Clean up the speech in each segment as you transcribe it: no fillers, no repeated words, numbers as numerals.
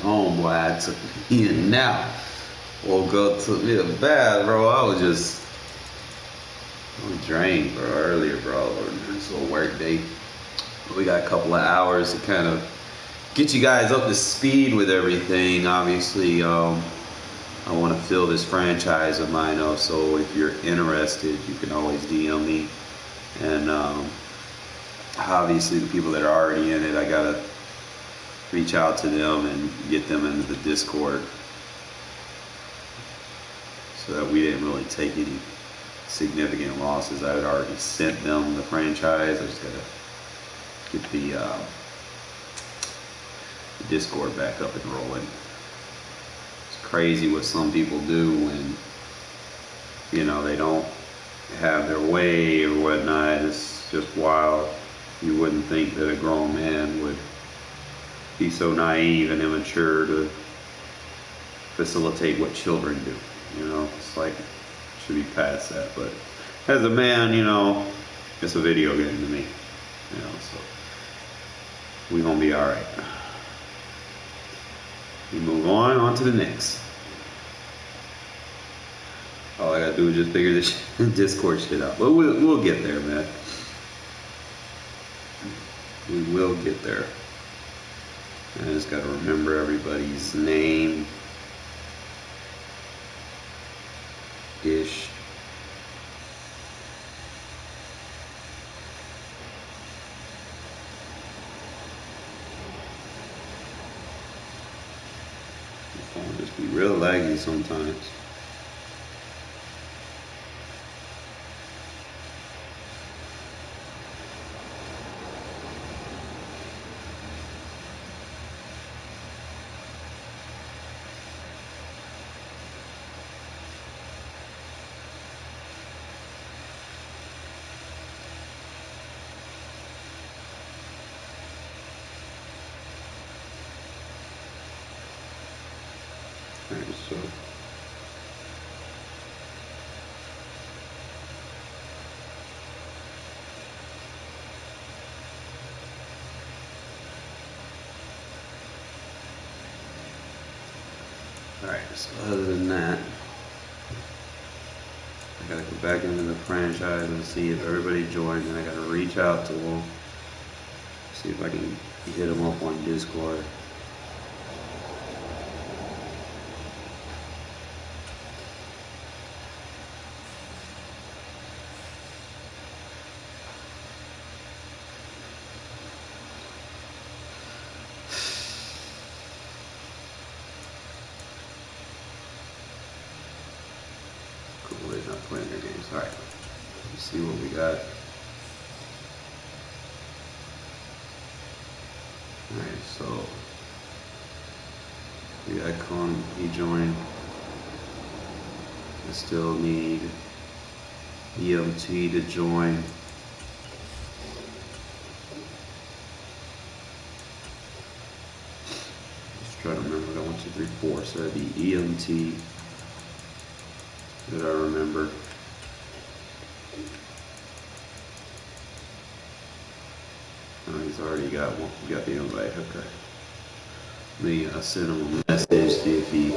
home, boy, I took me a nap. Woke up, took me a bath, bro. I was drained, bro, earlier, bro. It's a work day. We got a couple of hours to kind of get you guys up to speed with everything. Obviously, I want to fill this franchise of mine up, so if you're interested, you can always DM me. And obviously, the people that are already in it, I gotta reach out to them and get them into the Discord, so that we didn't really take any significant losses. I had already sent them the franchise. I just gotta get the Discord back up and rolling. It's crazy what some people do when, you know, they don't have their way or whatnot. It's just wild. You wouldn't think that a grown man would be so naive and immature to facilitate what children do. You know, it's like, should be past that. But as a man, you know, it's a video game to me. You know, so we're gonna be all right. We move on to the next. All I gotta do is just figure this Discord shit out. But we'll get there, man. We will get there. I just gotta remember everybody's name. Ish. The phone just be real laggy sometimes. Alright, so other than that, I gotta go back into the franchise and see if everybody joined, and I gotta reach out to them, see if I can hit them up on Discord. They're not playing their games. Alright, let's see what we got. Alright, so we got Con, he joined. I still need EMT to join. Just try to remember that 1, 2, 3, 4. So that'd be EMT that I remember. Oh, he's already got one. He got the invite. Okay. Me, I sent him a message, see if he.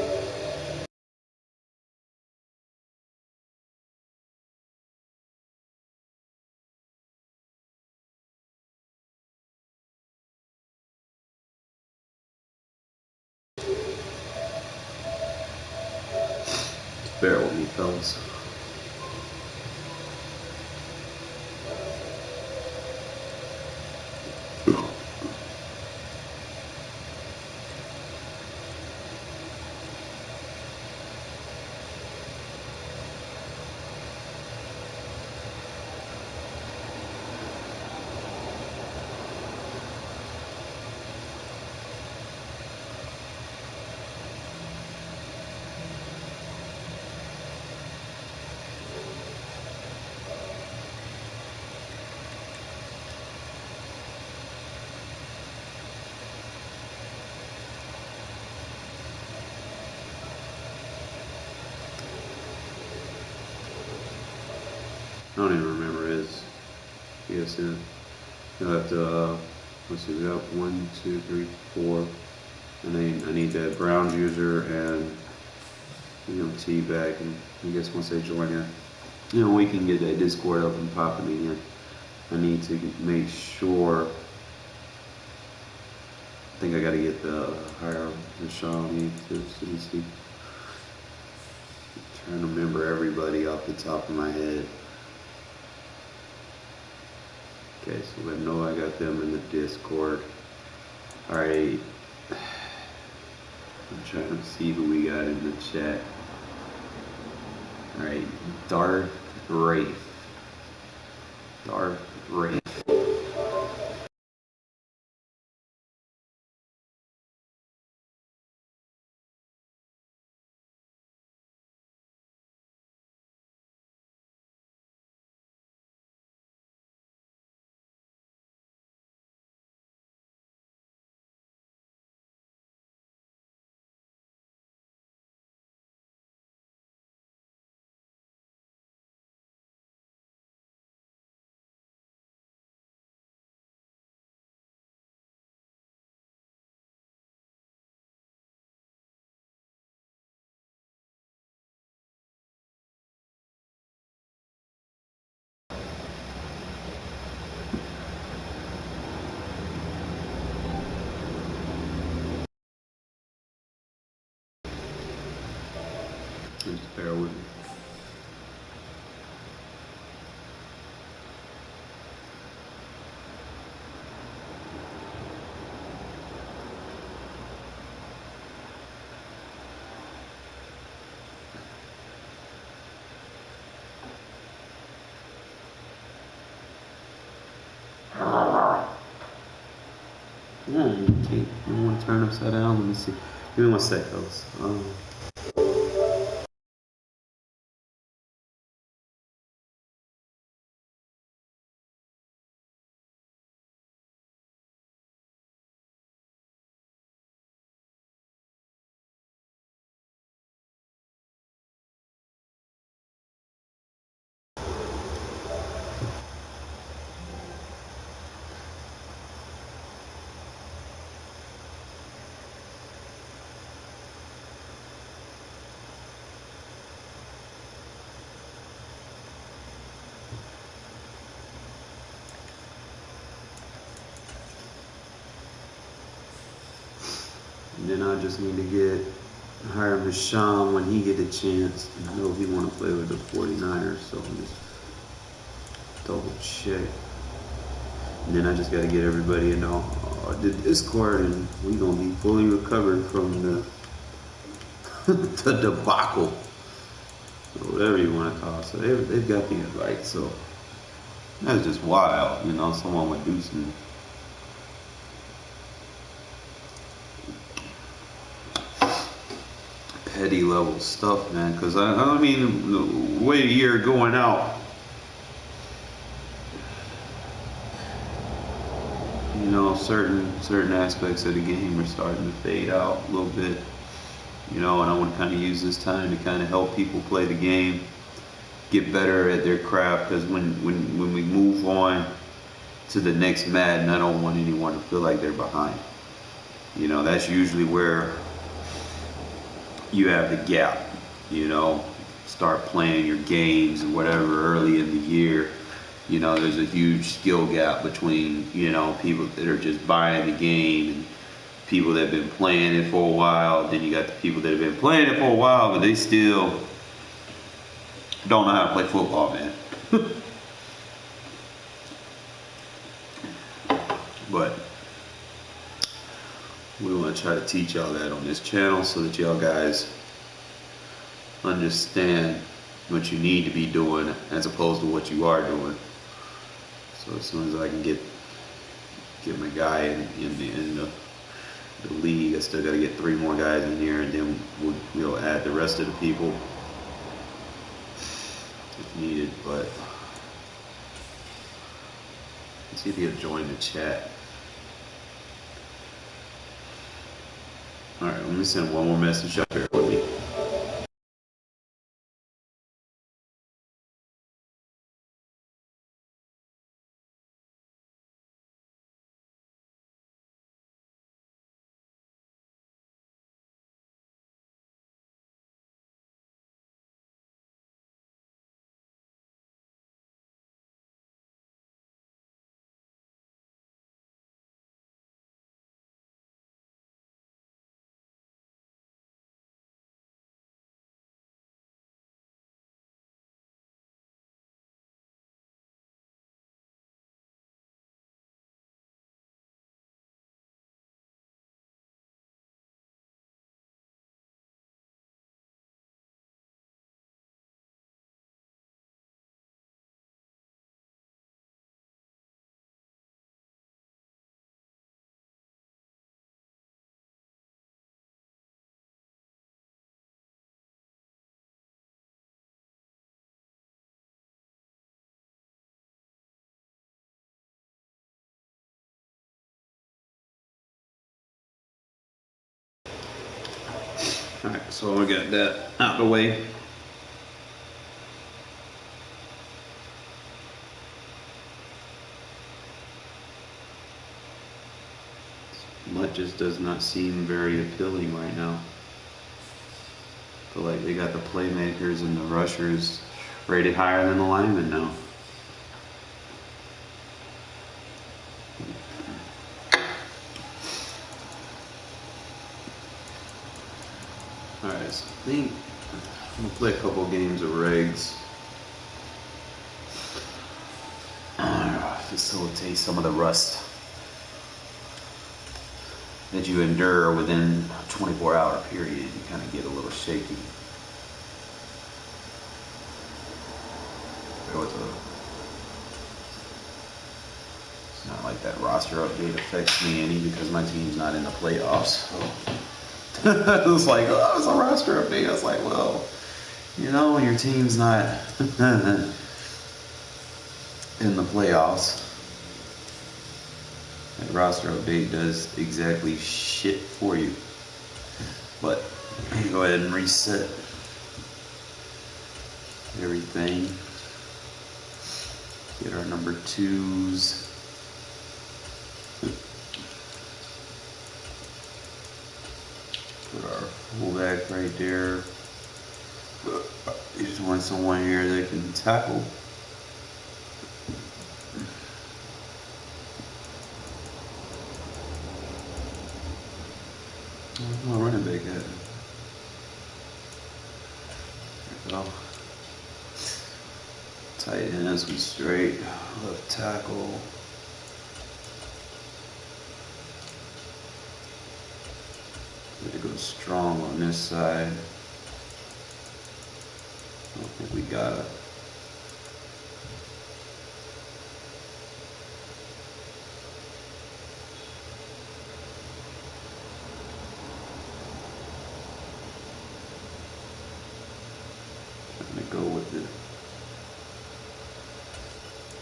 Bear with me, fellas. I don't even remember his PSN. You'll have to, let's see, we got 1, 2, 3, 4. And I need that ground user and T back, and I guess once they join in, we can get that Discord up and popping again. I need to make sure. I think I got to get the higher Xiaomi too. So let's see. Trying to remember everybody off the top of my head. Okay, so I know I got them in the Discord. All right. I'm trying to see who we got in the chat. All right, Darth Wraith. Darth Wraith. Just bear with me. Okay, you want to turn upside down? Let me see. Give me one sec, fellas. And then I just need to get hire Rashawn when he get a chance. I know he want to play with the 49ers, so I'm just double check. And then I just got to get everybody in the Discord, and we gonna be fully recovered from the debacle, or whatever you want to call it. So they've got the invite. So that's just wild, Someone would do some petty level stuff, man. Because I mean, the way the year going out, certain aspects of the game are starting to fade out a little bit. And I want to kind of use this time to kind of help people play the game, get better at their craft. Because when we move on to the next Madden, I don't want anyone to feel like they're behind. That's usually where you have the gap. Start playing your games or whatever early in the year. There's a huge skill gap between, people that are just buying the game and people that have been playing it for a while. Then you got the people that have been playing it for a while, but they still don't know how to play football, man. But we want to try to teach y'all that on this channel so that y'all guys understand what you need to be doing as opposed to what you are doing. So as soon as I can get my guy in the league, I still got to get 3 more guys in here, and then we'll add the rest of the people if needed. But let's see if he'll join the chat. All right, let me send one more message up here with me. Alright, so we got that out the way. Mutt just does not seem very appealing right now. I feel like they got the playmakers and the rushers rated higher than the linemen now. Alright, so I think I'm gonna play a couple games of Regs. Facilitate some of the rust that you endure within a 24-hour period. You kind of get a little shaky. It's not like that roster update affects me any because my team's not in the playoffs. So. It was like, oh, it's a roster update. I was like, well, you know, when your team's not in the playoffs, that roster update does exactly shit for you. But go ahead and reset everything. Get our number 2s. Put our fullback right there. You just want someone here that can tackle. Oh, running back at. There we go. Tight ends, we straight. Left tackle. Way to go strong on this side. I don't think we got it. Trying to go with it.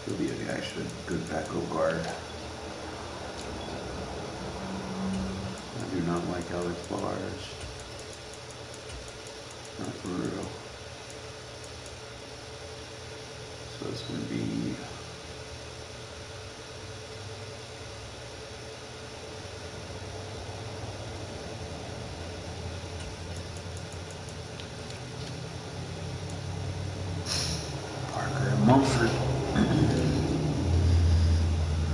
He'll be actually a good backup guard. I do not like Alex Bars. Not for real. So it's going to be Parker and Mumford.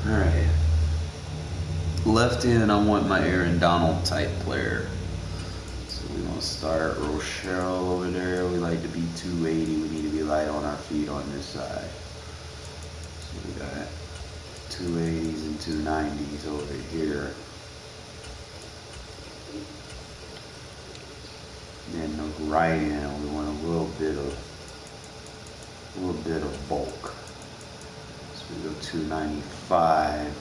Alright. Left end, I want my Aaron Donald type player. So we want to start Rochelle over there. We like to be 280. We need to be light on our feet on this side. So we got 280s and 290s over here. Then the right end, we want a little bit of bulk. So we go 295.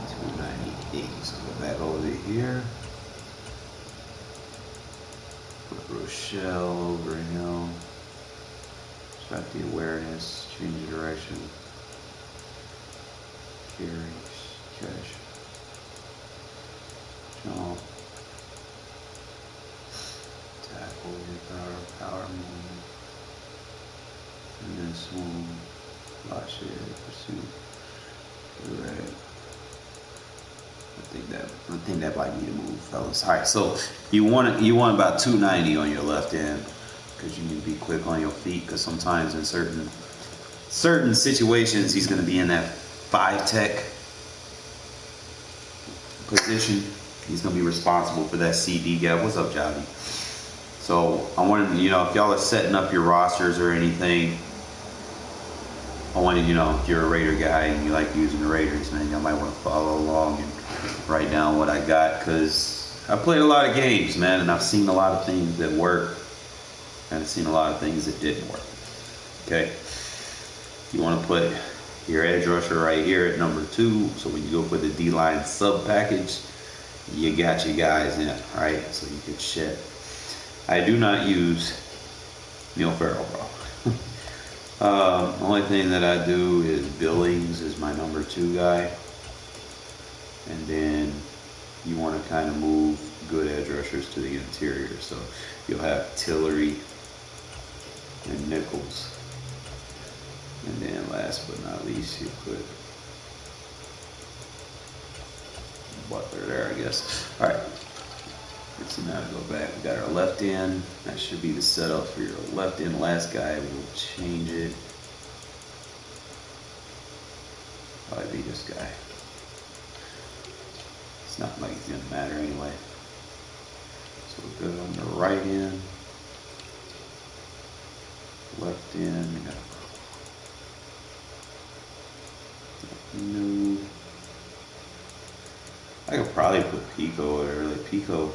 298. So go back over here. Put Rochelle over him. Start the awareness, change the direction. Carries, catch. Jump. Tackle, power movement. And then swing. Flash it, pursue. Right. I think that might be the move, fellas. All right, so you want about 290 on your left end because you need to be quick on your feet. Because sometimes in certain situations he's going to be in that 5-tech position. He's going to be responsible for that CD gap. What's up, Javi? So I wanted, if y'all are setting up your rosters or anything, I wanted, if you're a Raider guy and you like using the Raiders, man, y'all might want to follow along and write down what I got, because I played a lot of games, man, and I've seen a lot of things that work, and I've seen a lot of things that didn't work. Okay, you want to put your edge rusher right here at number 2, so when you go for the D-line sub package, you got your guys in, right? So you can shed. I do not use Neil Farrell, bro. Only thing that I do is Billings is my number 2 guy. And then you want to kind of move good edge rushers to the interior. So you'll have Tillery and Nichols. And then last but not least, you put Butler there, I guess. All right. So now to go back, we got our left end. That should be the setup for your left end. Last guy, we'll change it. Probably be this guy. It's not like it's gonna matter anyway. So we'll go on the right end, left end. We got no. I could probably put Pico there. Like Pico,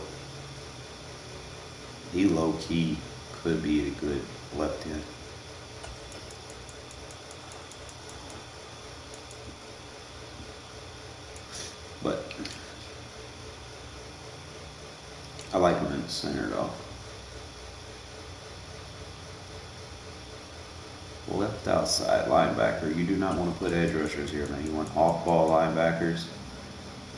he low key could be a good left end. But I like him in the center though. Left outside linebacker, you do not want to put edge rushers here, man. You want off-ball linebackers.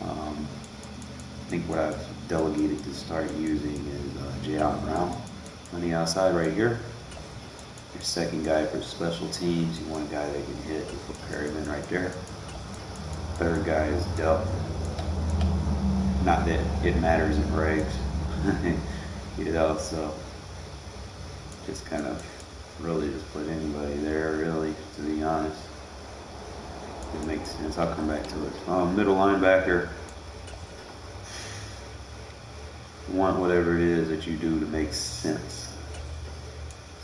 I think what I've delegated to start using is J.R. Brown on the outside right here. Your second guy for special teams, you want a guy that can hit. You put Perryman right there. Third guy is depth. Not that it matters in regs, you know, so just kind of really just put anybody there, really, to be honest. It makes sense. I'll come back to it. Middle linebacker. You want whatever it is that you do to make sense.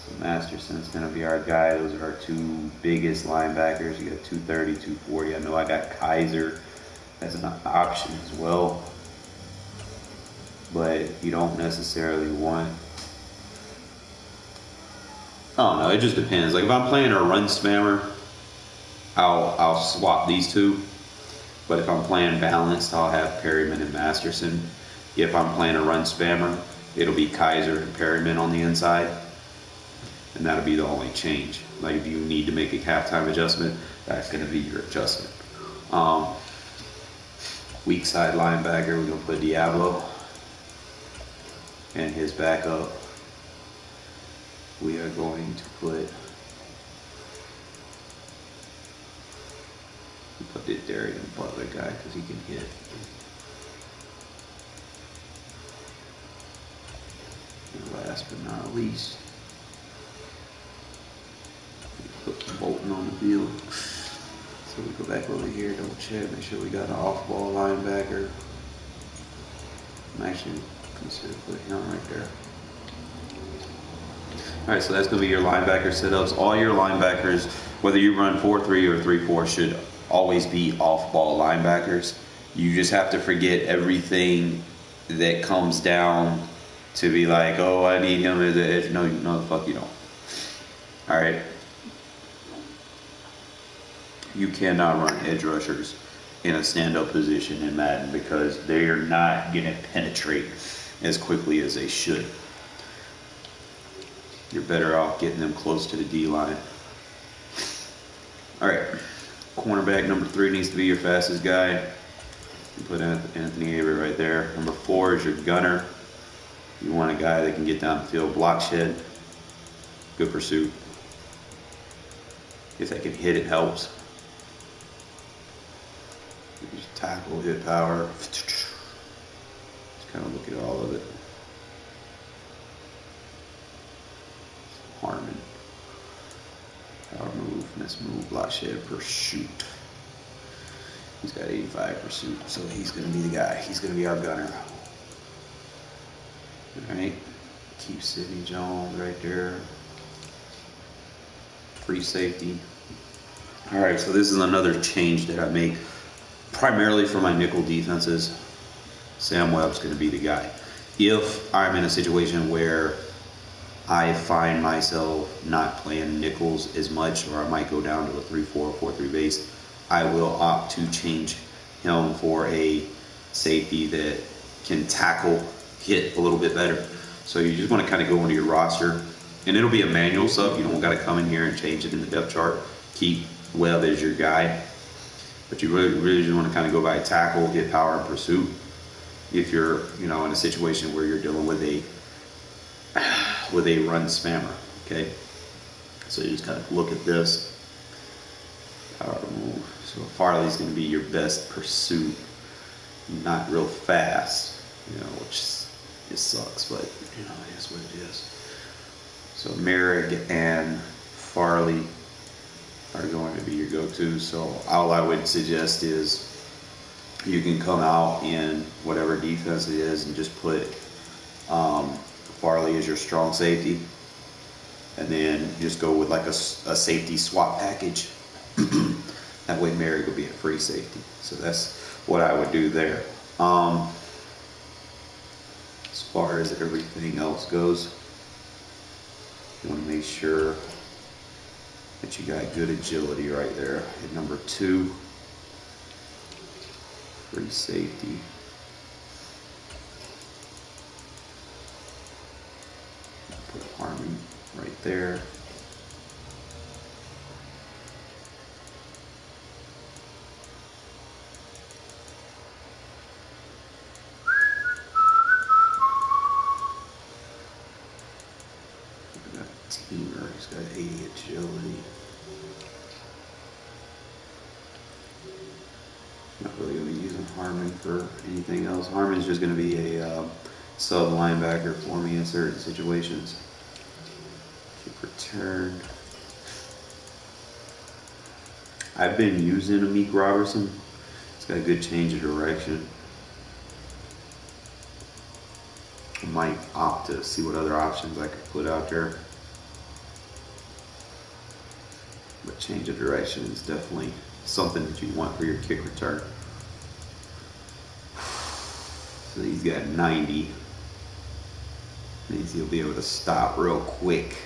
So Masterson's going to be our guy. Those are our two biggest linebackers. You got 230, 240. I know I got Kaiser as an option as well. But you don't necessarily want... I don't know, it just depends. Like if I'm playing a run spammer, I'll swap these two. But if I'm playing balanced, I'll have Perryman and Masterson. If I'm playing a run spammer, it'll be Kaiser and Perryman on the inside. And that'll be the only change. Like if you need to make a halftime adjustment, that's gonna be your adjustment. Weak side linebacker, we're gonna put Diablo. And his backup, we are going to put the Darren Butler guy because he can hit. And last but not least, we put Bolton on the field. So we go back over here, double check, make sure we got an off-ball linebacker. I'm actually consider putting him right there. Alright, so that's going to be your linebacker setups. All your linebackers, whether you run 4-3 or 3-4, should always be off-ball linebackers. You just have to forget everything that comes down to be like, oh, I need him as an edge. No, the fuck you don't. Alright. You cannot run edge rushers in a stand-up position in Madden because they are not going to penetrate as quickly as they should. You're better off getting them close to the D-line. All right, cornerback number 3 needs to be your fastest guy. You put Anthony Averett right there. Number 4 is your gunner. You want a guy that can get down the field, block shed, good pursuit. If they can hit, it helps. Just tackle, hit power. Just kind of look at all of it. Harmon. Power move, miss move, block shed, pursuit. He's got 85 pursuit, so he's going to be the guy. He's going to be our gunner. Alright. Keep Sidney Jones right there. Free safety. Alright, so this is another change that I make primarily for my nickel defenses. Sam Webb's going to be the guy. If I'm in a situation where I find myself not playing nickels as much, or I might go down to a 3-4, 4-3 base, I will opt to change him for a safety that can tackle, hit a little bit better. So you just want to kind of go into your roster, and it'll be a manual sub. You don't got to come in here and change it in the depth chart. Keep Webb as your guy, but you really just want to kind of go by tackle, hit power, and pursuit. if you're, you know, in a situation where you're dealing with a run spammer. Okay, so you just kind of look at this power move. So Farley's going to be your best pursuit, not real fast, you know, which it sucks, but you know, it is what it is. So Merrick and Farley are going to be your go-to. So all I would suggest is you can come out in whatever defense it is and just put Farley as your strong safety, and then just go with like a safety swap package. That way Merrick will be a free safety. So that's what I would do there. As far as everything else goes, you want to make sure that you got good agility right there at number 2. Free safety. Put Harmon right there. We got a teamer. He's got 80 agility. Not really going to be using Harmon for anything else. Harmon's just going to be a sub linebacker for me in certain situations. Kick return. I've been using Amik Robertson. It's got a good change of direction. I might opt to see what other options I could put out there. But change of direction is definitely something that you want for your kick return. So he's got 90. Means he'll be able to stop real quick.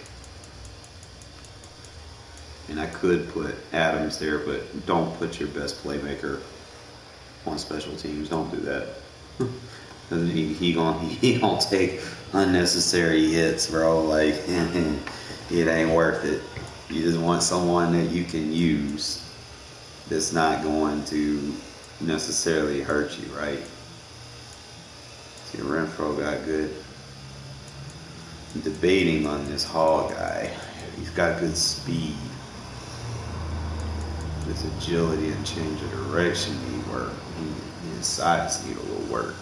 And I could put Adams there, but don't put your best playmaker on special teams. Don't do that. Cause he gonna take unnecessary hits, bro. Like it ain't worth it. You just want someone that you can use that's not going to necessarily hurt you, right? See, Renfrow got good. I'm debating on this Hall guy. He's got good speed. His agility and change of direction need work. His size need a little work.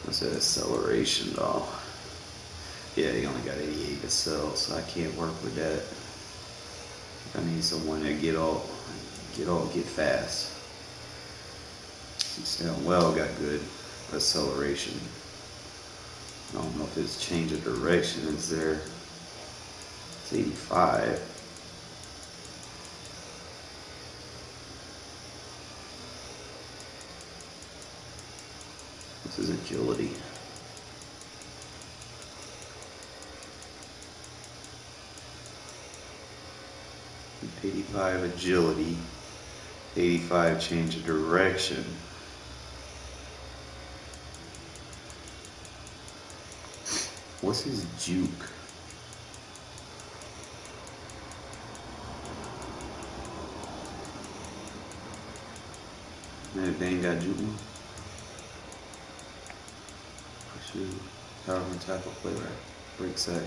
What's that acceleration though? Yeah, he only got 88 to sell, so I can't work with that. I need someone that get fast. Well, got good acceleration. I don't know if his change of direction is there. It's 85. This is agility. .85 agility, 85 change of direction. What's his juke? Man, if they ain't got juke one. Pursue, power and tackle, play right, break sack.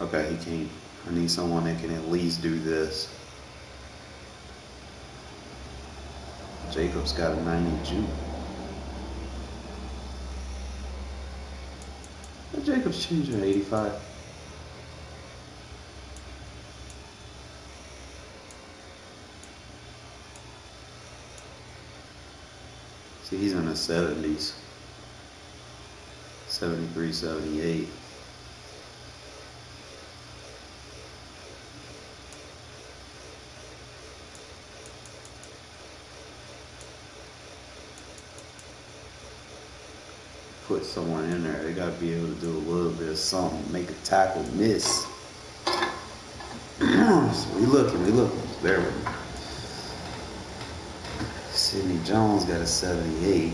Okay, he can't. I need someone that can at least do this. Jacob's got a 90 juke. Jacob's changing to 85. See, he's in the 70s. 73, 78. Put someone in there. They got to be able to do a little bit of something, make a tackle miss. So we looking. There we go. Sidney Jones got a 78.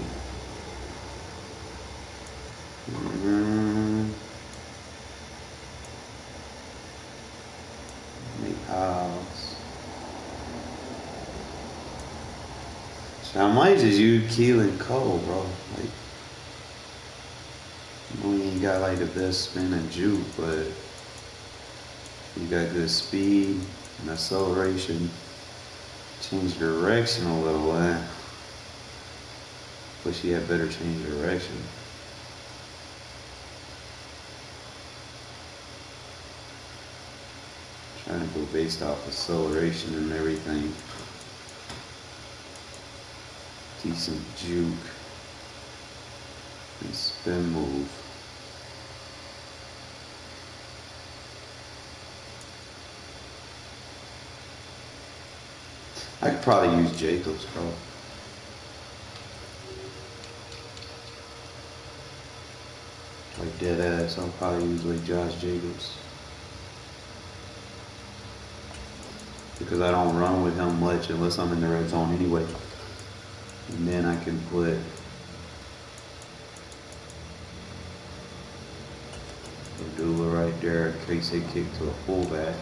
I might just use Keelan Cole, bro. Like, I know he ain't got like the best spin and juke, but he got good speed and acceleration. Change direction a little, man. Wish he had better change direction. Trying to go based off acceleration and everything. Decent juke and spin move. I could probably use Jacobs, bro. Like dead ass, I'll probably use like Josh Jacobs. Because I don't run with him much unless I'm in the red zone anyway. And then I can put Abdullah right there in case they kick to a fullback.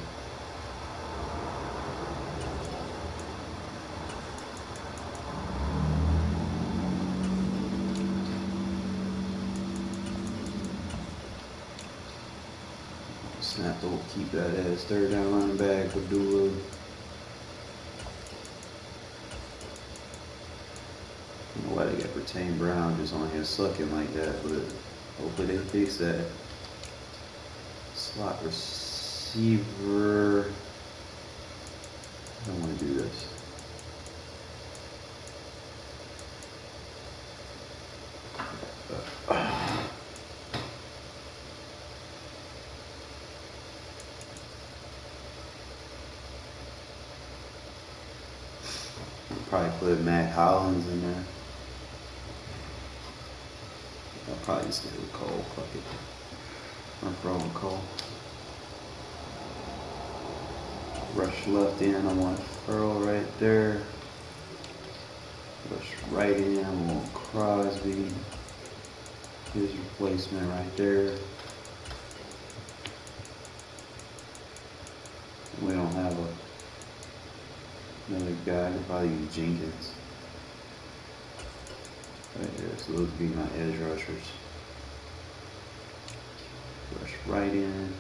Snap, don't keep that ass third down running back, Abdullah. I don't know why they got Retained Brown just on here sucking like that, but hopefully they fix that. Slot receiver. I don't want to do this. Probably put Matt Hollins in there. I'll probably stay with Cole. Fuck it. Renfrow and Cole. Rush left in. I want Earl right there. Rush right in. I want Crosby. His replacement right there. We don't have another guy. I could probably use Jenkins. Right there. So those would be my edge rushers. Rush right in.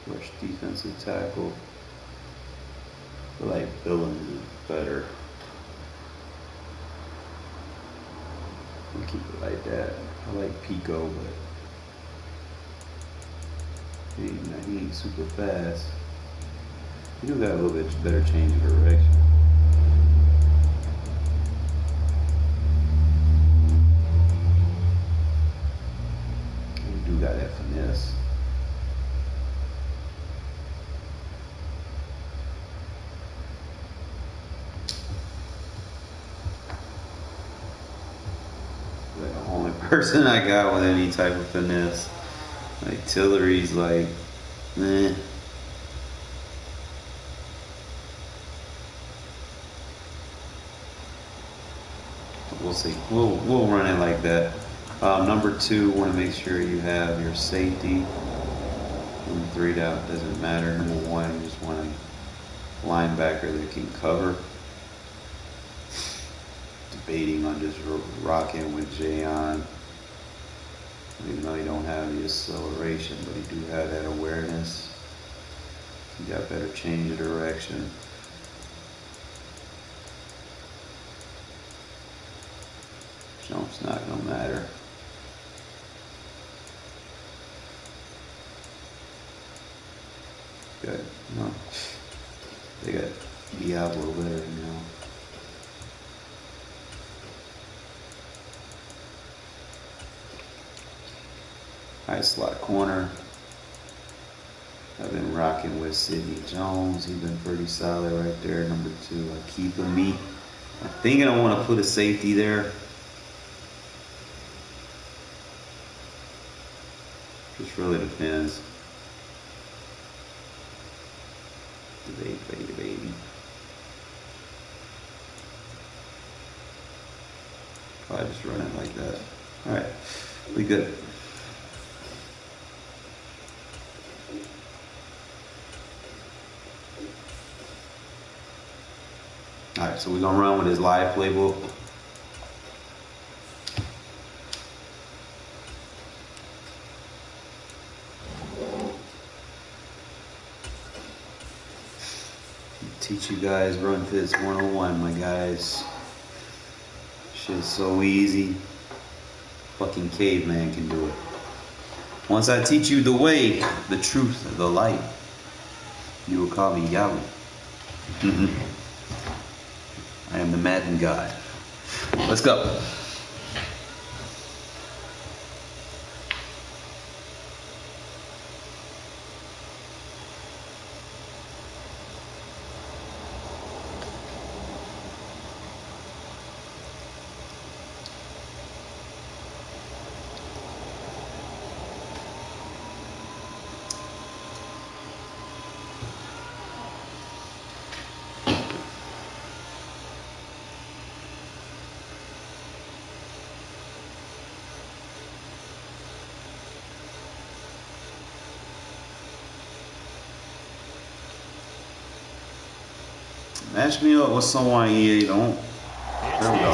Rush defensive tackle. I feel like Billings is better. I'll keep it like that. I like Pico, but he ain't super fast. He do got a little bit better change of direction. He do got that finesse. Like the only person I got with any type of finesse. Like Tillery's like, meh. We'll see. We'll run it like that. Number 2, want to make sure you have your safety. Number 3, that doesn't matter. Number 1, you just want a linebacker that can cover. Debating on just rocking with Jayon. Even though he don't have the acceleration, but he do have that awareness. He got better change of direction. Jump's not gonna matter. Good. No. They got Diablo there now. High slot corner. I've been rocking with Sidney Jones. He's been pretty solid right there. Number 2, I keep him. I'm thinking I want to put a safety there. Just really depends. Debate. Probably just run it like that. All right, we good. so we're gonna run with his live playbook. Teach you guys run fits 101, my guys. Shit's so easy. Fucking caveman can do it. Once I teach you the way, the truth, the light, you will call me Yahweh. I am the Madden God. Let's go. Match me up with someone EA don't. There we go.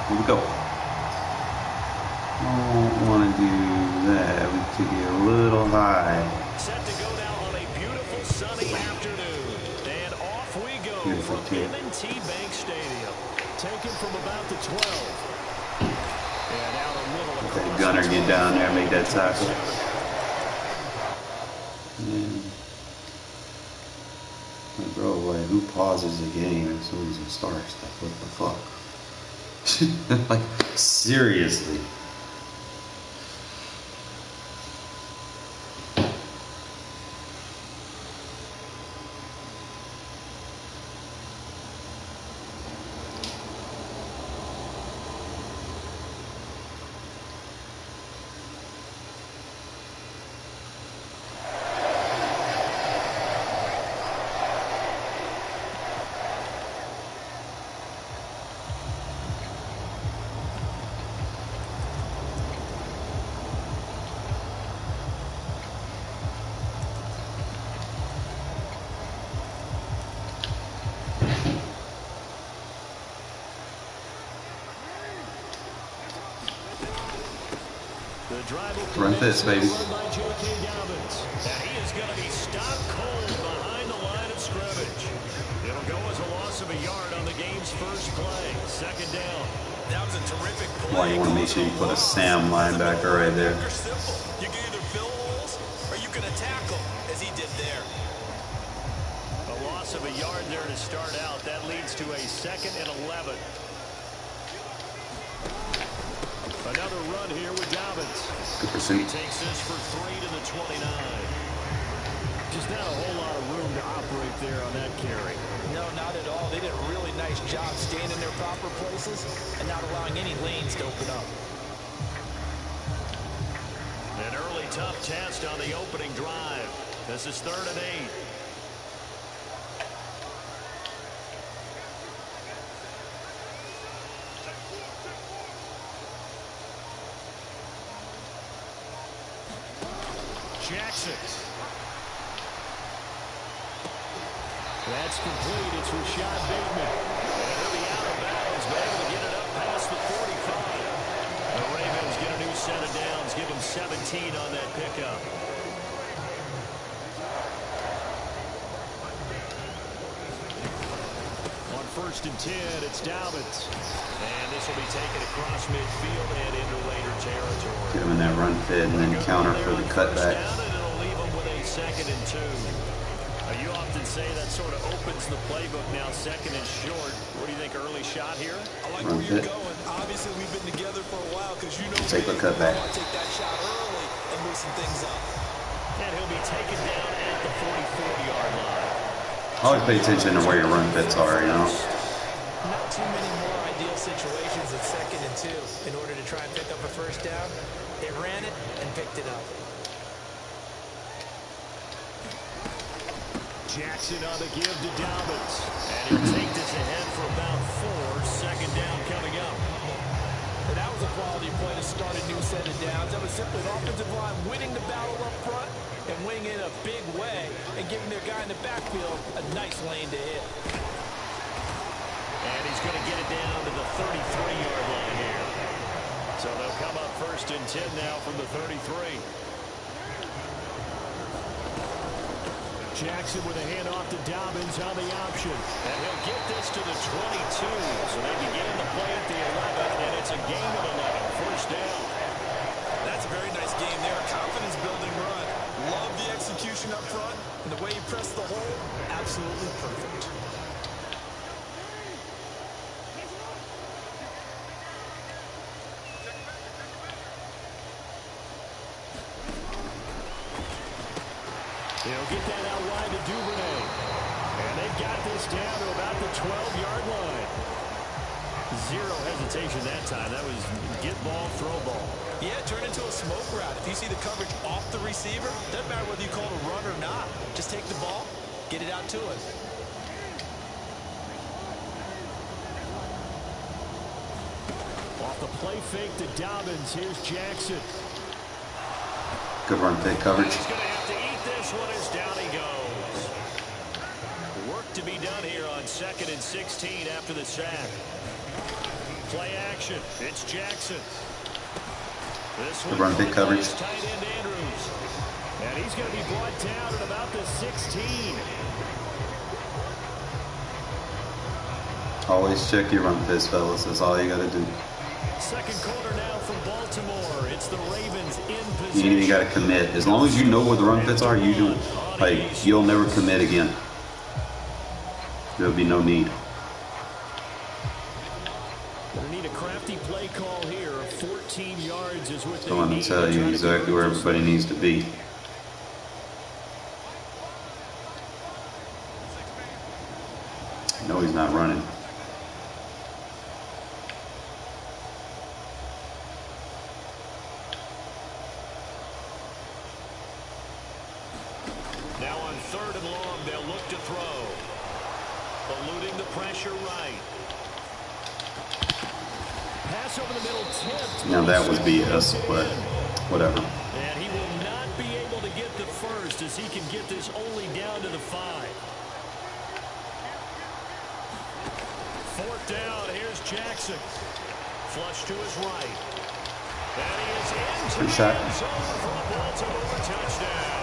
Here we go. Don't want to do that. We could get a little high. Set to go down on a beautiful sunny afternoon. And off we go from M&T Bank Stadium. Taken from about the 12. And out a little across. That gunner get down there and make that tackle. Like, bro, like, who pauses the game as soon as it starts? Like, what the fuck? Like, seriously. Run this, baby. And he is going to be stopped cold behind the line of scrimmage. It'll go as a loss of a yard on the game's first play. Second down. That was a terrific play. Why you want to make sure you put a Sam linebacker right there? Simple. You can either fill holes or you can tackle, as he did there. A loss of a yard there to start out. That leads to a 2nd and 11. Another run here with Dobbins. Good pursuit. He takes this for 3 to the 29. Just not a whole lot of room to operate there on that carry. No, not at all. They did a really nice job staying in their proper places and not allowing any lanes to open up. An early tough test on the opening drive. This is 3rd and 8. Jackson. That's complete. It's Rashad Bateman. And he'll be out of bounds, but able to get it up past the 45. The Ravens get a new set of downs. Give them 17 on that pickup. On 1st and 10, it's Dobbins. And this will be taken across midfield and into later territory. Get him in that run fit and then counter for the cutback. It'll leave him with a 2nd and 2. You often say that sort of opens the playbook now, 2nd and short. What do you think, early shot here? I like where you're going. Obviously, we've been together for a while because you know take the cutback. Take that shot early and loosen things up. And he'll be taken down at the 44-yard line. Always pay attention to where your run fits are, you know. Not too many more ideal situations at 2nd and 2 in order to try and pick up a 1st down. They ran it and picked it up. Jackson on the give to Dobbins. And he'll take this ahead for about 4. Second down coming up. And that was a quality play to start a new set of downs. That was simply an offensive line winning the battle up front and winning in a big way and giving their guy in the backfield a nice lane to hit. And he's going to get it down to the 33-yard line here. So they'll come up 1st and 10 now from the 33. Jackson with a handoff to Dobbins on the option. And he'll get this to the 22. So they begin the play at the 11, and it's a gain of 11. First down. That's a very nice game there. Confidence-building run. Love the execution up front. And the way he pressed the hole, absolutely perfect. He'll get that out wide to Duvernay. And they've got this down to about the 12-yard line. Zero hesitation that time. That was get ball, throw ball. Yeah, turn into a smoke route. If you see the coverage off the receiver, doesn't matter whether you call it a run or not. Just take the ball, get it out to it. Off the play fake to Dobbins. Here's Jackson. Good run pick coverage. He's going to have to eat this one as down he goes. Work to be done here on 2nd and 16 after the sack. Play action. It's Jackson. This Good run pick coverage. Tight end Andrews. And he's going to be brought down at about the 16. Always check your run picks, fellas. That's all you got to do. Second quarter now from Baltimore. It's the Ravens in You position. ain't even got to commit. As long as you know where the run fits are, you do it. Like, you'll never commit again. There'll be no need. Gonna need a crafty play call here. 14 yards is what they So I'm going need to tell you exactly where everybody needs to be. No, he's not running. Now on 3rd and long, they'll look to throw. Eluding the pressure right. Pass over the middle, tipped. Now that was BS, but whatever. And he will not be able to get the first as he can get this only down to the 5. 4th down, here's Jackson. Flush to his right. And he is into Good the shot. end zone for a Baltimore touchdown.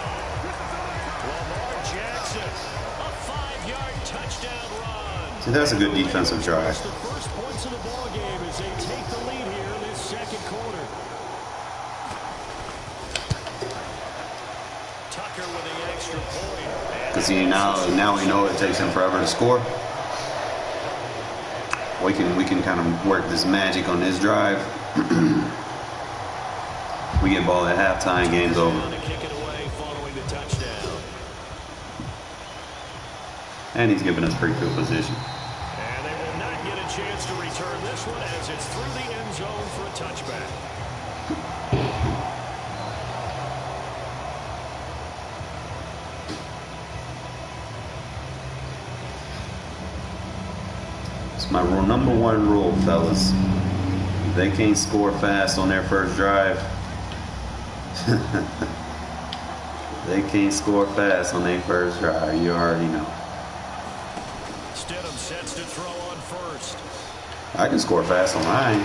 Lamar Jackson, a 5-yard touchdown run. See, that's a good defensive drive. The first points of the ball game as they take the lead here in this second quarter. Tucker with the extra point. Because now we know it takes him forever to score. We can kind of work this magic on this drive. We get ball at halftime, game's over. Kick it away following the touchdown. And he's giving us pretty good position. And they will not get a chance to return this one as it's through the end zone for a touchback. It's my number 1 rule, fellas. If they can't score fast on their first drive, they can't score fast on their first drive. You already know. Stidham sets to throw on 1st. I can score fast on mine.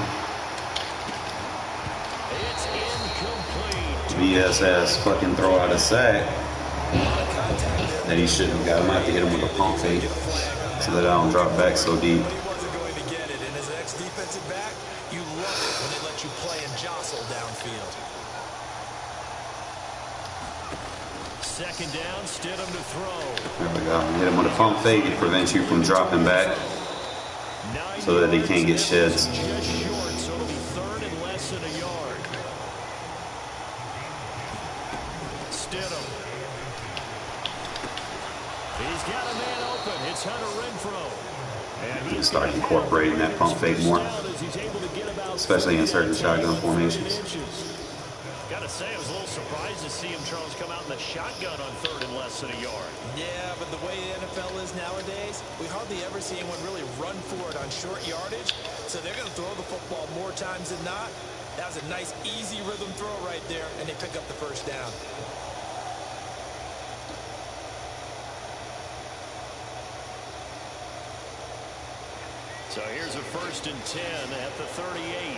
It's incomplete. BS ass fucking throw out a sack that he shouldn't have got. I might have to hit him with a pump fake so that I don't drop back so deep. But he wasn't going to get it. And as an ex-defensive back, you love it when they let you play and jostle downfield. Second down, Stidham to throw. There we go. Hit him with a pump fake. It prevents you from dropping back so that he can't get sheds. Just short, so it'll be 3rd and less than a yard. Stidham. He's got a man open. It's Hunter Renfrow. And You start incorporating that pump fake more, especially in certain shotgun formations. Gotta say, I was a little surprised to see him, Charles, come out in the shotgun on 3rd and less than a yard. Yeah, but the way the NFL is nowadays, we hardly ever see anyone really run for it on short yardage. So they're going to throw the football more times than not. That was a nice, easy rhythm throw right there, and they pick up the first down. So here's a 1st and 10 at the 38.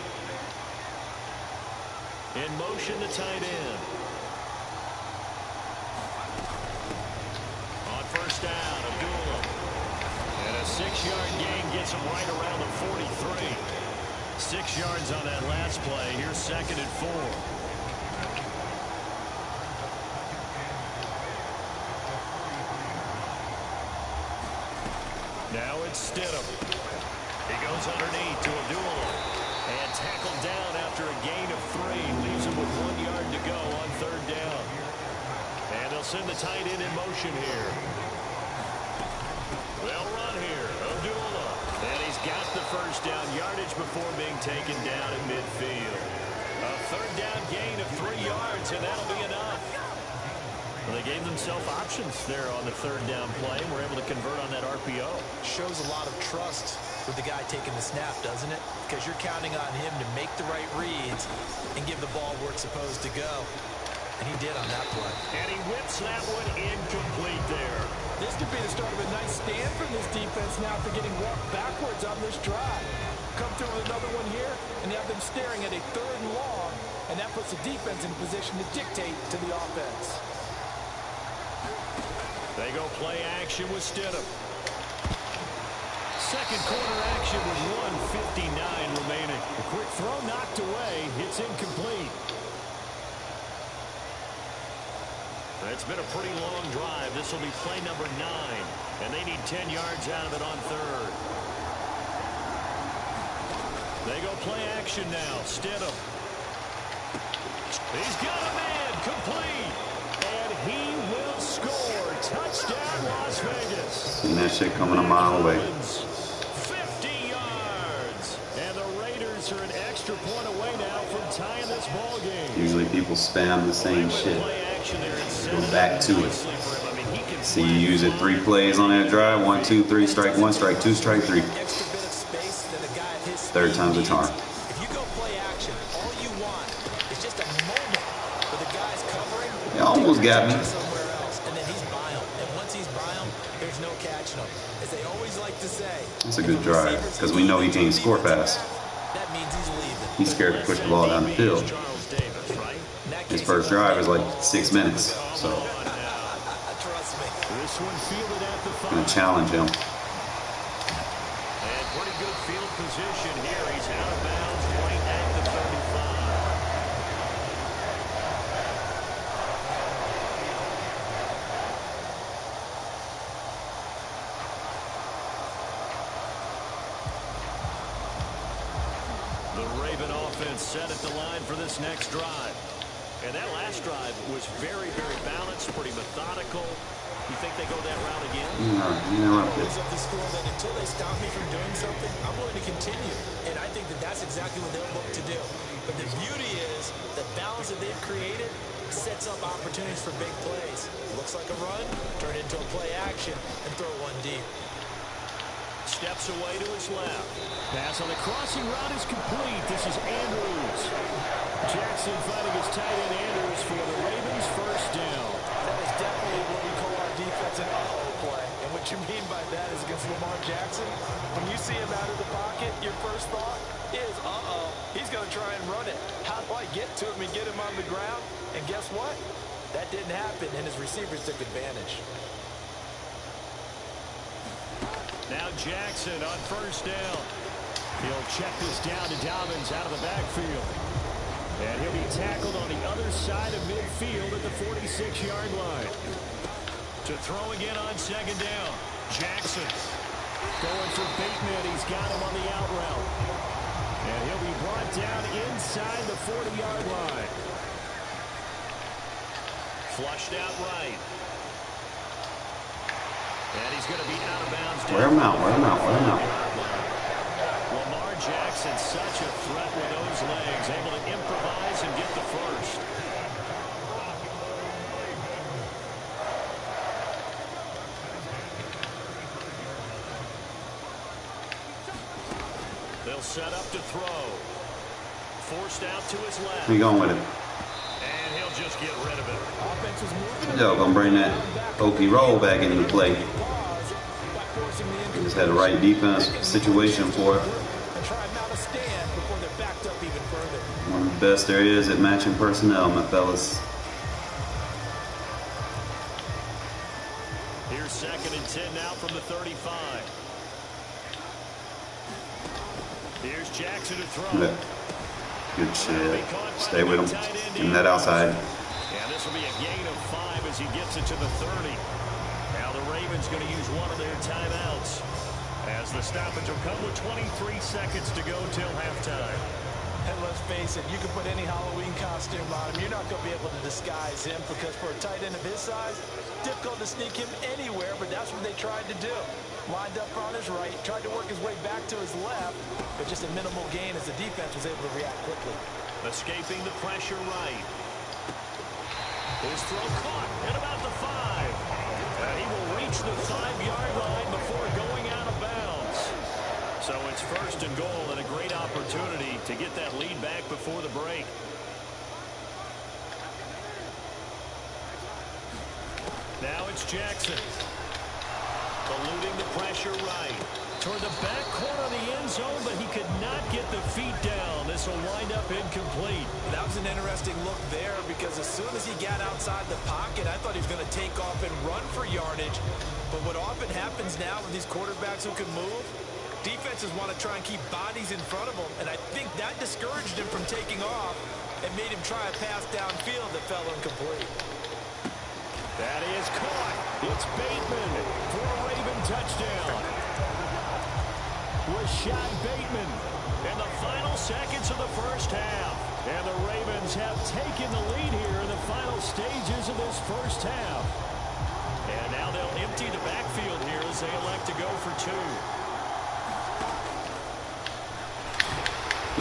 In motion, the tight end. On 1st down, Abdullah. And a 6-yard gain gets him right around the 43. 6 yards on that last play. Here's 2nd and 4. Now it's Stidham. He goes underneath to Abdullah. And tackled down after a gain of 3. Leaves him with 1 yard to go on 3rd down. And they'll send the tight end in motion here. They'll run here. Abdullah. And he's got the first down yardage before being taken down at midfield. A 3rd down gain of 3 yards, and that'll be enough. Well, they gave themselves options there on the 3rd down play, and were able to convert on that RPO. Shows a lot of trust with the guy taking the snap, doesn't it? Because you're counting on him to make the right reads and give the ball where it's supposed to go. And he did on that play. And he whips that one incomplete there. This could be the start of a nice stand from this defense now for getting walked backwards on this drive. Come through with another one here, and they have them staring at a 3rd and long, and that puts the defense in position to dictate to the offense. They go play action with Stidham. Second quarter action with 1:59 remaining. A quick throw knocked away. It's incomplete. It's been a pretty long drive. This will be play number 9. And they need 10 yards out of it on 3rd. They go play action now. Stidham. He's got a man. Complete. And he will score. Touchdown, Las Vegas. Seen that shit coming a mile away. 50 yards. And the Raiders are an extra point away now from tying this ball game. Usually people spam the same shit. Go back to it. See you use it 3 plays on that drive. 1, 2, 3, strike 1, strike 2, strike 3. 3rd time's a charm. If you go play action, all you want is just a moment where the guy's covering. You almost got me. Somewhere else, and then he's by him. And once he's by him, there's no catching him. As they always like to say. It's a good drive because we know he can't score fast. That means he's leaving. He's scared to push the ball down the field. His first drive is like 6 minutes, so Trust me. This one fielded at the I'm gonna 5. challenge him. And pretty good field position here. He's out of bounds right at the 35. The Raven offense set at the line for this next drive. And that last drive was very, very balanced, pretty methodical. You think they go that route again? Always of the school that until they stop me from doing something, I'm willing to continue. And I think that that's exactly what they'll look to do. But the beauty is the balance that they've created sets up opportunities for big plays. Looks like a run, turn it into a play action, and throw one deep. Steps away to his left. Pass on the crossing route is complete. This is Andrews. Jackson finding his tight end Andrews for the Ravens' first down. That is definitely what we call our defense an uh-oh play. And what you mean by that is against Lamar Jackson, when you see him out of the pocket, your first thought is, uh-oh, he's going to try and run it. How do I get to him and get him on the ground? And guess what? That didn't happen, and his receivers took advantage. Now Jackson on first down. He'll check this down to Dobbins out of the backfield. And he'll be tackled on the other side of midfield at the 46-yard line. To throw again on second down. Jackson going for Bateman. He's got him on the out route. And he'll be brought down inside the 40-yard line. Flushed out right. And he's going to be out of bounds. Wear him out, wear him out, wear him out. Lamar Jackson, such a threat with those legs, able to improvise and get the first. He'll set up to throw. Forced out to his left. Where you going with it? And he'll just get rid of it. Offense is moving. Yo, gonna bring that Okie roll back into play. Just had the right defense situation for it. And try not to stand before they're backed up even further. One of the best there is at matching personnel, my fellas. Here's 2nd and 10 now from the 35. Here's Jackson to throw. Yeah. Good shit. Stay with him. Give him that outside. And this will be a gain of 5 as he gets it to the 30. Now the Ravens going to use one of their timeouts as the stoppage will come with 23 seconds to go till halftime. And let's face it, you can put any Halloween costume on him. You're not going to be able to disguise him because for a tight end of his size, difficult to sneak him anywhere, but that's what they tried to do. Lined up on his right, tried to work his way back to his left, but just a minimal gain as the defense was able to react quickly. Escaping the pressure right. His throw caught at about the 5. And he will reach the 5-yard line before going out of bounds. So it's 1st and goal and a great opportunity to get that lead back before the break. Now it's Jackson. Eluding the pressure right. Toward the back corner of the end zone, but he could not get the feet down. This will wind up incomplete. That was an interesting look there because as soon as he got outside the pocket, I thought he was going to take off and run for yardage. But what often happens now with these quarterbacks who can move, defenses want to try and keep bodies in front of them, and I think that discouraged him from taking off and made him try a pass downfield that fell incomplete. That is caught. It's Bateman for a Raven touchdown. Rashad Bateman in the final seconds of the first half. And the Ravens have taken the lead here in the final stages of this first half. And now they'll empty the backfield here as they elect to go for 2.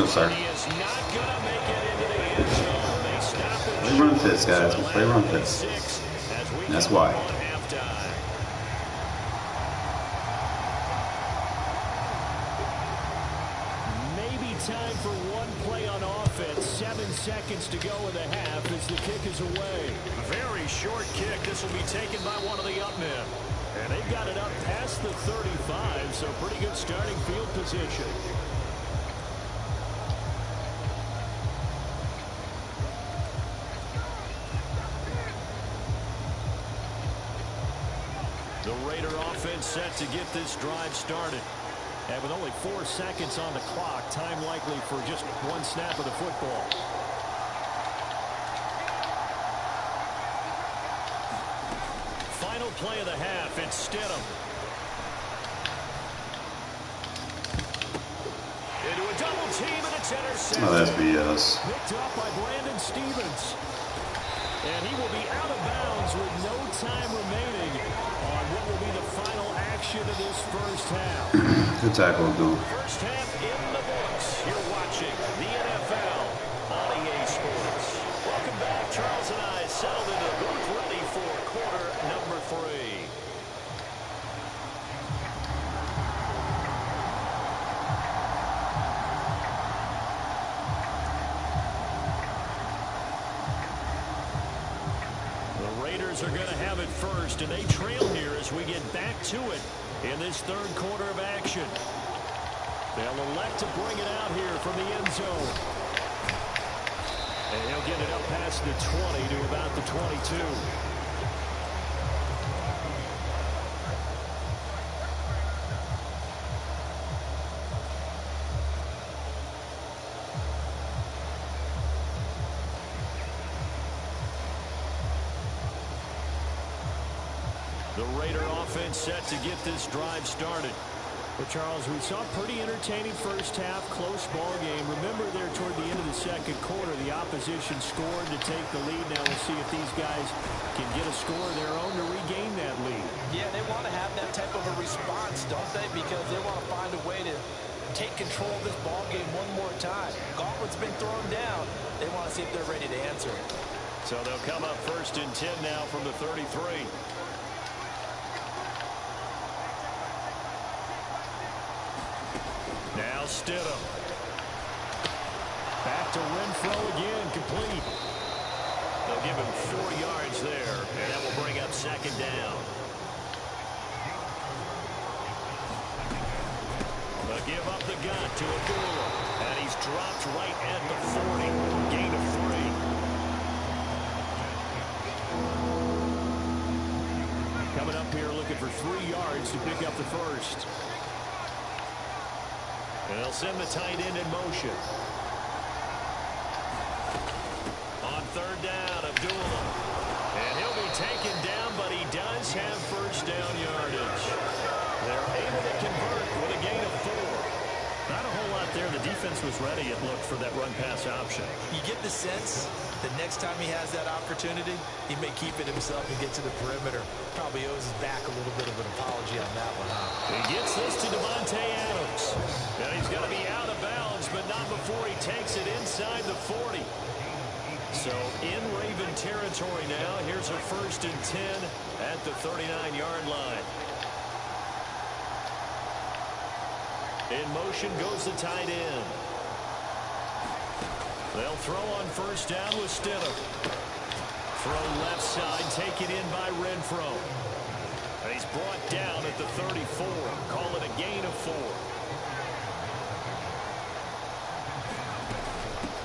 No, sir. He is not going to make it into the end zone. They stop it. Play run fits, guys. Play run fits. That's why. Maybe time for one play on offense. 7 seconds to go in the half as the kick is away. Very short kick. This will be taken by one of the up men. And they've got it up past the 35, so pretty good starting field position. The Raider offense set to get this drive started. And with only 4 seconds on the clock, time likely for just one snap of the football. Final play of the half, it's Stidham. Into a double team, and it's intercepted. Oh, that's BS. Picked up by Brandon Stevens. And he will be out of bounds with no time remaining on what will be the final action of this first half. Good tackle, dude. First half in the books. You're watching the NFL on EA Sports. Welcome back. Charles and I settled into the booth ready for quarter number 3. Are going to have it first, and they trail here as we get back to it in this 3rd quarter of action. They'll elect to bring it out here from the end zone. And he'll get it up past the 20 to about the 22. The Raider offense set to get this drive started. Well, Charles, we saw a pretty entertaining first half, close ball game. Remember there toward the end of the 2nd quarter, the opposition scored to take the lead. Now we'll see if these guys can get a score of their own to regain that lead. Yeah, they want to have that type of a response, don't they? Because they want to find a way to take control of this ball game one more time. Gauntlet's been thrown down. They want to see if they're ready to answer it. So they'll come up 1st and 10 now from the 33. Stidham. Back to Renfrow again, complete. They'll give him 4 yards there, and that will bring up second down. They'll give up the gun to Abdullah, and he's dropped right at the 40. Gain of 3. Coming up here looking for 3 yards to pick up the first. And they'll send the tight end in motion. On third down, Abdullah. And he'll be taken down, but he does have first down yardage. They're able to convert with a gain of 4. Not a whole lot there. The defense was ready, it looked, for that run-pass option. You get the sense that next time he has that opportunity, he may keep it himself and get to the perimeter. Probably owes his back a little bit of an apology on that one. He gets this to Devontae Adams. And he's going to be out of bounds, but not before he takes it inside the 40. So in Raven territory now. Here's a 1st and 10 at the 39-yard line. In motion goes the tight end. They'll throw on first down with Stidham. Throw left side, taken in by Renfrow. And he's brought down at the 34. Call it a gain of 4.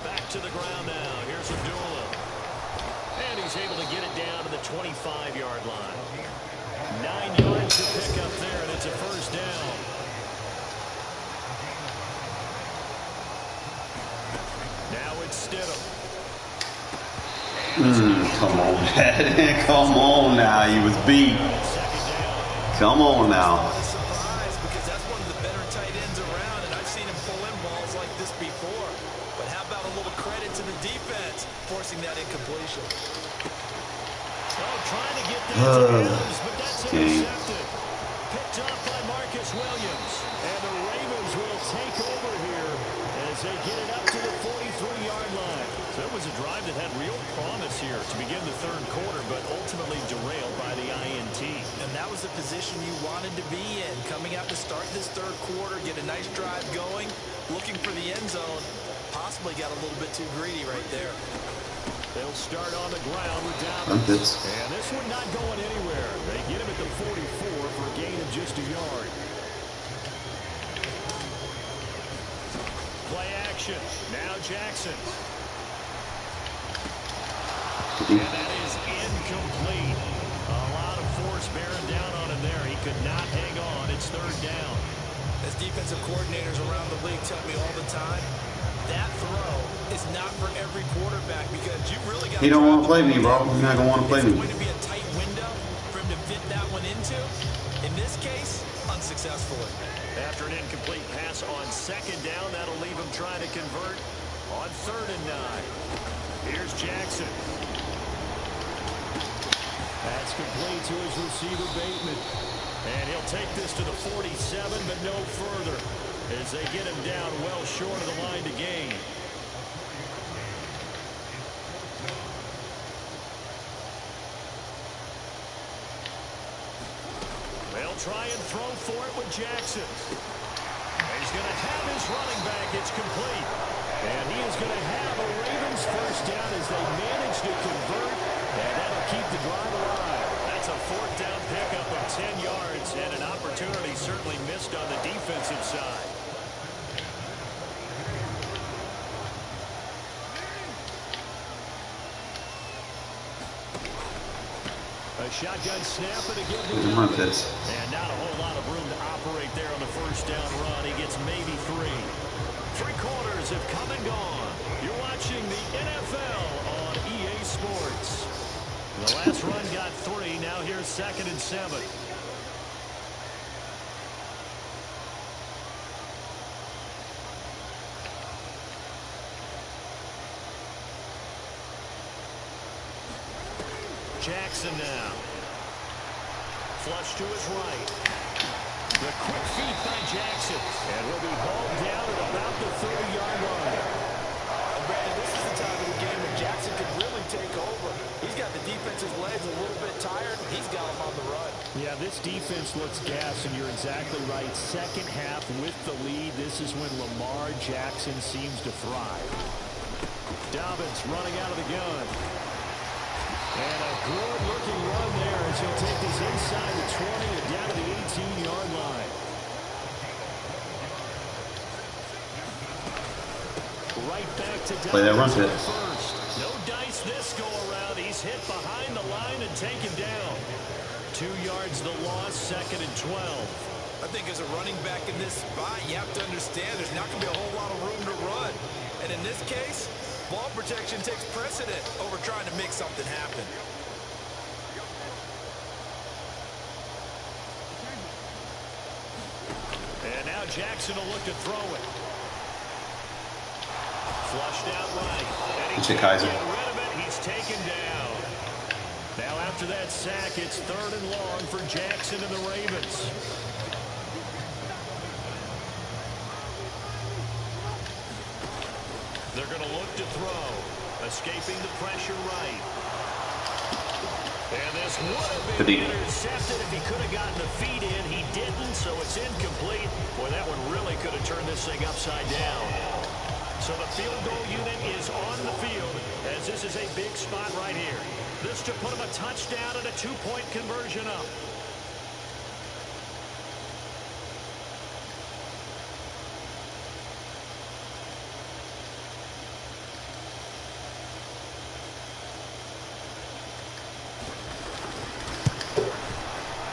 Back to the ground now. Here's Abdullah. And he's able to get it down to the 25-yard line. 9 yards to pick up there, and it's a first down. Now it's Stidham. Come on, Madden. Come on now. He was beat. Come on now. Surprise, because that's one of the better tight ends around, and I've seen him pull in balls like this before. But how about a little credit to the defense forcing that incompletion? Oh, trying to get that to Adams, but that's intercepted. Picked up by Marcus Williams. And the Ravens will take over here as they get it up to the 43-yard line. So it was a drive that had real promise here to begin the third quarter, but ultimately derailed by the INT. And that was the position you wanted to be in. Coming out to start this third quarter, get a nice drive going, looking for the end zone. Possibly got a little bit too greedy right there. They'll start on the ground with Dobbins. And this one not going anywhere. They get him at the 44 for a gain of just a yard. Play action. Now Jackson. And that is incomplete. A lot of force bearing down on him there. He could not hang on. It's third down. As defensive coordinators around the league tell me all the time, that throw is not for every quarterback because you really got. He don't want to play me, bro. He's not gonna want to play me. It's going to be a tight window for him to fit that one into. In this case, unsuccessfully. After an incomplete pass on second down, that'll leave him trying to convert on 3rd and 9. Here's Jackson. That's complete to his receiver, Bateman. And he'll take this to the 47, but no further, as they get him down well short of the line to gain. They'll try and throw for it with Jackson. He's going to have his running back. It's complete. And he is going to have a Ravens first down as they manage to convert. And that'll keep the drive alive. That's a 4th down pickup of 10 yards and an opportunity certainly missed on the defensive side. A shotgun snap and again to Dobbins. And not a whole lot of room to operate there on the first down run. He gets maybe 3. 3 quarters have come and gone. You're watching the NFL on EA Sports. The last run got 3. Now here's 2nd and 7. Jackson now. Flush to his right. The quick feet by Jackson. And will be hauled down at about the 30-yard line. Brandon, this is the time of the game where Jackson could really take over. He's got the defensive legs a little bit tired. He's got him on the run. Yeah, this defense looks gas, and you're exactly right. Second half with the lead, this is when Lamar Jackson seems to thrive. Dobbins running out of the gun. And a good-looking run there as he'll take this inside the 20 and down to the 18-yard line. Right back to play that run fit. first. No dice this go around. He's hit behind the line and taken down. 2 yards the loss, 2nd and 12. I think as a running back in this spot, you have to understand there's not going to be a whole lot of room to run. And in this case, ball protection takes precedent over trying to make something happen. And now Jackson will look to throw it. Flushed out right. And he can't get rid of it. He's taken down. Now after that sack, it's 3rd and long for Jackson and the Ravens. They're going to look to throw. Escaping the pressure right. And this would have been intercepted if he could have gotten the feet in. He didn't, so it's incomplete. Boy, that one really could have turned this thing upside down. So the field goal unit is on the field as this is a big spot right here. This to put him a touchdown and a 2-point conversion up.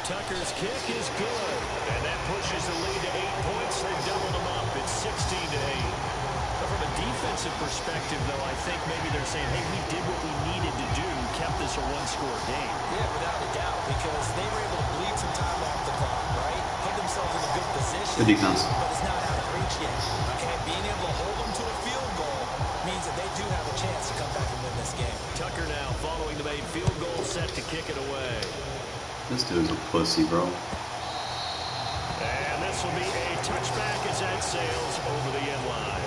Tucker's kick is good, and that pushes the lead to 8 points. They've doubled them up. It's 16-8. From a defensive perspective, though, I think maybe they're saying, hey, we did what we needed to do, kept this a one-score game. Yeah, without a doubt, because they were able to bleed some time off the clock, right? Put themselves in a good position. Good defense. But it's not out of reach yet. Okay, being able to hold them to a field goal means that they do have a chance to come back and win this game. Tucker now following the made field goal, set to kick it away. This dude's a pussy, bro. And this will be a touchback as that sails over the end line.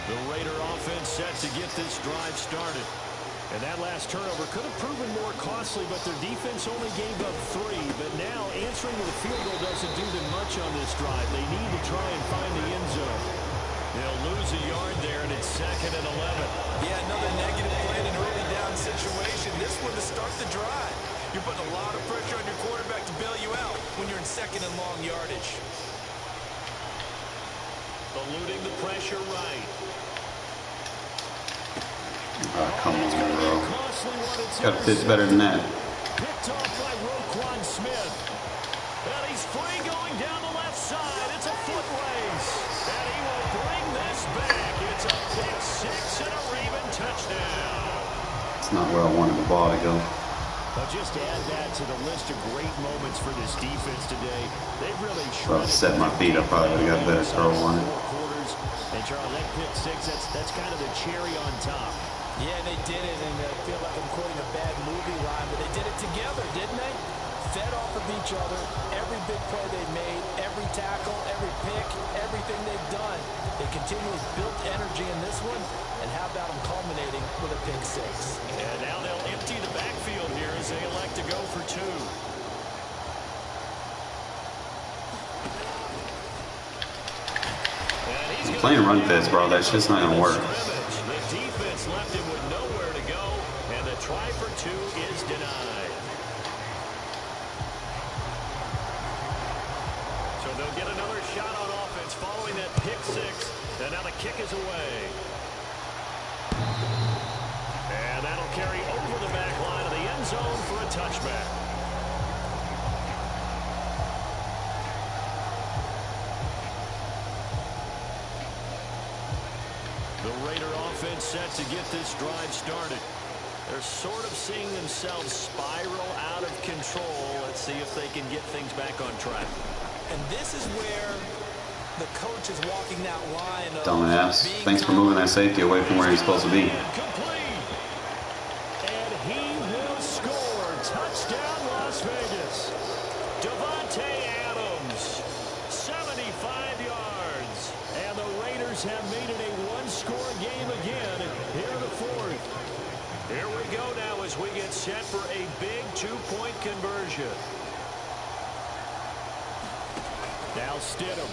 The Raider offense set to get this drive started. And that last turnover could have proven more costly, but their defense only gave up 3. But now answering with a field goal doesn't do them much on this drive. They need to try and find the end zone. They'll lose a yard there, and it's 2nd and 11. Yeah, another negative play in an early down situation. This one to start the drive. You're putting a lot of pressure on your quarterback to bail you out when you're in 2nd and long yardage. Eluding the pressure right. Come on, bro. Got to fit better than that. Picked off by Roquan Smith. And he's free going down the left side. It's a foot race. And he will bring this back. It's a pick 6 and a Raven touchdown. It's not where I wanted the ball to go. Well, just add that to the list of great moments for this defense today. They've really Bro, set my feet up. I probably would have got a better throw on it. And Charles, that pick 6, that's kind of the cherry on top. Yeah, they did it, and I feel like I'm quoting a bad movie line, but they did it together, didn't they? Fed off of each other, every big play they made, every tackle, every pick, everything they've done. They continually built energy in this one, and how about them culminating with a pick 6? And now they'll empty the backfield here as they elect to go for 2. I'm playing run fits, bro. That's just not going to work. The defense left him with nowhere to go, and the try for 2 is denied. So they'll get another shot on offense following that pick 6, and now the kick is away. And that'll carry over the back line of the end zone for a touchback. The Raider offense set to get this drive started. They're sort of seeing themselves spiral out of control. Let's see if they can get things back on track. And this is where the coach is walking that line of Dumbass. Thanks for moving that safety away from where he's supposed to be. Complete. And he will score. Touchdown, Las Vegas. Divine as we get set for a big two-point conversion. Now Stidham.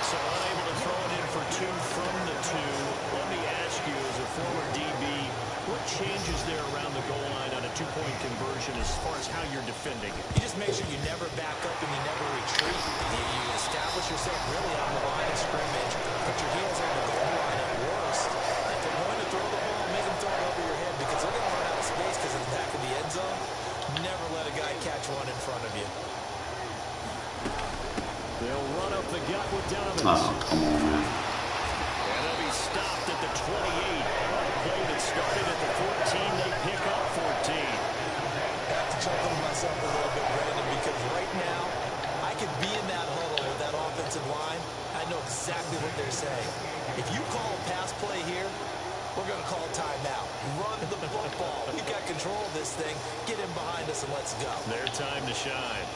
So unable to throw it in for two from the two. Let me ask you, as a former DB, what changes there around the goal line on a two-point conversion as far as how you're defending it? You just make sure you never back up and you never retreat. You establish yourself really on the line of scrimmage. Put your heels on the goal line at worst. If they're going to throw the ball, make them throw it over your head because they're going to run out of space because of the back of the end zone. Never let a guy catch one in front of you. They'll run up the gut with Donovan. Oh, come on, man. And they'll be stopped at the 28. On a play that started at the 14, they pick up 14. I have to chuckle to myself a little bit, Brandon, because right now, I could be in that huddle with that offensive line. I know exactly what they're saying. If you call a pass play here, we're going to call timeout. Run the football. We've got control of this thing. Get him behind us and let's go. Their time to shine.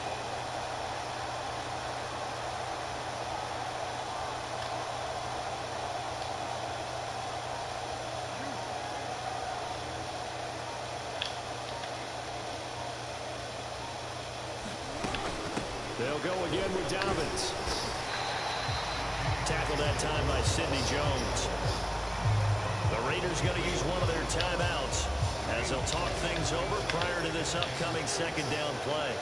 They'll go again with Dobbins. Tackled that time by Sidney Jones. The Raiders going to use one of their timeouts as they'll talk things over prior to this upcoming second down play.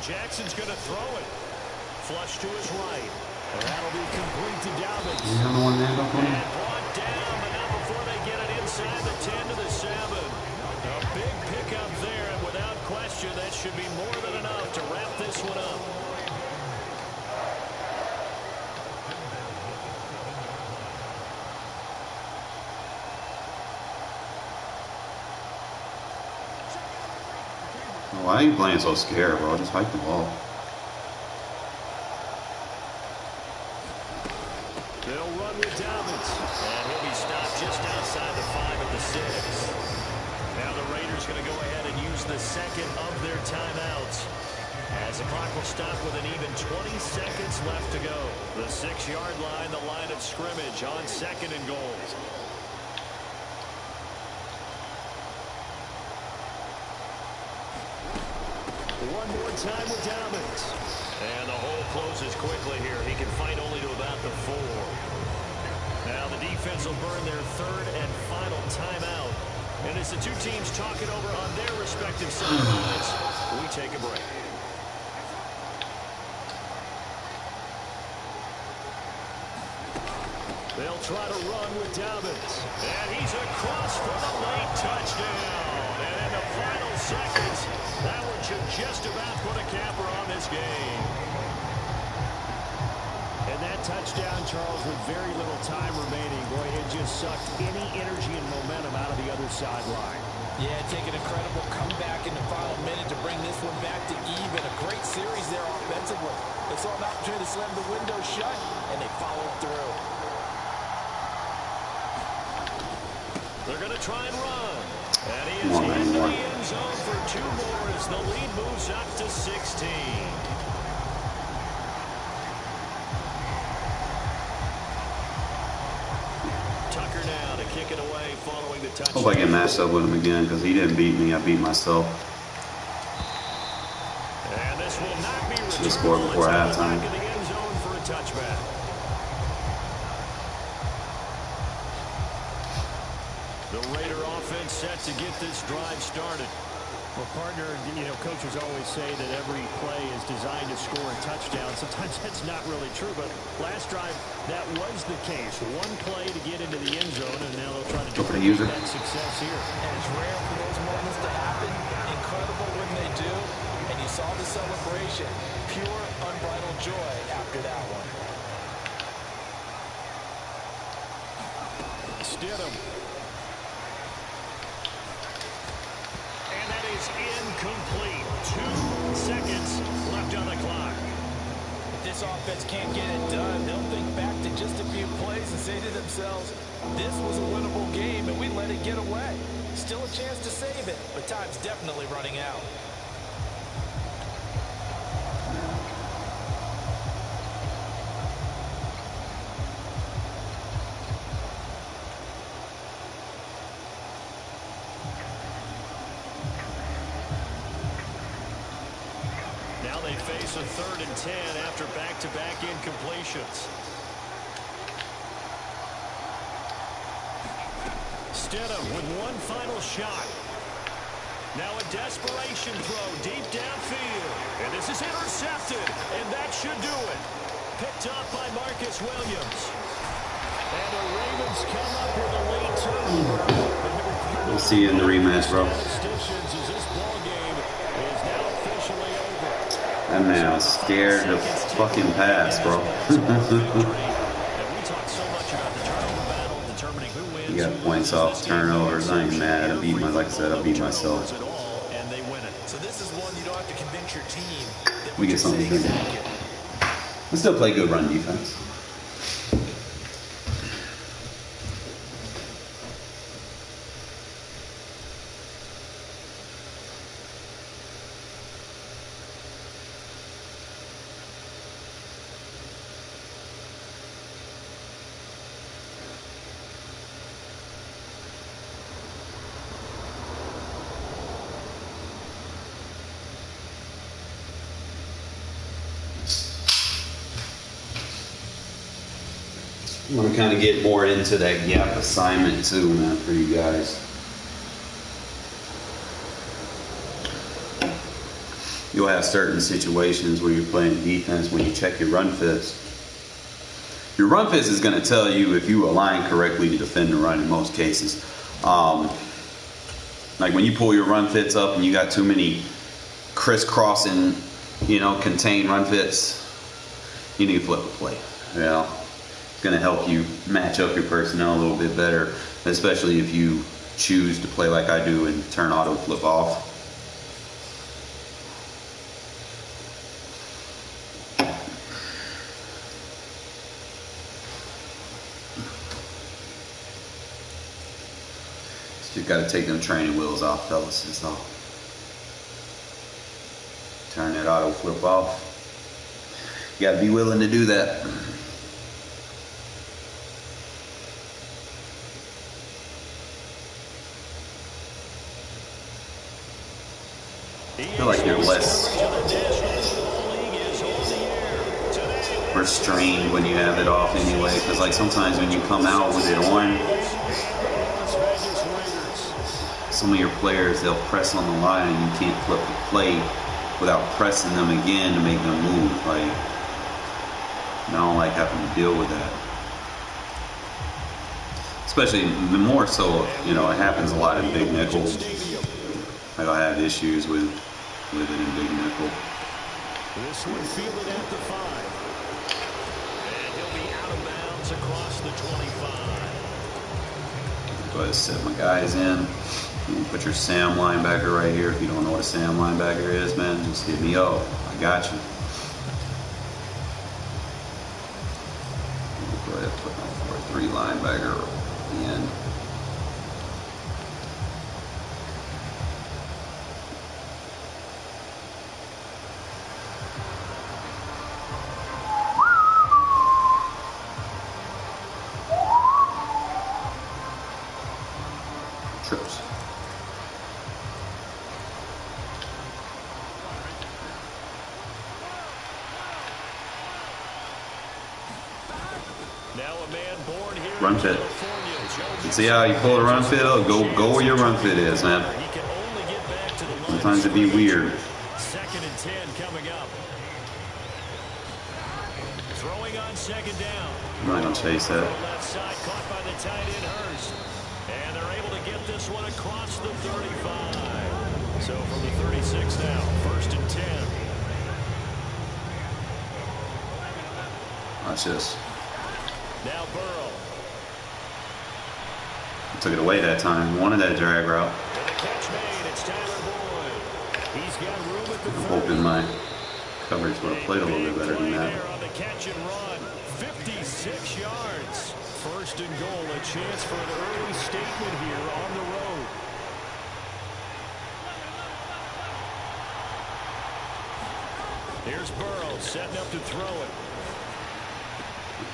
Jackson's going to throw it. Flush to his right. And that'll be complete to Dobbins. And brought down, but not before they get it inside the 10 to the 7. A big pickup there, and without question, that should be more than enough to wrap this one up. Why are you playing so scared, bro? Just hike the ball. They'll run with Dobbins. And he'll be stopped just outside the 5 at the 6. Now the Raiders going to go ahead and use the second of their timeouts. As the clock will stop with an even 20 seconds left to go. The 6-yard line, the line of scrimmage on second and goal. One more time with Dobbins. And the hole closes quickly here. He can fight only to about the 4. Now the defense will burn their third and final timeout. And as the two teams talk it over on their respective sidelines, we take a break. They'll try to run with Dobbins. And he's across for the late touchdown. And in the final seconds, that one should just about put a capper on this game. And that touchdown, Charles, with very little time remaining, boy, it just sucked any energy and momentum out of the other sideline. Yeah, take an incredible comeback in the final minute to bring this one back to even. A great series there offensively. They saw an opportunity to slam the window shut, and they followed through. They're going to try and run. And he is into the end zone for 2 more as the lead moves up to 16. Tucker now to kick it away following the touchdown. Hope I get matched up with him again because he didn't beat me. I beat myself. And this will not be returned. Should have scored before halftime. Back in the end zone for a touchback. The Raider offense set to get this drive started. Well, partner, you know, coaches always say that every play is designed to score a touchdown. Sometimes that's not really true, but last drive, that was the case. One play to get into the end zone, and now they'll try to duplicate that success here. And it's rare for those moments to happen. Incredible when they do. And you saw the celebration. Pure, unbridled joy after that one. Stidham. And that is incomplete. 2 seconds left on the clock. If this offense can't get it done, they'll think back themselves, this was a winnable game, and we let it get away. Still a chance to save it, but time's definitely running out. Now they face a 3rd and 10 after back-to-back incompletions. Stidham with one final shot. Now a desperation throw deep downfield. And this is intercepted, and that should do it. Picked up by Marcus Williams. And the Ravens come up with a late turnover. We'll see you in the rematch, bro. That man was scared to fucking pass, bro. You got points off turnovers. I ain't mad. I beat my, like I said, I beat myself. So this is one you don't have to convince your team. We get something to drink. We still play good run defense. I'm going to kind of get more into that gap assignment too, man, for you guys. You'll have certain situations where you're playing defense when you check your run fits. Your run fits is going to tell you if you align correctly to defend the run in most cases. Like when you pull your run fits up and you got too many crisscrossing, contained run fits, you need to flip a play. Going to help you match up your personnel a little bit better, especially if you choose to play like I do and turn auto flip off. So you've got to take them training wheels off, fellas. That's all. Turn that auto flip off. You got to be willing to do that. I feel like you're less restrained when you have it off anyway, because like sometimes when you come out with it on, some of your players, they'll press on the line and you can't flip the play without pressing them again to make them move. Like, I don't like having to deal with that. Especially more so, it happens a lot in big nickels. Like I have issues with it in big nickel. This one fielded at the 5. And he'll be out of bounds across the 25. Go ahead and set my guys in. You can put your Sam linebacker right here. If you don't know what a Sam linebacker is, man, just hit me up. I got you. Go ahead and put my 4-3 linebacker at the end. Run fit. You see how you pull the run fit up? Go where your run fit is, man. Sometimes it'd be weird. 2nd and 10 coming up. Throwing on 2nd down. I'm not gonna chase that. Left side caught by the tight end Hurst. And they're able to get this one across the 35. So from the 36 now, 1st and 10. Watch this. Now Burrow. Took it away that time. Wanted that drag route. And the catch made. It's Tyler Boyd. He's got room at the I'm hoping my coverage would have played a little bit better than that. On the catch and run. 56 yards. first and goal. A chance for an early statement here on the road. Here's Burrow setting up to throw it.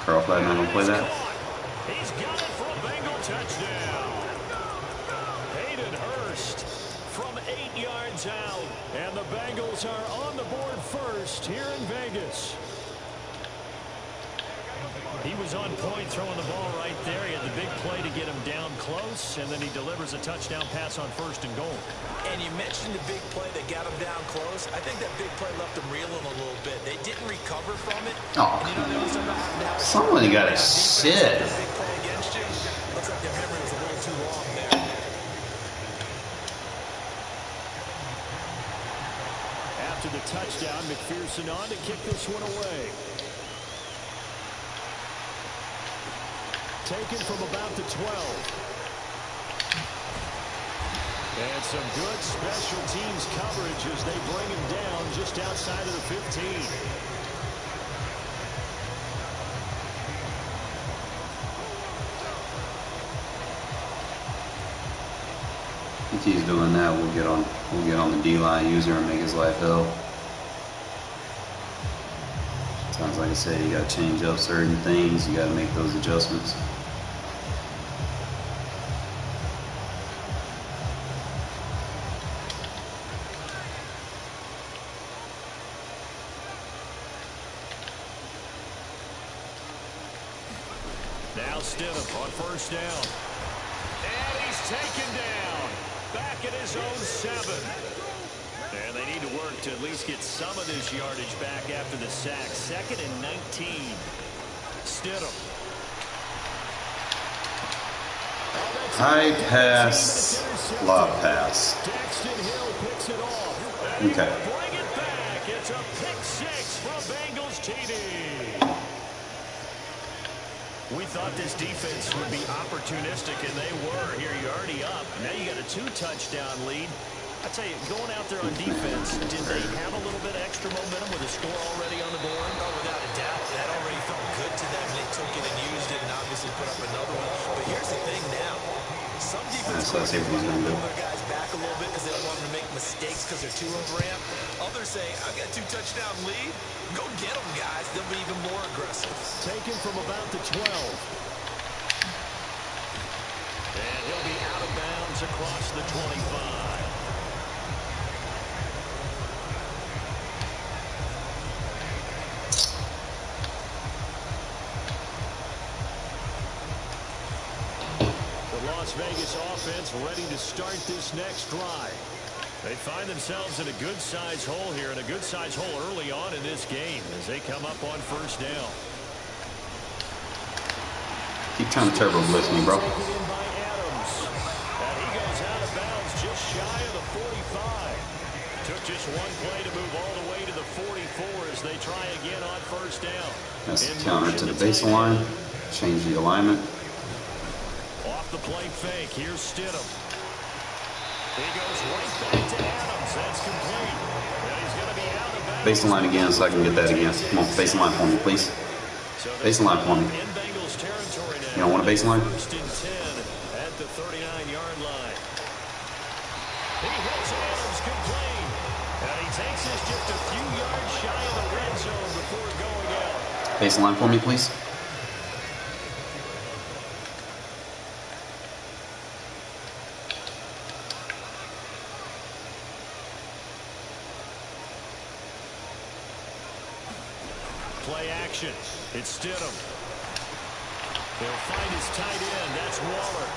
Carl Flag not gonna play that. He's got it for a Bengal touchdown. Hayden Hurst from 8 yards out. And the Bengals are on the board first here in Vegas. He was on point throwing the ball right there. He had the big play to get him down close, and then he delivers a touchdown pass on first and goal. And you mentioned the big play that got him down close. I think that big play left him reeling a little bit. They didn't recover from it. Oh, somebody got to sit. Big play against you. Looks like their memory was a little too long there. After the touchdown, McPherson on to kick this one away. Taken from about the 12. And some good special teams coverage as they bring him down just outside of the 15. If he's doing that, we'll get on the D-line user and make his life hell. Sounds like I said, you got to change up certain things. You got to make those adjustments. Now Stidham on first down. And he's taken down. Back at his own 7. And they need to work to at least get some of this yardage back after the sack. 2nd and 19. Stidham. High pass, lob pass. Daxton Hill picks it off. Okay. Bring it back. It's a pick 6 from Bengals TD. We thought this defense would be opportunistic, and they were. Here you're already up. Now you got a 2-touchdown lead. I tell you, going out there on defense, did they have a little bit of extra momentum with a score already on the board? Oh, without a doubt. That already felt good to them. They took it and used it and obviously put up another one. But here's the thing now. Some defense That's what want to gonna do. pull their guys back a little bit because they don't want them to make mistakes because they're too overamped. Others say, I've got a 2-touchdown lead. Go get them, guys. They'll be even more aggressive. Taken from about the 12. And he'll be out of bounds across the 25. Las Vegas offense ready to start this next drive. They find themselves in a good-sized hole here, and a good-sized hole early on in this game as they come up on first down. Keep trying to turbo blitz me, bro. Taken in by Adams. And he goes out of bounds just shy of the 45. Took just one play to move all the way to the 44 as they try again on first down. That's the counter to the baseline. Change the alignment. Off the play fake. Here's Stidham. He goes right back to Adams. That's complete. And he's going to be out of bounds. Baseline again so I can get that again. Come on, baseline for me, please. Baseline for me. In Bengals territory now. You don't want a baseline? First and 10 at the 39-yard line. He hits Adams complete. And he takes this just a few yards shy of the red zone before going out. Baseline for me, please. Play action. It's Stidham. They'll find his tight end. That's Waller.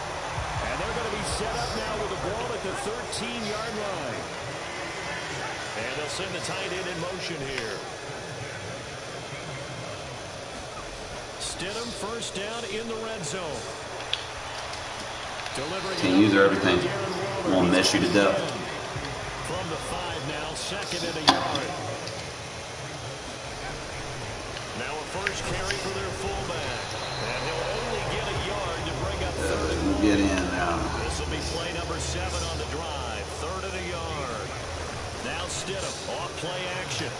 And they're going to be set up now with the ball at the 13-yard line. And they'll send the tight end in motion here. Stidham first down in the red zone. Delivering. Can't use everything. I'm going to mess you to death. From the 5 now, 2nd and a yard. Now a first carry for their fullback. And he'll only get a yard to bring up 3rd and 1. Get in now. This will be play number 7 on the drive. 3rd and a yard. Now Stidham off play action.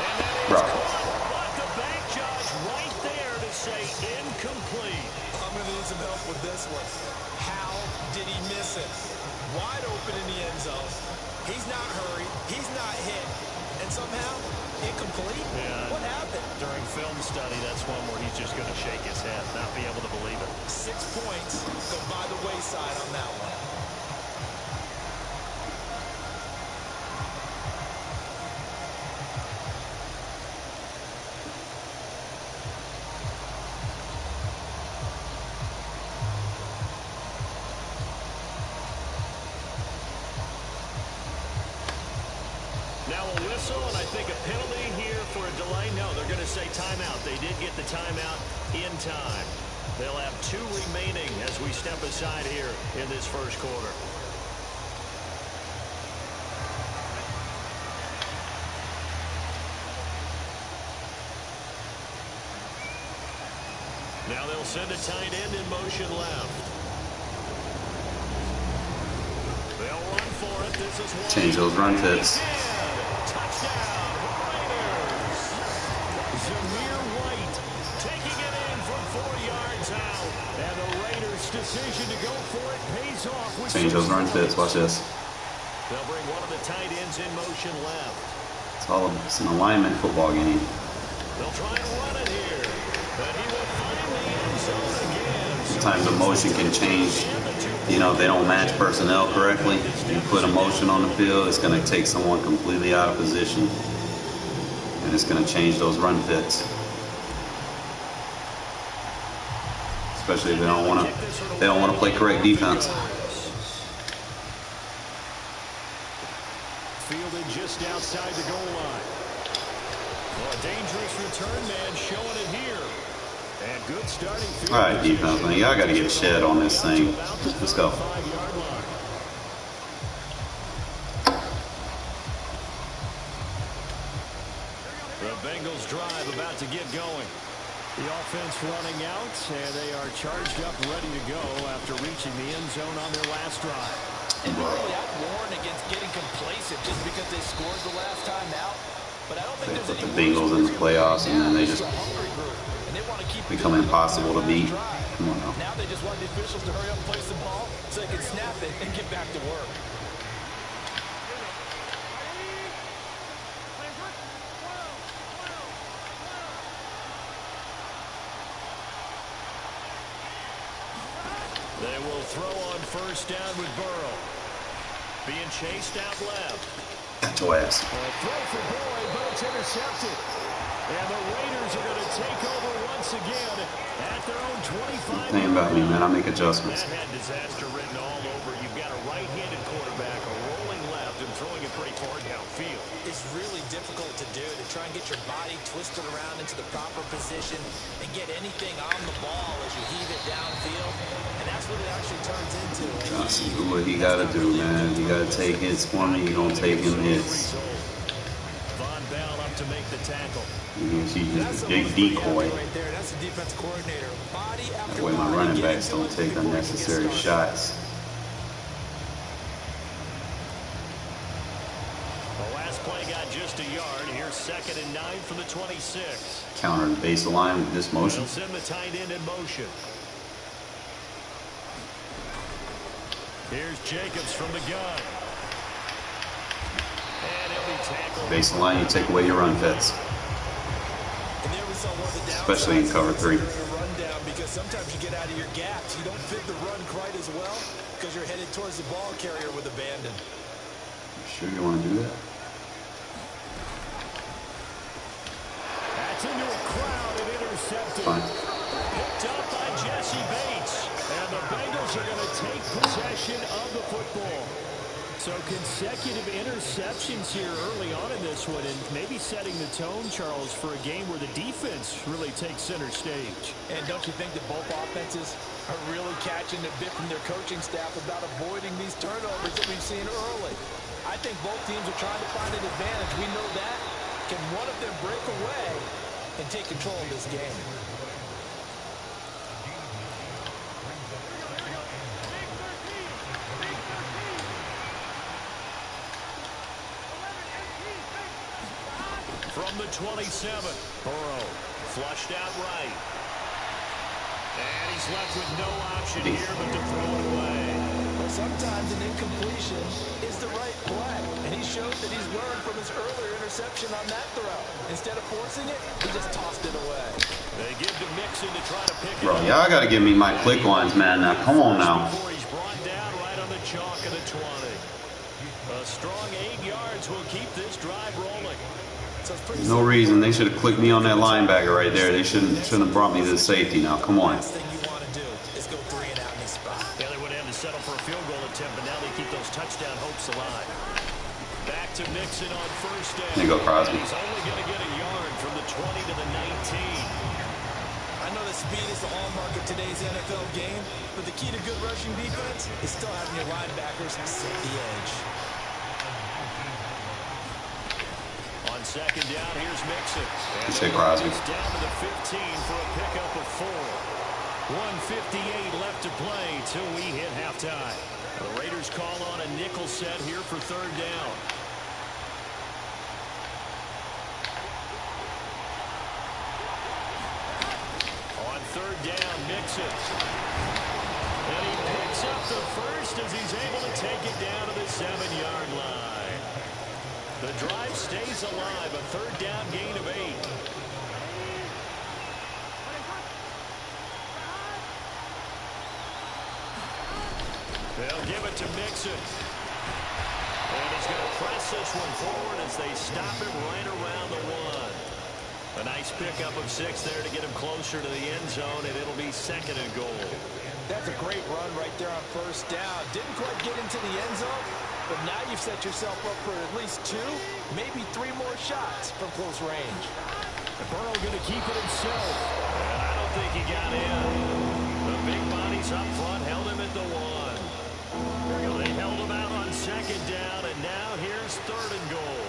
And that is caught. But the bank judge right there to say incomplete. I'm going to need some help with this one. How did he miss it? Wide open in the end zone. He's not hurried. He's not hit. And somehow, incomplete? Yeah. What happened? During film study, that's one where he's just going to shake his head, not be able to believe it. 6 points go by the wayside on that one. Now a whistle, and I think a penalty here for a delay. No, they're going to say timeout. They did get the timeout in time. They'll have 2 remaining as we step aside here in this first quarter. Now they'll send a tight end in motion left. They'll run for it. This is one. Change those run fits. Touchdown, Raiders. Zamir White taking it in from 4 yards out. And the Raiders' decision to go for it pays off. With Change those run fits. Watch this. They'll bring one of the tight ends in motion left. It's an alignment football game. They'll try and run it here. But he will find the end zone again. Sometimes the motion can change. You know, if they don't match personnel correctly, you put a motion on the field, it's going to take someone completely out of position. And it's going to change those run fits. Especially if they don't want to play correct defense. Fielded just outside the goal line. Well, a dangerous return man showing it here. And good starting field. All right, defense, man. Y'all got to get a shed on this thing. Let's go. The Bengals drive about to get going. The offense running out, and they are charged up, ready to go after reaching the end zone on their last drive. And normally I'd warn against getting complacent just because they scored the last time out. But I don't think They there's put any the Bengals in the playoffs, and then they It's just a hungry group, and they want to keep become impossible to beat. Come on now. Now they just want the officials to hurry up and place the ball so they can snap it and get back to work. They will throw on first down with Burrow. Being chased out left. Got your ass. Throw for Boyd, but it's intercepted. And the Raiders are going to take over once again at their own 25. Think about me, man. I make adjustments. That had disaster written all over. You've got a right-handed quarterback, a rolling left, and throwing it pretty far downfield. It's really difficult to do, to try and get your body twisted around into the proper position and get anything on the ball as you heave it downfield. And that's what it actually turns into. Johnson, do what he got to do, man. He got to take hits for me. He don't take him hits. Von Bell up to make the tackle. He's just a big decoy. Right there. That's the defense coordinator. Body after That way my running backs don't take unnecessary shots. The last play got just a yard. Here's 2nd and 9 from the 26. Counter the baseline with this motion. They'll send the tight end in motion. Here's Jacobs from the gun. And he'll be tackled. Baseline, you take away your run fits. Especially in cover 3. Because sometimes you get out of your gaps. You don't fit the run quite as well because you're headed towards the ball carrier with abandon. You sure you want to do that? That's into a crowd and intercepted. Fine. Picked up by Jesse Bates. And the Bengals are going to take possession of the football. So consecutive interceptions here early on in this one, and maybe setting the tone, Charles, for a game where the defense really takes center stage. And don't you think that both offenses are really catching the bit from their coaching staff about avoiding these turnovers that we've seen early? I think both teams are trying to find an advantage. We know that. Can one of them break away and take control of this game? From the 27, Burrow flushed out right. And he's left with no option here but to throw it away. Well, sometimes an incompletion is the right play, and he showed that he's learned from his earlier interception on that throw. Instead of forcing it, he just tossed it away. They give to Mixon to try to pick it Bro, up. y'all gotta give me my click lines, man. Now, come on now. Before he's brought down right on the chalk of the 20. A strong 8 yards will keep this drive rolling. There's no reason they should have clicked me on that linebacker right there. They shouldn't have brought me to the safety. Now, come on. Last thing you want to do is go 3 and out in this spot. Yeah, they would have to settle for a field goal attempt, but now they keep those touchdown hopes alive. Back to Mixon on first down. There you go, Crosby. He's only going to get a yard from the 20 to the 19. I know that speed is the hallmark of today's NFL game, but the key to good rushing defense is still having your linebackers set the edge. On second down, here's Mixon. You say Crosby. It's down to the 15 for a pickup of 4. 1:58 left to play till we hit halftime. The Raiders call on a nickel set here for third down. On third down, Mixon. And he picks up the first as he's able to take it down to the 7-yard line. The drive stays alive, a third down gain of 8. They'll give it to Mixon. And he's going to press this one forward as they stop him right around the 1. A nice pickup of 6 there to get him closer to the end zone, and it'll be second and goal. That's a great run right there on first down. Didn't quite get into the end zone, but now you've set yourself up for at least 2, maybe 3 more shots from close range. Burrow going to keep it himself. And I don't think he got in. The big bodies up front held him at the 1. They held him out on second down, and now here's third and goal.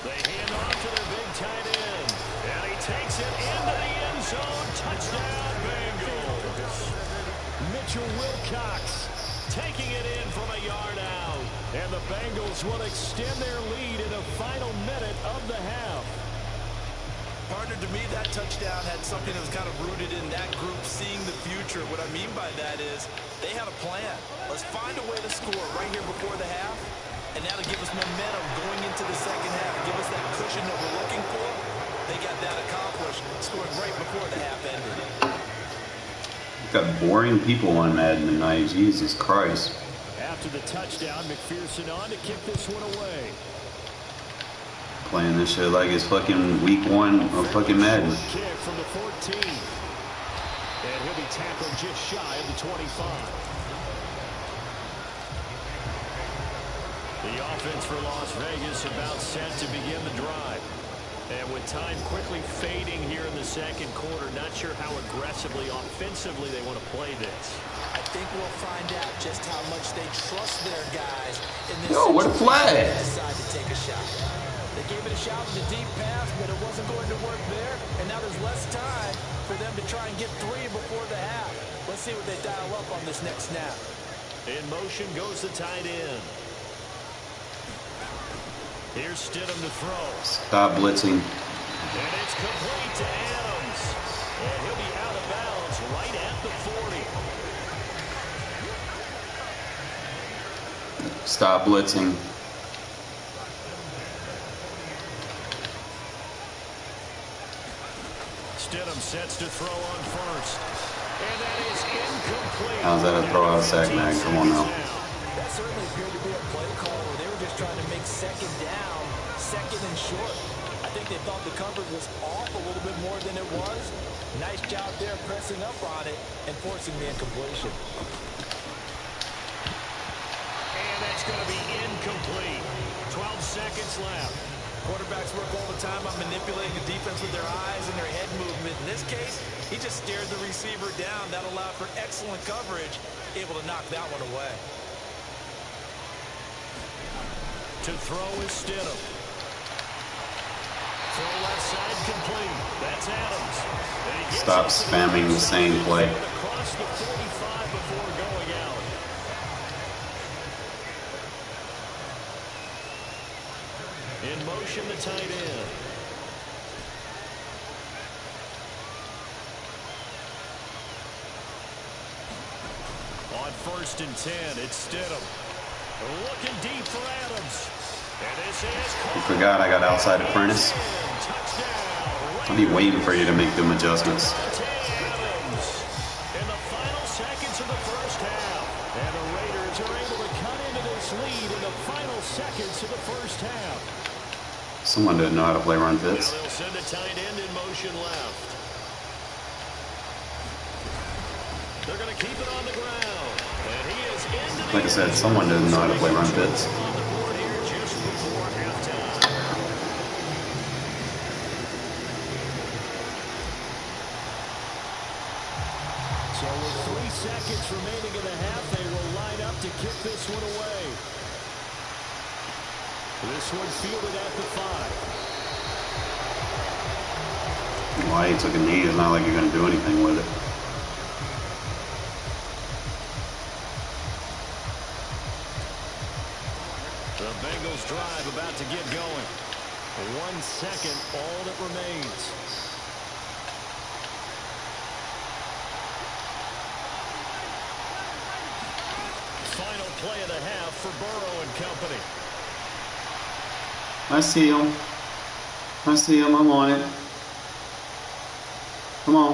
They hand off to their big tight end. And he takes it into the end zone. Touchdown, Bengals. Mitchell Wilcox taking it in from a yard out. And the Bengals will extend their lead in the final minute of the half. Partner, to me, that touchdown had something that was kind of rooted in that group seeing the future. What I mean by that is they had a plan. Let's find a way to score right here before the half, and that'll give us momentum going into the second half, give us that cushion that we're looking for. They got that accomplished, scoring right before the half ended. Got boring people on Madden tonight. Jesus Christ. After the touchdown, McPherson on to kick this one away. Playing this shit like it's fucking week 1 of fucking Madden. Kick from the 14. And he'll be tackled just shy of the 25. The offense for Las Vegas about set to begin the drive. And with time quickly fading here in the second quarter, not sure how aggressively, offensively they want to play this. I think we'll find out just how much they trust their guys in this Yo, what a flag. They decide to take a shot. They gave it a shot with a deep pass, but it wasn't going to work there. And now there's less time for them to try and get 3 before the half. Let's see what they dial up on this next snap. In motion goes the tight end. Here's Stidham to throw. Stop blitzing. And it's complete to Adams. And he'll be out of bounds right at the 40. Stop blitzing. Stidham sets to throw on first. And that is incomplete. How's that a throw out sack, man? Come on now. That certainly appeared to be a play call where they were just trying to make second down, second and short. I think they thought the coverage was off a little bit more than it was. Nice job there pressing up on it and forcing the incompletion. And that's going to be incomplete. 12 seconds left. Quarterbacks work all the time on manipulating the defense with their eyes and their head movement. In this case, he just stared the receiver down. That allowed for excellent coverage, able to knock that one away. To throw is Stidham. Throw left side complete. That's Adams. Stop spamming the same play. Across the 45 before going out. In motion, the tight end. 1st and 10. It's Stidham. Looking deep for Adams. And this is I forgot I got outside apprentice. I'll be waiting for you to make them adjustments. In the final seconds of the first half. And the Raiders are able to cut into this lead in the final seconds of the first half. Someone didn't know how to play run fits. Now they'll send a tight end in motion left. They're going to keep it on the ground. And he is into the Like I said, someone didn't know how to play run fits. on the board here just before halftime. So with 3 seconds remaining in the half, they will line up to kick this one away. This one fielded at the 5. Why he took a knee, it's not like you're going to do anything with it. The Bengals drive about to get going. 1 second, all that remains. Final play of the half for Burrow and company. I see him. I see him. I'm on it. Come on.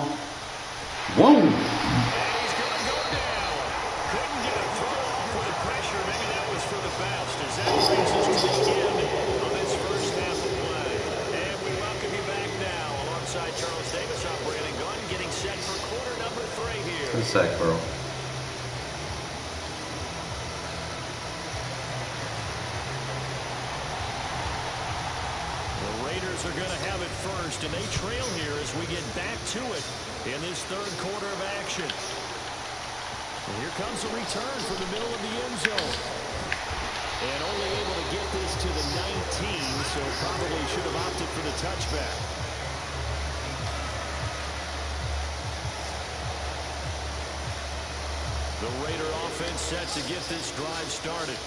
Whoa! And he's going to go down. Couldn't get a throw off with the pressure. Maybe that was for the best. As that brings us to the end of this first half of play. And we welcome you back now alongside Charles Davis, operating gun, getting set for quarter number 3 here. Good sack, bro. Are going to have it first, and they trail here as we get back to it in this 3rd quarter of action. And here comes a return from the middle of the end zone. And only able to get this to the 19, so probably should have opted for the touchback. The Raider offense set to get this drive started.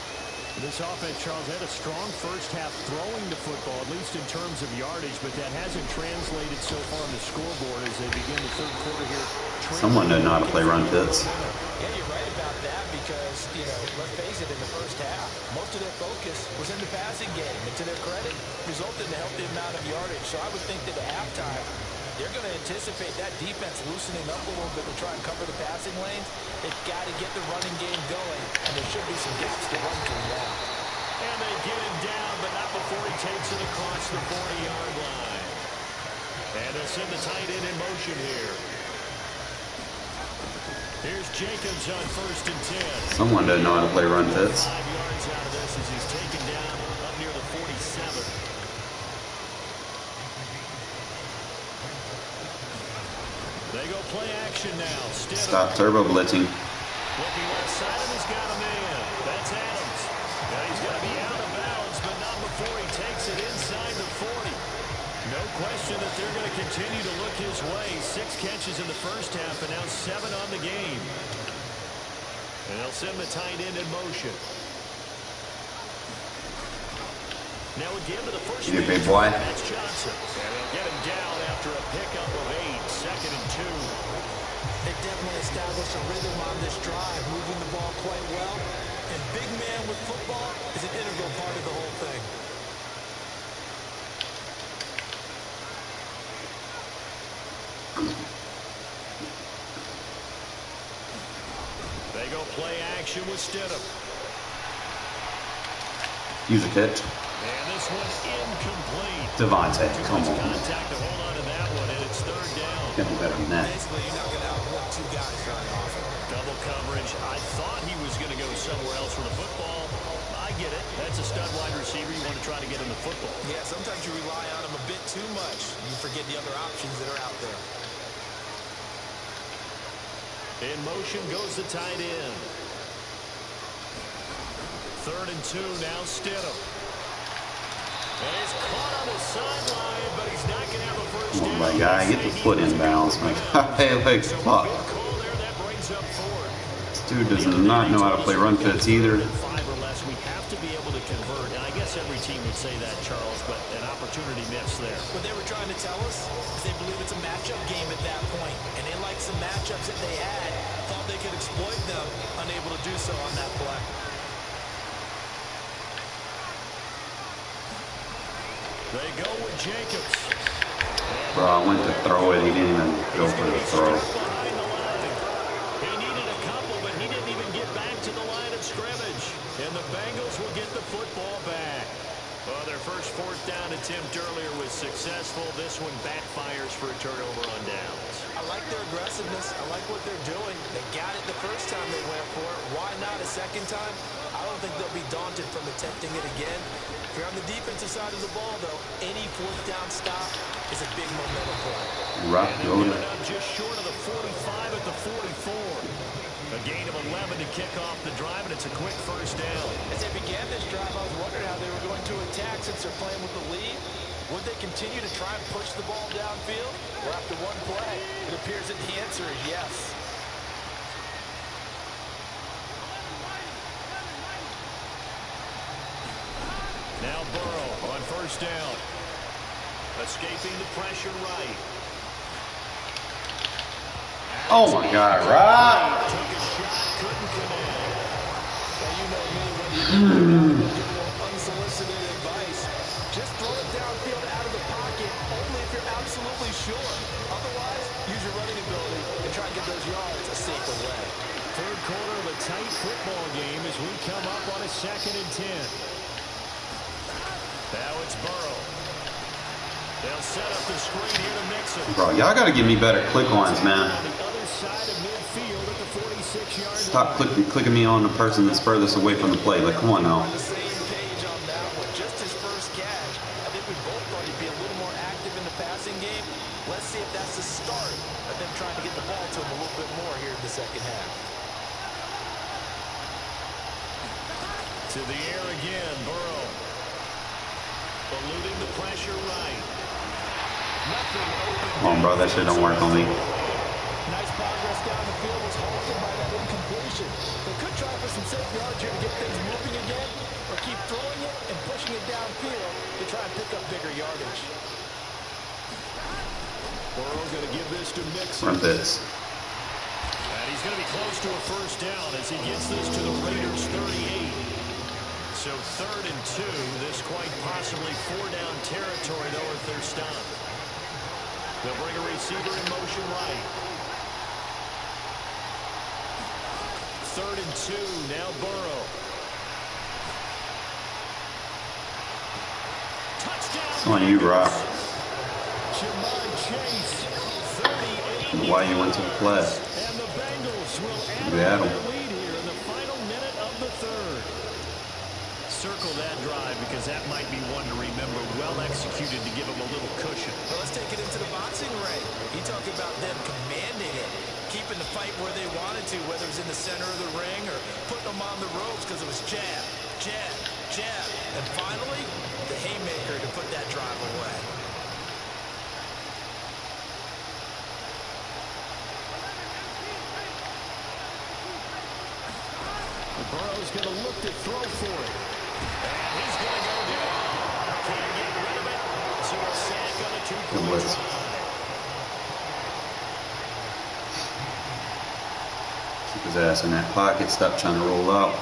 This offense, Charles, had a strong first half throwing the football, at least in terms of yardage, but that hasn't translated so far on the scoreboard as they begin the 3rd quarter here. Someone didn't know how to play run fits. Yeah, you're right about that because, let's face it, in the first half, most of their focus was in the passing game. And to their credit, resulted in a healthy amount of yardage. So I would think that at halftime, they're going to anticipate that defense loosening up a little bit to try and cover the passing lanes. They've got to get the running game going, and there should be some gaps to run through now. And they get him down, but not before he takes it across the 40-yard line. And they'll send the tight end in motion here. Here's Jacobs on 1st and 10. Someone didn't know how to play run fits. 5 yards out of this as he's taken down up near the 47. They go play action now. Stop turbo blitzing. Looking left side, and he's got a man. That's Adams. Now he's going to be out of bounds, but not before he takes it inside the 40. No question that they're going to continue to look his way. 6 catches in the first half, and now 7 on the game. And they'll send the tight end in motion. Now at the end of the first You big boy. that's Johnson. And they'll get him down after a pickup of 8. 2nd and 2. They definitely established a rhythm on this drive, moving the ball quite well. And big man with football is an integral part of the whole thing. They go play action with Stidham. Use a catch. And this one's incomplete. Devontae, Too come much on. contact to hold on to that one, and it's 3rd down. Gotta be better than that. Basically, you're not going to outwork 2 guys very often. Double coverage. I thought he was going to go somewhere else with the football. I get it. That's a stud wide receiver. You want to try to get him the football. Yeah, sometimes you rely on him a bit too much. You forget the other options that are out there. In motion goes the tight end. 3rd and 2, now Stidham. And he's caught on the sideline, but he's not going to have a first down. Oh my God, get the foot in bounds. My God, like, fuck. Call there, that brings up 4th. This dude does not know how to play run fits either. 5 or less, we have to be able to convert. And I guess every team would say that, Charles, but an opportunity missed there. But they were trying trying to tell us is they believe it's a matchup game at that point, and they like some matchups that they had, thought they could exploit them, unable to do so on that play. They go with Jacobs. Bro, I went to throw it. He didn't even go for the throw. Behind the line. He needed a couple, but he didn't even get back to the line of scrimmage. And the Bengals will get the football back. Well, their first fourth down attempt earlier was successful. This one backfires for a turnover on downs. I like their aggressiveness. I like what they're doing. They got it the first time they went for it. Why not a second time? I don't think they'll be daunted from attempting it again. If you're on the defensive side of the ball, though, any fourth down stop is a big momentum play. Rock And they're up just short of the 45 at the 44. A gain of 11 to kick off the drive, and it's a quick first down. As they began this drive, I was wondering how they were going to attack since they're playing with the lead. Would they continue to try and push the ball downfield? Well, after one play, it appears that the answer is yes. Now Burrow on first down. Escaping the pressure right. Oh my God, Rob! Took a shot, couldn't connect. Now, you know me, when you give a little unsolicited advice, just throw it downfield out of the pocket, only if you're absolutely sure. Otherwise, use your running ability and try and get those yards a safer way. Third quarter of a tight football game as we come up on a 2nd and 10. Now it's Burrow. They'll set up the screen here to Mixon. Bro, y'all gotta give me better click-ons, man. On the other side of midfield at the 46-yard Stop line. clicking me on the person that's furthest away from the play. Like, come on now. On the same page on that one. Just his first catch. I think we both thought he'd be a little more active in the passing game. Let's see if that's the start of them trying to get the ball to him a little bit more here in the second half. To the air again, Burrow. Eluding the pressure right. Nothing open. Come on, bro. That shit don't work on me. Nice progress down the field was halted by that incompletion. They could try for some safe yards here to get things moving again, or keep throwing it and pushing it downfield to try and pick up bigger yardage. Burrow's going to give this to Mixon. Run this. And he's going to be close to a first down as he gets this to the Raiders' 38. So 3rd and 2. This quite possibly 4-down territory, though, if they're stopped. They'll bring a receiver in motion right. 3rd and 2. Now Burrow. Touchdown. It's on you, Rob. Jamar Chase. 38. Why you went to the flat? And the Bengals will add We had their 'em. lead here in the final minute of the 3rd. Circle that drive because that might be one to remember. Well executed to give them a little cushion. But let's take it into the boxing ring. You talk about them commanding it, keeping the fight where they wanted to, whether it was in the center of the ring or putting them on the ropes because it was jab, jab, jab. And finally, the haymaker to put that drive away. Burrow's going to look to throw for it. And he's going to go down. Can't get rid of it. So a sack on a 2-point Good blitz. drive. Keep his ass in that pocket. Stop trying to roll out.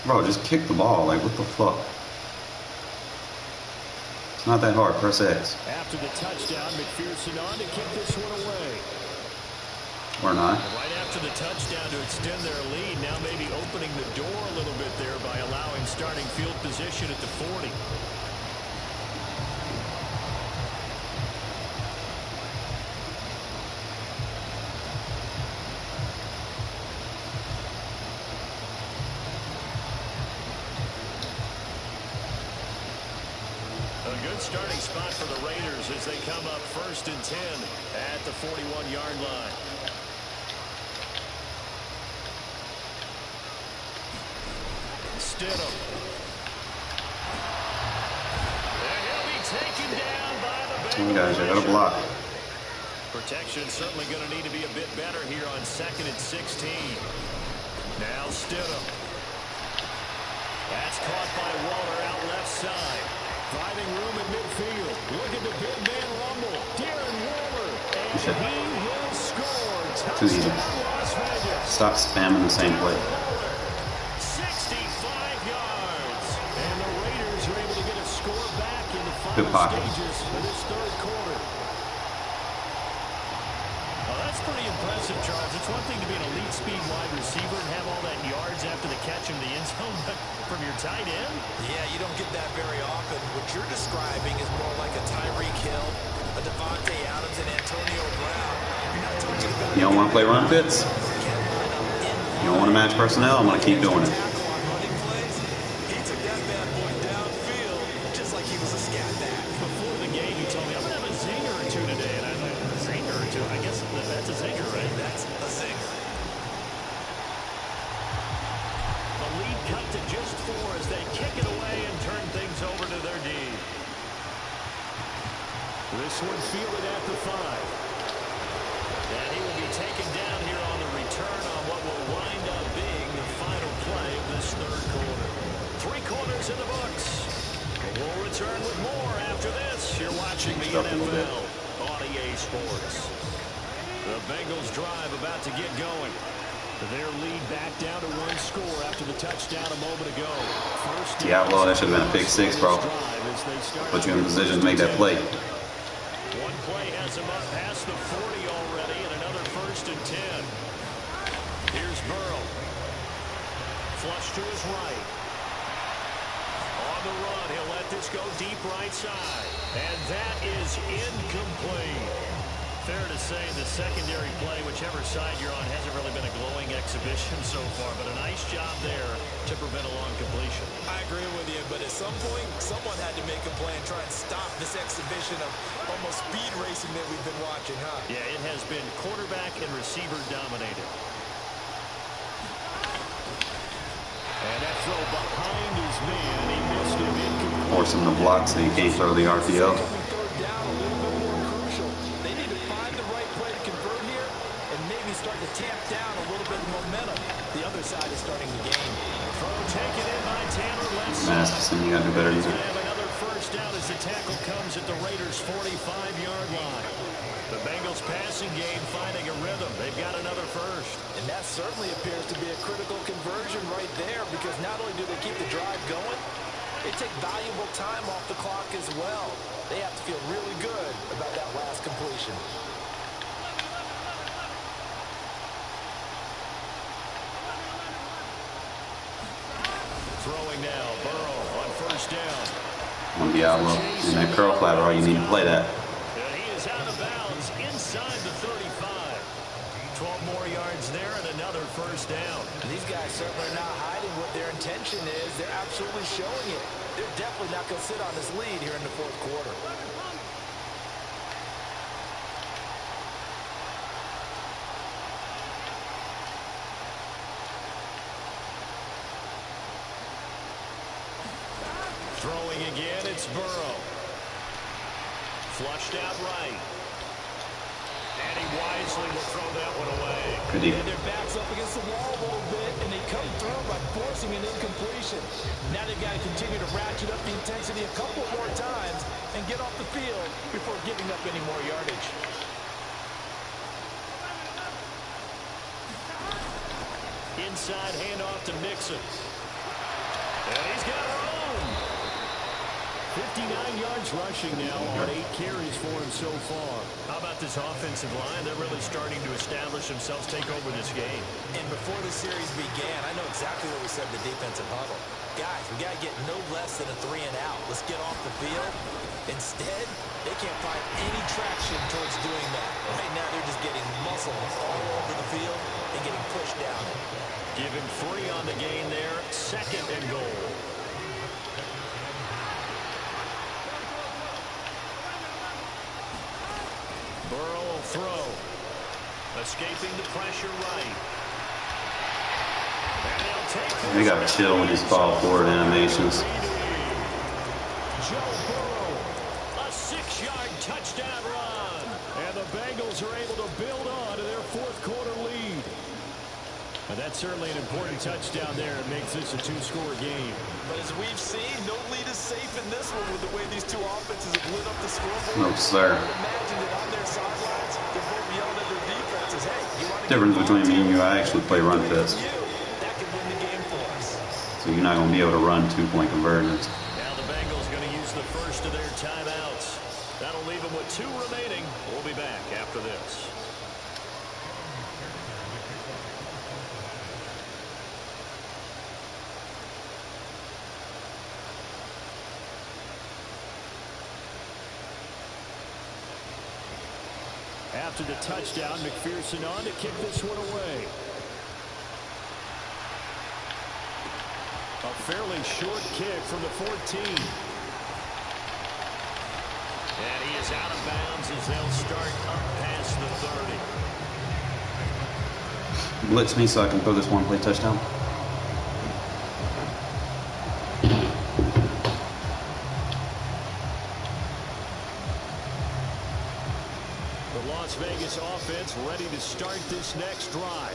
Bro, just kick the ball. Like, what the fuck? It's not that hard. Press X. After the touchdown, McPherson on to kick this one away. Or not. Right after the touchdown to extend their lead, now maybe opening the door a little bit there by allowing starting field position at the 40. A good good starting spot for the Raiders as they come up 1st and 10 at the 41-yard line. Stidham. And he'll be taken down by the Bengals. Guys, I got a block. Protection certainly going to need to be a bit better here on 2nd and 16. Now Stidham. That's caught by Waller out left side. Finding room in midfield. Look at the big man rumble. Darren Waller. And he will score. Too easy. Touchdown Las Vegas. Stop spamming the same play. 65 yards. And the Raiders are able to get a score back in the final stages of this 3rd quarter. Well, that's pretty impressive, Charles. It's one thing to be an elite speed wide receiver and have all that yards after the catch in the end zone, but from your tight end? Yeah, you don't get that very often. What you're describing is more like a Tyreek Hill, a Devontae Adams, and Antonio Brown. You're not talking about... You don't want to play run fits? You don't want to match personnel? I'm going to keep doing it. He took that bad boy downfield just like he was a scat back. Before the game, you told me, I'm going to have a zinger or two today, and I thought, a zinger or two? I guess that's a zinger, right? That's a zinger. The lead cut to just 4 as they kick it away and turn things over to their D. This one fielded at the 5. And he will be taken down here on the return on what will wind up being the final play of this 3rd quarter. 3 quarters in the books. We'll return with more after this. You're watching the NFL on EA Sports. The Bengals drive about to get going. Their lead back down to 1 score after the touchdown a moment ago. First Yeah, well, that should have been a pick 6, bro. Put you in position to make that play. One play has him up past the 40 already, and another 1st and 10. Here's Burrow. Flush to his right. On the run, he'll let this go deep right side. And that is incomplete. Fair to say the secondary play, whichever side you're on, hasn't really been a glowing exhibition so far, but a nice job there to prevent a long completion. I agree with you, but at some point, someone had to make a play and try and stop this exhibition of almost speed racing that we've been watching, huh? Yeah, it has been quarterback and receiver dominated. And that throw behind his man, he missed him incomplete. Force him to block so he can't throw the RPO. Start to tamp down a little bit of momentum. The other side is starting the game. Throw taken in by Tanner left Masterson, you got to do better. He's going to have another 1st down as the tackle comes at the Raiders' 45-yard line. The Bengals passing game finding a rhythm. They've got another 1st. And that certainly appears to be a critical conversion right there, because not only do they keep the drive going, they take valuable time off the clock as well. They have to feel really good about that last completion. Throwing now, Burrow on 1st down. Want to be out low. In that curl flat, bro, you need to play that. And he is out of bounds inside the 35. 12 more yards there and another 1st down. These guys certainly are not hiding what their intention is. They're absolutely showing it. They're definitely not going to sit on this lead here in the 4th quarter. Throwing again, it's Burrow. Flushed out right. And he wisely will throw that one away. Good deal. And their backs up against the wall a little bit, and they come through by forcing an incompletion. Now they've got to continue to ratchet up the intensity a couple more times and get off the field before giving up any more yardage. Inside handoff to Mixon. And he's got room. 59 yards rushing now on 8 carries for him so far. How about this offensive line? They're really starting to establish themselves, take over this game. And before the series began, I know exactly what we said in the defensive huddle. Guys, we got to get no less than a 3 and out. Let's get off the field. Instead, they can't find any traction towards doing that. Right now, they're just getting muscle all over the field and getting pushed down. Give him 3 on the gain there. 2nd and goal. Burrow will throw. Escaping the pressure right. And he'll take this. We got to chill with these fall forward animations. Joe Burrow, a 6-yard touchdown run. And the Bengals are able to build on to their fourth-quarter lead. And that's certainly an important touchdown there. It makes this a 2-score game. But as we've seen, no lead is safe in this one with the way these two offenses have lit up the scoreboard. No, sir. I would imagine that on their sidelines, they're both yelling at their defenses, hey, you want to Difference between me and you, I actually play run fist. That could win the game for us. So you're not going to be able to run 2-point conversions. Now the Bengals going to use the first of their timeouts. That'll leave them with 2 remaining. We'll be back after this. After the touchdown, McPherson on to kick this one away. A fairly short kick from the 14. And he is out of bounds as they'll start up past the 30. Blitz me so I can throw this one play touchdown. Las Vegas offense ready to start this next drive.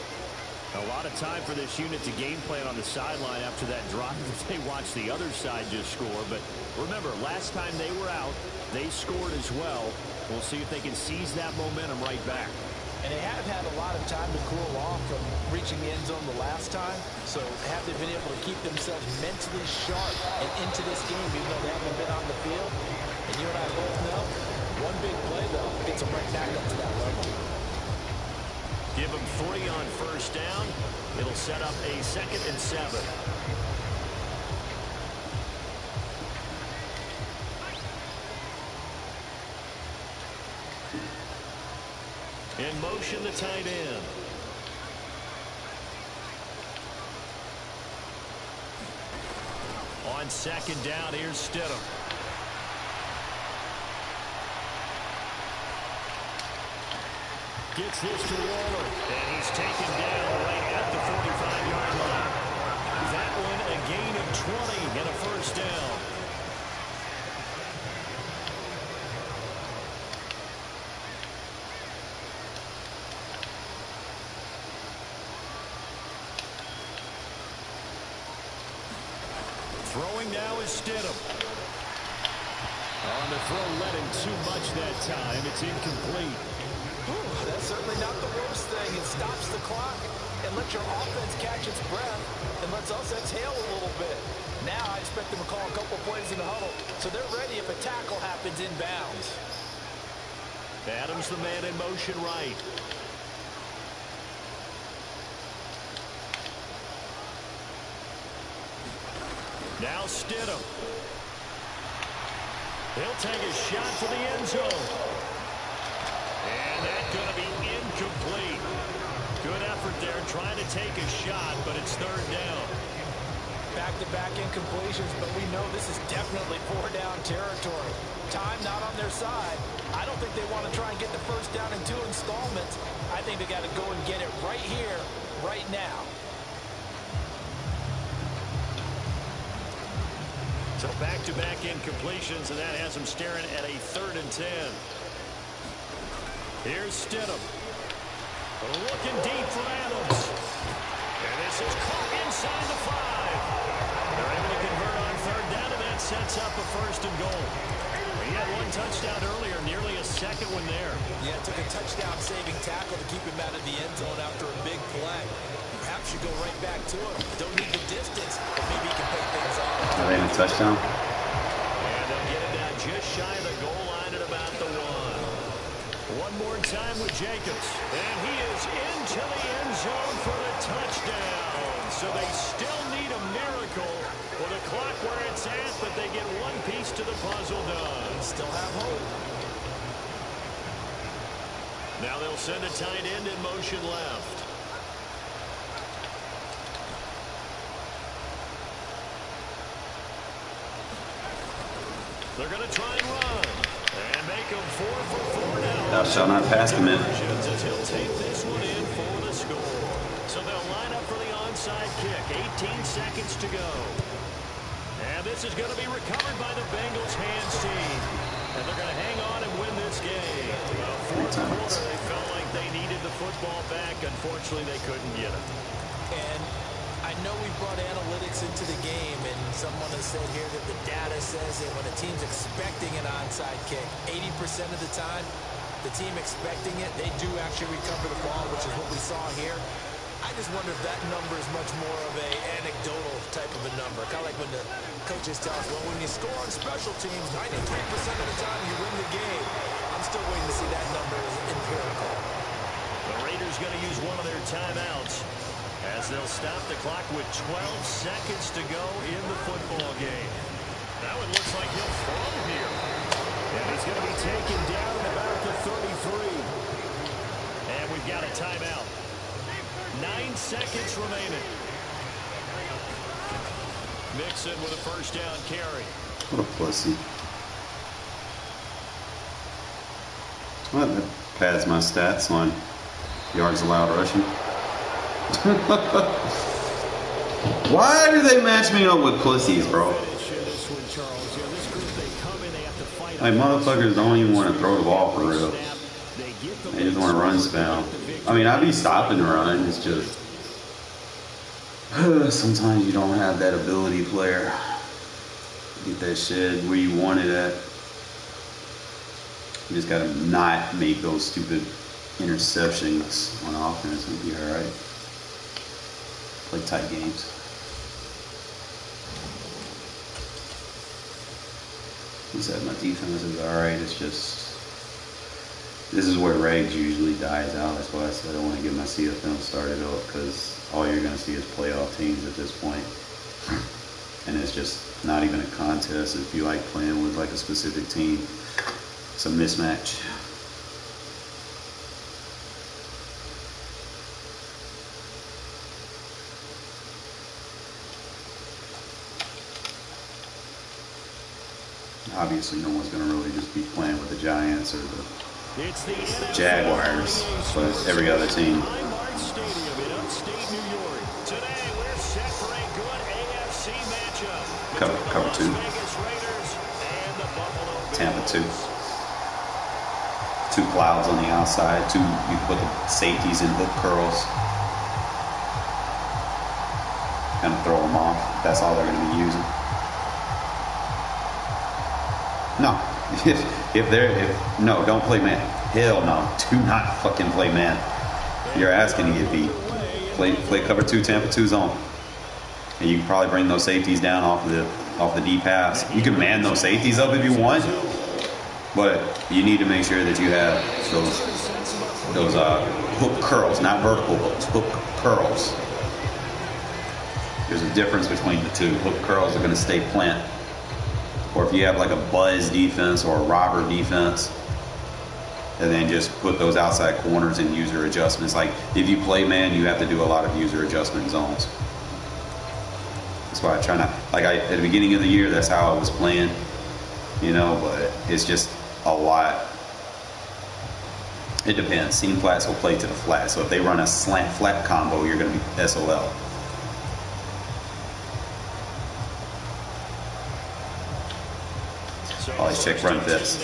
A lot of time for this unit to game plan on the sideline after that drive as they watch the other side just score. But remember, last time they were out, they scored as well. We'll see if they can seize that momentum right back. And they have had a lot of time to cool off from reaching the end zone the last time. So have they been able to keep themselves mentally sharp and into this game even though they haven't been on the field? And you and I both know, one big play, though, gets them right back up to that level. Give them 3 on first down. It'll set up a 2nd and 7. In motion, the tight end. On 2nd down, here's Stidham. Gets this to Waller, and he's taken down right at the 45-yard line. That one a gain of 20 and a first down. Throwing now is Stidham. On the throw, led him too much that time. It's incomplete. That's certainly not the worst thing. It stops the clock and lets your offense catch its breath and lets us exhale a little bit. Now I expect them to call a couple plays in the huddle so they're ready if a tackle happens inbounds. Adams the man in motion right. Now Stidham. He'll take a shot to the end zone. And that's going to be incomplete. Good effort there trying to take a shot, but it's 3rd down. Back-to-back incompletions, but we know this is definitely 4-down territory. Time not on their side. I don't think they want to try and get the first down in 2 installments. I think they got to go and get it right here, right now. So back-to-back incompletions, and that has them staring at a 3rd and 10. Here's Stidham. Looking deep for Adams. And this is caught inside the 5. They're able to convert on 3rd down, and that sets up a 1st and goal. He had 1 touchdown earlier, nearly a 2nd one there. Yeah, it took a touchdown-saving tackle to keep him out of the end zone after a big play. Perhaps you go right back to him. Don't need the distance, but maybe he can pick things up. Are they in a touchdown? And they'll get it down just shy of the goal line at about the 1. One more time with Jacobs. And he is into the end zone for the touchdown. So they still need a miracle with the clock where it's at, but they get one piece to the puzzle done. Still have hope. Now they'll send a tight end in motion left. They're going to try and run. And make them 4 for 4 now. Thou shalt not pass commit. As he'll take this one in for the score. So they'll line up for the onside kick. 18 seconds to go. And this is going to be recovered by the Bengals hands team. And they're going to hang on and win this game. Well, fourth quarter, they felt like they needed the football back. Unfortunately, they couldn't get it. And I know we brought analytics into the game, and someone has said here that the data says that when a team's expecting an onside kick, 80% of the time, the team expecting it, they do actually recover the ball, which is what we saw here. I just wonder if that number is much more of a anecdotal type of a number. Kind of like when the coaches tell us, well, when you score on special teams, 93% of the time you win the game. I'm still waiting to see that number as empirical. The Raiders going to use one of their timeouts as they'll stop the clock with 12 seconds to go in the football game. Now it looks like he'll throw here. And he's going to be taken down at about the 33. And we've got a timeout. 9 seconds remaining. Mixon with a first down carry. What a pussy. What? That pads my stats on yards allowed rushing. Why do they match me up with pussies, bro? Like, motherfuckers don't even want to throw the ball for real. They just want to run spam. I mean, I'd be stopping the run. It's just sometimes you don't have that ability, player. Get that shit where you want it at. You just gotta not make those stupid interceptions on offense and be alright. Play tight games. He said my defense is alright. It's just this is where Regs usually dies out. That's why I said I want to get my CFM started up, because all you're gonna see is playoff teams at this point, and it's just not even a contest. If you like playing with like a specific team, it's a mismatch. Obviously, no one's going to really just be playing with the Giants or the Jaguars, but every other team. Cover 2. Tampa 2. 2 clouds on the outside. 2, you put the safeties in hook curls. Kind of throw them off. That's all they're going to be using. No, no, don't play man. Hell no, do not fucking play man. You're asking to get beat. Play cover 2, Tampa 2 zone, and you can probably bring those safeties down off the deep pass. You can man those safeties up if you want, but you need to make sure that you have those hook curls, not vertical hooks, hook curls. There's a difference between the two. Hook curls are going to stay plant. Or if you have like a buzz defense or a robber defense, and then just put those outside corners and user adjustments. Like if you play man, you have to do a lot of user adjustment zones. That's why I try not, at the beginning of the year, that's how I was playing, but it's just a lot. It depends. Seam flats will play to the flat. So if they run a slant flat combo, you're going to be SOL. Always check run fits.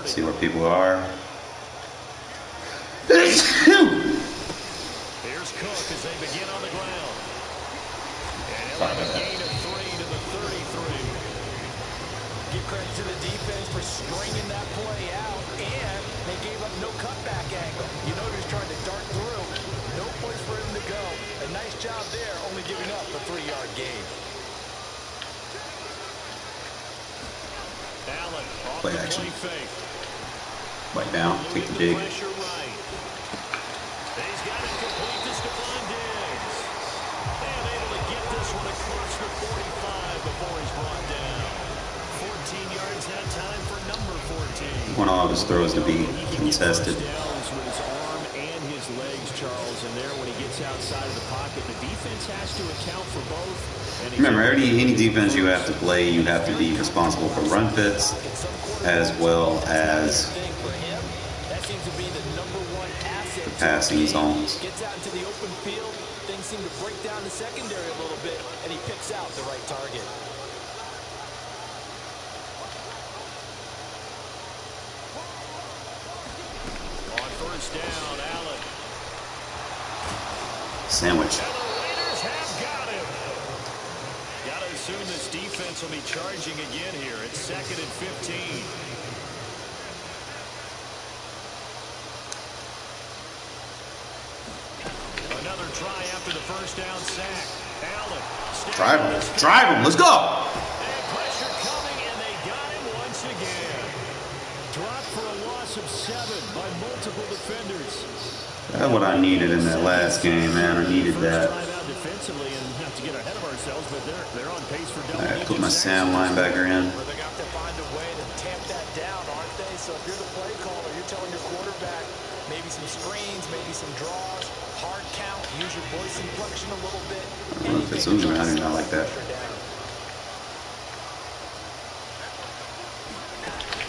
See where people are. Here's Cook as they begin on the ground. And he'll have a gain of 3 to the 33. Give credit to the defense for stringing that play out, and they gave up no cutback angle. You know he was trying to dart through. No place for him to go. A nice job there, only giving up a 3-yard gain. Allen off Play the action. play fake. Bite down, take the dig. Pressure right. He's got it complete to Stephon Diggs. And able to get this one across the 45 before he's brought down. 14 yards that time for number 14. Want all of his throws to be contested. With his arm and his legs, Charles, and there when he gets outside of the pocket, the defense has to account for both. Remember, any defense you have to play, you have to be responsible for run fits as well as seems to be the #1 asset. The passing zones. Gets out into the open field. Things seem to break down the secondary a little bit, and he picks out the right target. On first down, Allen. Sandwich. And the Raiders have got him. Got to assume this defense will be charging again here. It's 2nd and 15. Another try after the first down sack. Allen. Drive him. Drive him. Let's go. And pressure coming, and they got him once again. Dropped for a loss of 7 by multiple defenders. That's what I needed in that last game, man. I needed that. Defensively, and not to get ahead of ourselves, but they're on pace for double I put my Sam linebacker in. They're going to have to find a way to tamp that down, aren't they? So if you're the play caller, you're telling your quarterback maybe some screens, maybe some draws, hard count, use your voice inflection a little bit. I don't know if it's Uzi. I do not like that.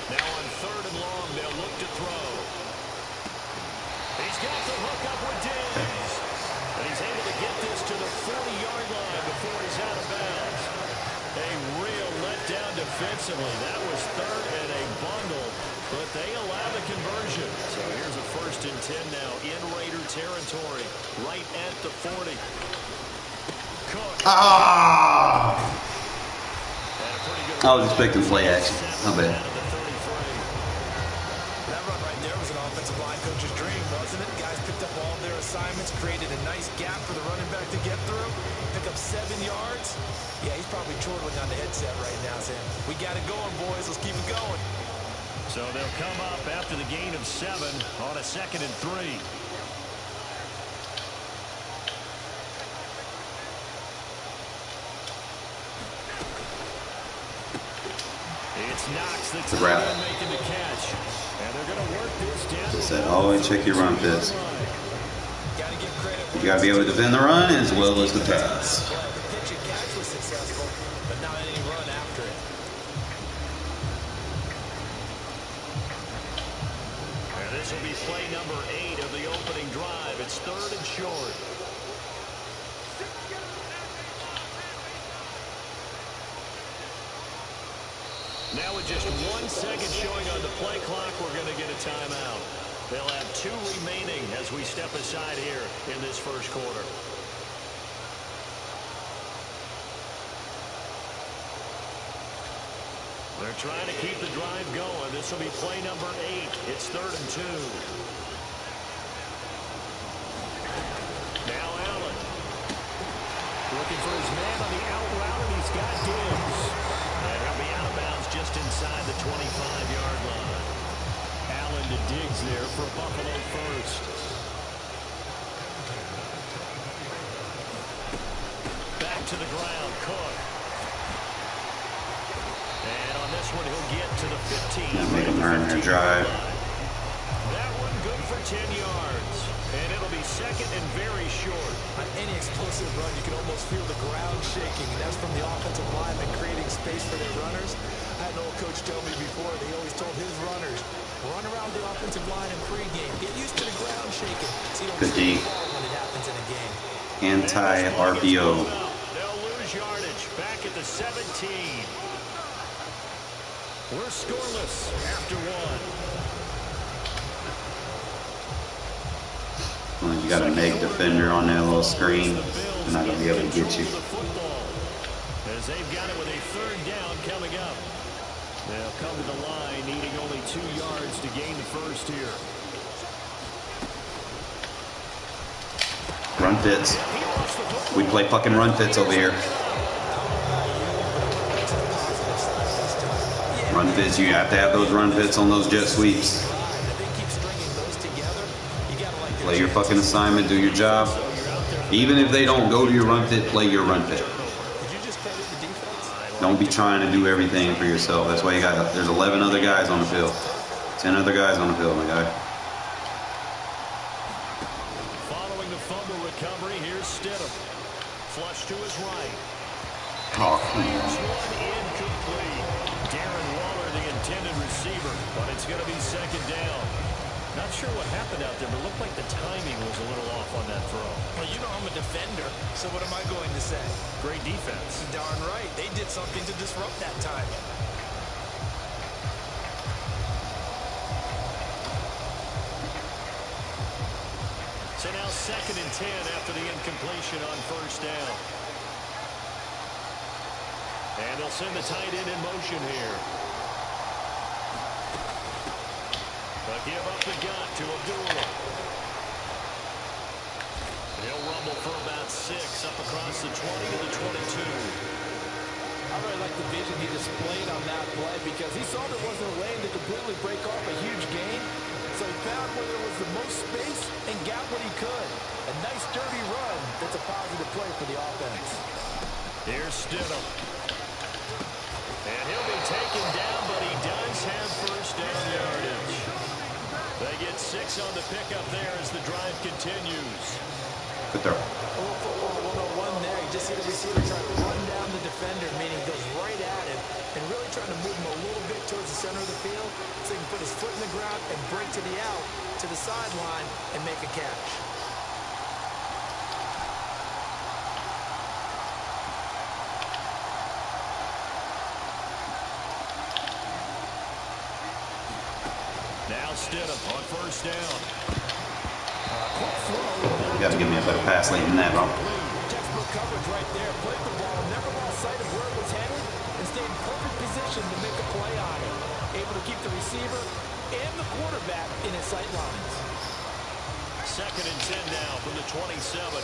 Now on 3rd and long, they'll look to throw. He's got the hook up with Diggs. And he's able to get this to the 40-yard line before he's out of bounds. A real letdown defensively. That was 3rd and a bundle, but they allow the conversion. So here's a 1st and 10 now in Raider territory, right at the 40. Cook. Ah! I was expecting play action. Not bad. That run right there was an offensive line coach's dream, wasn't it? Guys picked up all of their assignments, created a nice gap for the running back to get through, pick up 7 yards. Yeah, he's probably chortling on the headset right now saying, we got it going, boys. Let's keep it going. So they'll come up after the gain of 7 on a 2nd and 3. It's Knox that's making the catch. And they're going to work this down. Just said, always check your run fits. You got to be able to defend the run as well as the pass. The pitch and catch was successful, but not any run after it. And this will be play number 8 of the opening drive. It's 3rd and short. Now with just 1 second showing on the play clock, we're going to get a timeout. They'll have 2 remaining as we step aside here in this first quarter. They're trying to keep the drive going. This will be play number 8. It's 3rd and 2. Now Allen. Looking for his man on the out route, and he's got Diggs. And he'll be out of bounds just inside the 25-yard line. Allen to Diggs there for a Buffalo first. Back to the ground, Cook. And on this one, he'll get to the 15. Yeah, make them earn their drive. That one good for 10 yards. And it'll be 2nd and very short. On any explosive run, you can almost feel the ground shaking, and that's from the offensive lineman creating space for their runners. I had an old coach tell me before, he always told his runners, run around the offensive line in pregame. Get used to the ground shaking so you don't Good D. fall when it happens in a game. Anti-RPO. They'll lose yardage back at the 17. We're scoreless after 1. Well, you got a neg defender on that little screen. They're not going to be able to get you. As they've got it with a 3rd down coming up. They'll come to the line needing only 2 yards to gain the first here. Run fits. We play fucking run fits over here. Run fits, you have to have those run fits on those jet sweeps. Play your fucking assignment, do your job. Even if they don't go to your run fit, play your run fit. Don't be trying to do everything for yourself. That's why you got, there's 11 other guys on the field. 10 other guys on the field, my guy. Following the fumble recovery, here's Stidham. Flush to his right. Oh, come Fires on. one incomplete. Darren Waller, the intended receiver, but it's going to be 2nd down. Not sure what happened out there, but it looked like the timing was a little off on that throw. Well, you know I'm a defender, so what am I going to say? Great defense. Darn right. They did something to disrupt that timing. So now 2nd and 10 after the incompletion on first down. And they'll send the tight end in motion here. They'll give up the gun to Abdullah. He'll rumble for about 6 up across the 20 to the 22. I really like the vision he displayed on that play because he saw there wasn't a lane to completely break off a huge gain. So he found where there was the most space and got what he could. A nice, dirty run that's a positive play for the offense. Here's Stidham. And he'll be taken down, but he does have first down yardage. They get 6 on the pickup there as the drive continues. Good throw. Football 101 there. You just see the receiver trying to run down the defender, meaning he goes right at him and really trying to move him a little bit towards the center of the field so he can put his foot in the ground and break to the out, to the sideline, and make a catch. Now Stidham on first down. You got to give me a better pass late than that, bro. Textbook coverage right there. Played the ball, never lost sight of where it was headed, and stayed in perfect position to make a play on it. Able to keep the receiver and the quarterback in his sight lines. 2nd and 10 now from the 27.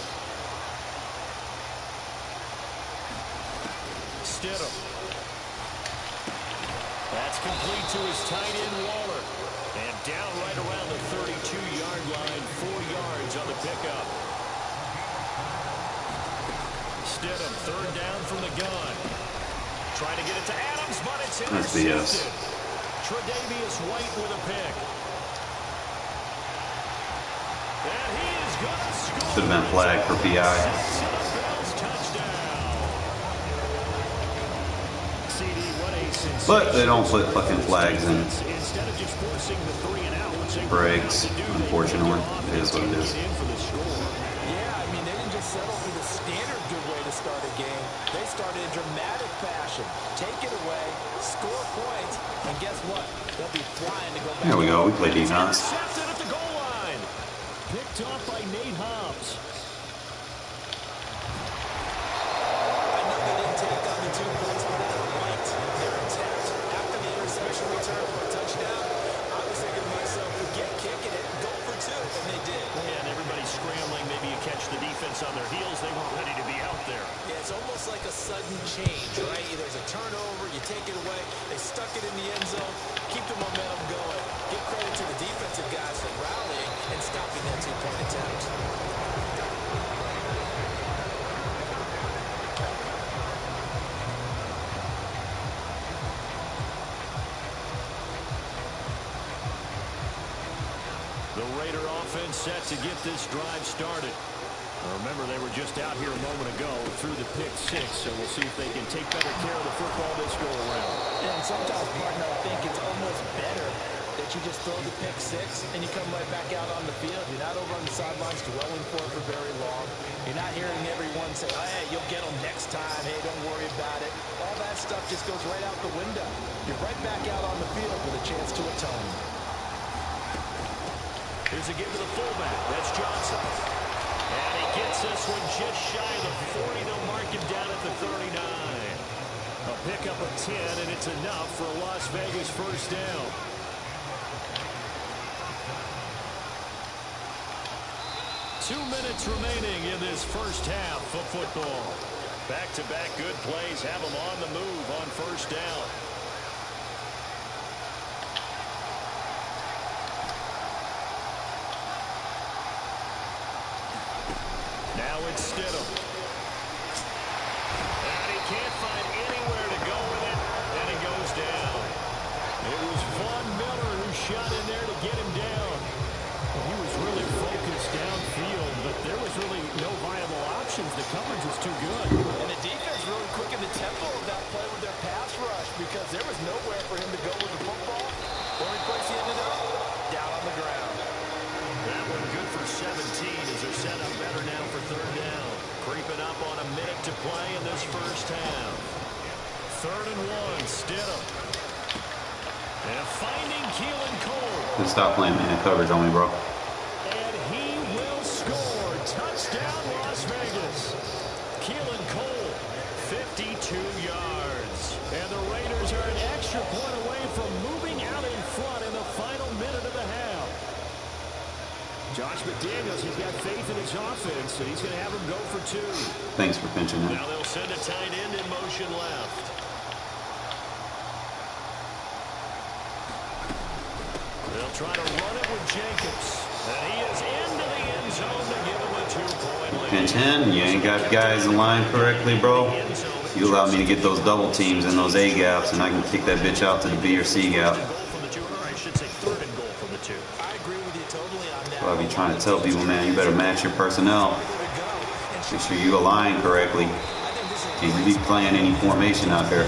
Stidham. That's complete to his tight end, Waller. And down right around the 32-yard line, 4 yards on the pickup. Stidham, 3rd down from the gun. Trying to get it to Adams, but it's intercepted. Tre'Davious White with a pick. And he is going to score. Should have been flagged for PI. But they don't put fucking flags in Regs, unfortunately. It is what it is. Yeah, I mean, they didn't just settle for the standard good way to start a game. They started in dramatic fashion. Take it away, score points, and guess what? They'll be flying to go back. There we go. We play defense. Intercepted at the goal line. Picked off by Nate Hobbs. I know they didn't take on the 2 points, but they liked their attempt. After the interception return for a touchdown, I was thinking to myself, forget kicking it, go for 2, and they did. Yeah, and everybody's scrambling. Maybe you catch the defense on their heels. They weren't ready to be out there. Yeah, it's almost like a sudden change, right? There's a turnover, you take it away, they stuck it in the end zone, keep the momentum going. Give credit to the defensive guys for rallying and stopping that 2-point attempt. The Raider offense set to get this drive started. Remember, they were just out here a moment ago through the pick 6, so we'll see if they can take better care of the football this go around. And sometimes, partner, I think it's almost better that you just throw the pick 6 and you come right back out on the field. You're not over on the sidelines dwelling for it for very long. You're not hearing everyone say, oh, hey, you'll get them next time. Hey, don't worry about it. All that stuff just goes right out the window. You're right back out on the field with a chance to atone. Here's a give to the fullback. That's Johnson. And he gets this one just shy of the 40. They'll mark him down at the 39. A pickup of 10, and it's enough for a Las Vegas first down. Two minutes remaining in this first half of football. Back-to-back good plays have them on the move on first down. Now it's Stidham. And he can't find anywhere to go with it, and he goes down. It was Von Miller who shot in there to get him down. He was really focused downfield, but there was really no viable options. The coverage was too good. And the defense really quickened the tempo of that play with their pass rush because there was nowhere for him to go with the football. The only place he ended up, down on the ground. Creeping up on a minute to play in this first half. 3rd and 1, Stidham. And finding Keelan Cole. Just stop playing man coverage on me, bro. And he will score. Touchdown, Las Vegas. Keelan Cole, 52 yards. And the Raiders are an extra point away from moving out in front in the final minute of the half. Josh McDaniels, he's got faith in his offense, and he's going to have him go for 2. Thanks for pinching that. Now they'll send a tight end in motion left. They'll try to run it with Jacobs. And he is into the end zone to give him a 2-point lead. Pinch in, you ain't got guys in line correctly, bro. You allow me to get those double teams and those A gaps, and I can kick that bitch out to the B or C gap. So I'll be trying to tell people, man, you better match your personnel. Make sure you align correctly. Can't be playing any formation out there.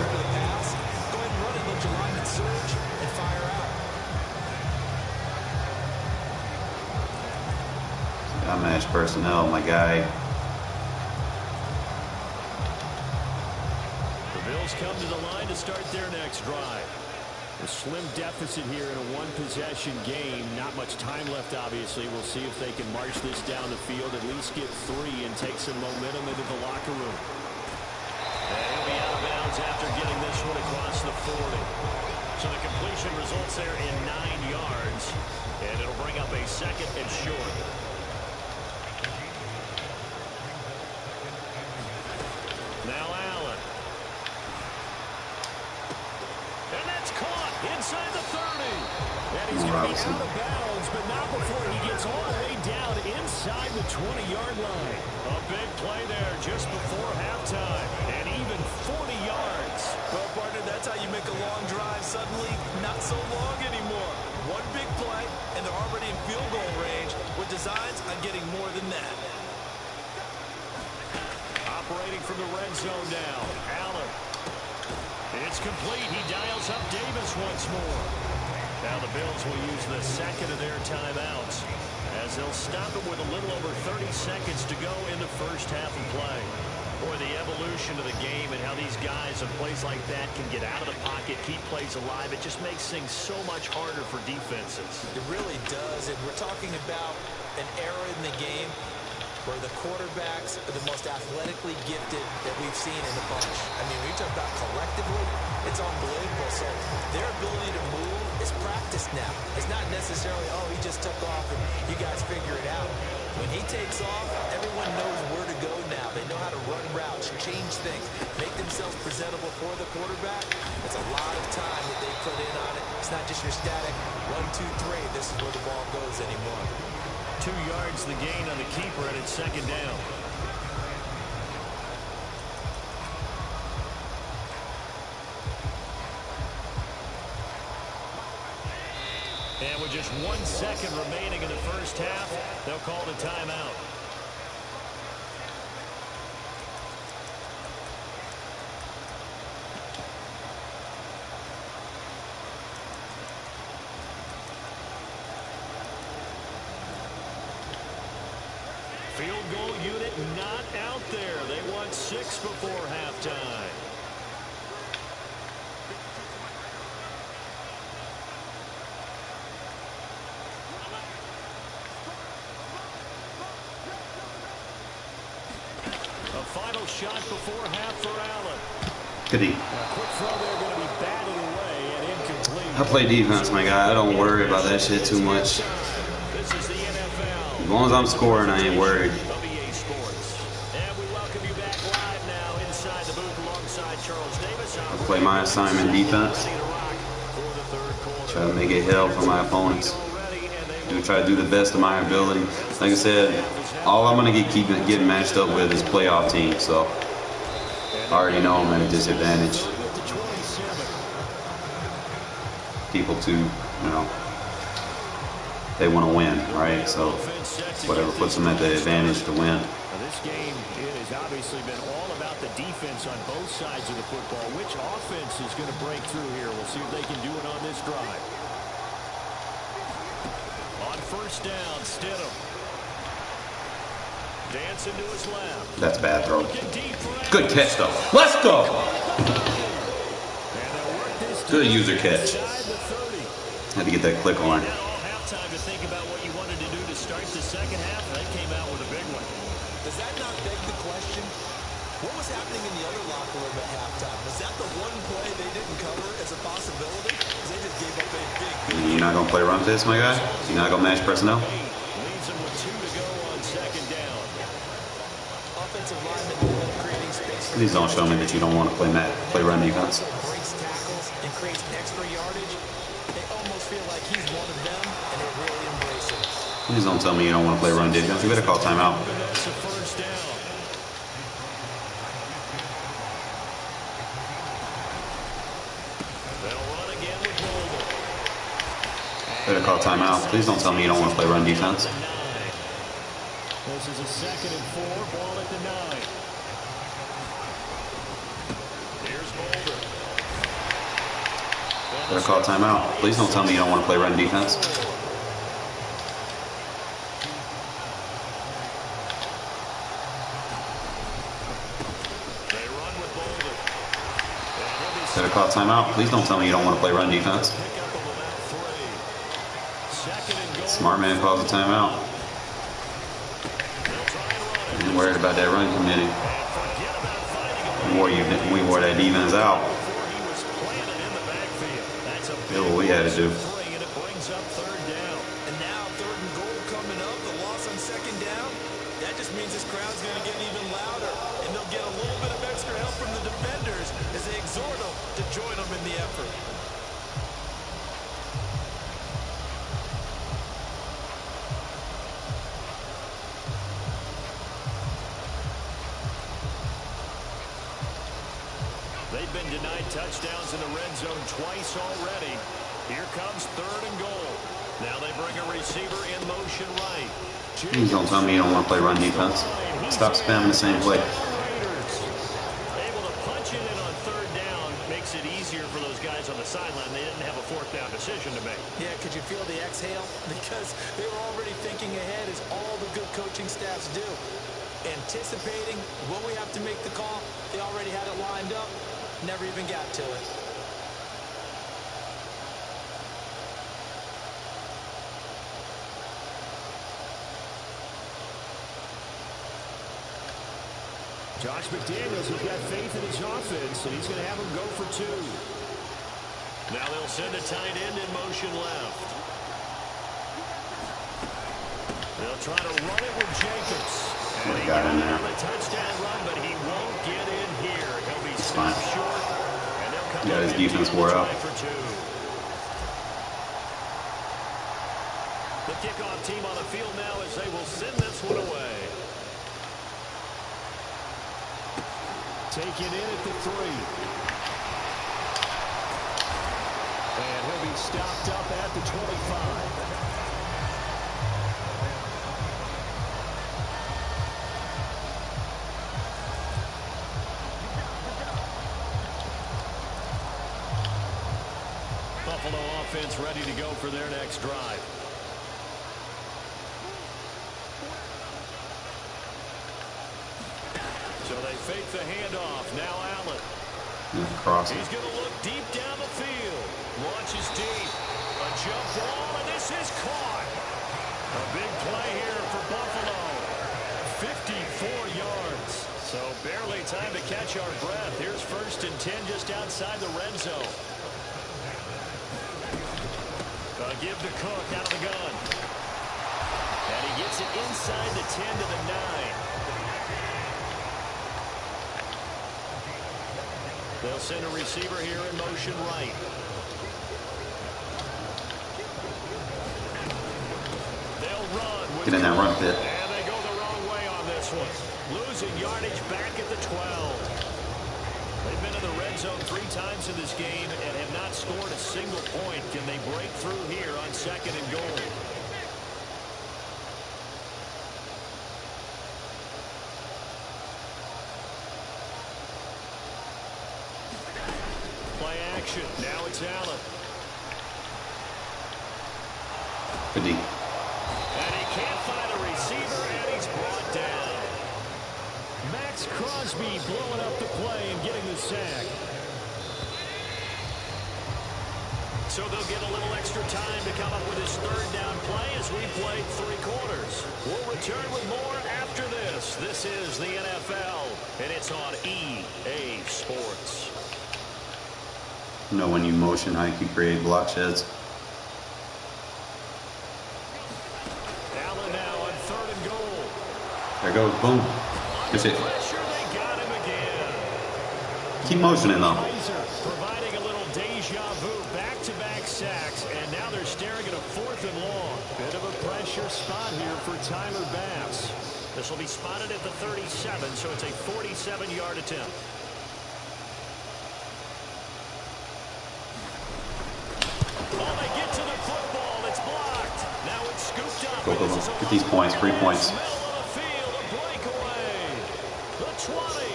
I match personnel, my guy. The Bills come to the line to start their next drive. A slim deficit here in a one-possession game. Not much time left, obviously. We'll see if they can march this down the field, at least get 3 and take some momentum into the locker room. And he'll be out of bounds after getting this one across the 40. So the completion results there in 9 yards. And it'll bring up a 2nd and short. Now Allen. And that's caught inside the 30. And he's going to be out of bounds, but not before he gets all the way down inside the 20-yard line. A big play there just before halftime. And even 40 yards. Well, partner, that's how you make a long drive suddenly not so long anymore. One big play, and they're already in field goal range with designs on getting more than that. Operating from the red zone now. Allen. It's complete. He dials up Davis once more. Now the Bills will use the 2nd of their timeouts as they'll stop it with a little over 30 seconds to go in the first half of play. Boy, the evolution of the game and how these guys in plays like that can get out of the pocket, keep plays alive, it just makes things so much harder for defenses. It really does, and we're talking about an era in the game where the quarterbacks are the most athletically gifted that we've seen in the bunch. I mean, when you talk about collectively, it's unbelievable. So their ability to move is practiced now. It's not necessarily, oh, he just took off and you guys figure it out. When he takes off, everyone knows where to go now. They know how to run routes, change things, make themselves presentable for the quarterback. It's a lot of time that they put in on it. It's not just your static 1, 2, 3. This is where the ball goes anymore. 2 yards the gain on the keeper, and it's 2nd down. And with just 1 second remaining in the first half, they'll call the timeout. Field goal unit not out there. They want 6 before halftime. A final shot before half for Allen. Goodie. Quick throw there, going to be batted away and incomplete. I play defense, my guy. I don't worry about that shit too much. This is the NFL. As long as I'm scoring, I ain't worried. WBA Sports. And we welcome you back live now inside the booth alongside Charles Davis. I play my assignment defense. Try to make it hell for my opponents. Try to do the best of my ability. Like I said, all I'm gonna keep getting matched up with is playoff teams. So I already know I'm at a disadvantage. People too, you know, they want to win, right? So whatever puts them at the advantage to win. This game, it has obviously been all about the defense on both sides of the football. Which offense is going to break through here? We'll see if they can do it on this drive. On first down, Stidham. Dancing to his left. That's a bad throw. Looking deep for Good catch, though. Let's go. And they'll work this Good user catch. inside the 30. Had to get that click on. Now all halftime to think about what you wanted to do to start the second half. They came out with a big one. Does that not beg the question? What was happening in the other locker room at halftime? Was that the one play they didn't cover as a possibility? Because they just gave up a big. You're not gonna play run this, my guy? You're not gonna match personnel? Leaves them with 2 to go on second down. Offensive lineman creating space. Please don't show me that you don't want to play run defense. Breaks tackles and creates extra yardage. They almost feel like he's one of them, and they really embrace it. Please don't tell me you don't want to play run defense. You better call timeout. That's a first down. They'll run again with Boulder. Better call timeout. Please don't tell me you don't want to play run defense. This is a 2nd and 4, ball at the 9. Here's Boulder. Better call timeout. Please don't tell me you don't want to play run defense. They run with Boulder. Better call timeout. Please don't tell me you don't want to play run defense. Pick up of about 3. 2nd and goal. Smart man calls a timeout. I ain't worried about that run committee. We wore that defense out. Did what we had to do. And it brings up 3rd down. And now 3rd and goal coming up. The loss on 2nd down. That just means this crowd's going to get even louder. And they'll get a little bit of extra help from the defenders as they exhort them to join them in the effort. They've been denied touchdowns in the red zone twice already. Here comes 3rd and goal. Now they bring a receiver in motion right. Please don't tell me you don't want to play run defense. Stop spamming the same play. Able to punch it in on 3rd down makes it easier for those guys on the sideline. They didn't have a 4th down decision to make. Yeah, could you feel the exhale? Because they were already thinking ahead, as all the good coaching staffs do. Anticipating when we have to make the call. They already had it lined up. Never even got to it. Josh McDaniels has got faith in his offense, and he's going to have him go for 2. Now they'll send a tight end in motion left. They'll try to run it with Jacobs. What he got in there? A touchdown run, but he won't get in here. He'll be fine. stopped short. And they'll come Yeah, his up defense empty wore to out. try for 2. The kickoff team on the field now as they will send this one away. Taken in at the 3. And he'll be stopped up at the 25. Buffalo offense ready to go for their next drive. So they fake the handoff. Now Allen. Cross. He's going to look deep down the field. Launches deep. A jump ball, and this is caught. A big play here for Buffalo. 54 yards. So barely time to catch our breath. Here's 1st and 10 just outside the red zone. Give to Cook out of the gun. And he gets it inside the 10 to the 9. They'll send a receiver here in motion right. They'll run. Get in that run pit. And they go the wrong way on this one. Losing yardage back at the 12. They've been in the red zone 3 times in this game and have not scored a single point. Can they break through here on 2nd and goal? Play action. Now it's Allen. Good D. And he can't find a receiver, and he's brought down. extra time to come up with his third down play as we played 3 quarters. We'll return with more after this. This is the NFL, and it's on EA Sports. You know, when you motion hike, you create block sheds. Allen now on 3rd and goal. There goes, boom. That's it. Pressure, they got him again. Keep motioning though. Kaiser providing a little deja vu, back-to-back sacks, and now they're staring at a 4th and long. Bit of a pressure spot here for Tyler Bass. This will be spotted at the 37, so it's a 47-yard attempt. Oh, they get to the football. It's blocked. Now it's scooped up. Go. Get these points, 3 points. Middle of the field, a breakaway. The 20.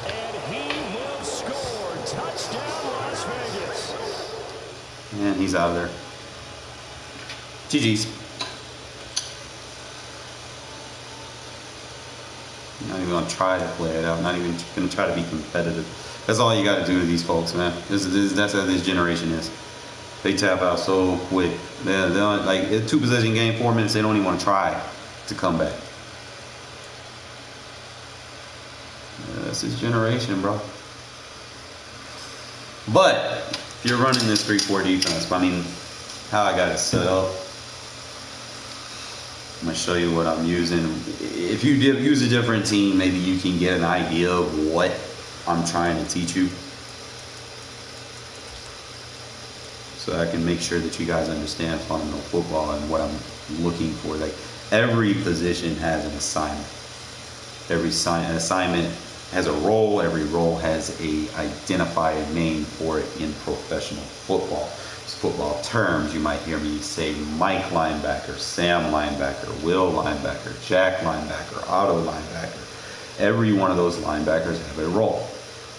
And he will score. Touchdown, Las Vegas. And he's out of there. GG's. Not even going to try to play it out. Not even going to try to be competitive. That's all you got to do to these folks, man. That's how this generation is. They tap out so quick. They're like, it's 2-possession game, 4 minutes. They don't even want to try to come back. That's his generation, bro. But if you're running this 3-4 defense, I mean, how I got it set up, I'm going to show you what I'm using. If you use a different team, maybe you can get an idea of what I'm trying to teach you. So I can make sure that you guys understand fundamental football and what I'm looking for. Like, every position has an assignment. Every assignment has a role. Every role has a identified name for it in professional football. It's football terms. You might hear me say Mike linebacker, Sam linebacker, Will linebacker, Jack linebacker, Otto linebacker. Every one of those linebackers have a role.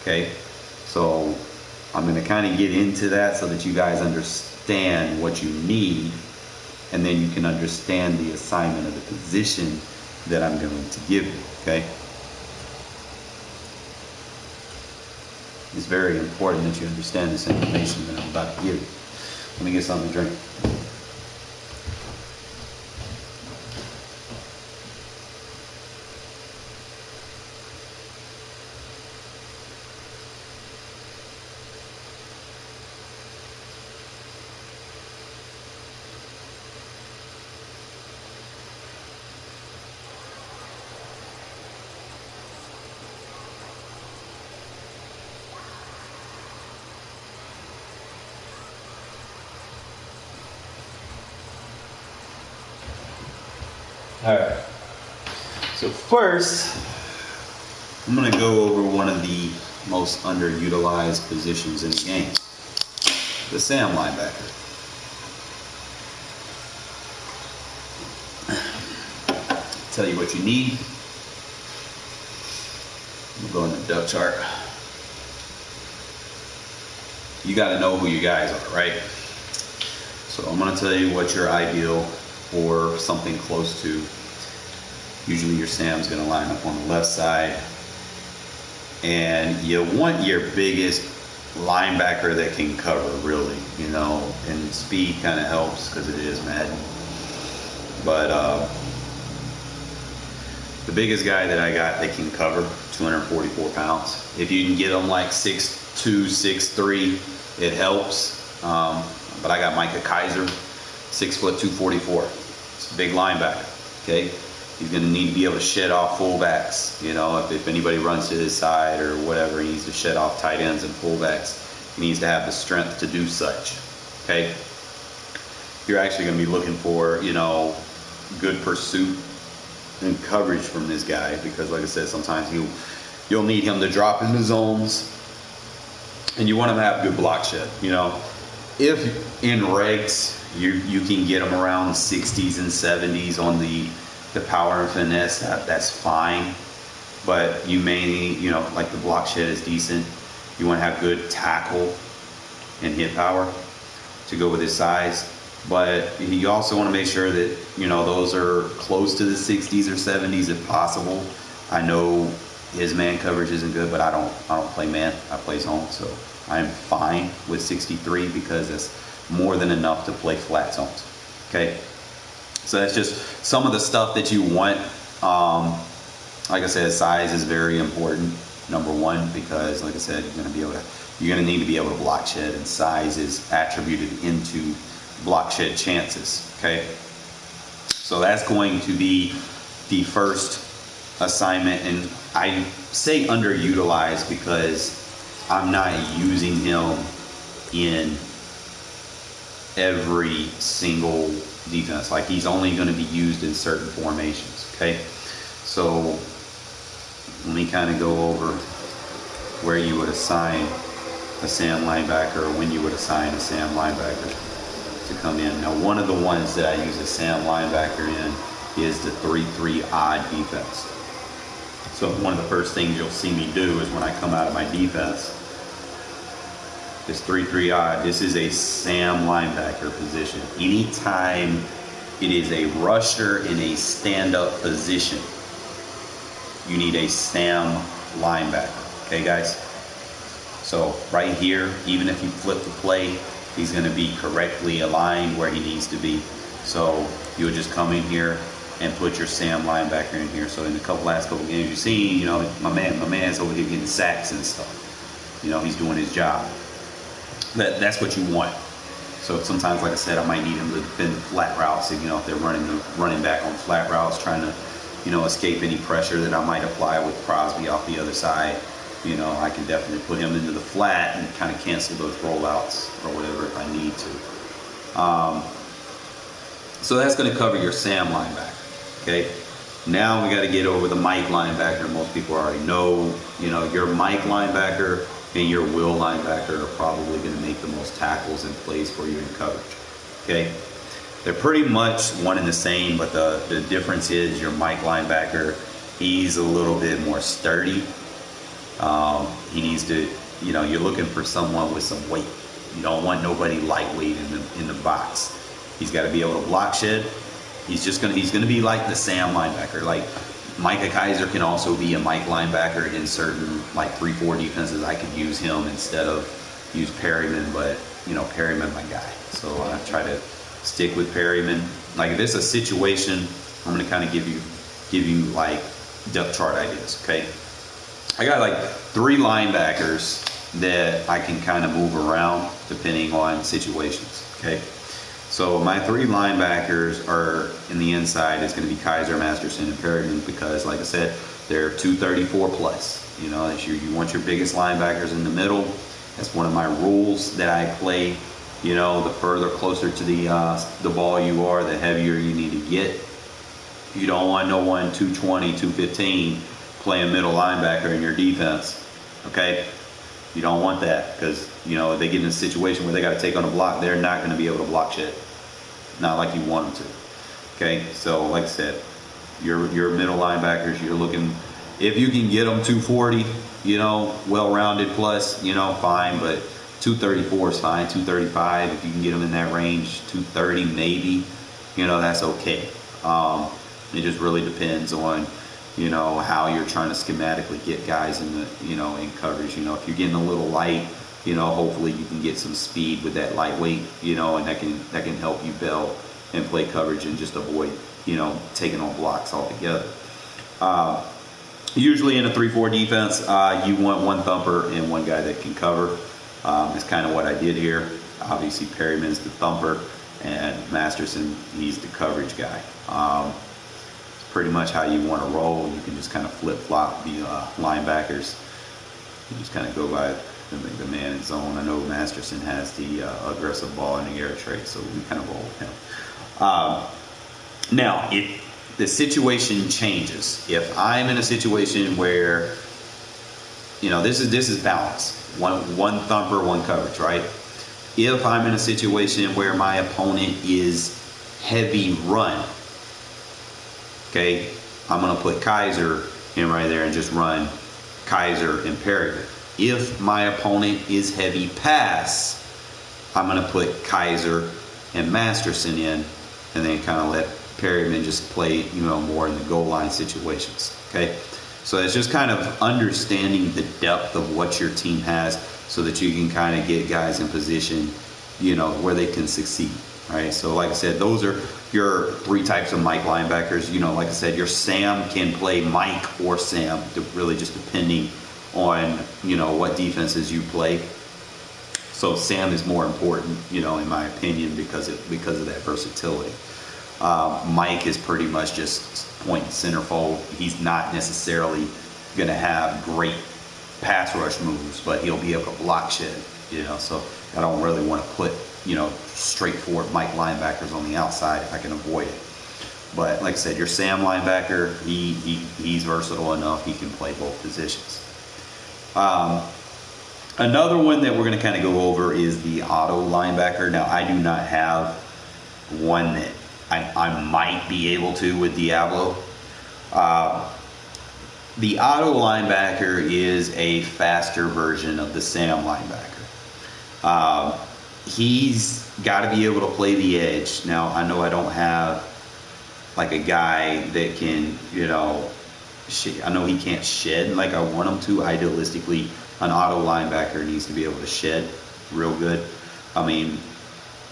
Okay, so I'm going to kind of get into that so that you guys understand what you need, and then you can understand the assignment of the position that I'm going to give you. Okay. It's very important that you understand this information that I'm about to give you. Let me get something to drink. Alright, so first, I'm going to go over one of the most underutilized positions in the game, the Sam linebacker. Tell you what you need. We'll go in the depth chart. You got to know who you guys are, right? So I'm going to tell you what your ideal or something close to. Usually your Sam's going to line up on the left side, and you want your biggest linebacker that can cover, really, you know, and speed kind of helps because it is Madden. But the biggest guy that I got that can cover, 244 pounds. If you can get them like 6'2", 6'3", it helps. But I got Micah Kaiser, 6 foot 244. It's a big linebacker. Okay, he's going to need to be able to shed off fullbacks. You know, if anybody runs to his side or whatever, he needs to shed off tight ends and fullbacks. He needs to have the strength to do such. Okay, you're actually going to be looking for, you know, good pursuit and coverage from this guy, because like I said, sometimes you'll need him to drop in the zones, and you want him to have good block shed. You know, if in regs you can get him around 60s and 70s on the power and finesse, that's fine. But you may need, you know, like the block shed is decent. You want to have good tackle and hit power to go with his size. But you also want to make sure that, you know, those are close to the 60s or 70s if possible. I know his man coverage isn't good, but I don't play man. I play zone, so I'm fine with 63 because more than enough to play flat zones. Okay, so that's just some of the stuff that you want. Like I said, size is very important. Number one, because like I said, you're gonna need to be able to block shed, and size is attributed into block shed chances. Okay, so that's going to be the first assignment, and I say underutilized because I'm not using him in every single defense. Like, he's only going to be used in certain formations. Okay, so let me kind of go over where you would assign a Sam linebacker, or when you would assign a Sam linebacker to come in. Now, one of the ones that I use a Sam linebacker in is the 3-3 odd defense. So one of the first things you'll see me do is when I come out of my defense, this 3-3 odd, this is a Sam linebacker position. Anytime it is a rusher in a stand-up position, you need a Sam linebacker. Okay, guys? So right here, even if you flip the play, he's going to be correctly aligned where he needs to be. So you'll just come in here and put your Sam linebacker in here. So in the last couple games you've seen, you know, my man's over here getting sacks and stuff. You know, he's doing his job. That's what you want. So sometimes, like I said, I might need him to defend flat routes. You know, if they're running back on flat routes, trying to, you know, escape any pressure that I might apply with Crosby off the other side. You know, I can definitely put him into the flat and kind of cancel those rollouts or whatever if I need to. So that's going to cover your Sam linebacker. Okay. Now we got to get over the Mike linebacker. Most people already know, you know, your Mike linebacker and your Will linebacker are probably going to make the most tackles and plays for you in coverage. Okay. They're pretty much one and the same, but the difference is your Mike linebacker, he's a little bit more sturdy. He needs to, you know, you're looking for someone with some weight. You don't want nobody lightweight in the box. He's got to be able to block shed. He's gonna be like the Sam linebacker. Like Micah Kiser can also be a Mike linebacker in certain like 3-4 defenses. I could use him instead of use Perryman, but you know, Perryman my guy. So I try to stick with Perryman. Like if it's a situation, I'm gonna kind of give you like depth chart ideas. Okay, I got like 3 linebackers that I can kind of move around depending on situations. Okay. So my 3 linebackers are in the inside is going to be Kiser, Masterson, and Perryman because, like I said, they're 234 plus. You know, you want your biggest linebackers in the middle. That's one of my rules that I play. You know, the further closer to the ball you are, the heavier you need to get. You don't want no one 220, 215 playing middle linebacker in your defense. Okay. You don't want that because, you know, if they get in a situation where they got to take on a block, they're not going to be able to block shit. Not like you want them to. Okay, so like I said, your middle linebackers, you're looking, if you can get them 240, you know, well-rounded plus, you know, fine, but 234 is fine, 235, if you can get them in that range, 230 maybe, you know, that's okay. It just really depends on, you know, how you're trying to schematically get guys in the, you know, in coverage. You know, if you're getting a little light, you know, hopefully you can get some speed with that lightweight, you know, and that can help you bell and play coverage and just avoid, you know, taking on blocks altogether. Usually in a 3-4 defense, you want one thumper and one guy that can cover. It's kind of what I did here. Obviously Perryman's the thumper and Masterson, he's the coverage guy. Pretty much how you want to roll. You can just kind of flip-flop the linebackers. You just kind of go by the man in zone. I know Masterson has the aggressive ball in the air trait, so we kind of roll with him. Now, if the situation changes, if I'm in a situation where, you know, this is balance. One thumper, one coverage, right? If I'm in a situation where my opponent is heavy run, okay, I'm going to put Kiser in right there and just run Kiser and Perryman. If my opponent is heavy pass, I'm going to put Kiser and Masterson in and then kind of let Perryman just play, you know, more in the goal line situations. Okay, so it's just kind of understanding the depth of what your team has so that you can kind of get guys in position where they can succeed. Right. So like I said, those are your 3 types of Mike linebackers. Like I said, your Sam can play Mike or Sam, really just depending on, what defenses you play. So Sam is more important, in my opinion, because of that versatility. Mike is pretty much just point and centerfold. He's not necessarily going to have great pass rush moves, but he'll be able to block shit. So I don't really want to put, straightforward Mike linebackers on the outside if I can avoid it. But like I said, your Sam linebacker, he's versatile enough. He can play both positions. Another one that we're going to kind of go over is the auto linebacker. Now, I do not have one that I might be able to with Diablo. The auto linebacker is a faster version of the Sam linebacker. He's got to be able to play the edge. Now, I know I don't have like a guy that can, I know he can't shed like I want him to. Idealistically, an auto linebacker needs to be able to shed real good. I mean,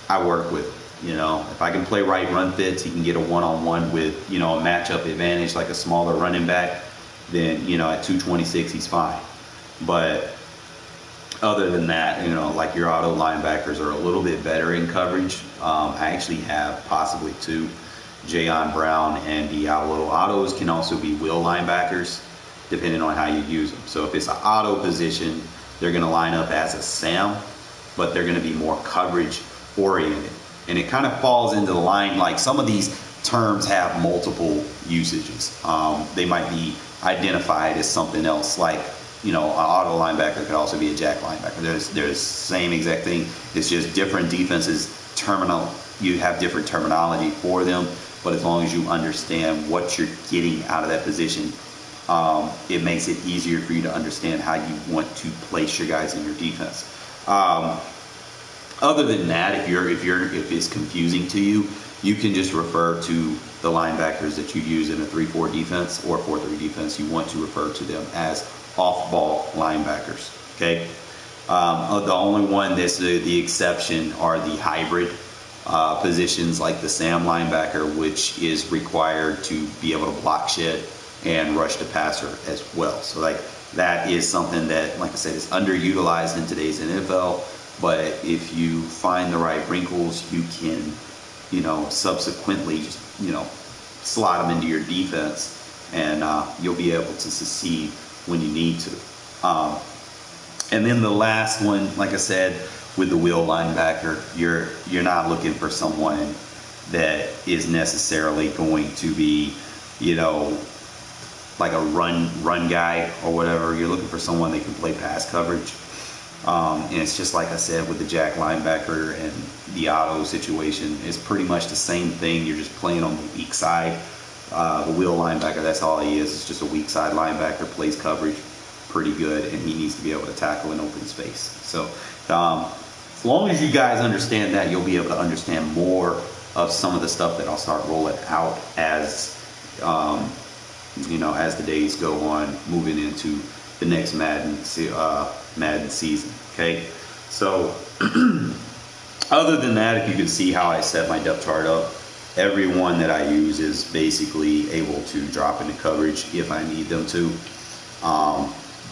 I work with, if I can play right run fits, he can get a one-on-one with, a matchup advantage like a smaller running back, then, at 226, he's fine. But other than that, like your auto linebackers are a little bit better in coverage. I actually have possibly 2, Jayon Brown and Diablo. Autos can also be will linebackers, depending on how you use them. So if it's an auto position, they're going to line up as a Sam, but they're going to be more coverage oriented. And it kind of falls into the line, like some of these terms have multiple usages. They might be identified as something else, like, an auto linebacker could also be a jack linebacker. There's same exact thing. It's just different defenses you have different terminology for them, but as long as you understand what you're getting out of that position, it makes it easier for you to understand how you want to place your guys in your defense. Other than that, if it's confusing to you, you can just refer to the linebackers that you use in a 3-4 defense or 4-3 defense. You want to refer to them as off-ball linebackers. Okay. The only one that's the exception are the hybrid positions, like the Sam linebacker, which is required to be able to block shed and rush the passer as well. So like that is something that, like I said, is underutilized in today's NFL. But if you find the right wrinkles, you can, subsequently just, slot them into your defense, and you'll be able to succeed when you need to. And then the last one, like I said, with the wheel linebacker, you're not looking for someone that is necessarily going to be, like a run guy or whatever. You're looking for someone that can play pass coverage. And it's just like I said with the jack linebacker and the auto situation, it's pretty much the same thing. You're just playing on the weak side. The wheel linebacker, that's all he is. It's just a weak side linebacker, plays coverage pretty good, and he needs to be able to tackle in open space. So as long as you guys understand that, you'll be able to understand more of some of the stuff that I'll start rolling out as as the days go on, moving into the next Madden season. Okay, so other than that, if you can see how I set my depth chart up, every one that I use is basically able to drop into coverage if I need them to.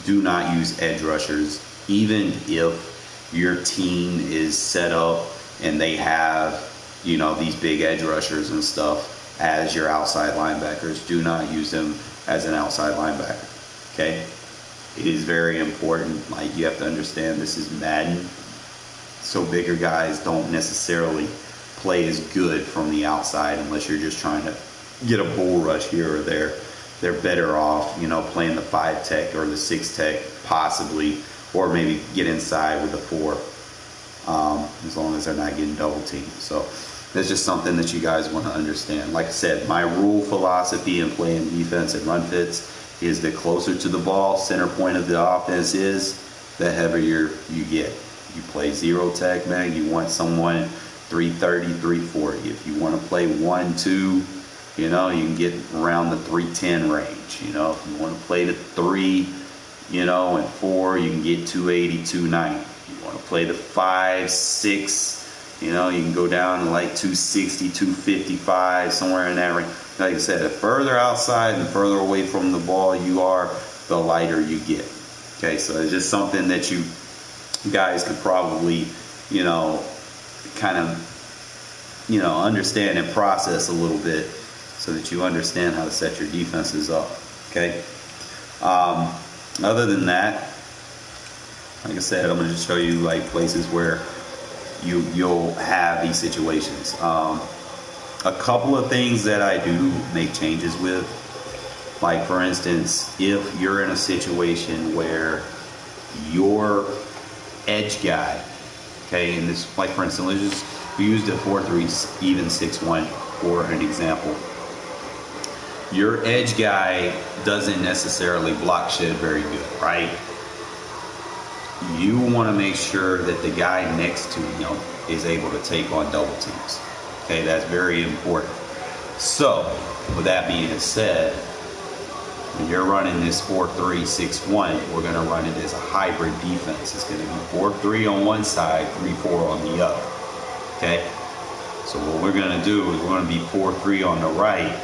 Do not use edge rushers, even if your team is set up and they have, these big edge rushers and stuff as your outside linebackers. Do not use them as an outside linebacker. Okay, it is very important. Like, you have to understand, this is Madden, so bigger guys don't necessarily play as good from the outside unless you're just trying to get a bull rush here or there. They're better off, playing the 5 tech or the 6 tech possibly, or maybe get inside with the 4, as long as they're not getting double teamed. So that's just something that you guys want to understand. Like I said, my rule philosophy in playing defense and run fits is the closer to the ball, center point of the offense is, the heavier you get. You play 0 tech, man, you want someone 330, 340. If you want to play 1-2, you can get around the 310 range. If you want to play the 3, and 4, you can get 280, 290. If you want to play the 5, 6, You know, you can go down to like 260, 255, somewhere in that range. Like I said, the further outside and further away from the ball you are, the lighter you get. Okay, so it's just something that you guys could probably, you know, kind of, you know, understand and process a little bit so that you understand how to set your defenses up. Okay. Other than that, like I said, I'm going to just show you like places where you'll have these situations. A couple of things that I do make changes with, like for instance, if you're in a situation where your edge guy, okay, and this, like for instance, let's just, we used a 4-3 even 6-1 for an example. Your edge guy doesn't necessarily block shed very good, right? You want to make sure that the guy next to him is able to take on double teams. Okay, that's very important. So, with that being said, when you're running this 4-3-6-1, we're going to run it as a hybrid defense. It's going to be 4-3 on one side, 3-4 on the other. Okay? So what we're going to do is we're going to be 4-3 on the right,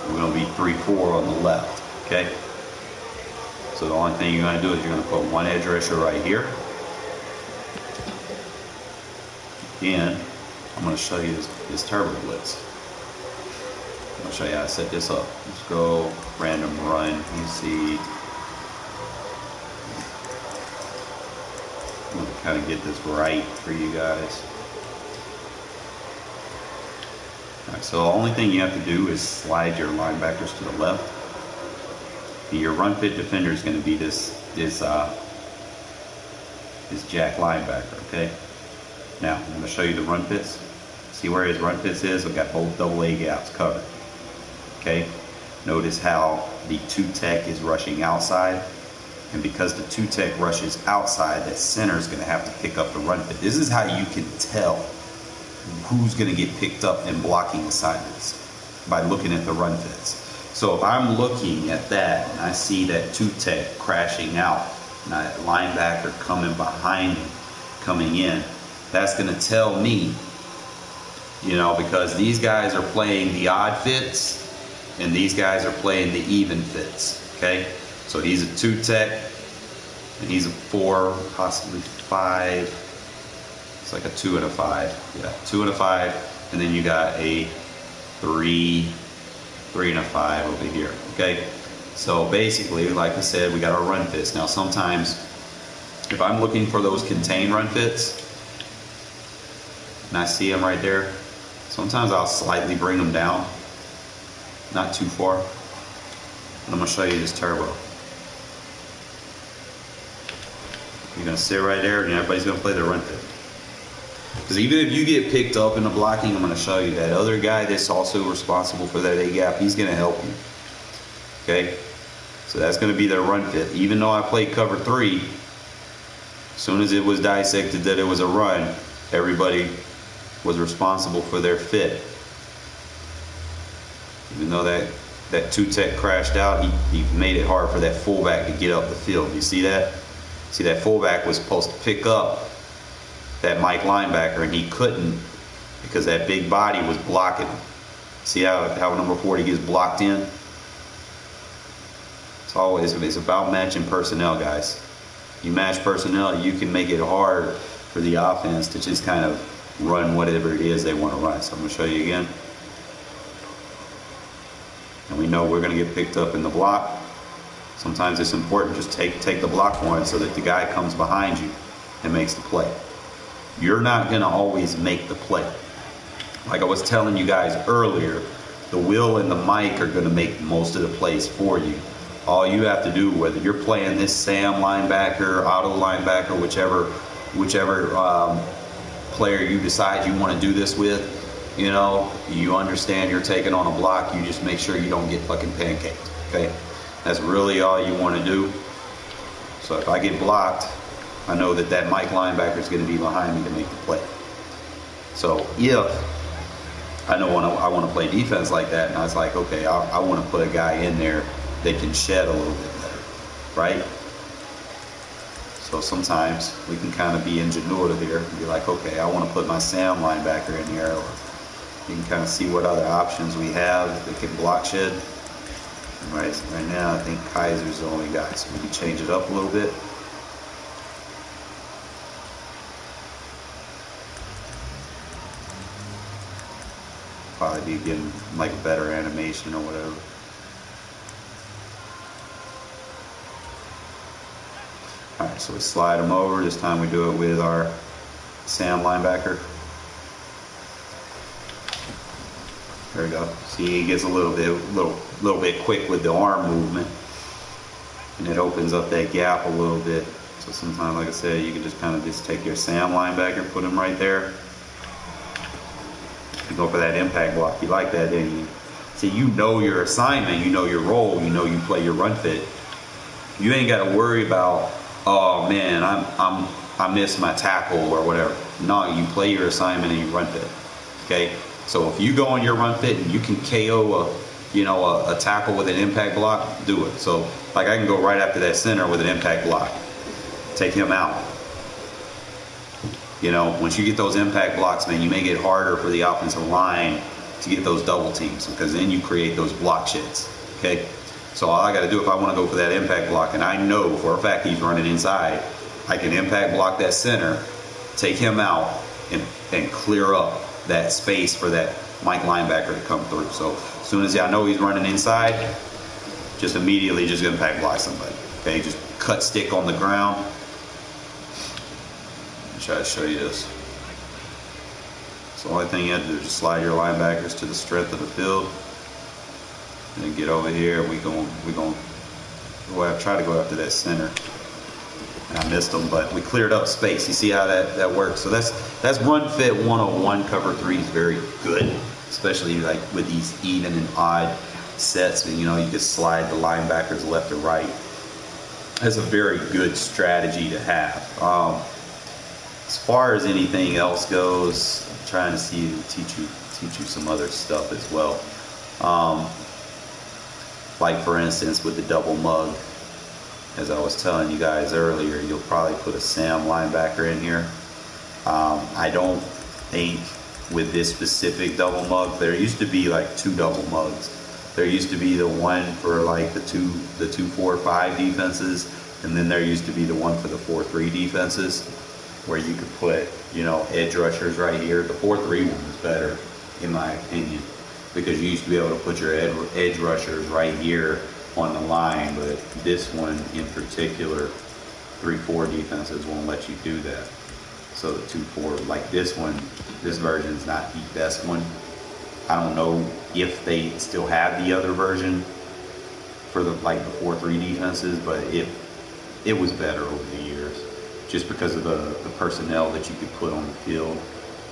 we're going to be 3-4 on the left. Okay? So the only thing you're going to do is you're going to put one edge rusher right here. And I'm going to show you this turbo blitz. I'm going to show you how to set this up. Let's go random run. You see, I'm going to kind of get this right for you guys. Alright, so the only thing you have to do is slide your linebackers to the left. And your run fit defender is going to be this jack linebacker, okay? Now, I'm going to show you the run fits. See where his run fits is? We've got both double A gaps covered. Okay? Notice how the 2-tech is rushing outside. And because the 2-tech rushes outside, that center is going to have to pick up the run fit. This is how you can tell who's going to get picked up in blocking assignments, by looking at the run fits. So if I'm looking at that and I see that 2-tech crashing out and that linebacker coming behind him, coming in, that's going to tell me, you know, because these guys are playing the odd fits and these guys are playing the even fits. Okay, so he's a 2-tech and he's a 4, possibly 5. It's like a 2 and a 5. Yeah, 2 and a 5, and then you got a 3 and a 5 over here. Okay, so basically, like I said, we got our run fits. Now sometimes if I'm looking for those contained run fits and I see them right there, sometimes I'll slightly bring them down, not too far. And I'm going to show you this turbo. You're going to sit right there and everybody's going to play their run fit. Because even if you get picked up in the blocking, I'm going to show you that other guy that's also responsible for that A-gap, he's going to help you. Okay? So that's going to be their run fit. Even though I played cover 3, as soon as it was dissected that it was a run, everybody was responsible for their fit. Even though that 2-tech crashed out, he made it hard for that fullback to get up the field. You see that? See, that fullback was supposed to pick up that Mike linebacker, and he couldn't because that big body was blocking him. See how number 40 gets blocked in? It's about matching personnel, guys. You match personnel, you can make it hard for the offense to just kind of run whatever it is they want to run. So I'm going to show you again. And we know we're going to get picked up in the block. Sometimes it's important just take the block one so that the guy comes behind you and makes the play. You're not going to always make the play. Like I was telling you guys earlier, the Will and the Mike are going to make most of the plays for you. All you have to do, whether you're playing this Sam linebacker, auto linebacker, whichever player you decide you want to do this with, you know, you understand you're taking on a block, you just make sure you don't get fucking pancaked, okay? That's really all you want to do. So if I get blocked, I know that Mike linebacker is going to be behind me to make the play. So if I know I want to play defense like that, and I was like, okay, I want to put a guy in there that can shed a little bit better, right? So sometimes we can kind of be ingenuitive here and be like, okay, I want to put my Sam linebacker in here. Or you can kind of see what other options we have that can block shed. Right now, I think Kaiser's the only guy, so we can change it up a little bit. Probably be getting like a better animation or whatever. Alright, so we slide them over. This time we do it with our Sam linebacker. There we go. See, he gets a little bit quick with the arm movement, and it opens up that gap a little bit. So sometimes, like I said, you can just kind of just take your Sam linebacker, put him right there. You go for that impact block. You like that, then you see, you know your assignment, you know your role, you know you play your run fit. You ain't got to worry about, oh man, I missed my tackle or whatever. No, you play your assignment and you run fit. Okay. So if you go on your run fit and you can KO a tackle with an impact block, do it. So like I can go right after that center with an impact block, take him out. You know, once you get those impact blocks, man, you make it harder for the offensive line to get those double teams, because then you create those block sheds. Okay, so all I got to do if I want to go for that impact block, and I know for a fact he's running inside, I can impact block that center, take him out, and clear up that space for that Mike linebacker to come through. So as soon as I know he's running inside, just immediately just impact block somebody. Okay, just cut stick on the ground. Try to show you this. So the only thing you have to do is just slide your linebackers to the strength of the field, and then get over here. Well, I tried to go after that center, and I missed them, but we cleared up space. You see how that works? So that's run fit 101. Cover 3 is very good, especially like with these even and odd sets. And you know, you can slide the linebackers left or right. That's a very good strategy to have. As far as anything else goes, I'm trying to teach you some other stuff as well. Like for instance, with the double mug, as I was telling you guys earlier, you'll probably put a Sam linebacker in here. I don't think with this specific double mug, there used to be like 2 double mugs. There used to be the one for like the 2-4-5 defenses, and then there used to be the one for the 4-3 defenses, where you could put, you know, edge rushers right here. The 4-3 one was better, in my opinion, because you used to be able to put your edge rushers right here on the line, but this one in particular, 3-4 defenses won't let you do that. So the 2-4, like this one, this version is not the best one. I don't know if they still have the other version for the 4-3 defenses, but it was better over the years, just because of the personnel that you could put on the field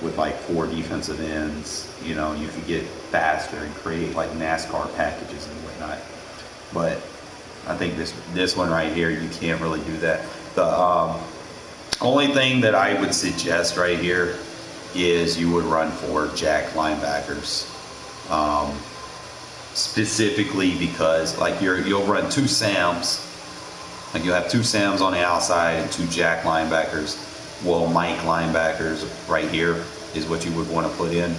with like 4 defensive ends. You know, you could get faster and create like NASCAR packages and whatnot. But I think this one right here, you can't really do that. The only thing that I would suggest right here is you would run 4 jack linebackers, specifically because like you'll run 2 Sams. Like you'll have 2 Sams on the outside and 2 jack linebackers. Well, Mike linebackers right here is what you would want to put in.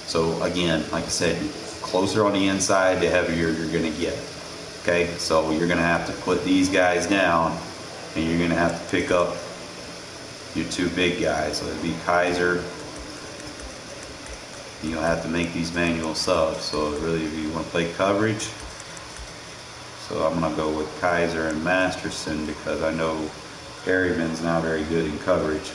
So again, like I said, closer on the inside, the heavier you're going to get. Okay, so you're going to have to put these guys down, and you're going to have to pick up your 2 big guys. So it'd be Kaiser. You'll have to make these manual subs. So really, if you want to play coverage, so I'm going to go with Kaiser and Masterson, because I know Perryman's not very good in coverage.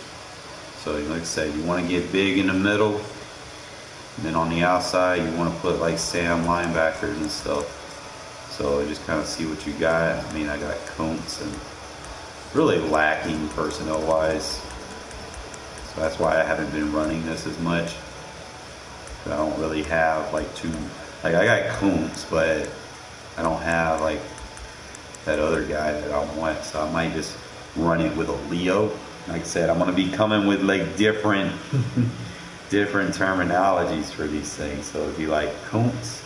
So like I said, you want to get big in the middle, and then on the outside you want to put like Sam linebackers and stuff. So just kind of see what you got. I mean, I got Kuntz, and really lacking personnel wise. So that's why I haven't been running this as much. But I don't really have like 2, like I got Kuntz, but I don't have like that other guy that I want. So I might just run it with a Leo. Like I said, I'm going to be coming with like different terminologies for these things. So it'd be like Kuntz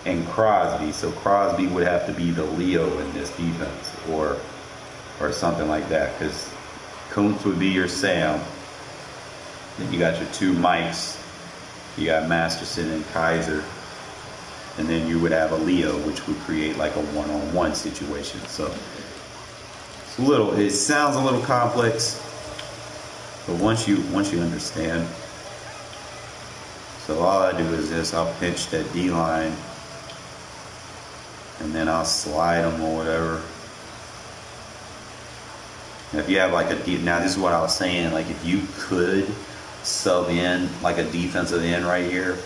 and Crosby. So Crosby would have to be the Leo in this defense, or or something like that, because Kuntz would be your Sam. Then you got your two Mikes. You got Masterson and Kaiser. And then you would have a Leo, which would create like a one-on-one situation. So it sounds a little complex, but once you understand. So all I do is this: I'll pinch that D line, and then I'll slide them or whatever. And if you have like now this is what I was saying, like if you could sub in like a defensive end right here,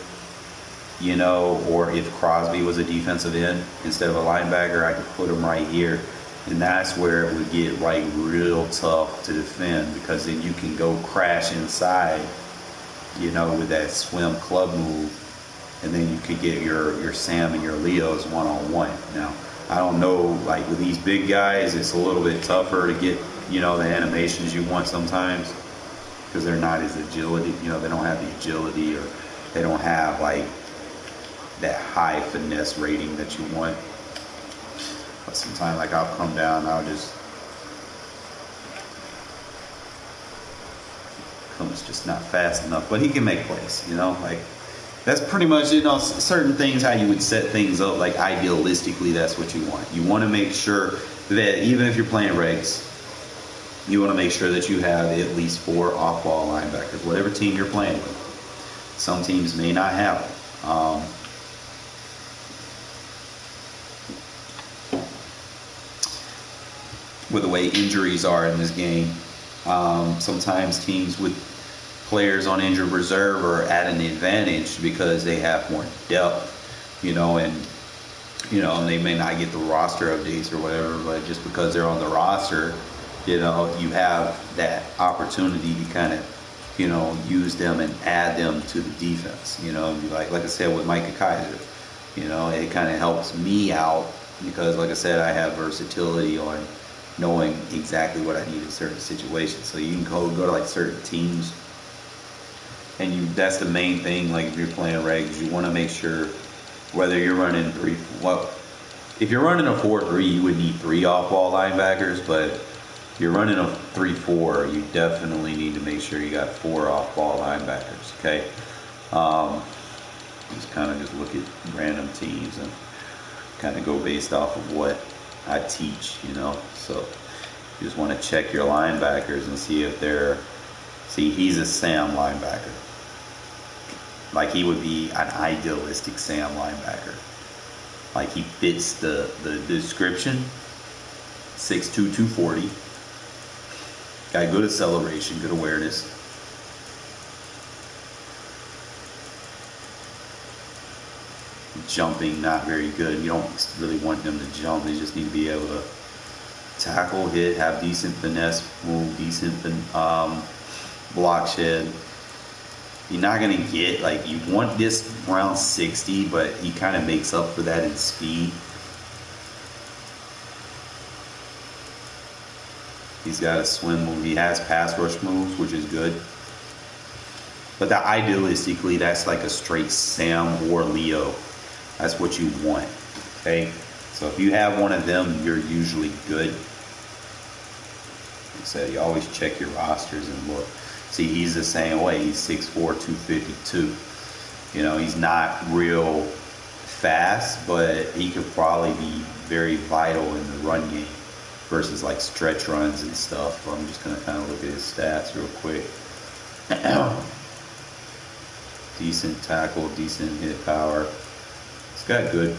you know, or if Crosby was a defensive end instead of a linebacker, I could put him right here. And that's where it would get like real tough to defend, because then you can go crash inside, you know, with that swim club move, and then you could get your Sam and your Leos one-on-one. Now, I don't know, like with these big guys, it's a little bit tougher to get, you know, the animations you want sometimes, because they're not as agility, you know, they don't have the agility, or they don't have like that high finesse rating that you want. But sometimes, like, I'll come down, it's just not fast enough, but he can make plays, you know, like that's pretty much, you know, certain things, how you would set things up. Like idealistically, that's what you want. You want to make sure that even if you're playing regs, you want to make sure that you have at least 4 off-ball linebackers, whatever team you're playing with. Some teams may not have them. With the way injuries are in this game, sometimes teams with players on injured reserve are at an advantage because they have more depth, you know, and they may not get the roster updates or whatever, but just because they're on the roster, you know, you have that opportunity to kind of, you know, use them and add them to the defense. You know, like I said with Micah Kaiser, you know, it kind of helps me out because, like I said, I have versatility on knowing exactly what I need in certain situations. So you can go to like certain teams, and that's the main thing. Like if you're playing regs, you want to make sure whether you're running if you're running a 4-3, you would need 3 off-ball linebackers, but if you're running a 3-4, you definitely need to make sure you got 4 off-ball linebackers. Okay, just kind of just look at random teams and kind of go based off of what I teach, you know. So you just want to check your linebackers and see if he's a Sam linebacker. Like he would be an idealistic Sam linebacker. Like he fits the description. 6'2", 240. Got good acceleration, good awareness. Jumping, not very good. You don't really want them to jump. They just need to be able to tackle, hit, have decent finesse move, decent block shed. You're not going to get, like, you want this around 60, but he kind of makes up for that in speed. He's got a swim move. He has pass rush moves, which is good. But idealistically, that's like a straight Sam or Leo. That's what you want, okay? So if you have one of them, you're usually good. Like I said, you always check your rosters and look. See, he's the same way. He's 6'4", 252. You know, he's not real fast, but he could probably be very vital in the run game versus like stretch runs and stuff. I'm just going to kind of look at his stats real quick. Decent tackle, decent hit power. He's got good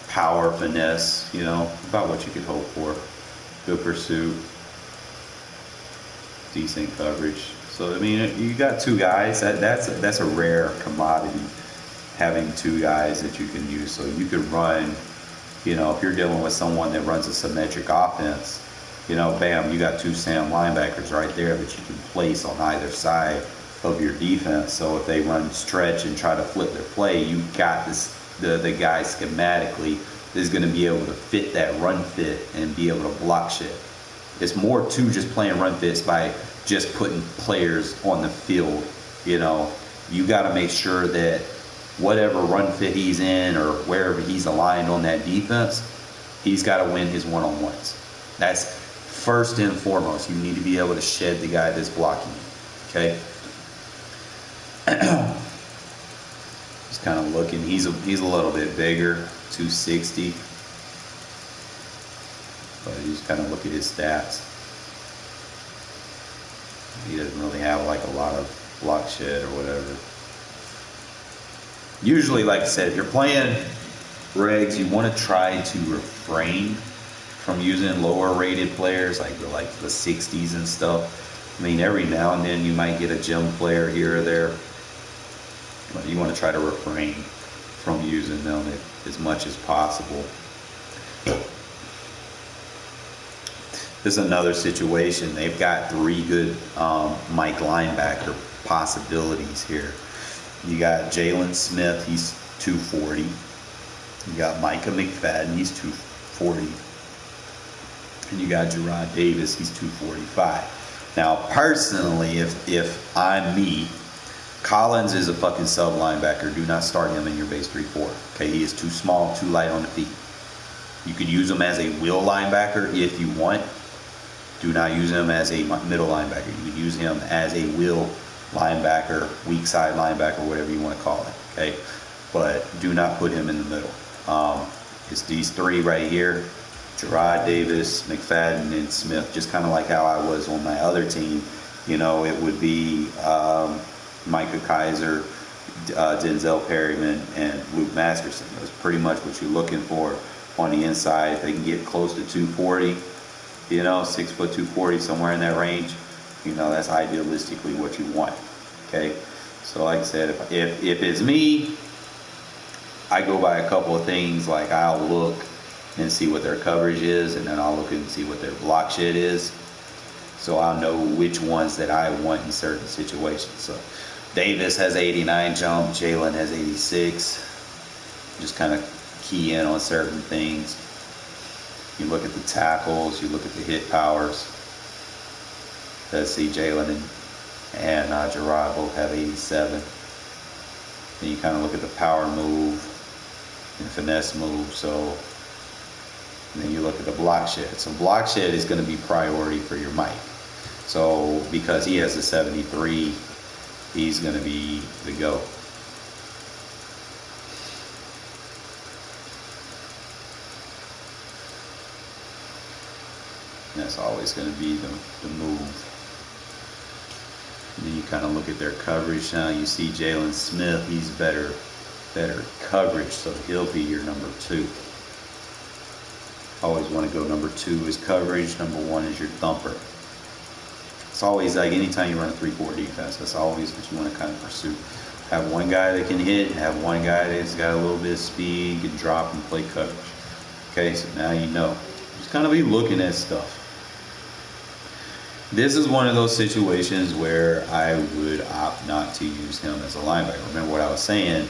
power, finesse, you know, about what you could hope for. Good pursuit. Decent coverage. So, I mean, you got 2 guys. That's a rare commodity, having 2 guys that you can use. So you could run, you know, if you're dealing with someone that runs a symmetric offense, you know, bam, you got 2 Sam linebackers right there that you can place on either side of your defense. So if they run stretch and try to flip their play, you got the guy schematically is going to be able to fit that run fit and be able to block shit. It's more to just playing run fits by just putting players on the field. You know, you got to make sure that whatever run fit he's in or wherever he's aligned on that defense, he's got to win his one-on-ones. That's first and foremost, you need to be able to shed the guy that's blocking you. Okay. Just kind of looking. He's a little bit bigger, 260. But you just kind of look at his stats. He doesn't really have like a lot of block shed or whatever. Usually, like I said, if you're playing regs, you want to try to refrain from using lower rated players like the 60s and stuff. I mean, every now and then you might get a gem player here or there, but you want to try to refrain from using them as much as possible. This is another situation. They've got 3 good Mike linebacker possibilities here. You got Jalen Smith, he's 240. You got Micah McFadden, he's 240. And you got Gerard Davis, he's 245. Now, personally, if I'm me, Collins is a fucking sub linebacker. Do not start him in your base 3-4. Okay, he is too small, too light on the feet. You could use him as a will linebacker if you want. Do not use him as a middle linebacker. You could use him as a will linebacker, weak side linebacker, whatever you want to call it. Okay, but do not put him in the middle. It's these 3 right here: Gerard Davis, McFadden, and Smith. Just kind of like how I was on my other team. You know, it would be Micah Kaiser, Denzel Perryman, and Luke Masterson. That's pretty much what you're looking for on the inside. If they can get close to 240, you know, 6 foot 240, somewhere in that range, you know, that's idealistically what you want. Okay, so like I said, if it's me, I go by a couple of things. Like, I'll look and see what their coverage is, and then I'll look and see what their block shed is, so I'll know which ones that I want in certain situations. So Davis has 89 jump, Jalen has 86. Just kind of key in on certain things. You look at the tackles, you look at the hit powers. Let's see, Jalen and Gerard both have 87. Then you kind of look at the power move and finesse move. So, and then you look at the block shed. So block shed is going to be priority for your Mike. So because he has a 73, he's going to be the GOAT. And that's always going to be the move. And then you kind of look at their coverage. Now you see Jalen Smith, he's better coverage, so he'll be your number 2. Always want to go number 2 is coverage, number 1 is your thumper. It's always like anytime you run a 3-4 defense, that's always what you want to kind of pursue. Have one guy that can hit, and have one guy that's got a little bit of speed, can drop and play coverage. Okay, so now you know. Just kind of be looking at stuff. This is one of those situations where I would opt not to use him as a linebacker. Remember what I was saying,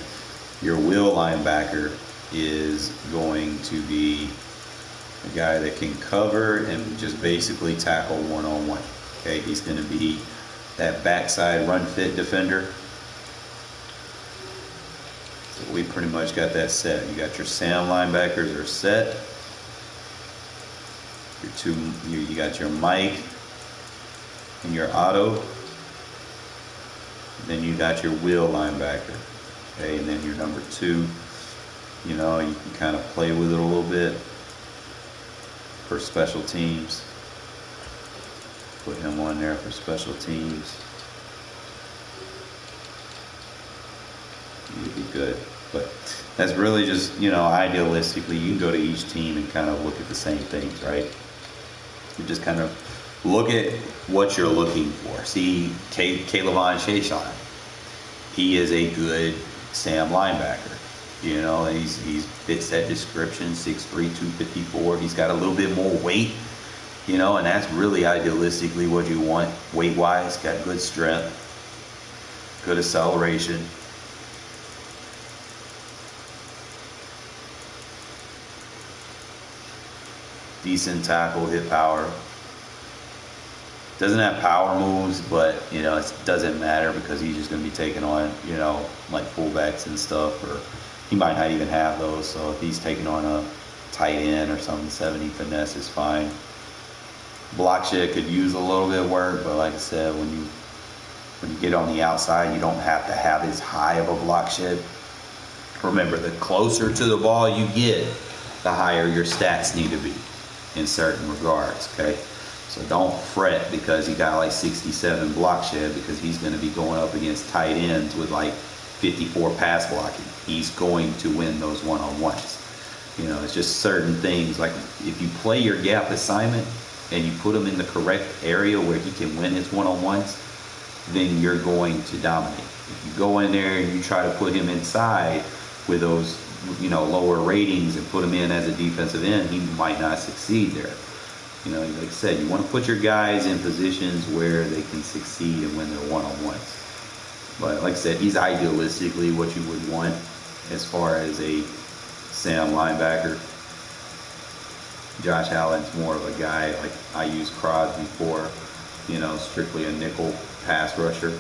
your will linebacker is going to be a guy that can cover and just basically tackle one-on-one. Okay, he's going to be that backside run fit defender. So we pretty much got that set. You got your Sam linebackers are set. You got your Mike and your Otto. Then you got your will linebacker. Okay, and then your number 2. You know, you can kind of play with it a little bit for special teams. Put him on there for special teams. You'd be good. But that's really just, you know, idealistically, you can go to each team and kind of look at the same things, right? You just kind of look at what you're looking for. See, Kaylavon Shayshawn, he is a good Sam linebacker. You know, he fits that description, 6'3", 254. He's got a little bit more weight, you know, and that's really idealistically what you want weight-wise. Got good strength, good acceleration. Decent tackle, hit power. Doesn't have power moves, but, you know, it doesn't matter because he's just going to be taking on, you know, like fullbacks and stuff, or he might not even have those. So if he's taking on a tight end or something, 70 finesse is fine. Block shed could use a little bit of work, but like I said, when you get on the outside, you don't have to have as high of a block shed. Remember, the closer to the ball you get, the higher your stats need to be in certain regards, okay? So don't fret because he got like 67 block shed, because he's going to be going up against tight ends with like 54 pass blocking. He's going to win those one-on-ones. You know, it's just certain things. Like if you play your gap assignment and you put him in the correct area where he can win his one-on-ones, then you're going to dominate. If you go in there and you try to put him inside with those, you know, lower ratings and put him in as a defensive end, he might not succeed there. You know, like I said, you want to put your guys in positions where they can succeed and win their one-on-ones. But like I said, he's idealistically what you would want as far as a Sam linebacker. Josh Allen's more of a guy, like I used Crosby for, you know, strictly a nickel pass rusher.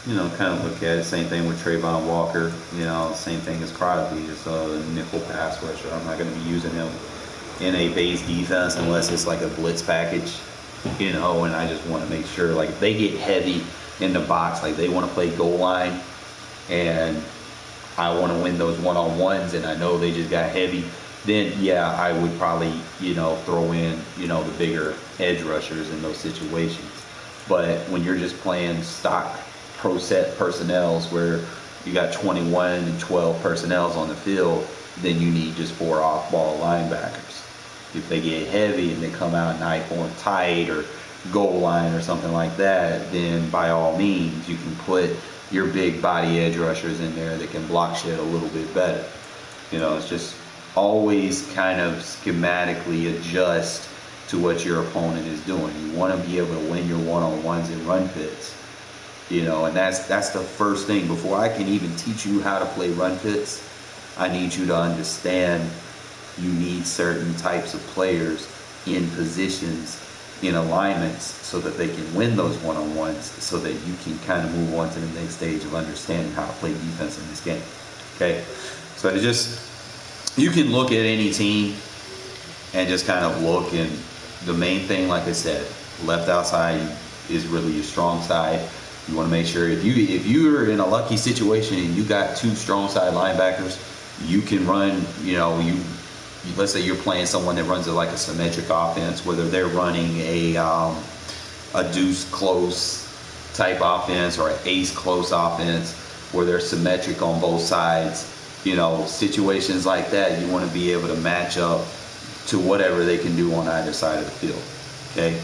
You know, kind of look at it, same thing with Trayvon Walker, you know, same thing as Crosby, just a nickel pass rusher. I'm not going to be using him in a base defense unless it's like a blitz package, you know, and I just want to make sure, like, if they get heavy in the box, like they want to play goal line, and I want to win those one-on-ones, and I know they just got heavy, then yeah, I would probably, you know, throw in, you know, the bigger edge rushers in those situations. But when you're just playing stock pro set personnels where you got 21 and 12 personnels on the field, then you need just 4 off-ball linebackers. If they get heavy and they come out knife on tight or goal line or something like that, then by all means you can put your big body edge rushers in there that can block shit a little bit better. You know, it's just always kind of schematically adjust to what your opponent is doing. You want to be able to win your one-on-ones and run fits. You know, and that's the first thing. Before I can even teach you how to play run fits, I need you to understand you need certain types of players in positions, in alignments, so that they can win those one-on-ones, so that you can kind of move on to the next stage of understanding how to play defense in this game. Okay, so to just, you can look at any team and just kind of look, and the main thing, like I said, left outside is really your strong side. You want to make sure if you're in a lucky situation and you got 2 strong side linebackers, you can run, you know, let's say you're playing someone that runs like a symmetric offense, whether they're running a deuce close type offense or an ace close offense where they're symmetric on both sides. You know, situations like that, you want to be able to match up to whatever they can do on either side of the field. Okay.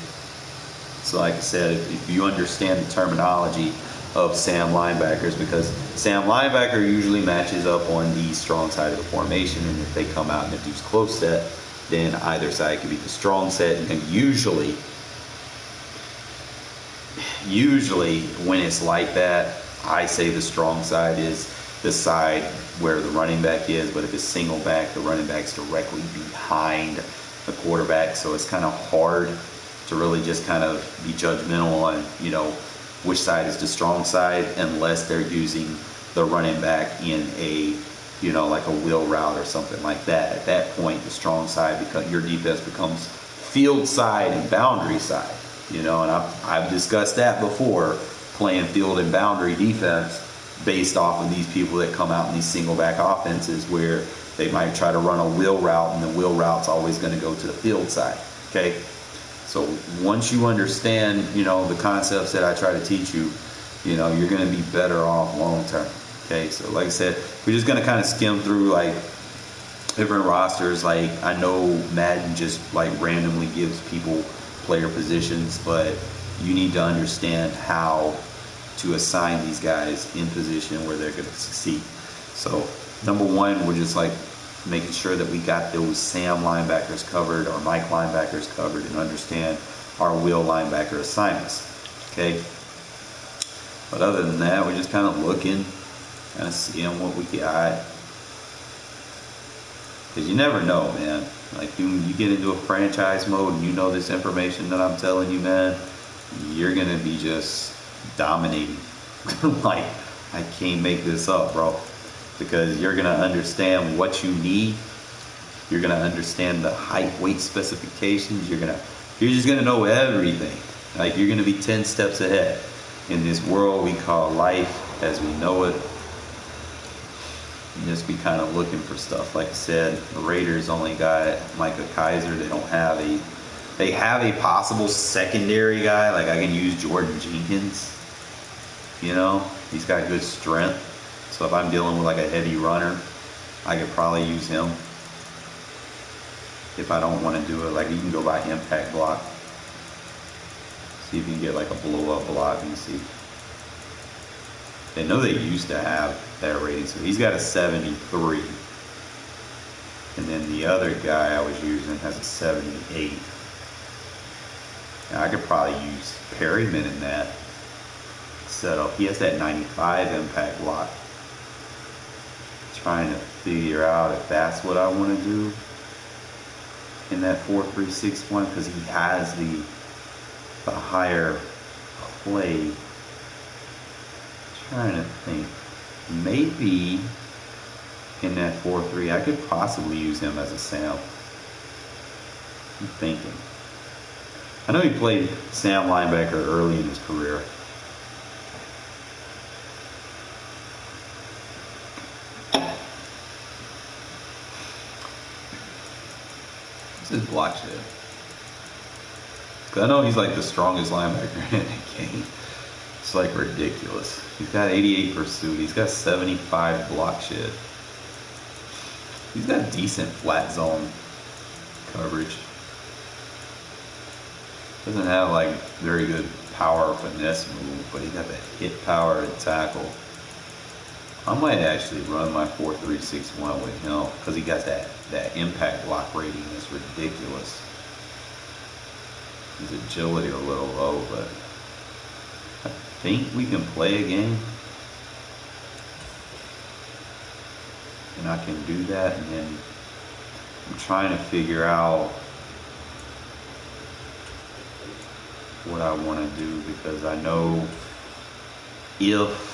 So like I said, if you understand the terminology of Sam linebackers, because Sam linebacker usually matches up on the strong side of the formation, and if they come out in a deuce close set, then either side could be the strong set. And usually when it's like that, I say the strong side is the side where the running back is, but if it's single back, the running back's directly behind the quarterback, so it's kind of hard to really just kind of be judgmental on, you know, which side is the strong side, unless they're using the running back in a, you know, like a wheel route or something like that. At that point, the strong side, because your defense becomes field side and boundary side, you know, and I've discussed that before, playing field and boundary defense based off of these people that come out in these single back offenses where they might try to run a wheel route, and the wheel route's always going to go to the field side. Okay. So once you understand, you know, the concepts that I try to teach you, you know, you're going to be better off long term. Okay, so like I said, we're just going to kind of skim through like different rosters. Like I know Madden just like randomly gives people player positions, but you need to understand how to assign these guys in position where they're going to succeed. So number one, we're just like making sure that we got those Sam linebackers covered, our Mike linebackers covered, and understand our Will linebacker assignments. Okay. But other than that, we're just kind of looking, kind of seeing what we got. Because you never know, man. Like you get into a franchise mode and you know this information that I'm telling you, man, you're going to be just dominating. Like, I can't make this up, bro. Because you're going to understand what you need You're gonna understand the height, weight specifications. You're just gonna know everything. Like, you're gonna be 10 steps ahead in this world we call life as we know it. You just be kind of looking for stuff. Like I said, the Raiders only got Micah Kaiser. They have a possible secondary guy. Like, I can use Jordan Jenkins. You know, he's got good strength. So if I'm dealing with like a heavy runner, I could probably use him. If I don't want to do it, like, you can go by impact block. See if you can get like a blow up block and see. They know they used to have that rating, so he's got a 73. And then the other guy I was using has a 78. Now I could probably use Perryman in that setup. He has that 95 impact block. Trying to figure out if that's what I want to do in that 4-3-6-1, because he has the higher play. Trying to think, maybe in that 4-3 I could possibly use him as a Sam. I'm thinking. I know he played Sam linebacker early in his career. What's his block shit? I know he's like the strongest linebacker in the game. It's like ridiculous. He's got 88 pursuit. He's got 75 block shed. He's got decent flat zone coverage. Doesn't have like very good power or finesse move, but he got that hit power and tackle. I might actually run my 4-3-6-1 with him because he got that impact block rating that's ridiculous. His agility a little low, but I think we can play a game. And I can do that, and then I'm trying to figure out what I want to do, because I know if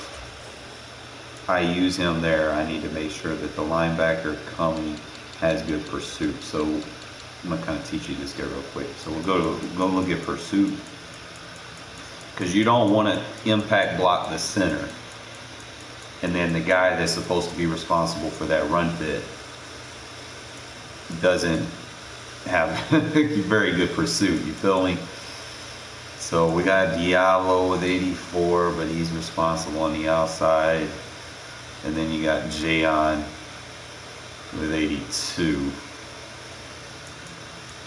I use him there, I need to make sure that the linebacker coming has good pursuit. So I'm gonna kind of teach you this guy real quick. So we'll go look at pursuit, because you don't want to impact block the center, and then the guy that's supposed to be responsible for that run fit doesn't have very good pursuit. You feel me? So we got Diallo with 84, but he's responsible on the outside, and then you got Jayon with 82.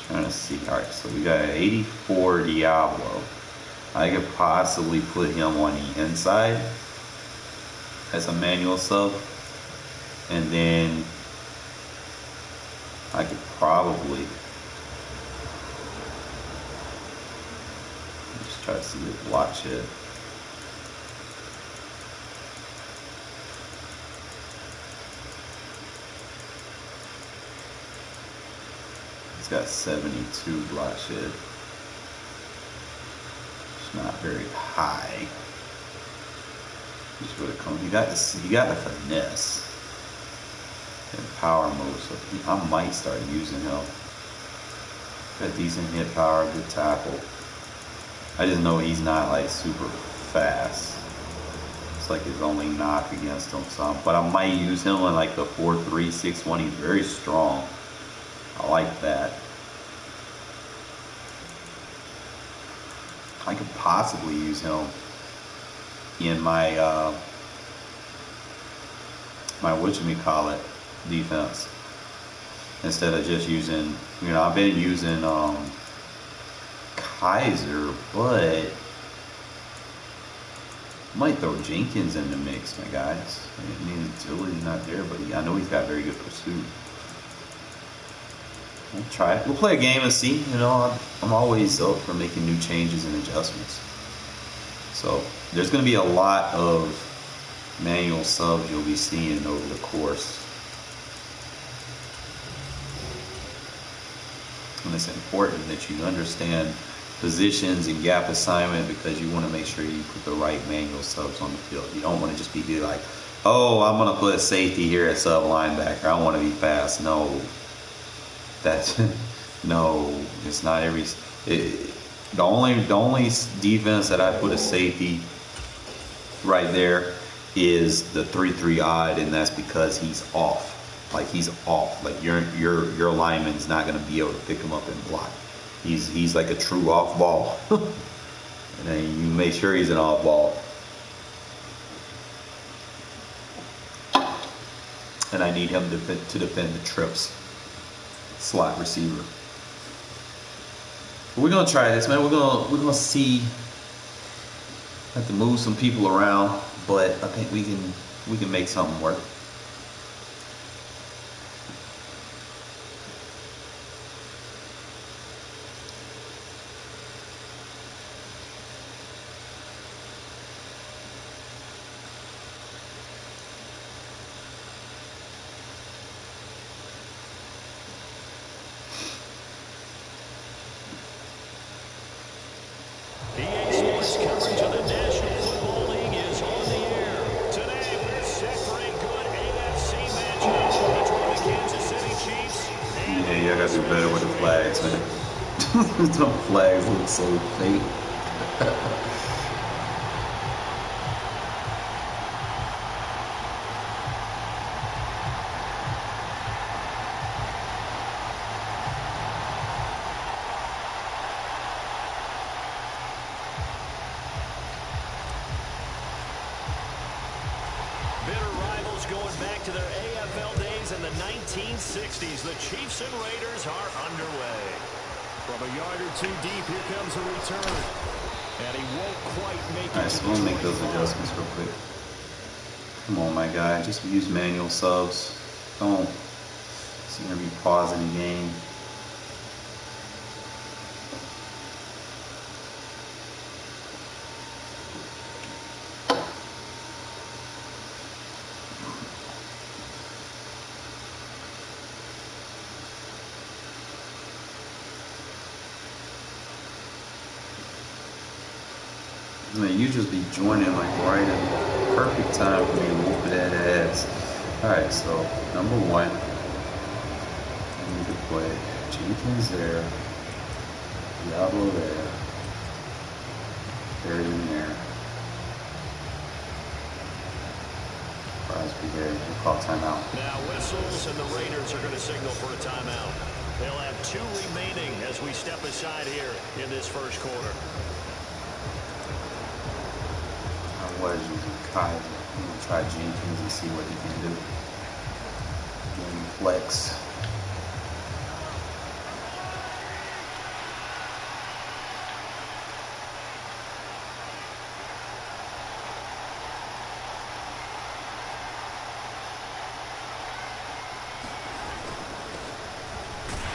Trying to see. All right, so we got 84 Diablo. I could possibly put him on the inside as a manual sub, and then I could probably just try to see the block shit. It's got 72 block shit. It's not very high. Just really cool. You got the finesse and power move, so I might start using him. Got decent hit power, good tackle. I just know he's not like super fast. It's like his only knock against him. But I might use him in like the 4-3-6-1. He's very strong. I like that. I could possibly use him in my my whatchamacallit defense, instead of just using, you know, I've been using Kaiser, but I might throw Jenkins in the mix, my guys. I mean, his agility's not there, but I know he's got very good pursuit. We'll try it. We'll play a game and see. You know, I'm always up for making new changes and adjustments. So there's going to be a lot of manual subs you'll be seeing over the course. And it's important that you understand positions and gap assignment, because you want to make sure you put the right manual subs on the field. You don't want to just be like, oh, I'm going to put a safety here at sub linebacker. I want to be fast. No. That's no, it's not every. The only defense that I put a safety right there is the 3-3 odd, and that's because he's off. Like he's off. Like your lineman's not gonna be able to pick him up and block. He's like a true off ball. And then you make sure he's an off ball. And I need him to defend the trips. Slot receiver. But we're gonna try this, man. We're gonna see. Have to move some people around, but I think we can make something work. Coverage of the National Football League is on the air. Today we're set for a good AFC matchup between the Kansas City Chiefs and yeah, y'all gotta do better with the flags, man. The flags look so fake. going back to their AFL days in the 1960s. The Chiefs and Raiders are underway. From a yard or two deep, here comes a return. And he won't quite make it. Alright, so we'll make those adjustments real quick. Come on, my guy. Just use manual subs. Don't seem to be pausing the game. Man, you just be joining like right at the perfect time for me to whoop that ass. Alright, so number one, I need to play Jenkins there, Diablo there, Perry in there, Crosby there. We'll call timeout. Now whistles and the Raiders are going to signal for a timeout. They'll have 2 remaining as we step aside here in this first quarter. Was using Kyle. I'm gonna try Jenkins and see what he can do. Game flex.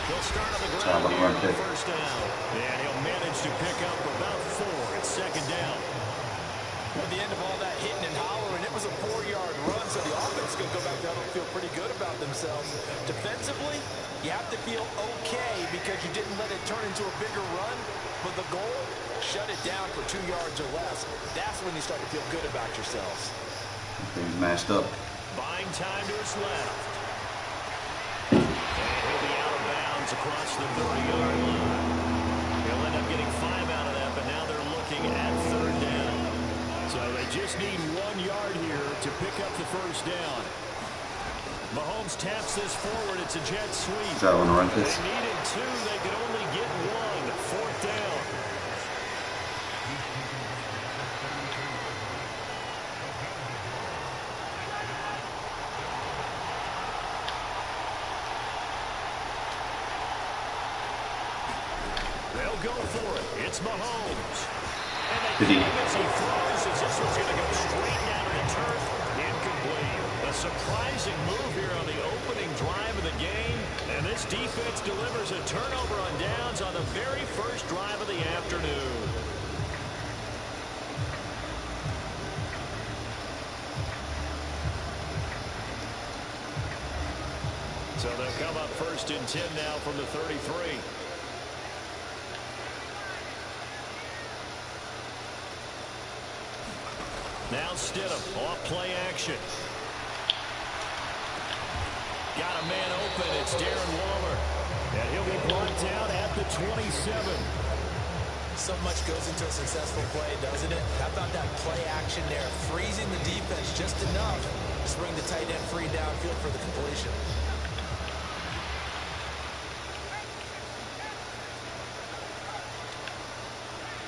They'll start on the ground here on the first down. And he'll manage to pick up about 4. It's second down. At the end of all that hitting and hollering, it was a 4-yard run, so the offense is going to go back down and feel pretty good about themselves. Defensively, you have to feel okay because you didn't let it turn into a bigger run, but the goal, shut it down for 2 yards or less. That's when you start to feel good about yourselves. Things matched up. Buying time to his left. And he'll be out of bounds across the 30-yard line. He'll end up getting 5 out of that, but now they're looking at third down. So they just need 1 yard here to pick up the first down. Mahomes taps this forward. It's a jet sweep. Try to run this. They needed 2. They could only get 1. Fourth down. They'll go for it. It's Mahomes. And they as he throws as this one's going to go straight down to the turf. Incomplete. A surprising move here on the opening drive of the game. And this defense delivers a turnover on downs on the very first drive of the afternoon. So they'll come up first and 10 now from the 33. Now Stidham, off play action. Got a man open. It's Darren Waller. And he'll be brought down at the 27. So much goes into a successful play, doesn't it? How about that play action there? Freezing the defense just enough to swing the tight end free downfield for the completion.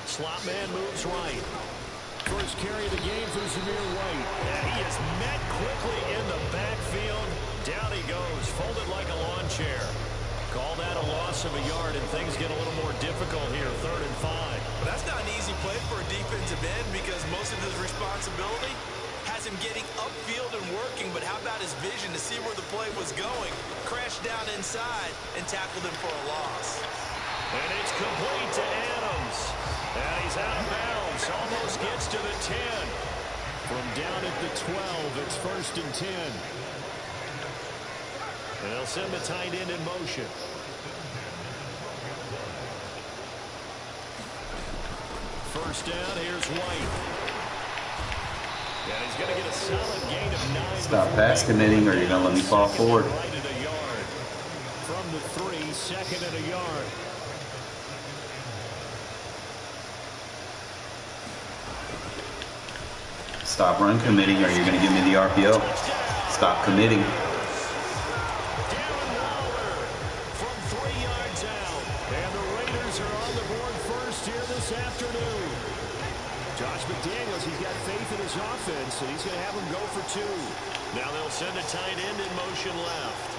Slot man moves right. First carry of the game for Zamir White. And he is met quickly in the backfield. Down he goes, folded like a lawn chair. Call that a loss of a yard, and things get a little more difficult here, 3rd and 5. But that's not an easy play for a defensive end because most of his responsibility has him getting upfield and working, but how about his vision to see where the play was going, crashed down inside, and tackled him for a loss. And it's complete to Adams. And he's out of bounds, almost gets to the 10. From down at the 12, it's 1st and 10. And they'll send the tight end in motion. First down, here's White. And he's going to get a solid gain of 9. Stop pass committing or you're going to let me fall forward. Right at a yard. From the 3, 2nd and a yard. Stop run committing or you're going to give me the RPO. Stop committing. Josh McDaniels, he's got faith in his offense, and he's going to have him go for 2. Now they'll send a tight end in motion left.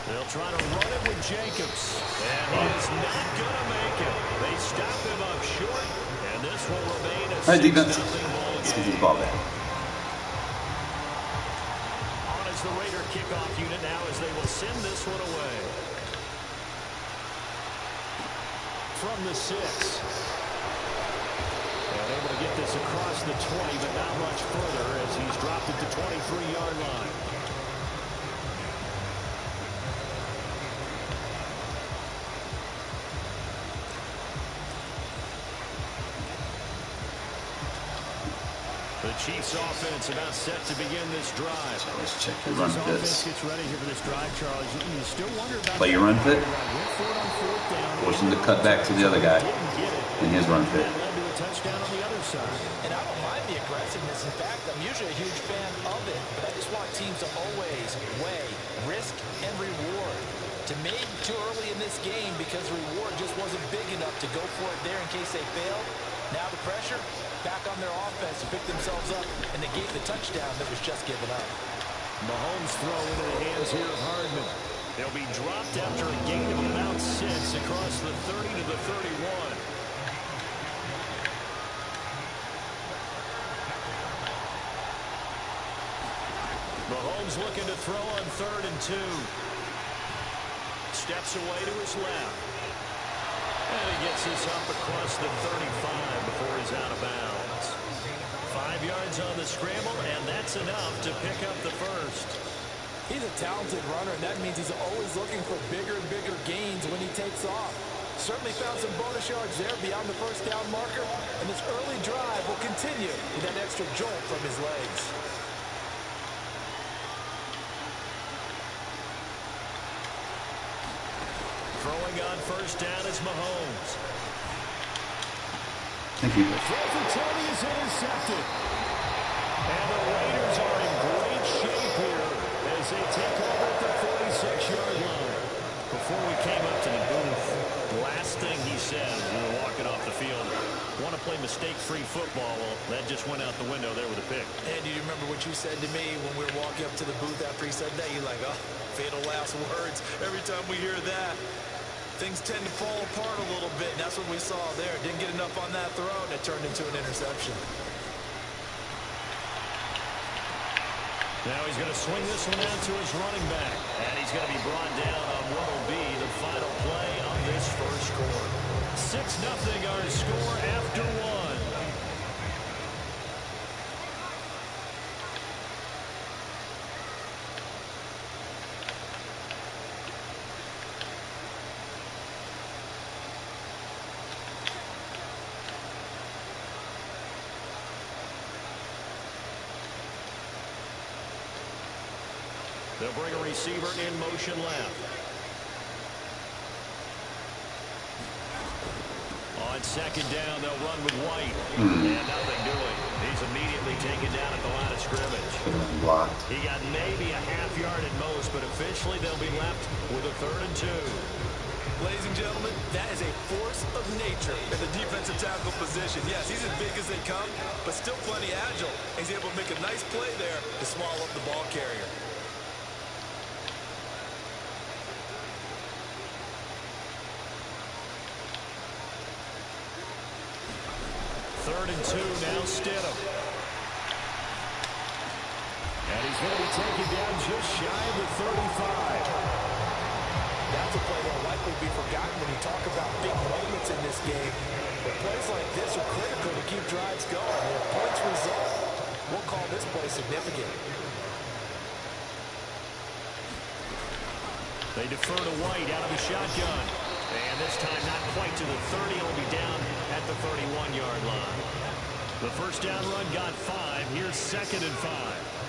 They'll try to run it with Jacobs, and he is not going to make it. They stop him up short, and this will remain a 6-0 ball game. Let's get this ball back. On is the Raider kickoff unit now as they will send this one away. From the 6. And able to get this across the 20, but not much further as he's dropped at the 23-yard line. The Chiefs offense about set to begin this drive. Let's check your run fits. Gets ready here for this drive, Charles. You still wonder about Play your run fit. Force him to cut back to the other guy in his run fit. Touchdown on the other side. And I don't mind the aggressiveness. In fact, I'm usually a huge fan of it, but I just want teams to always weigh risk and reward. To me, too early in this game because reward just wasn't big enough to go for it there in case they failed. Now the pressure back on their offense to pick themselves up and negate the touchdown that was just given up. Mahomes throw into the hands here of Hardman. They'll be dropped after a gain of about 6 across the 30 to the 31. Mahomes looking to throw on 3rd and 2. Steps away to his left. And he gets this up across the 35 before he's out of bounds. 5 yards on the scramble, and that's enough to pick up the first. He's a talented runner, and that means he's always looking for bigger and bigger gains when he takes off. Certainly found some bonus yards there beyond the first down marker, and this early drive will continue with that extra jolt from his legs. Throwing on first down is Mahomes. Thank you. The throw for Tony is intercepted. And the Raiders are in great shape here as they take over at the 46-yard line. Before we came up to the booth, the last thing he said as we were walking off the field, want to play mistake-free football. Well, that just went out the window there with a pick. And do you remember what you said to me when we were walking up to the booth after he said that? You're like, oh, fatal last words. Every time we hear that, things tend to fall apart a little bit, and that's what we saw there. Didn't get enough on that throw, and it turned into an interception. Now he's going to swing this one out to his running back. And he's going to be brought down on what will be the final play of this first quarter. 6-0 our score after 1. They'll bring a receiver in motion left. On second down, they'll run with White. And nothing doing. He's immediately taken down at the line of scrimmage. He got maybe a half yard at most, but officially they'll be left with a 3rd and 2. Ladies and gentlemen, that is a force of nature in the defensive tackle position. Yes, he's as big as they come, but still plenty agile. He's able to make a nice play there to swallow up the ball carrier. Third and 2, now Stidham. And he's going to be taken down just shy of the 35. That's a play that'll likely be forgotten when you talk about big moments in this game. But plays like this are critical to keep drives going. And if points result, we'll call this play significant. They defer to White out of the shotgun. And this time not quite to the 30. He'll be down at the 31-yard line. The first down run got 5. Here's 2nd and 5.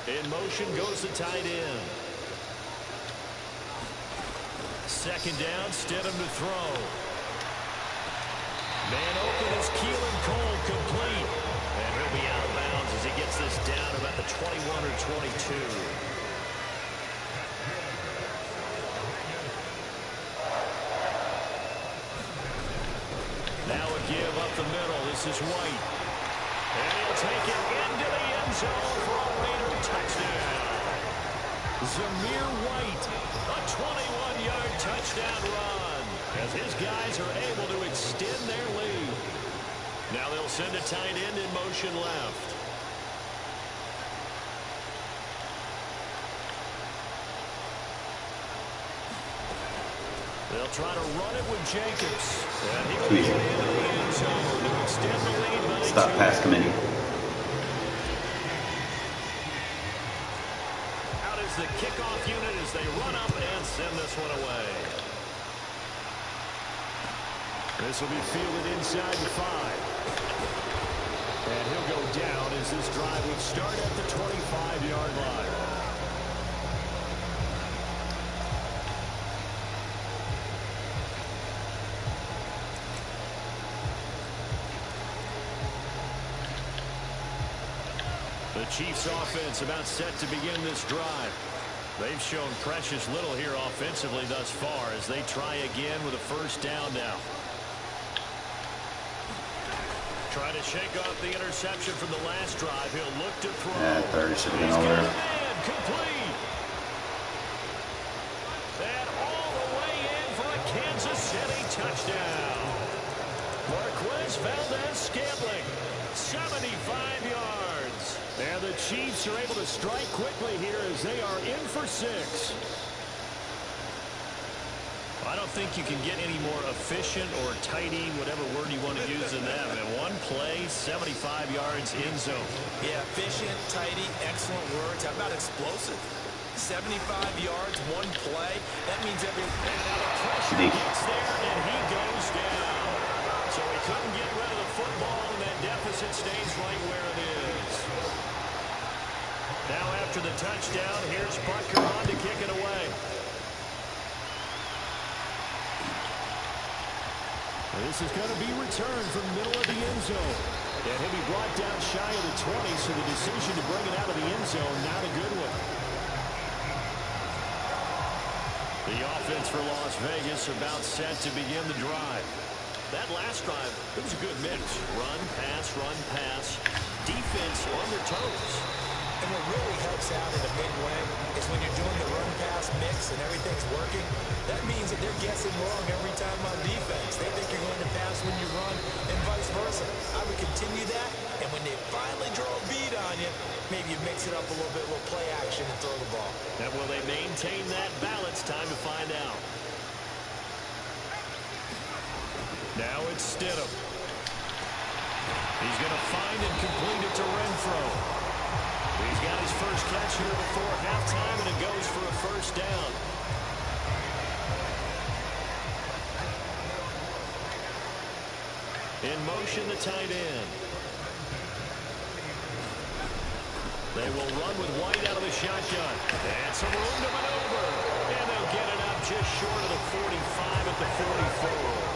In motion goes the tight end. Second down, Stidham to throw. Man open is Keelan Cole, complete. And he'll be out of bounds as he gets this down about the 21 or 22. Now a give up the middle. This is White. And he'll take it into the end zone for a Raider touchdown. Zamir White, a 21-yard touchdown run, as his guys are able to extend their lead. Now they'll send a tight end in motion left. They'll try to run it with Jacobs. And he'll get into the end zone to extend the lead by 2. Stop pass committee. Out is the kickoff unit as they run up and send this one away. This will be fielded inside the 5. And he'll go down as this drive would start at the 25-yard line. The Chiefs offense about set to begin this drive. They've shown precious little here offensively thus far as they try again with a first down now. Trying to shake off the interception from the last drive. He'll look to throw. Yeah, 30 should have been He's over. got a man complete. And all the way in for a Kansas City touchdown. Marquez Valdez-Scantling, 75 yards. And the Chiefs are able to strike quickly here as they are in for 6. I don't think you can get any more efficient or tidy, whatever word you want to use in that. And one play, 75 yards in zone. Yeah, efficient, tidy, excellent words. How about explosive? 75 yards, one play. That means every... And now the pressure gets there, and he goes down. So he couldn't get rid of the football, and that deficit stays right where it is. Now after the touchdown, here's Butker on to kick it away. This is going to be returned from the middle of the end zone. And he'll be brought down shy of the 20, so the decision to bring it out of the end zone, not a good one. The offense for Las Vegas about set to begin the drive. That last drive, it was a good mix. Run, pass, defense on their toes. And what really helps out in a big way is when you're doing the run-pass mix and everything's working, that means that they're guessing wrong every time on defense. They think you're going to pass when you run and vice versa. I would continue that, and when they finally draw a bead on you, maybe you mix it up a little bit with play action and throw the ball. And will they maintain that balance? Time to find out. Now it's Stidham. He's going to find and complete it to Renfrow. He's got his first catch here before halftime, and it goes for a first down. In motion, the tight end. They will run with White out of the shotgun. And some room to maneuver. And they'll get it up just short of the 45 at the 44.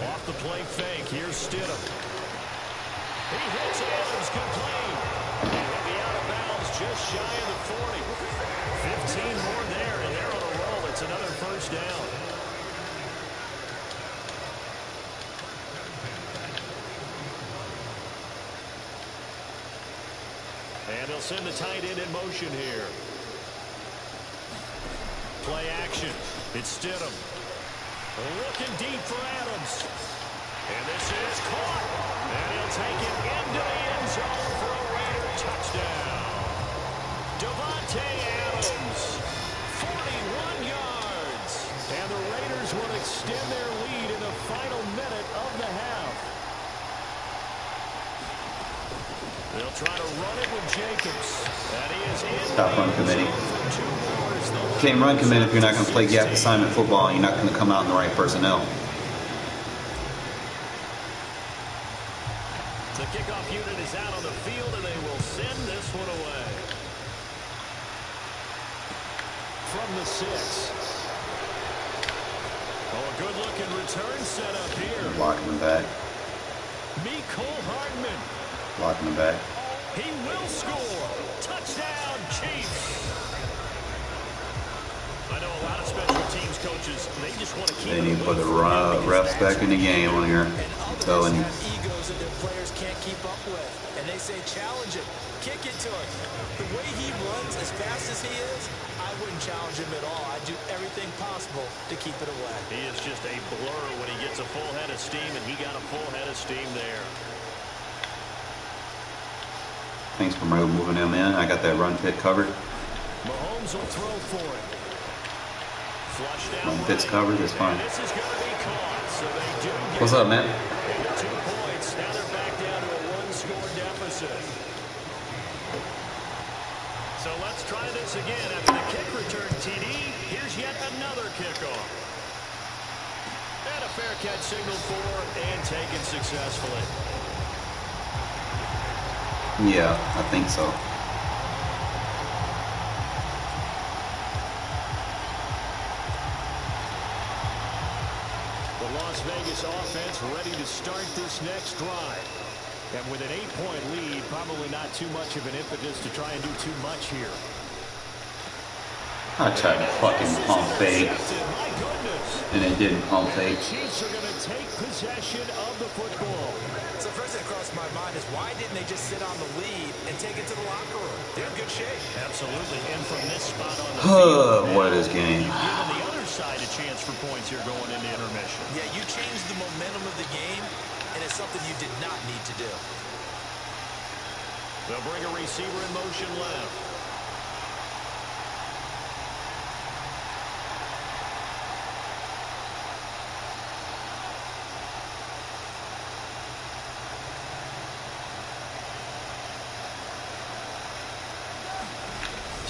Off the play fake. Here's Stidham. He hits Adams complete. And he'll be out of bounds just shy of the 40. 15 more there, and they're on a roll. It's another first down. And they'll send the tight end in motion here. Play action. It's Stidham. Looking deep for Adams. And this is caught. And he'll take it into the end zone for a Raider touchdown. Devontae Adams, 41 yards. And the Raiders will extend their lead in the final minute of the half. They'll try to run it with Jacobs. And he is in. Stop run committee. Can't run commit if you're not going to play gap assignment football and you're not going to come out in the right personnel. The kickoff unit is out on the field, and they will send this one away. From the 6. Oh, a good-looking return set up here. Blocking him back. Mecole Hardman. Blocking him back. He will score. Touchdown, Chiefs. I know a lot of special teams coaches, they just want to keep They need to put the refs back in the game on here. I'm telling you. Egos that their players can't keep up with. And they say, challenge him. Kick it to him. The way he runs as fast as he is, I wouldn't challenge him at all. I'd do everything possible to keep it away. He is just a blur when he gets a full head of steam, and he got a full head of steam there. Thanks for moving him in. I got that run pit covered. Mahomes will throw for it. Flush down Run pit's covered. It's fine. this is going to be caught, so they do get What's up, man? 2 points. Now they're back down to a 1-score deficit. So let's try this again. After the kick return TD, here's yet another kickoff. And a fair catch signaled for and taken successfully. Yeah, I think so. The Las Vegas offense ready to start this next drive. And with an 8-point lead, probably not too much of an impetus to try and do too much here. I tried to fucking pump fake, My goodness. and it didn't pump fake. Chiefs are going to take possession of the football. So first thing that crossed my mind is why didn't they just sit on the lead and take it to the locker room? They're in good shape. Absolutely. And from this spot on the field, What is game? you've given the other side a chance for points here going into intermission. Yeah, you changed the momentum of the game, and it's something you did not need to do. They'll bring a receiver in motion left.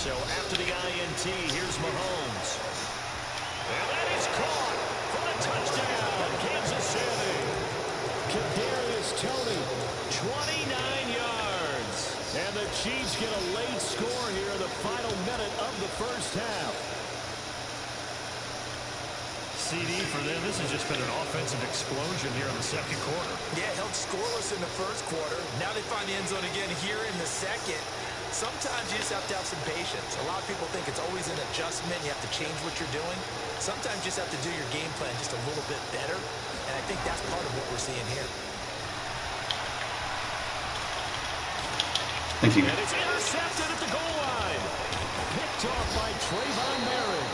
So after the INT, here's Mahomes. And that is caught for the touchdown, Kansas City. Kadarius Toney, 29 yards. And the Chiefs get a late score here in the final minute of the first half. CD for them, this has just been an offensive explosion here in the second quarter. Yeah, held scoreless in the first quarter. Now they find the end zone again here in the second. Sometimes you just have to have some patience. A lot of people think it's always an adjustment. You have to change what you're doing. Sometimes you just have to do your game plan just a little bit better. And I think that's part of what we're seeing here. Thank you. And it's intercepted at the goal line. Picked off by Trayvon Merritt.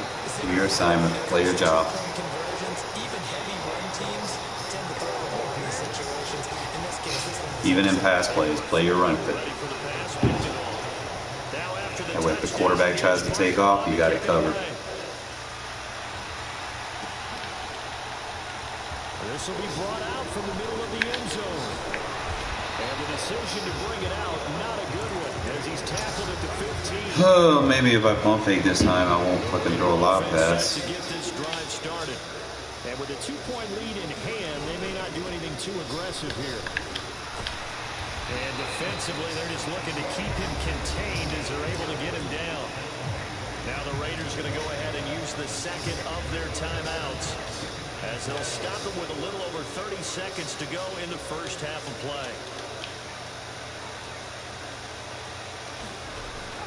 Your assignment. Play your job. Conversions, even heavy run teams tend to throw the ball in these situations. In this case, this one. Even in pass plays, play your run fit. Ready for the pass, picked it off. Now after the That way if the touchdown, quarterback tries to take off, you got it covered. This will be brought out from the middle of the end zone. And the decision to bring it out, not a good one, as he's tackled at the 15. Oh, maybe if I pump fake this time, I won't fucking throw a lob pass. To get this drive started. And with a 2-point lead in hand, they may not do anything too aggressive here. And defensively, they're just looking to keep him contained as they're able to get him down. Now the Raiders going to go ahead and use the second of their timeouts as they'll stop it with a little over 30 seconds to go in the first half of play.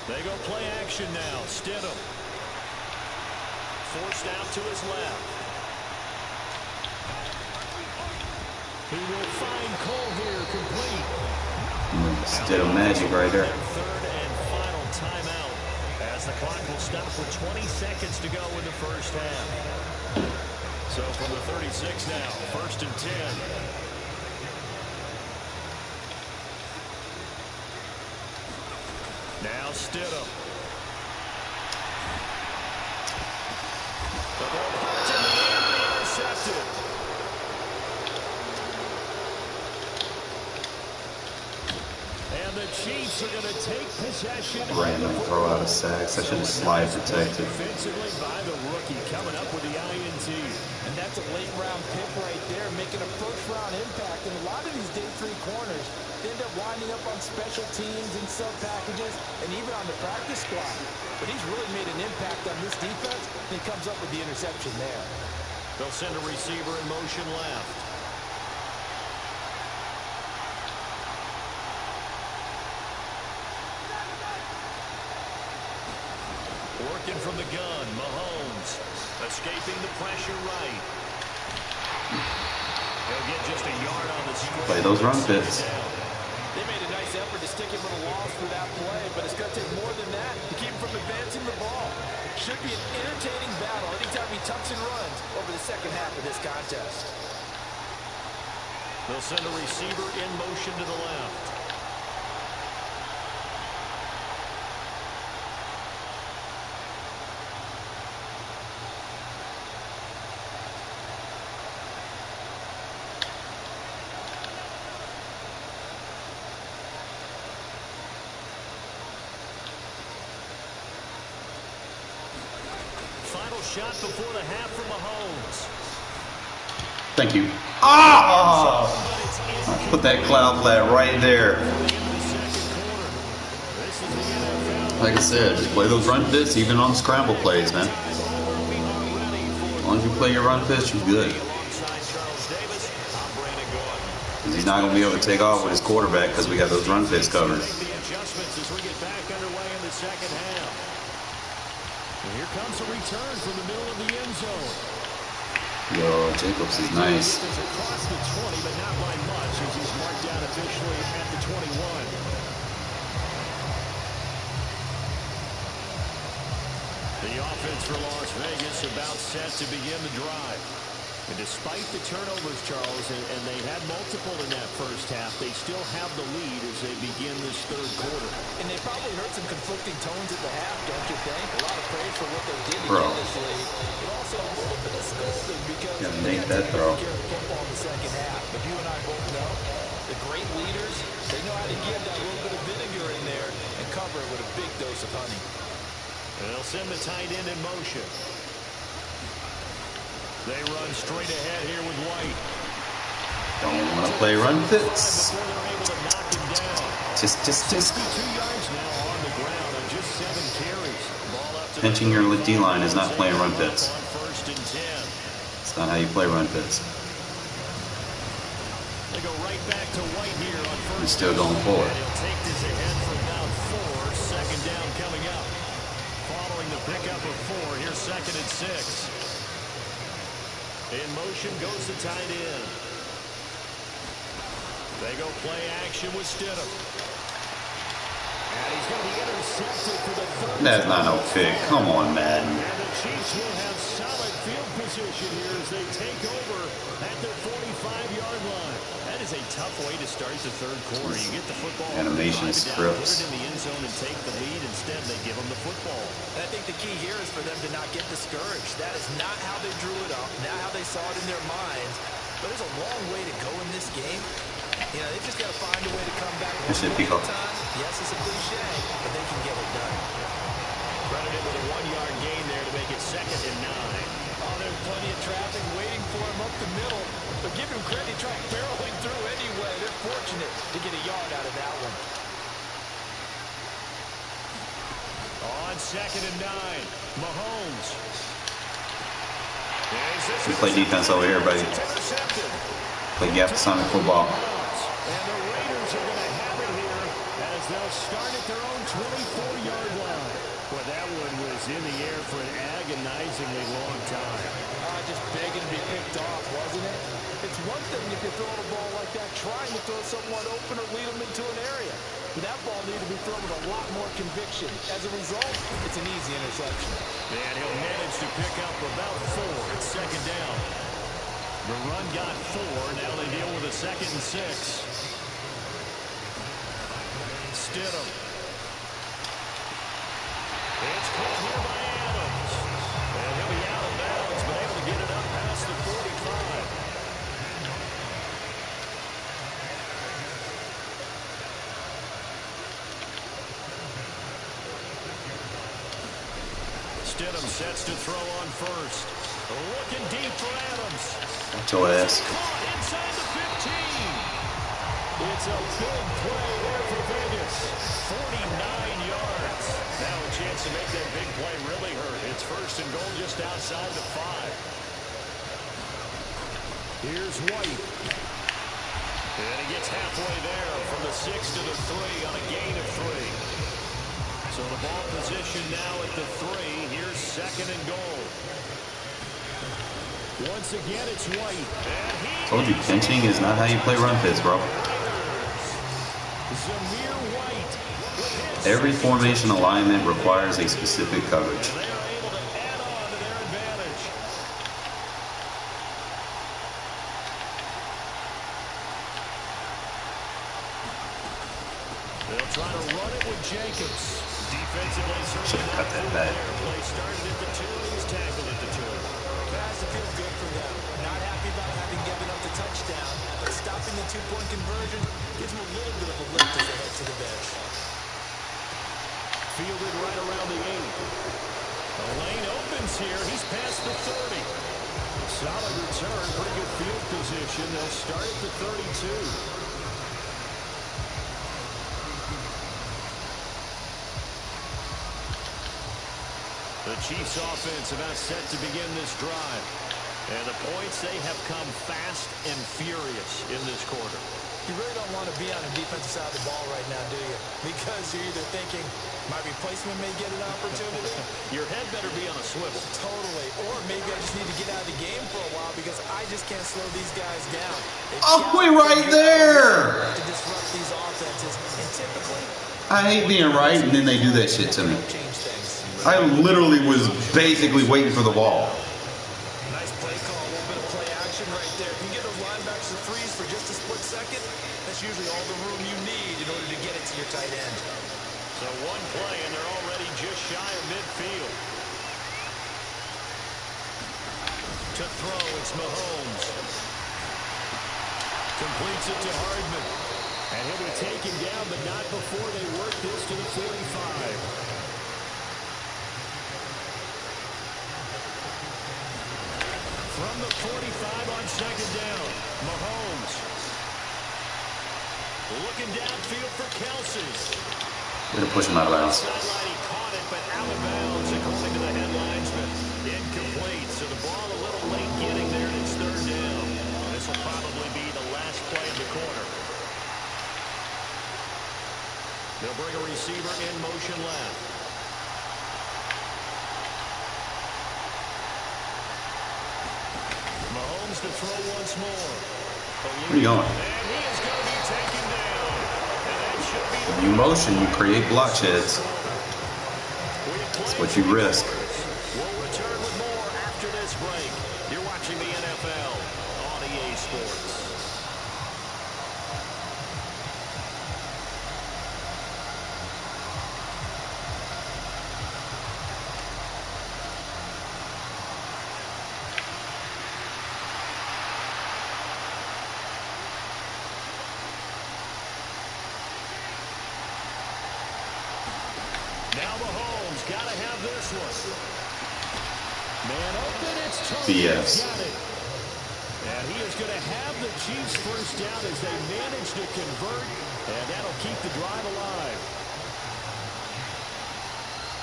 They go play action now. Stidham. Forced out to his left. He will find Cole here complete. Stidham magic right there. Third and final timeout as the clock will stop with 20 seconds to go in the first half. So from the 36 now, 1st and 10. Now Stidham. The ball popped in the air and intercepted. And the Chiefs are going to take possession. Random throw out of sacks. I should have slide protected. Defensively by the rookie, coming up with the INT. And that's a late round pick right there, making a first round impact. And a lot of these day 3 corners, they end up winding up on special teams and sub packages and even on the practice squad. But he's really made an impact on this defense, and he comes up with the interception there. They'll send a receiver in motion left. Working from the gun, Mahomes. Escaping the pressure right. He'll get just a yard on the score. Play those run fits. They made a nice effort to stick him with a loss for that play, but it's going to take more than that to keep him from advancing the ball. Should be an entertaining battle anytime he tucks and runs over the second half of this contest. They'll send a receiver in motion to the left. Final shot before the half for Mahomes. Thank you. Ah! Put that cloud flat right there. Like I said, just play those run fits even on scramble plays, man. As long as you play your run fits, you're good. Because he's not going to be able to take off with his quarterback because we got those run fits covered. Here comes a return from the middle of the end zone. Yo, Jacobs is nice. Across the 20, but not by much as he's marked down officially at the 21. The offense for Las Vegas about set to begin the drive. And despite the turnovers, Charles, and they had multiple in that first half, they still have the lead as they begin this third quarter. And they probably heard some conflicting tones at the half, don't you think? A lot of praise for what they did to Bro. get this lead, but also a little bit of scolding because Yeah, they make had that to throw. take care of the football in the second half. But you and I both know the great leaders, they know how to give that little bit of vinegar in there and cover it with a big dose of honey. And they'll send the tight end in motion. They run straight ahead here with White. Don't want to play run fits. Just. 2 yards now on the ground on just 7 carries. Ball up to Pinching your D-line is not playing run fits. on 1st and 10. It's not how you play run fits. They go right back to White here on 1st. He's still going forward. And he'll take this ahead for about 4. Second down coming up. Following the pickup of 4, here's 2nd and 6. In motion goes the tight end. They go play action with Stidham. And he's going to be intercepted for the 3rd. That's not no pick. Come on, Madden. And the Chiefs will have solid field position here as they take over at their 45-yard line. That is a tough way to start the third quarter. You get the football, Animation scripts. put it in the end zone and take the lead. Instead, they give them the football. And I think the key here is for them to not get discouraged. That is not how they drew it up, not how they saw it in their minds. But there's a long way to go in this game. You know, they've just got to find a way to come back. That shit, Pico. Yes, it's a cliche, but they can get it done. with a 1-yard gain there to make it 2nd and 9. Oh, there's plenty of traffic waiting for him up the middle. But give him credit, he tried barreling through anyway. They're fortunate to get a yard out of that one. On 2nd and 9, Mahomes. We play defense over here, buddy. Play gap assignment football. And the Raiders are going to have it here as they'll start at their own 24-yard line. Well, that one was in the air for an agonizingly long time. Just begging to be picked off, wasn't it? It's one thing if you're throwing a ball like that, trying to throw someone open or lead them into an area. But that ball needed to be thrown with a lot more conviction. As a result, it's an easy interception. And he'll manage to pick up about 4 at 2nd down. The run got 4. Now they deal with a 2nd and 6. Stidham. It's caught here by Adams. And he'll be out of bounds, but able to get it up past the 45. Stidham sets to throw on first. Looking deep for Adams. Watch your ass. Caught inside the 15. It's a big play there for Vegas. 49 yards. Now a chance to make that big play really hurt. It's 1st and goal just outside the 5. Here's White. And he gets halfway there from the 6 to the 3 on a gain of 3. So the ball position now at the 3. Here's 2nd and goal. Once again, it's White. Told you, pinching is not how you play run fits, bro. Every formation alignment requires a specific coverage. They are able to add on to their advantage. They'll try to run it with Jacobs. Defensively, Should have cut that back. Play started at the 2, and he's tackled at the 2. That has to feel good for them. Not happy about having given up the touchdown, but stopping the 2-point conversion gives them a little bit of a lift as they head to the bench. Fielded right around the 8. The lane opens here. He's past the 30. Solid return. Pretty good field position. They'll start at the 32. The Chiefs offense about set to begin this drive. And the points, they have come fast and furious in this quarter. You really don't want to be on the defensive side of the ball right now, do you? Because you're either thinking, my replacement may get an opportunity. Your head better be on a swivel. Totally. Or maybe I just need to get out of the game for a while because I just can't slow these guys down. Oh, we right there! To disrupt these offenses. And typically, I hate being right, and then they do that shit to me. I literally was basically waiting for the ball. Nice play call, a little bit of play action right there. If you get those linebackers to freeze for just a split second, that's usually all the room you need in order to get it to your tight end. So one play, and they're already just shy of midfield. To throw, it's Mahomes. Completes it to Hardman. And he'll be taken down, but not before they work this to the 45. From the 45 on 2nd down, Mahomes. Looking downfield for Kelsey. We're going to push him out of bounds. Sideline, he caught it, but out of bounds, according to the headlinesman. Incomplete, so the ball a little late getting there, and it's 3rd down. This will probably be the last play of the quarter. They'll bring a receiver in motion left. Mahomes to throw once more. Where are you going? And he is going to be taken down. And that should be the You motion, you create blotchheads. That's what you risk. We'll return with more after this break. You're watching the NFL on EA Sports. Now Mahomes He's got to have this one. Man open, it's Tony. BS. Got it. And he is going to have the Chiefs first down as they manage to convert, and that'll keep the drive alive.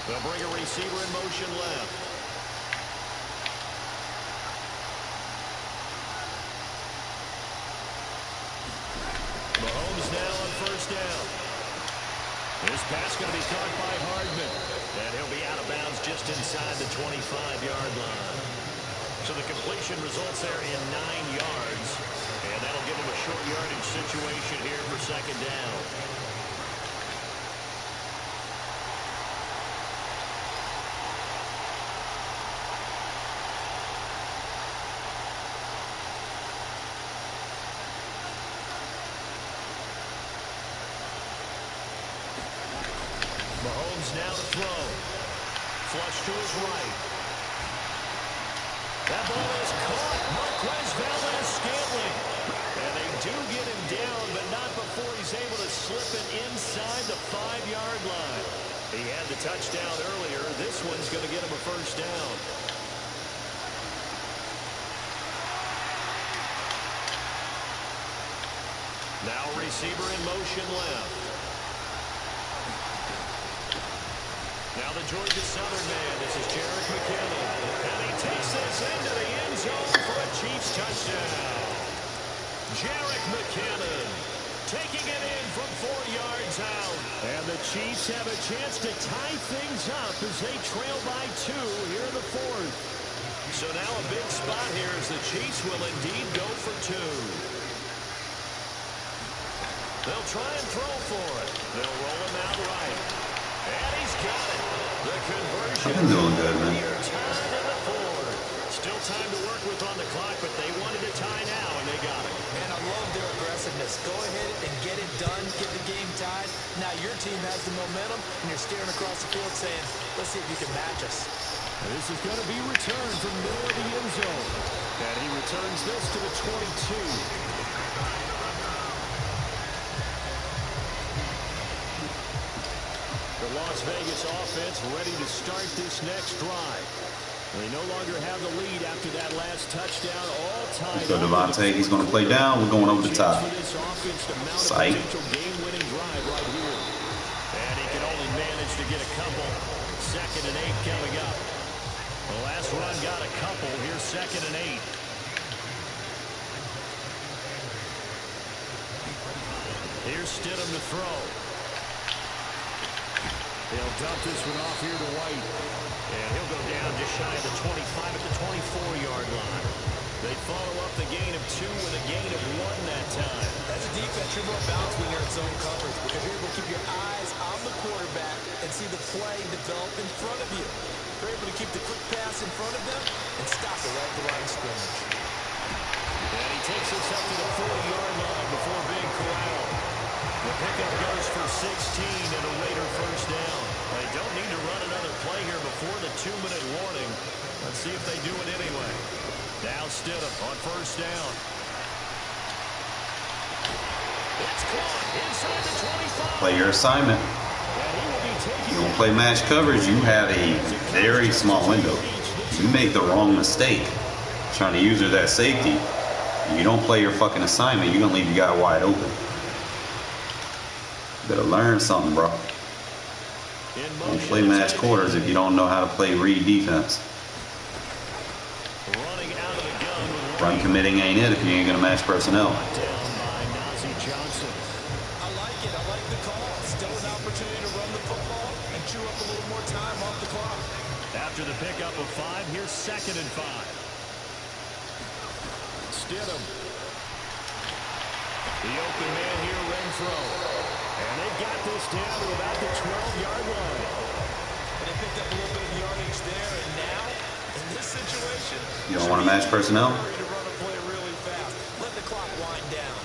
They'll bring a receiver in motion left. Mahomes now on first down. This pass going to be caught by Hardman, and he'll be out of bounds just inside the 25-yard line. So the completion results there in 9 yards, and that'll give him a short yardage situation here for second down. Mahomes now to throw. Flush to his right. That ball is caught. Marquez Valdes-Scantling. And they do get him down, but not before he's able to slip it inside the 5-yard line. He had the touchdown earlier. This one's going to get him a first down. Now receiver in motion left. Now the Georgia Southern man. This is Jarek McKinnon. And he takes this into the end zone for a Chiefs touchdown. Jarek McKinnon taking it in from 4 yards out. And the Chiefs have a chance to tie things up as they trail by 2 here in the 4th. So now a big spot here as the Chiefs will indeed go for 2. They'll try and throw for it. They'll roll him out right. And he's got it. The conversion. I've been doing good, man. Tied in the 4th. Still time to work with on the clock, but they wanted to tie now, and they got it. Man, I love their aggressiveness. Go ahead and get it done. Get the game tied. Now your team has the momentum, and you're staring across the field saying, let's see if you can match us. And this is going to be returned from middle of the end zone. And he returns this to the 22. The Las Vegas offense ready to start this next drive. They no longer have the lead after that last touchdown. All tied. So Devontae, he's going to play down. We're going over the top. Psych. Game-winning drive right here. And he can only manage to get a couple. 2nd and 8 coming up. The last run got a couple. Here's 2nd and 8. Here's Stidham to throw. He'll dump this one off here to White. And he'll go down just shy of the 25 at the 24-yard line. They follow up the gain of 2 with a gain of 1 that time. As a defense, you're more balanced when you're in zone coverage because you're able to keep your eyes on the quarterback and see the play develop in front of you. You're able to keep the quick pass in front of them and stop it right at the line of scrimmage. And he takes this up to the 40-yard line before being corralled. The pickup goes for 16 and a Raider first down. They don't need to run another play here before the 2-minute warning. Let's see if they do it anyway. Now Stidham on first down. It's caught inside the 25. Play your assignment. You don't play match coverage, you have a very small window. You make the wrong mistake trying to use that safety. You don't play your fucking assignment, you're going to leave your guy wide open. Better learn something, bro. Don't play match quarters if you don't know how to play read defense. Run committing ain't it if you ain't gonna match personnel. I like it. I like the call. Still an opportunity to run the football and chew up a little more time off the clock. After the pickup of 5, here's 2nd and 5. Stidham. The open man here, Renfrow. And they've got this down to about the 12-yard line. And they picked up a little bit of yardage there, and now, in this situation, You don't want to match personnel? to run a play really fast. Let the clock wind down.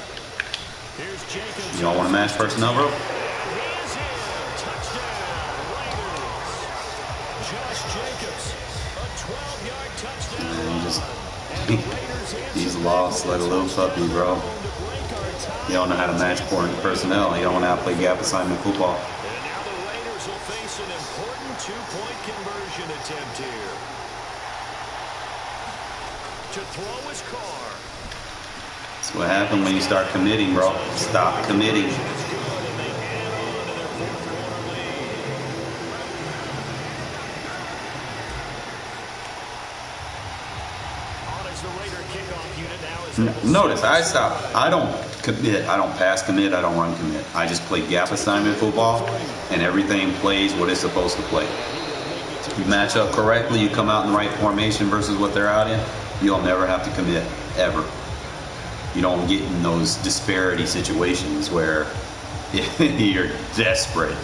Here's Jacobs. You don't want to match personnel, bro? He is in. Touchdown, Raiders. Josh Jacobs, a 12-yard touchdown. He's lost like a little puppy, bro. You don't know how to match personnel. You don't know how to play gap assignment football. And now the Raiders will face an important two-point conversion attempt here. To throw is Carr. That's what happens when you start committing, bro. Stop committing. Notice, I don't commit. I don't pass commit. I don't run commit. I just play gap assignment football, and everything plays what it's supposed to play. You match up correctly, you come out in the right formation versus what they're out in, you'll never have to commit, ever. You don't get in those disparity situations where you're desperate.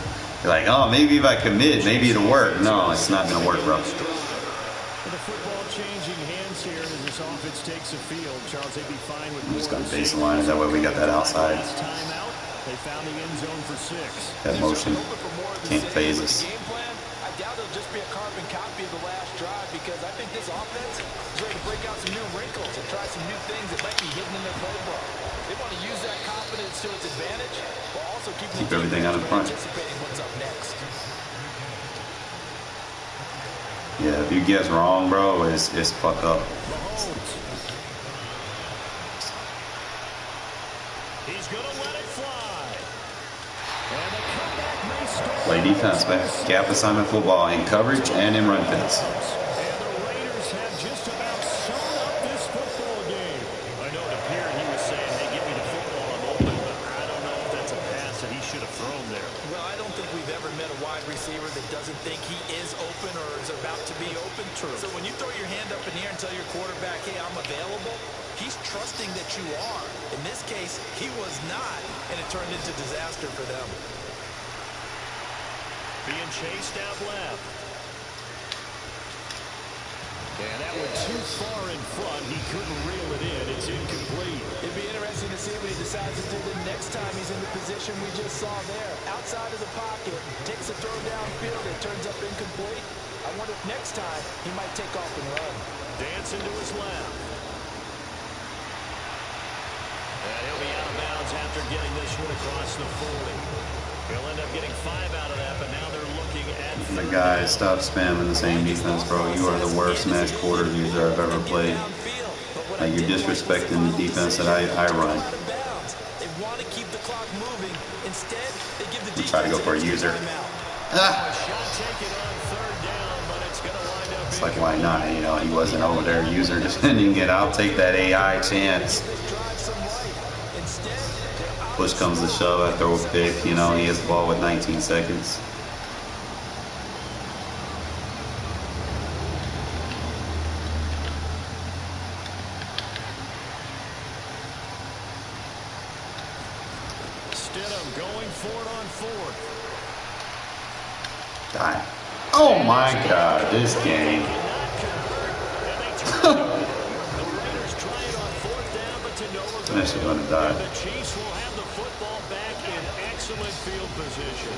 You're like, oh, maybe if I commit, maybe it'll work. No, it's not going to work, bro. The football changing hands here as this offense takes a field. Charles, they'd be fine with I'm just going to base the line. That way we got that outside. Timeout. They found the end zone for 6. That motion can't phase us. I doubt it'll just be a carbon copy of the last drive because I think this offense is ready to break out some new wrinkles and try some new things that might be hidden in their playbook. They want to use that confidence to its advantage while also keep everything out in front. Anticipating what's up next. Yeah, if you guess wrong, bro, it's fuck up. He's going to let it fly. And the comeback may start. Play defense, man. Gap assignment football in coverage and in run fits. And the Raiders have just about sewn up this football game. I know it appeared he was saying, hey, give me the football, I'm open, but I don't know if that's a pass that he should have thrown there. Well, I don't think we've ever met a wide receiver that doesn't think he is open or is about to be open. True. So when you throw your hand up in the air and tell your quarterback, hey, I'm available, he's trusting that you are. In this case, he was not, and it turned into disaster for them. Being chased out left. And that went too far in front. He couldn't reel it in. It's incomplete. It'd be interesting to see what he decides to do the next time he's in the position we just saw there. Outside of the pocket, takes a throw downfield, it turns up incomplete. I wonder if next time he might take off and run. Dancing to his left. And he'll be out of bounds after getting this one across the 40. He'll end up getting 5 out of that, but now they're looking at... The guys, stop spamming the same defense, bro. You are the worst match quarter user I've ever played. Like, you're disrespecting the defense that I run. They want to keep the clock moving. Instead, they give the Try to go for a user. Ah! It's like, why not? You know, he wasn't over there user defending it. I'll take that AI chance. Push comes to shove, I throw a pick, you know, he has the ball with 19 seconds. Stidham going for it on 4th. Die. Oh my God, this game. That shit gonna die. The Chiefs will have the football back in excellent field position.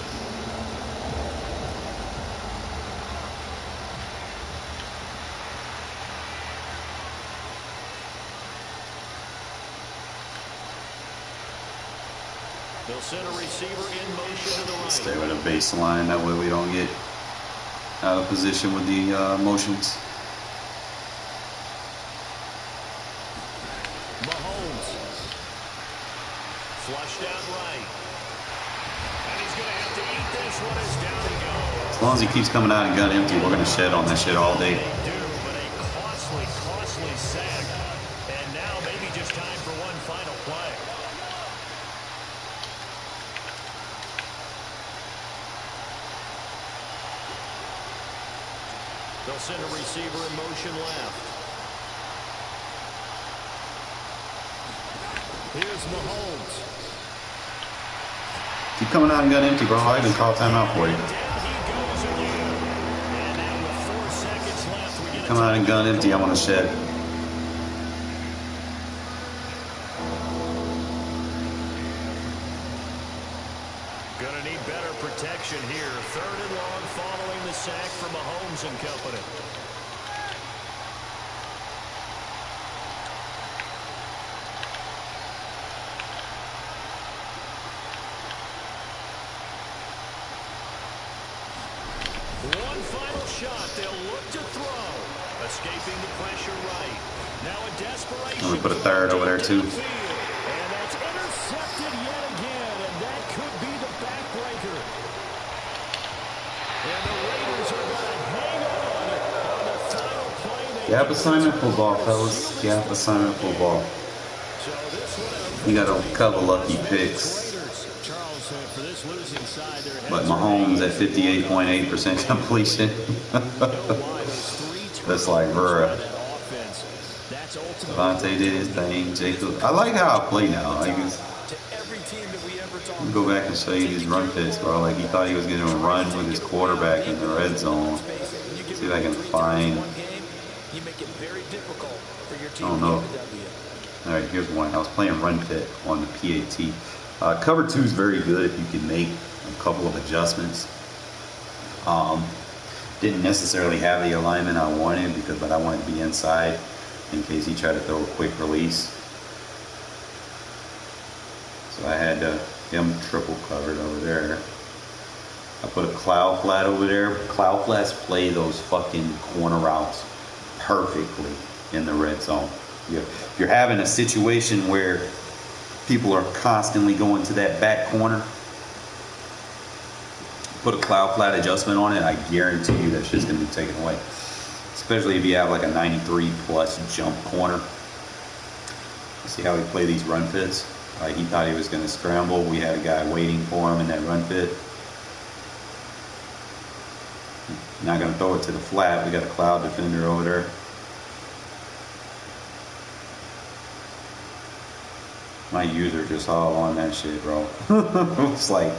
They'll send a receiver in motion to the right. Stay with a baseline, that way we don't get out of position with the motions. Flushed out right. And he's going to have to eat this one as down he goes. As long as he keeps coming out and gun empty, we're going to shed on that shit all day. They do, but a costly sack. And now maybe just time for one final play. They'll send a receiver in motion left. Here's Mahomes. Keep coming out and gun empty, bro. I even call timeout for you. Come out and gun empty, I'm on the shed. Gonna need better protection here. 3rd and long following the sack from Mahomes and company. One final shot. They'll look to throw. Escaping the pressure right. Now a desperation. I'm gonna put a third over there too. And that's intercepted yet again. And that could be the backbreaker. And the Raiders are going to hang on the final play. Gap assignment football, fellas. Gap assignment football. You got a couple lucky picks. But Mahomes at 58.8% completion. That's like, bruh. Devontae did his thing. Jacob. I like how I play now. Like, go back and show you these run fits, bro. Like, he thought he was going to run with his quarterback in the red zone. See if I can find. I don't know. Alright, here's one. I was playing run fit on the PAT. Cover 2 is very good if you can make a couple of adjustments. Didn't necessarily have the alignment I wanted but I wanted to be inside in case he tried to throw a quick release. So I had him triple covered over there. I put a cloud flat over there. Cloud flats play those fucking corner routes perfectly in the red zone. If you're having a situation where people are constantly going to that back corner, put a cloud flat adjustment on it, I guarantee you that shit's going to be taken away. Especially if you have like a 93 plus jump corner. See how he played these run fits? He thought he was going to scramble. We had a guy waiting for him in that run fit. Not going to throw it to the flat. We got a cloud defender over there. My user just all on that shit, bro. It's like,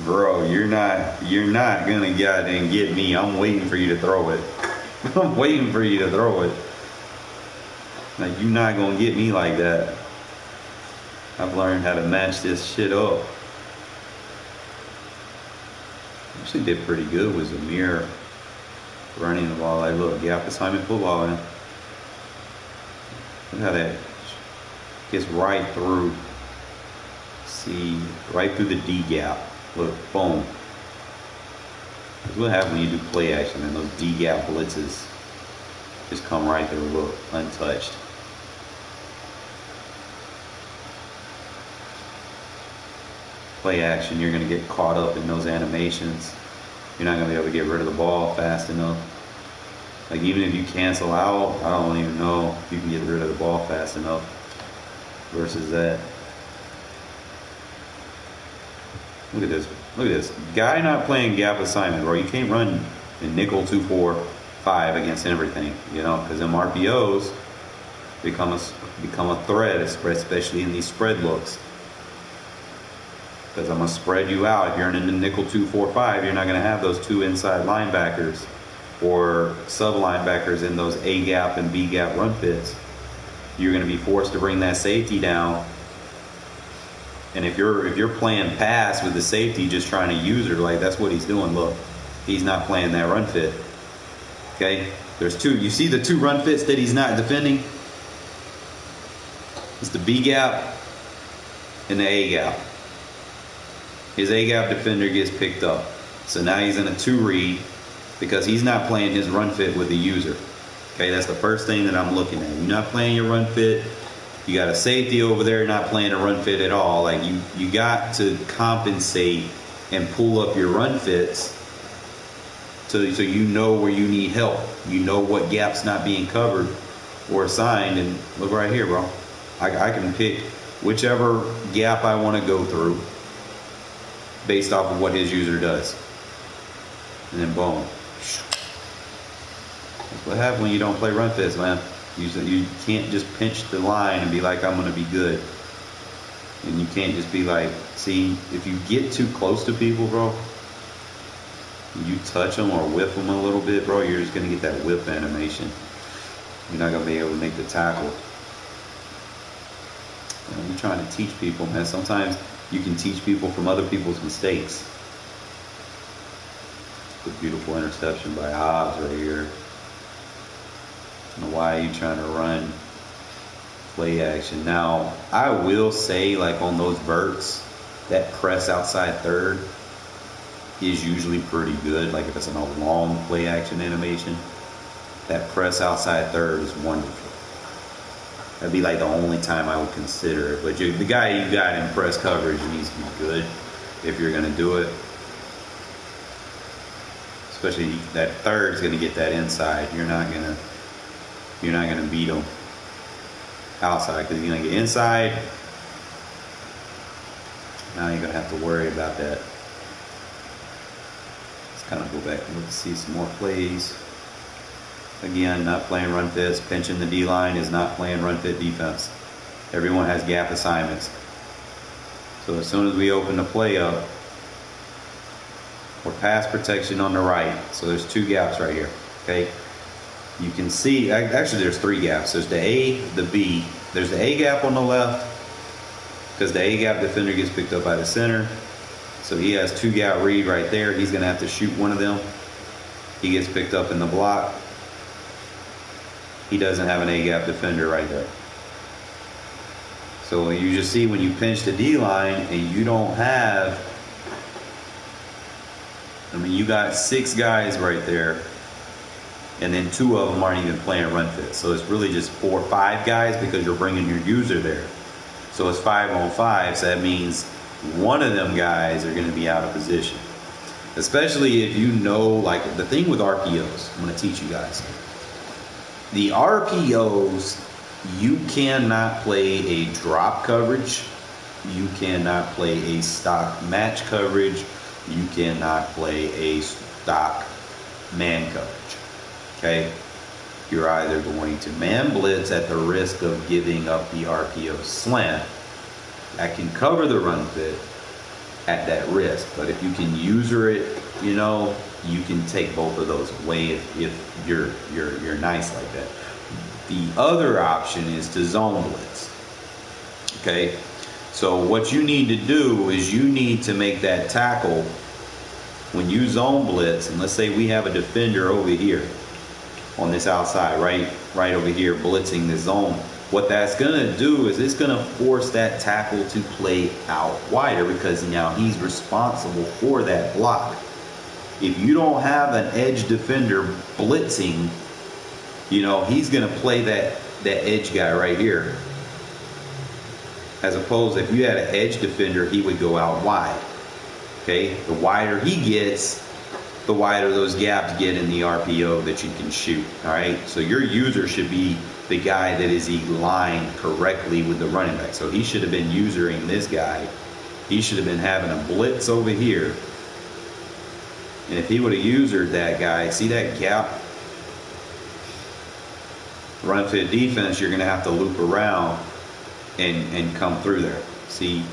bro, you're not gonna get out and get me. I'm waiting for you to throw it. I'm waiting for you to throw it. Like, you're not gonna get me like that. I've learned how to match this shit up. Actually did pretty good with Zamir running the ball. Like, look, gap assignment football, man. Look how that gets right through. See, right through the D gap. Look, boom. That's what happens when you do play action and those D gap blitzes just come right through. Look, untouched. Play action, you're going to get caught up in those animations. You're not going to be able to get rid of the ball fast enough. Like, even if you cancel out, I don't even know if you can get rid of the ball fast enough versus that. Look at this. Look at this. Guy not playing gap assignment, bro. You can't run in nickel 2-4-5 against everything, you know, because them RPOs become a threat, especially in these spread looks. Because I'm going to spread you out. If you're in the nickel 2-4-5, you're not going to have those two inside linebackers or sub linebackers in those A gap and B gap run fits. You're going to be forced to bring that safety down. And if you're playing pass with the safety just trying to use her, like that's what he's doing. Look, he's not playing that run fit. Okay, there's two. You see the two run fits that he's not defending? It's the B gap and the A gap. His A gap defender gets picked up. So now he's in a 2 read because he's not playing his run fit with the user. Okay, that's the first thing that I'm looking at. You're not playing your run fit. You got a safety over there not playing a run fit at all. Like you got to compensate and pull up your run fits so you know where you need help. You know what gap's not being covered or assigned. And look right here, bro. I can pick whichever gap I want to go through based off of what his user does. And then boom. That's what happens when you don't play run fits, man. You can't just pinch the line and be like, I'm going to be good. And you can't just be like, see, if you get too close to people, bro, you touch them or whip them a little bit, bro, you're just going to get that whip animation. You're not going to be able to make the tackle. And I'm trying to teach people, man. Sometimes you can teach people from other people's mistakes. Good, beautiful interception by Hobbs right here. I don't know why you trying to run play action. Now, I will say, like on those verts, that press outside third, is usually pretty good. Like if it's in a long play action animation, that press outside third is wonderful. That'd be like the only time I would consider it. But the guy you got in press coverage needs to be good if you're going to do it. Especially that third's going to get that inside. You're not going to beat him outside because he's going to get inside. Now you're going to have to worry about that. Let's kind of go back and look to see some more plays. Again, not playing run fits. Pinching the D-line is not playing run fit defense. Everyone has gap assignments. So as soon as we open the play up, we're pass protection on the right. So there's 2 gaps right here, okay? You can see, actually there's 3 gaps. There's the A, the B. There's the A gap on the left because the A gap defender gets picked up by the center. So he has 2 gap read right there. He's gonna have to shoot one of them. He gets picked up in the block. He doesn't have an A gap defender right there. So you just see when you pinch the D line and you don't have, I mean, you got 6 guys right there, and then 2 of them aren't even playing run fit. So it's really just 4 or 5 guys because you're bringing your user there. So it's 5 on 5. So that means one of them guys are going to be out of position. Especially if you know, like the thing with RPOs, I'm going to teach you guys. The RPOs, you cannot play a drop coverage. You cannot play a stock match coverage. You cannot play a stock man coverage. Okay? You're either going to man blitz at the risk of giving up the RPO slant that can cover the run fit at that risk. But if you can user it, you know, you can take both of those away if you're nice like that. The other option is to zone blitz. Okay? So what you need to do is you need to make that tackle when you zone blitz, and let's say we have a defender over here on this outside, right over here blitzing the zone. What that's gonna do is it's gonna force that tackle to play out wider because now he's responsible for that block. If you don't have an edge defender blitzing, you know, he's gonna play that edge guy right here. As opposed to if you had an edge defender, he would go out wide. Okay, the wider he gets, the wider those gaps get in the RPO that you can shoot. All right, so your user should be the guy that is aligned correctly with the running back. So he should have been usering this guy. He should have been having a blitz over here. And if he would have usered that guy, see that gap? Run fit defense, you're gonna have to loop around and come through there. See,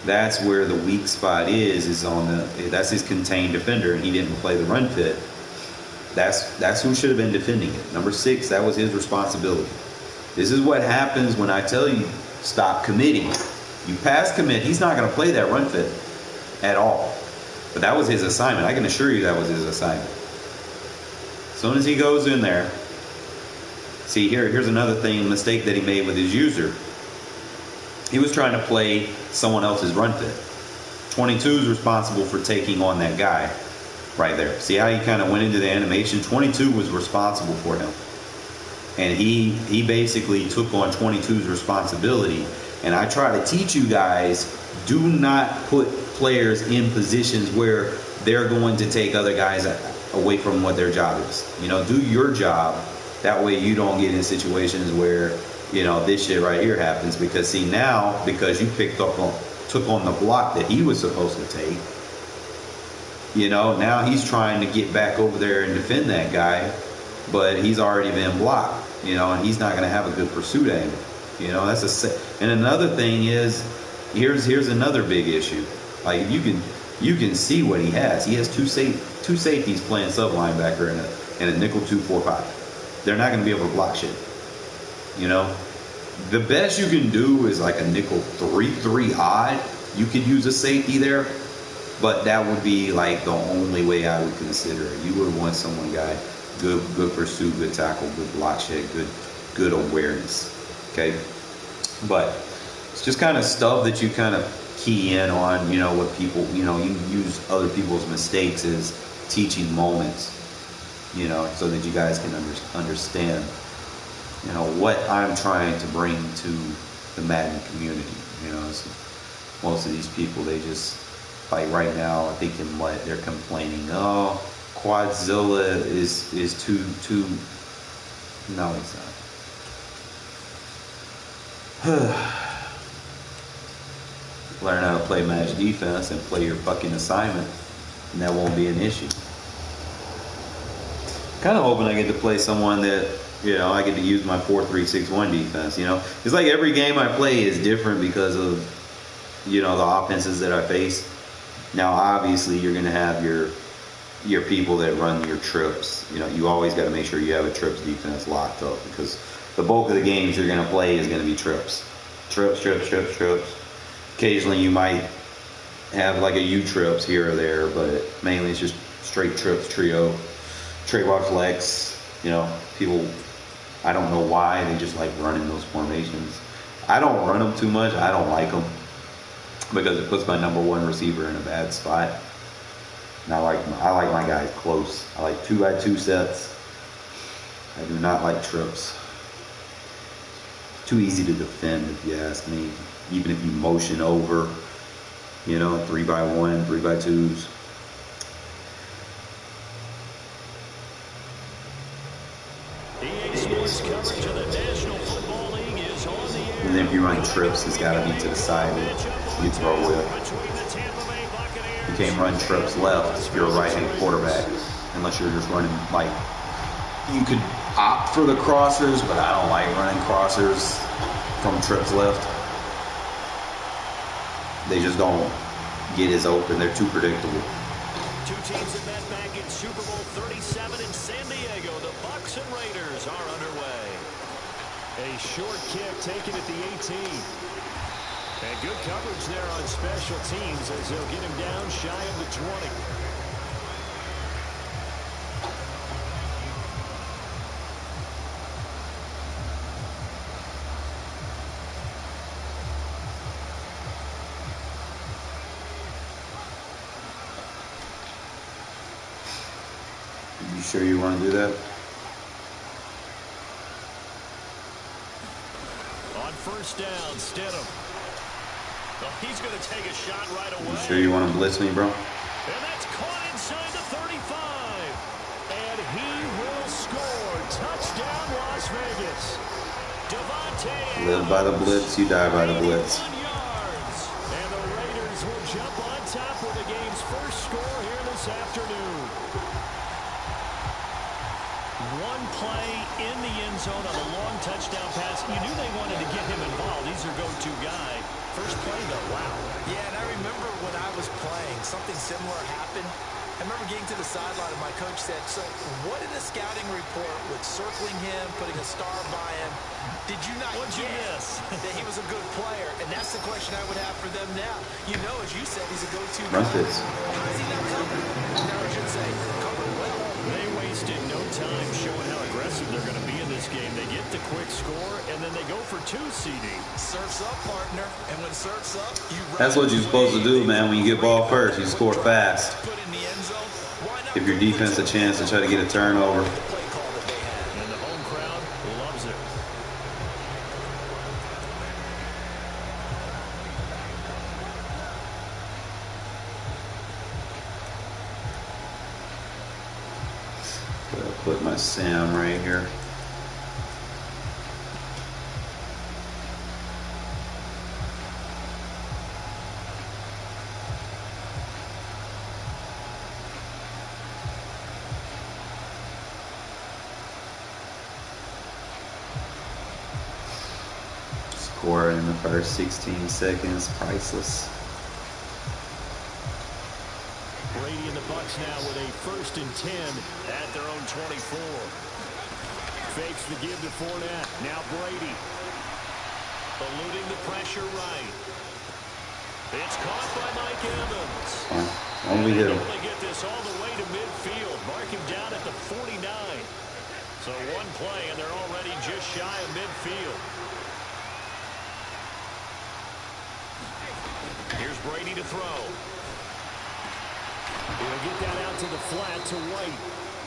that's where the weak spot is on that's his contained defender, and he didn't play the run fit. That's who should have been defending it. Number 6, that was his responsibility. This is what happens when I tell you stop committing. You pass commit, he's not going to play that run fit at all. But that was his assignment. I can assure you that was his assignment. As soon as he goes in there, see here's another mistake that he made with his user. He was trying to play someone else's run fit. 22 is responsible for taking on that guy right there. See how he kind of went into the animation? 22 was responsible for him. And he basically took on 22's responsibility. And I try to teach you guys, do not put players in positions where they're going to take other guys away from what their job is. You know, do your job. That way you don't get in situations where, you know, this shit right here happens. Because see now, because you took on the block that he was supposed to take, you know, now he's trying to get back over there and defend that guy, but he's already been blocked, you know, and he's not going to have a good pursuit angle. You know, and another thing is, here's another big issue. Like you can see what he has. He has two safeties playing sub linebacker and a nickel 2-4-5. They're not going to be able to block shit. You know, the best you can do is like a nickel 3-3 odd. You could use a safety there. But that would be like the only way I would consider it. You would want someone guy, good pursuit, good tackle, good block shit, good awareness. Okay, but it's just kind of stuff that you kind of key in on, you know, what people, you know, you use other people's mistakes as teaching moments, you know, so that you guys can understand, you know, what I'm trying to bring to the Madden community. You know, so most of these people, they just, like right now, thinking what they're complaining, oh, Quadzilla is too, no, it's not. Learn how to play match defense and play your fucking assignment, and that won't be an issue. Kind of hoping I get to play someone that, you know, I get to use my 4-3-6-1 defense. You know, it's like every game I play is different because of, you know, the offenses that I face. Now, obviously, you're gonna have your people that run your trips. You know, you always got to make sure you have a trips defense locked up, because the bulk of the games you're gonna play is gonna be trips. Trips. Occasionally you might have like a U-trips here or there, but mainly it's just straight trips, trio, trade-wide flex. You know, people, I don't know why, they just like running those formations. I don't run them too much. I don't like them because it puts my number one receiver in a bad spot. And I like my guys close. I like 2x2 sets. I do not like trips. Too easy to defend, if you ask me. Even if you motion over, you know, 3x1, 3x2s. EA Sports coverage of the National Football League is on the air. And then if you run trips, it's got to be to the side that you throw with. You can't run trips left if you're a right-handed quarterback, unless you're just running, like, you could opt for the crossers, but I don't like running crossers from trips left. They just don't get as open. They're too predictable. Two teams that met back in Super Bowl 37 in San Diego. The Bucs and Raiders are underway. A short kick taken at the 18. And good coverage there on special teams as they'll get him down shy of the 20. You sure you want to do that? On first down, Stidham. Oh, he's going to take a shot right away. You sure you want to blitz me, bro? And that's caught inside the 35. And he will score. Touchdown, Las Vegas. Devontae. Live by the blitz, you die by the blitz. Yards. And the Raiders will jump on top with the game's first score here this afternoon. One play in the end zone on a long touchdown pass. You knew they wanted to get him involved. He's their go-to guy. First play, though, wow. Yeah, and I remember when I was playing, something similar happened. I remember getting to the sideline and my coach said, so what in the scouting report with circling him, putting a star by him, did you not What'd you miss? that he was a good player? And that's the question I would have for them now. You know, as you said, he's a go-to guy. Run this. How is he not covered? Now, I should say, covered well. They wasted no time showing how aggressive they're going to be in this game. They get the quick score, and then they go for 2 CD. Surf's up, partner. And when surf's up, you run. That's what you're supposed to do, man. When you get ball first, you score fast. Put in the end zone. Why not Give your defense a chance to try to get a turnover. the play call that they had? And the home crowd loves it. I'll put my Sam right here. Score in the first 16 seconds, priceless. Brady and the Bucs now with a 1st and 10 at their own 24. Fakes the give to Fournette. Now Brady. Eluding the pressure right. It's caught by Mike Evans. Only hit him. They get this all the way to midfield. Mark him down at the 49. So one play and they're already just shy of midfield. Here's Here's Brady to throw. He'll get that out to the flat to White.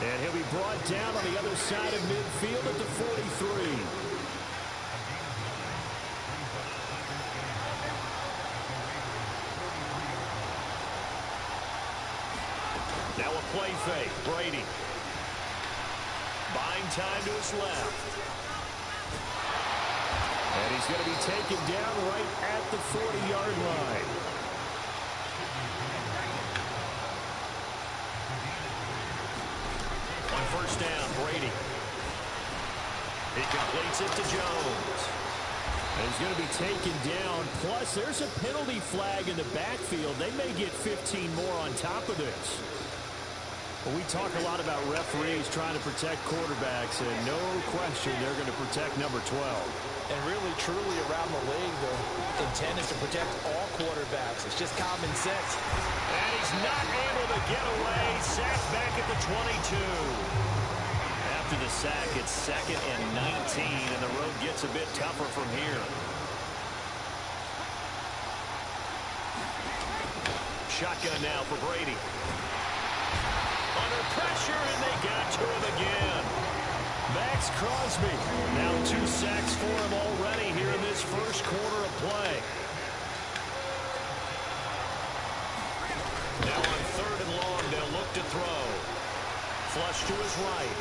And he'll be brought down on the other side of midfield at the 43. Now a play fake. Brady. Buying time to his left. And he's going to be taken down right at the 40-yard line. On first down, Brady. He completes it to Jones. And he's going to be taken down. Plus, there's a penalty flag in the backfield. They may get 15 more on top of this. Well, we talk a lot about referees trying to protect quarterbacks, and no question they're going to protect number 12. And really, truly, around the league, the intent is to protect all quarterbacks. It's just common sense. And he's not able to get away. Sacked back at the 22. After the sack, it's 2nd and 19, and the road gets a bit tougher from here. Shotgun now for Brady. Under pressure, and they got to him again. Max Crosby. Now 2 sacks for him already here in this first quarter of play. Now on 3rd and long, they'll look to throw. Flush to his right.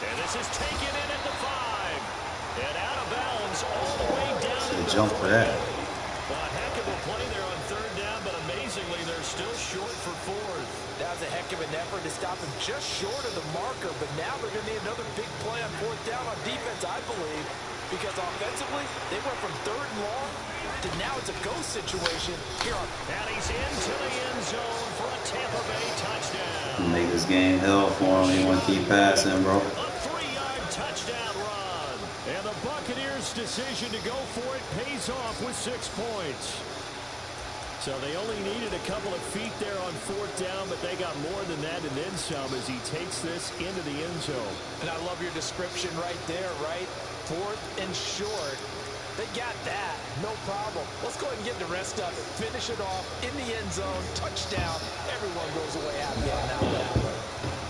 And this is taken in at the 5. And out of bounds all the way down to the jump for that. Well, a heck of a play there on 3rd down, but amazingly, they're still short for 4th. That was a heck of an effort to stop him just short of the marker, but now they're going to need another big play on 4th down on defense, I believe, because offensively, they went from 3rd and long to now it's a go situation here on. And he's into the end zone for a Tampa Bay touchdown. Make this game hell for him. He want to keep passing, bro. A 3-yard touchdown run. And the Buccaneers' decision to go for it pays off with 6 points. So they only needed a couple of feet there on 4th down, but they got more than that and then some as he takes this into the end zone. And I love your description right there, right? 4th and short. They got that. No problem. Let's go ahead and get the rest of it. Finish it off in the end zone. Touchdown. Everyone goes away happy on that one.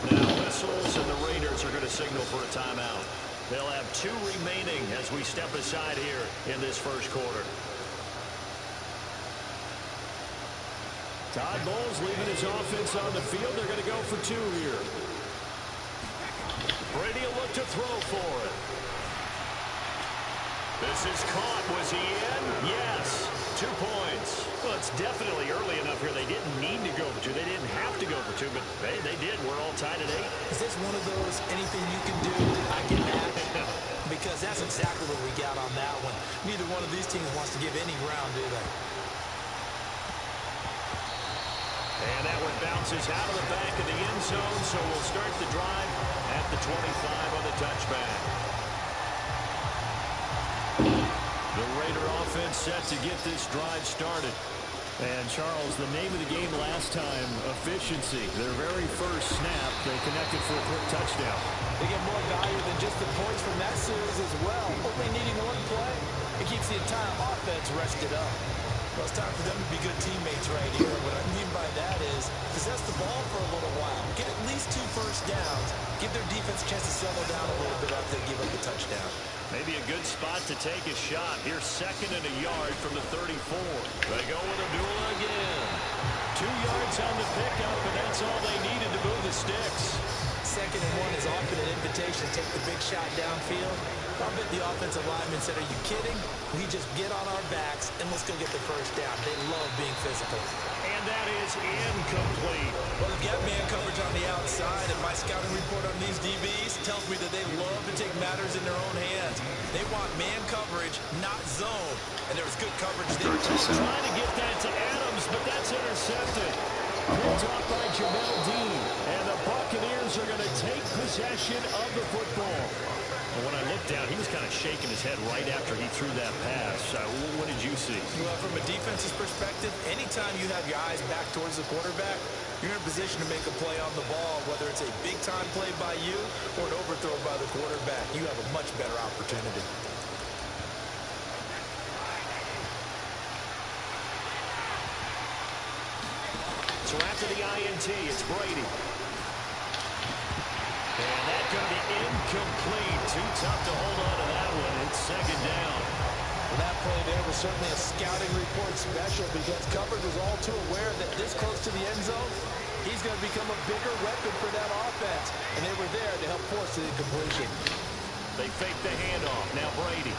Now whistles, and the Raiders are going to signal for a timeout. They'll have 2 remaining as we step aside here in this first quarter. Todd Bowles leaving his offense on the field. They're going to go for 2 here. Brady will look to throw for it. This is caught. Was he in? Yes. 2 points. Well, it's definitely early enough here. They didn't need to go for 2. They didn't have to go for 2, but hey, they did. We're all tied at 8. Is this one of those anything you can do, I can have? Because that's exactly what we got on that one. Neither one of these teams wants to give any ground, do they? And that one bounces out of the back of the end zone, so we'll start the drive at the 25 on the touchback. The Raider offense set to get this drive started. And, Charles, the name of the game last time, efficiency. Their very first snap, they connected for a quick touchdown. They get more value than just the points from that series as well. Only needing one play, it keeps the entire offense rested up. Well, it's time for them to be good teammates right here. What I mean by that is possess the ball for a little while. Get at least 2 first downs. Give their defense a chance to settle down a little bit after they give up the touchdown. Maybe a good spot to take a shot. Here's 2nd and a yard from the 34. They go with a duel again. 2 yards on the pickup, and that's all they needed to move the sticks. 2nd and 1 is often an invitation to take the big shot downfield. I bet the offensive lineman said, are you kidding? We just get on our backs and let's go get the first down. They love being physical. And that is incomplete. Well, they've got man coverage on the outside, and my scouting report on these DBs tells me that they love to take matters in their own hands. They want man coverage, not zone. And there was good coverage there. Trying to get that to Adams, but that's intercepted. Picked off by Jamel Dean. And the Buccaneers are going to take possession of the football. Well, when I looked down, he was kind of shaking his head right after he threw that pass. What did you see? Well, from a defense's perspective, anytime you have your eyes back towards the quarterback, you're in a position to make a play on the ball, whether it's a big-time play by you or an overthrow by the quarterback. You have a much better opportunity. for the INT. It's Brady. And that's going to be incomplete. Too tough to hold on to that one. It's second down. Well, that play there was certainly a scouting report special because coverage was all too aware that this close to the end zone, he's going to become a bigger weapon for that offense. And they were there to help force the incompletion. They fake the handoff. Now Brady.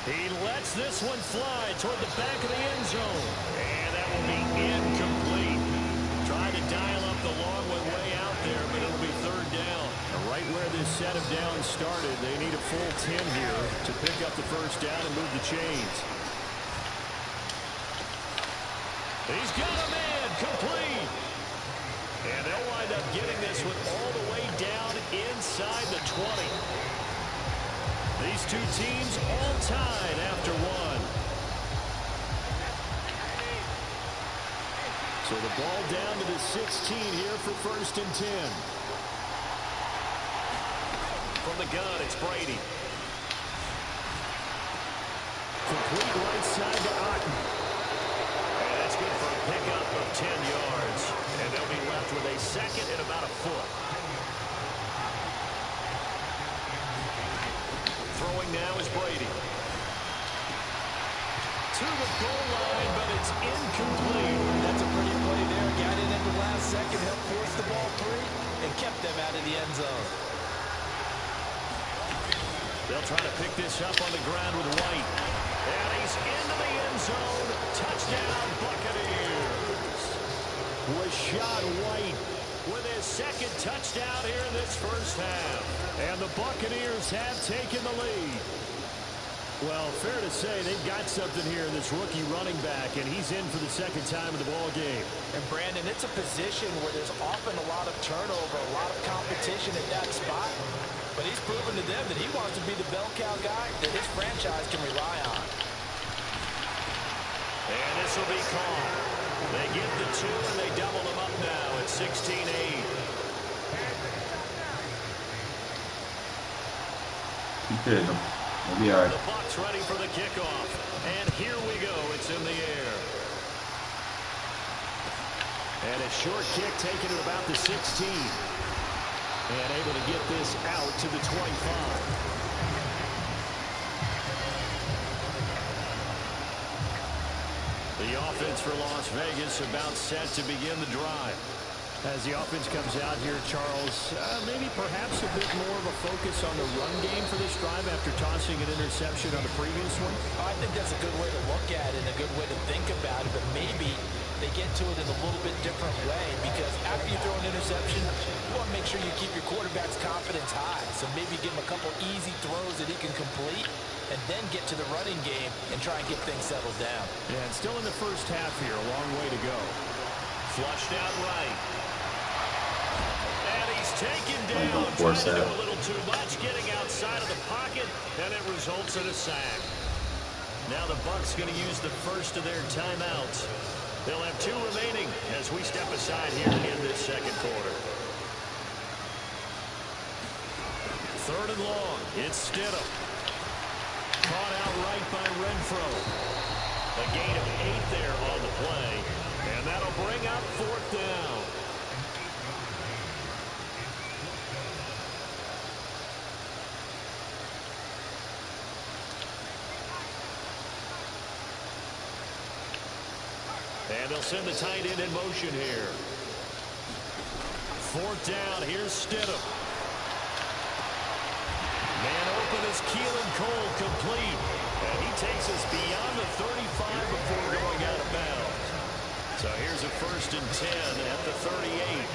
He lets this one fly toward the back of the end zone. And that will be incomplete. Trying to dial up the long one way out there, but it'll be third down. Right where this set of downs started, they need a full 10 here to pick up the first down and move the chains. He's got a man complete. And they'll wind up getting this one all the way down inside the 20. These two teams all tied after one. So the ball down to the 16 here for first and 10. From the gun, it's Brady. Complete right side to Otten. And that's good for a pickup of 10 yards. And they'll be left with a second and about a foot. Throwing now is Brady. To the goal line, but it's incomplete. That's a pretty play there. Got in at the last second, helped force the ball free, and kept them out of the end zone. They'll try to pick this up on the ground with White. And he's into the end zone. Touchdown, Buccaneers. Rashad White with his second touchdown here in this first half. And the Buccaneers have taken the lead. Well, fair to say they've got something here in this rookie running back, and he's in for the second time in the ball game. And, Brandon, it's a position where there's often a lot of turnover, a lot of competition at that spot. But he's proven to them that he wants to be the bell cow guy that his franchise can rely on. And this will be Carr. They get the two, and they double them up now at 16-8. Good. We'll be all right. The Bucs ready for the kickoff. And here we go. It's in the air. And a short kick taken to about the 16. And able to get this out to the 25. The offense for Las Vegas about set to begin the drive. As the offense comes out here, Charles, maybe perhaps a bit more of a focus on the run game for this drive after tossing an interception on the previous one? I think that's a good way to look at it and a good way to think about it, but maybe they get to it in a little bit different way because after you throw an interception, you want to make sure you keep your quarterback's confidence high. So maybe give him a couple easy throws that he can complete and then get to the running game and try and get things settled down. Yeah, and still in the first half here, a long way to go. Flushed out right. And he's taken down, Force trying to that. do a little too much, getting outside of the pocket, and it results in a sack. Now the Bucs going to use the first of their timeouts. They'll have two remaining as we step aside here in this second quarter. Third and long. It's Stidham. Caught out right by Renfrow. A gain of 8 there on the play. And that'll bring up fourth down. And they'll send the tight end in motion here. Fourth down. Here's Stidham. Man open is Keelan Cole, complete. And he takes us beyond the 35 before going out of bounds. So here's a first and 10 at the 38.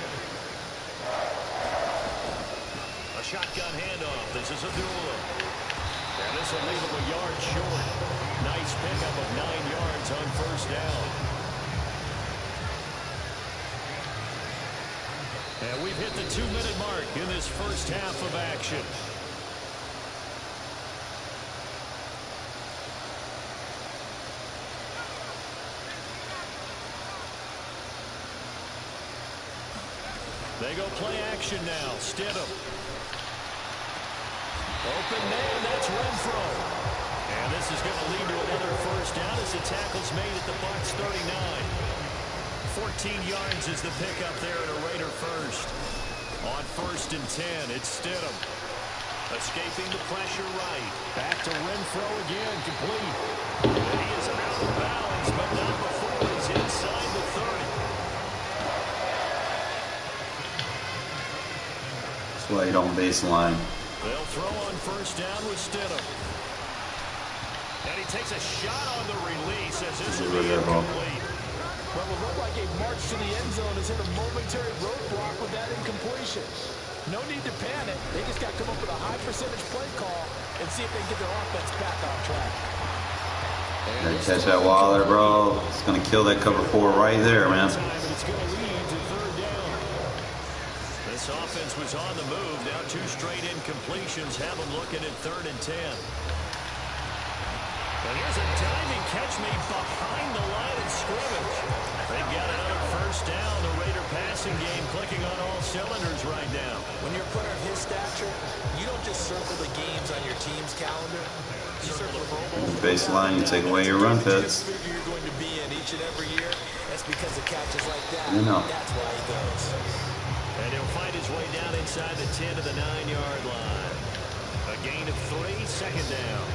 A shotgun handoff. This is Abdullah. And this will leave him a yard short. Nice pickup of 9 yards on first down. And we've hit the 2-minute mark in this first half of action. They go play action now. Stidham. Open man, that's Renfrow. And this is going to lead to another first down as the tackle's made at the Bucs 39. 14 yards is the pickup there at a Raider first. On 1st and 10, it's Stidham. Escaping the pressure right. Back to Renfrow again, complete. And he is out of bounds, but not before he's inside the 30. That's why you don't baseline. They'll throw on 1st down with Stidham. And he takes a shot on the release as this will be incomplete. Well, it looked like a march to the end zone has hit a momentary roadblock with that incompletion. No need to panic. They just got to come up with a high percentage play call and see if they can get their offense back on track. Gotta catch that Waller, bro. It's gonna kill that cover 4 right there, man. It's going to lead to 3rd down. This offense was on the move. Now 2 straight incompletions have them looking at 3rd and 10. And here's a diving catch made behind the line of scrimmage. They've got another 1st down. The Raider passing game clicking on all cylinders right now. When you're a player of his stature, you don't just circle the games on your team's calendar. You circle the Pro Bowl. Baseline, you take away your run fits. Figure you're going to be in each and every year. That's because of catches like that. You know. That's why he goes. And he'll find his way down inside the 10 to the 9-yard line. A gain of 3, 2nd down.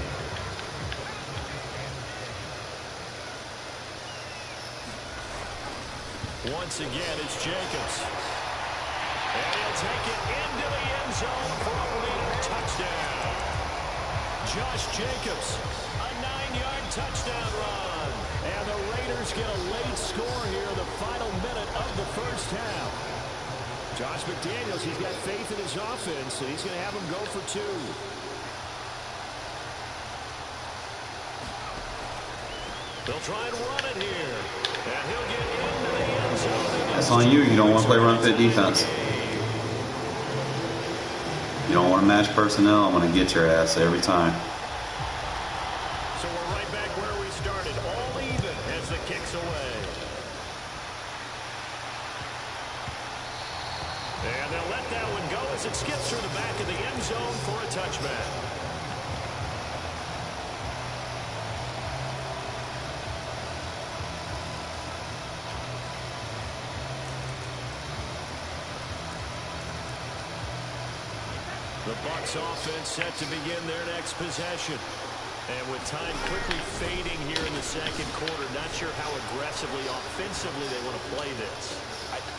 Once again, it's Jacobs. And he'll take it into the end zone for a Raider touchdown. Josh Jacobs, a 9-yard touchdown run. And the Raiders get a late score here in the final minute of the 1st half. Josh McDaniels, he's got faith in his offense, and he's going to have them go for 2. They'll try and run it here. And he'll get into the end zone. That's on you. You don't want to play run fit defense. You don't want to match personnel. I'm going to get your ass every time. So we're right back where we started. All even as the kick's away. And they'll let that one go as it skips through the back of the end zone for a touchback. The Bucs offense set to begin their next possession. And with time quickly fading here in the 2nd quarter, not sure how aggressively, offensively they want to play this.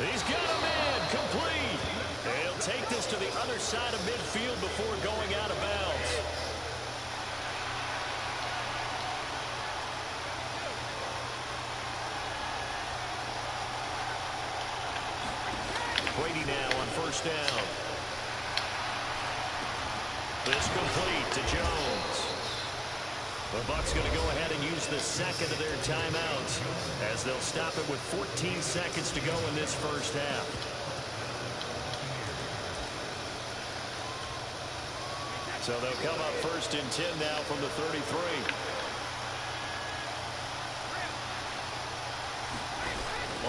He's got him in, complete. And he'll take this to the other side of midfield before going out of bounds. Brady now on 1st down. This complete to Jones. The Bucs going to go ahead and use the 2nd of their timeouts as they'll stop it with 14 seconds to go in this 1st half. So they'll come up 1st and 10 now from the 33.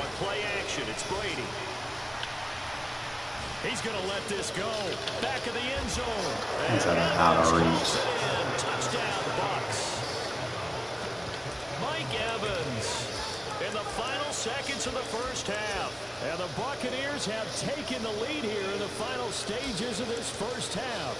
On play action, it's Brady. He's going to let this go. Back of the end zone. That's out of reach. Touchdown, Bucs. Mike Evans in the final seconds of the 1st half. And the Buccaneers have taken the lead here in the final stages of this 1st half.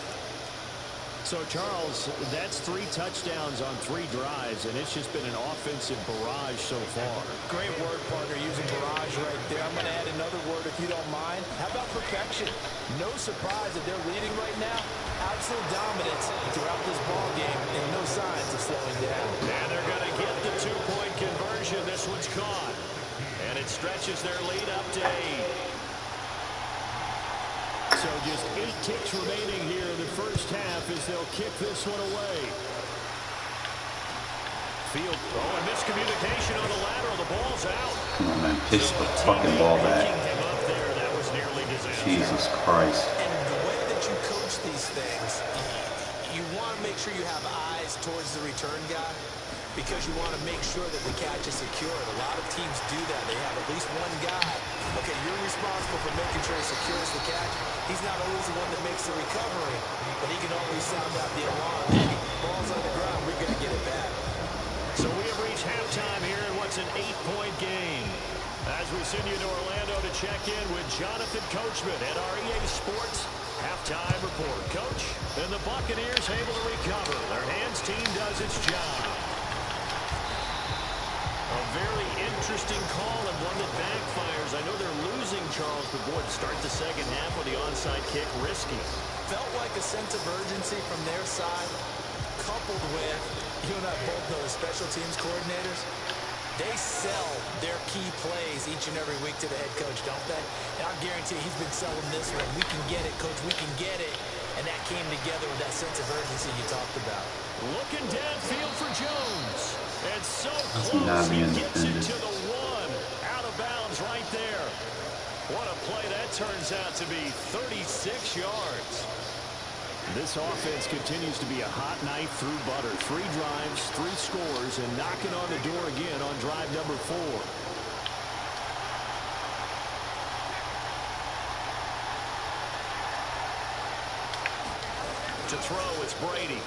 So, Charles, that's 3 touchdowns on 3 drives, and it's just been an offensive barrage so far. Great word, partner, using barrage right there. I'm going to add another word if you don't mind. How about perfection? No surprise that they're leading right now. Absolute dominance throughout this ball game and no signs of slowing down. And they're going to get the 2-point conversion. This one's caught. And it stretches their lead up to 8. So just 8 ticks remaining here in the 1st half as they'll kick this one away. Field. Oh, and miscommunication on the lateral. The ball's out. Come on, man. Pitch the fucking ball back. Him up there. That was nearly disastrous. Jesus Christ. And the way that you coach these things, you want to make sure you have eyes towards the return guy because you want to make sure that the catch is secured. A lot of teams do that. They have at least one guy. Okay, you're responsible for making sure he secures the catch. He's not always the one that makes the recovery, but he can always sound out the alarm. Hey, ball's on the ground. We're going to get it back. So we have reached halftime here in what's an 8-point game. As we send you to Orlando to check in with Jonathan Coachman at our EA Sports Halftime Report. Coach, and the Buccaneers able to recover. Their hands team does its job. A very interesting call and one that backfires. I know they're losing, Charles, but boy, to start the second half with the onside kick, risky. Felt like a sense of urgency from their side, coupled with, you and I both know the special teams coordinators, they sell their key plays each and every week to the head coach, don't they? And I guarantee he's been selling this one. We can get it, coach, we can get it. And that came together with that sense of urgency you talked about. Looking downfield for Jones. And so close, he gets it to the one. Out of bounds right there. What a play that turns out to be, 36 yards. This offense continues to be a hot knife through butter. 3 drives, 3 scores, and knocking on the door again on drive number 4. To throw, it's Brady.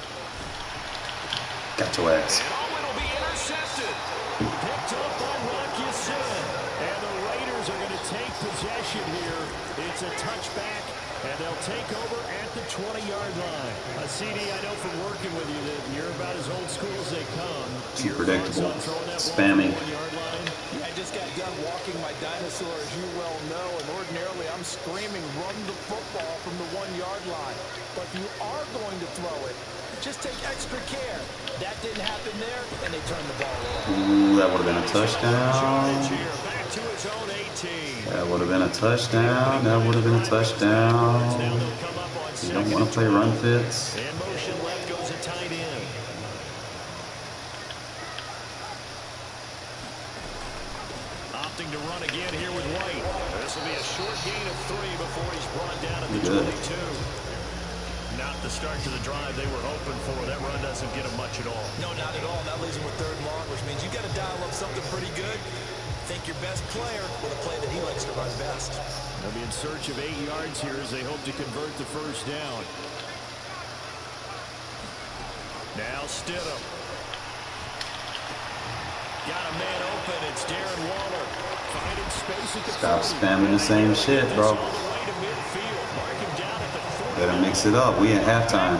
Got your ass. And oh, it'll be intercepted. Picked up by Rocky Sin. And the Raiders are going to take possession here. It's a touchback. And they'll take over at the 20-yard line. CD, I know from working with you that you're about as old school as they come. Too predictable. Spamming. I just got done walking my dinosaur, as you well know, and ordinarily I'm screaming, run the football from the 1-yard line. But if you are going to throw it, just take extra care. That didn't happen there, and they turned the ball over. Ooh, that would have been a touchdown. Back to his own 18. That would have been a touchdown. That would have been a touchdown. You don't want to play run fits. And motion left goes a tight end. Opting to run again here with White. This will be a short gain of 3 before he's brought down at the 22. Not the start to the drive they were hoping for. That run doesn't get them much at all. No, not at all. That leaves them with 3rd and long, which means you got to dial up something pretty good. Think your best player with a play that he likes to run best. They'll be in search of 8 yards here as they hope to convert the first down. Now Stidham. Got a man open. It's Darren Waller. Finding space at the Stop spamming the same shit, bro. Better mix it up. We at halftime.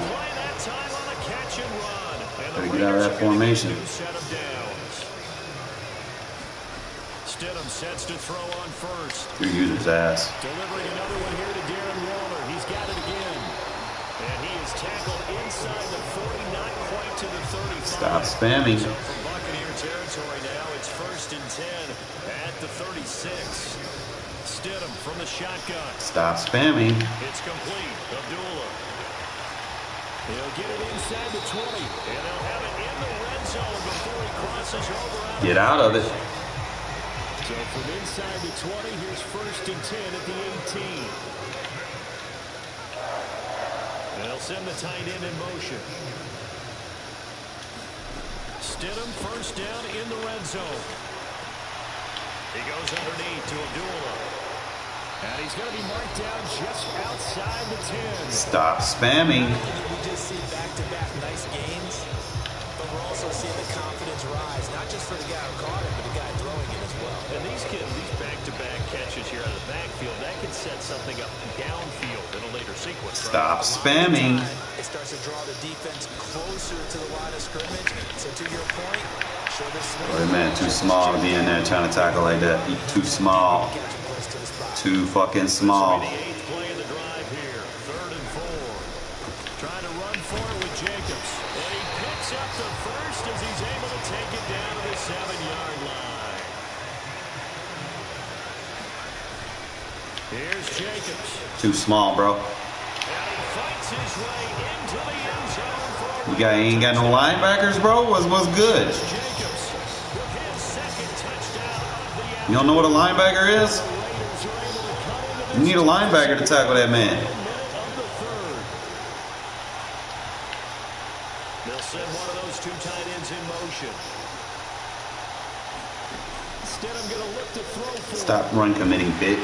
Better get out of that formation. Stidham sets to throw on first. Your user's ass. Delivering another one here to Darren Waller. He's got it again. And he is tackled inside the 40, not quite to the 35. Stop spamming. So from Buccaneer territory now, it's 1st and 10 at the 36. Stidham from the shotgun. Stop spamming. It's complete. Abdullah. He'll get it inside the 20. And they'll have it in the red zone before he crosses over. Get out of it. So from inside the 20, here's 1st and 10 at the 18. They'll send the tight end in motion. Stidham 1st down in the red zone. He goes underneath to Abdullah. And he's going to be marked down just outside the 10. Stop spamming. We just see back-to-back nice gains, but we're also seeing the confidence rise, not just for the guy who caught it, but the guy throwing it as well. And these back-to-back catches here out of the backfield, that can set something up downfield in a later sequence. Stop spamming. It starts to draw the defense closer to the line of scrimmage. So to your point, show this swing. Oh, man, too small to be in there trying to tackle like that. Too small. Too fucking small. The 8th play of the drive here. 3rd and 4. Trying to run for it with Jacobs. And he picks up the first as he's able to take it down to the 7-yard line. Here's Jacobs. Too small, bro. And he fights his way into the end zone for You ain't got no linebackers, bro? What's good? Jacobs with his 2nd touchdown of the You don't know what a linebacker is? You need a linebacker to tackle that man. They'll send one of those 2 tight ends in motion. Stidham going to look to throw for. Stop run committing, bitch. And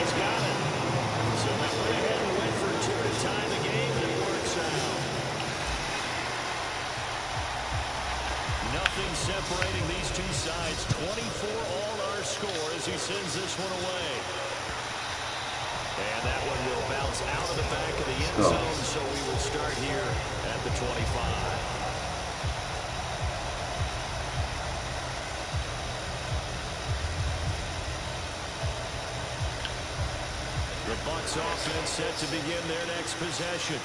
he's got it. So they went ahead and went for 2 to tie the game, and it works out. Nothing separating these two sides. 24 score as he sends this one away. And that one will bounce out of the back of the end zone, so we will start here at the 25. The Bucs offense set to begin their next possession.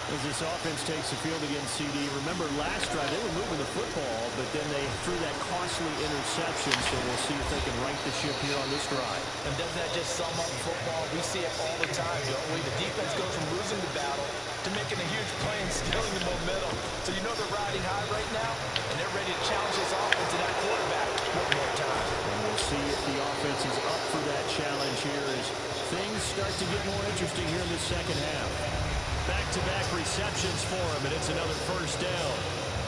As this offense takes the field against CD, remember last drive they were moving the football, but then they threw that costly interception, so we'll see if they can right the ship here on this drive. And doesn't that just sum up football? We see it all the time, don't we? The defense goes from losing the battle to making a huge play and stealing the momentum. So you know they're riding high right now, and they're ready to challenge this offense and that quarterback one more time. And we'll see if the offense is up for that challenge here as things start to get more interesting here in the second half. Back-to-back receptions for him, and it's another first down.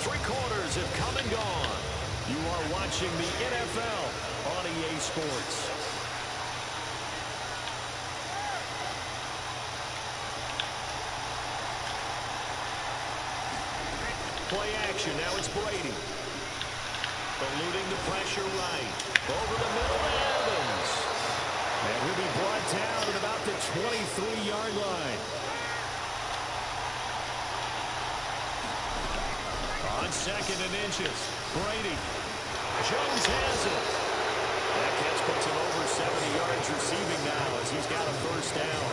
3 quarters have come and gone. You are watching the NFL on EA Sports. Play action, now it's Brady. Eluding the pressure right. Over the middle to Evans. And he'll be brought down at about the 23-yard line. On 2nd and inches, Brady. Jones has it. That catch puts him over 70 yards receiving now as he's got a first down.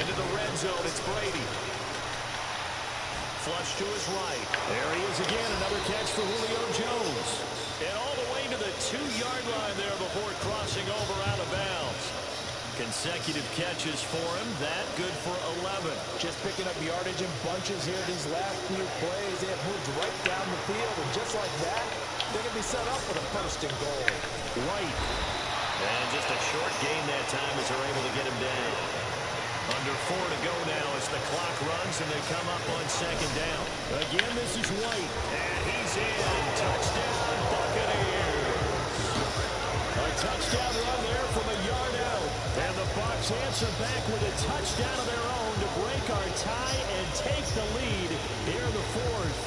Into the red zone, it's Brady. Flush to his right. There he is again, another catch for Julio Jones. And all the way to the 2-yard line there before crossing over out of bounds. Consecutive catches for him. That good for 11. Just picking up yardage in bunches here these last few plays. They have moved right down the field, and just like that, they're going to be set up for the 1st and goal. Right. And just a short gain that time as they're able to get him down. Under 4 to go now as the clock runs and they come up on 2nd down. Again, this is White. And he's in. Touchdown, Buccaneers. A touchdown run there from a yard out. And the Bucs answer back with a touchdown of their own to break our tie and take the lead here in the 4th.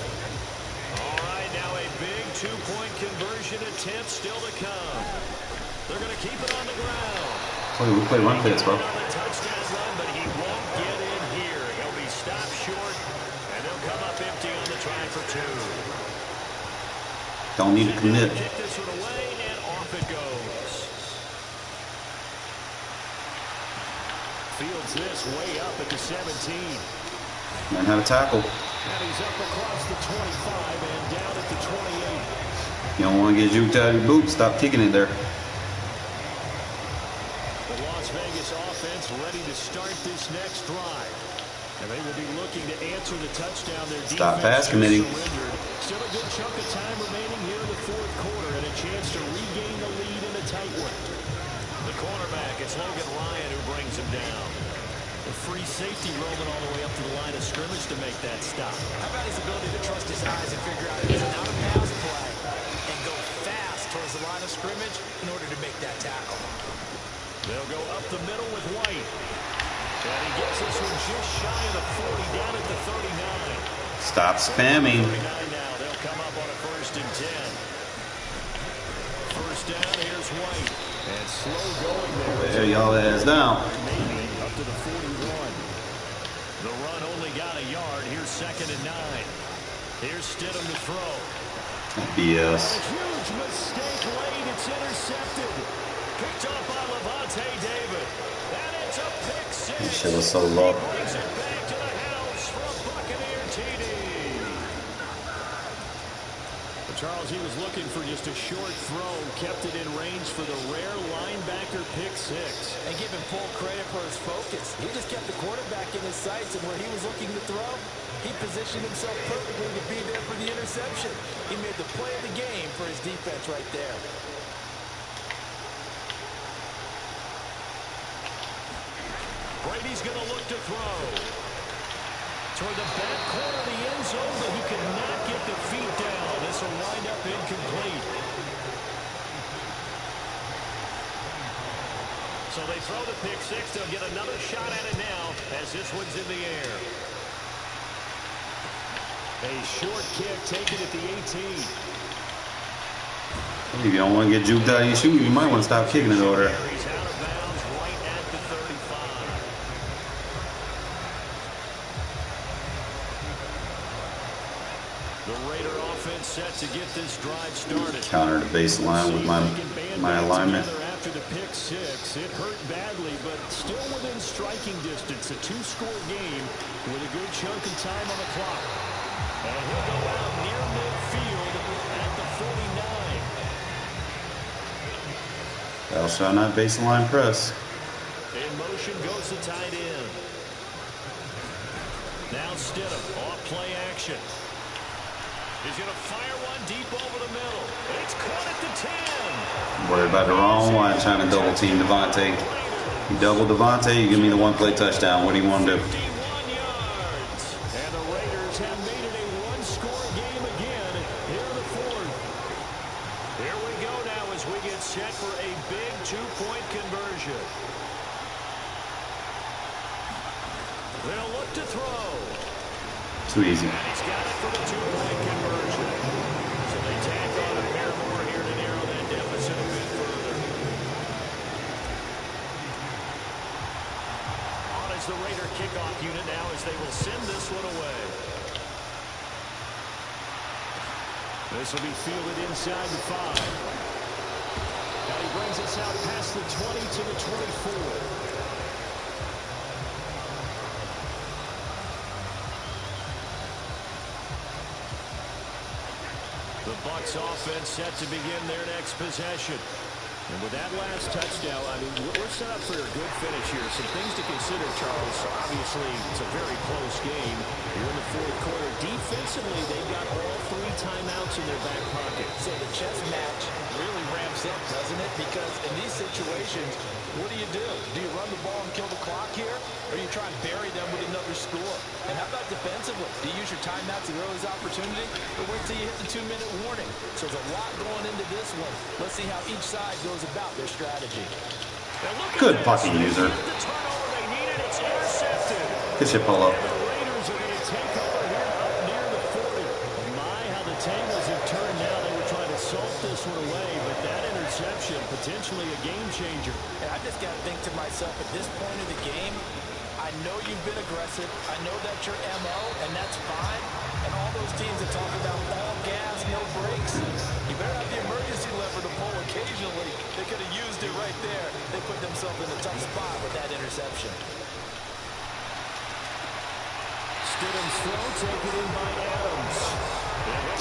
All right, now a big 2-point conversion attempt still to come. They're going to keep it on the ground. Oh, we play run fits, bro. Touchdown run, but he won't get in here. He'll be stopped short, and they'll come up empty on the try for 2. Don't need to commit. Kick this one away, and off it goes. Fields this way up at the 17. Man had a tackle. And he's up across the 25 and down at the 28. You don't want to get juked out of your boots. Stop kicking it there. The Las Vegas offense ready to start this next drive. And they will be looking to answer the touchdown. Their Stop defense pass committee. surrendered. Still a good chunk of time remaining here in the 4th quarter and a chance to regain the lead in a tight one. The cornerback, it's Logan Ryan who brings him down. The free safety roaming all the way up to the line of scrimmage to make that stop. How about his ability to trust his eyes and figure out if it's not a pass play and go fast towards the line of scrimmage in order to make that tackle. They'll go up the middle with White. And he gets this one just shy of the 40 down at the 39. Stop spamming. 39 now. They'll come up on a 1st and 10. First down, here's White. And slow going there. There y'all ass down. Maybe up to the 41. The run only got a yard. Here's 2nd and 9. Here's Stidham to throw. BS. A huge mistake late. It's intercepted. Picked off by Levante David. And it's a pick 6. This shit was so low. He brings it back to the house for a Buccaneer TD. Charles, he was looking for just a short throw, kept it in range for the rare linebacker pick 6. And give him full credit for his focus. He just kept the quarterback in his sights, and where he was looking to throw, he positioned himself perfectly to be there for the interception. He made the play of the game for his defense right there. Brady's going to look to throw. Toward the back corner of the end zone, but he could not get the feet down. This will wind up incomplete. So they throw the pick 6. They'll get another shot at it now as this one's in the air. A short kick taken at the 18. If you don't want to get juked out of your shoe, you might want to stop kicking it over there. He's out of bounds right at the 35. The Raider offense set to get this drive started. Counter the baseline with my alignment. After the pick six, it hurt badly, but still within striking distance. A two-score game with a good chunk of time on the clock. And he'll go out near midfield at the 49. Thou shalt not baseline press. In motion goes the tight end. Now Stidham off play action. He's going to fire one deep over the middle. It's caught at the 10. Worried about the wrong one, trying to double team Devontae. You double Devontae, you give me the one-play touchdown. What do you want to do? 51 yards. And the Raiders have made it a one-score game again here in the fourth. Here we go now as we get set for a big two-point conversion. They'll look to throw. Too easy. And he's got it for the two-point conversion. So they tack on a pair more here to narrow that deficit a bit further. On is the Raider kickoff unit now as they will send this one away. This will be fielded inside the 5. Now he brings us out past the 20 to the 24. The Bucs offense set to begin their next possession. And with that last touchdown, I mean, we're set up for a good finish here. Some things to consider, Charles. Obviously, it's a very close game. You're in the fourth quarter. Defensively, they've got all 3 timeouts in their back pocket. So the chess match really ramps up, doesn't it? Because in these situations, what do? Do you run the ball and kill the clock here? Or you try and bury them with another score? And how about defensively? Do you use your timeouts at earliest opportunity? Or wait till you hit the 2-minute warning? So there's a lot going into this one. Let's see how each side goes about their strategy. Good fucking user. Good shit, Polo. The Raiders are going to take over here up near the 40. My, how the tables have turned now. They were trying to salt this one away, but that interception, potentially a game changer. And I just got to think to myself, at this point of the game, I know you've been aggressive. I know that's your MO, and that's fine. And all those teams that talk about all gas, no brakes, you better have the emergency lever to pull occasionally. They could have used it right there. They put themselves in a tough spot with that interception. Stidham's throw taken in by Adams.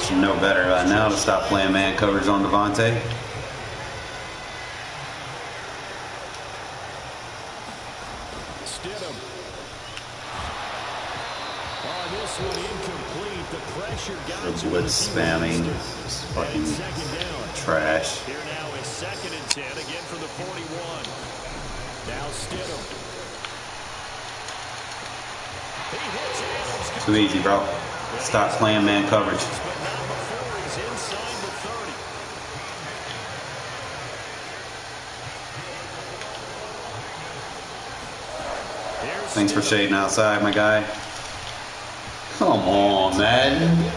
You know better right now to stop playing man coverage on Devontae. Stidham. Oh, this one incomplete. The pressure got The blitz spamming. Just fucking trash. Here now is 2nd and 10 again for the 41. Now Stidham. He hits Adams. Too easy, bro. Stop playing man coverage. But not before he's inside the 30. Thanks for shading outside, my guy. Come on, Madden.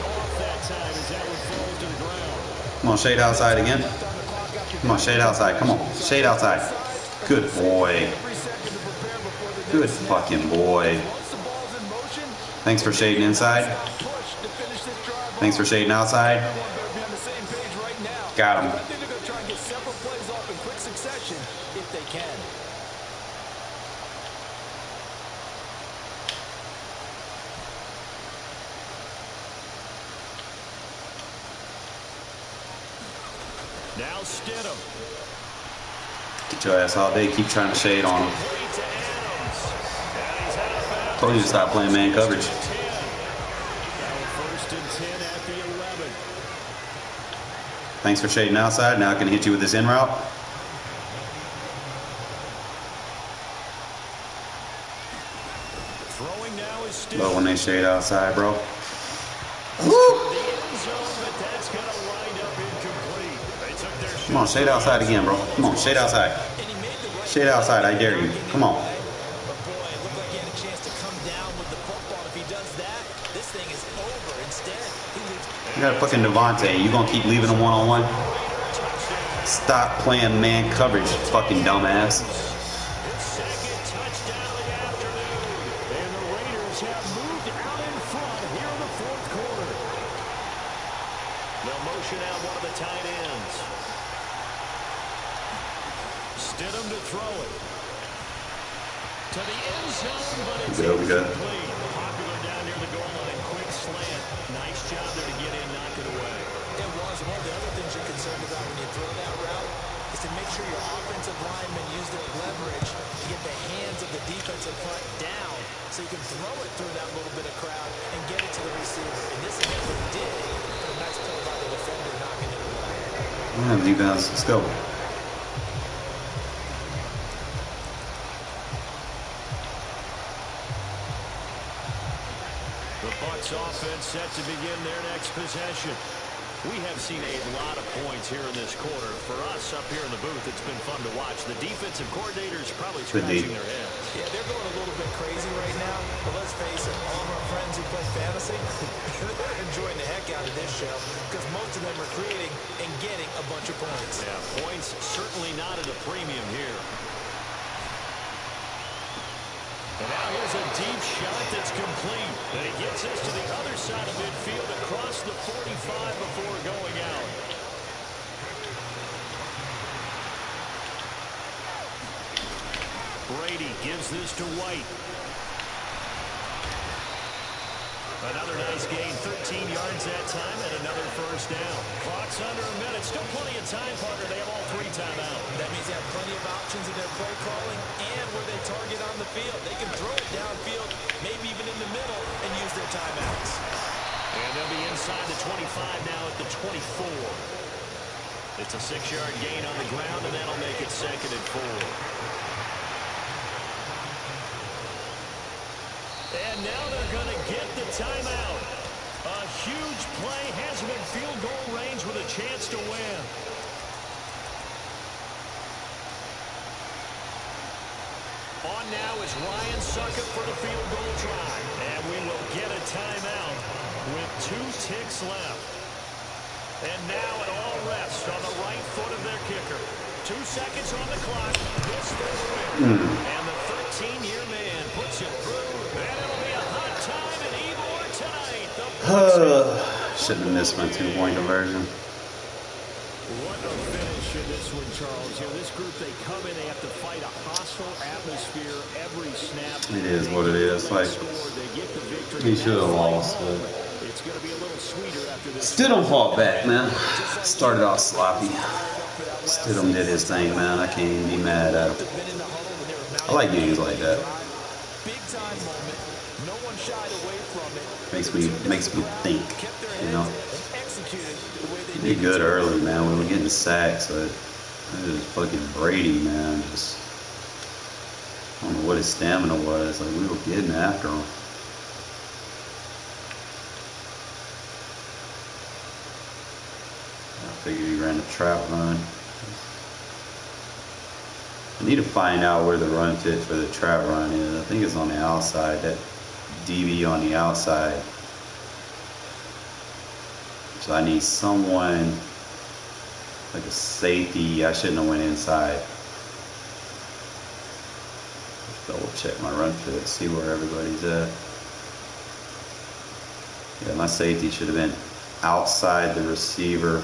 Come on, shade outside again. Come on, shade outside. Come on, shade outside. Good boy. Good fucking boy. Thanks for shading inside. Thanks for shading outside. Got him. I think they're going to try and get several plays off in quick succession if they can. Now Stidham. Get your ass all day. Keep trying to shade on him. Told you to stop playing man coverage. First and 10 at the 11. Thanks for shading outside. Now I can hit you with this in route. Throwing now is Stidham. Love when they shade outside, bro. Woo! The end zone, but that's going to wind up incomplete. They took their shot. Come on, shade outside again, bro. Come on, shade outside. Shade outside, I dare you. Come on. But boy, it looked like he had a chance to come down with the football. If he does that, this thing is over. Instead, he leaves. You got a fucking Devontae. You gonna keep leaving him one-on-one? Touchdown. Stop playing man coverage, fucking dumbass. His second touchdown of the afternoon. And the Raiders have moved out in front here in the fourth quarter. They'll motion out one of the tight ends. Stidham to throw it. To the end zone, but it's incomplete. Popular down near the goal line. Quick slant. Nice job there to get in, knock it away. It was. One of the other things you're concerned about when you throw that route is to make sure your offensive linemen use their leverage to get the hands of the defensive front down so you can throw it through that little bit of crowd and get it to the receiver. In this event, they did, but a nice play by the defender knocking it away. Yeah, rebounds. Let's go. The Bucs offense set to begin their next possession. We have seen a lot of points here in this quarter. For us up here in the booth, it's been fun to watch. The defensive coordinators probably scratching their heads. Yeah, they're going a little bit crazy right now. But let's face it, all of our friends who play fantasy, they're enjoying the heck out of this show because most of them are creating and getting a bunch of points. Yeah, points certainly not at a premium here. And now here's a deep shot that's complete. And he gets us to the other side of midfield across the 45 before going out. Brady gives this to White. Another nice gain, 13 yards that time, and another first down. Clock's under a minute. Still plenty of time, Parker. They have all three timeouts. That means they have plenty of options in their play calling and where they target on the field. They can throw it downfield, maybe even in the middle, and use their timeouts. And they'll be inside the 25 now at the 24. It's a 6-yard gain on the ground, and that'll make it 2nd and 4. And now they're going to get the timeout. A huge play has him in field goal range with a chance to win. On now is Ryan Succop for the field goal try. And we will get a timeout with 2 ticks left. And now it all rests on the right foot of their kicker. 2 seconds on the clock. This for the win. And the 13-year man puts it through. And it'll be a hot time at Ybor tonight. Shouldn't have missed my 2-point conversion. What a finish in this one, Charles. You know, this group, they come in, they have to fight a hostile atmosphere every snap. It is what it is. Like, he should have lost, but it's going to be a little sweeter after this. Stidham fought back, man. Started off sloppy. Stidham did his thing, man. I can't even be mad at him. I like games like that. Big time moment. No one shied away from it. Makes me think, you know. He did good early, man. We were getting sacks, but it was fucking Brady, man. Just, I don't know what his stamina was. Like, we were getting after him. I figured he ran a trap run. I need to find out where the run fit for the trap run is. I think it's on the outside. That DB on the outside. So I need someone like a safety. I shouldn't have went inside. Just double check my run fit, see where everybody's at. Yeah, my safety should have been outside the receiver,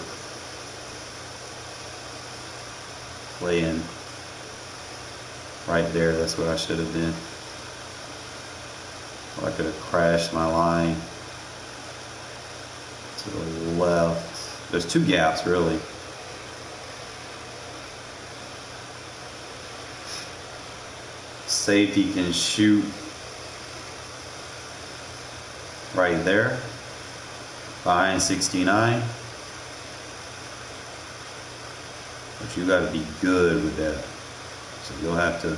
playing right there. That's what I should have been. Or I could have crashed my line to the left. There's 2 gaps, really. Safety can shoot right there, behind 69. But you got to be good with that. So you'll have to.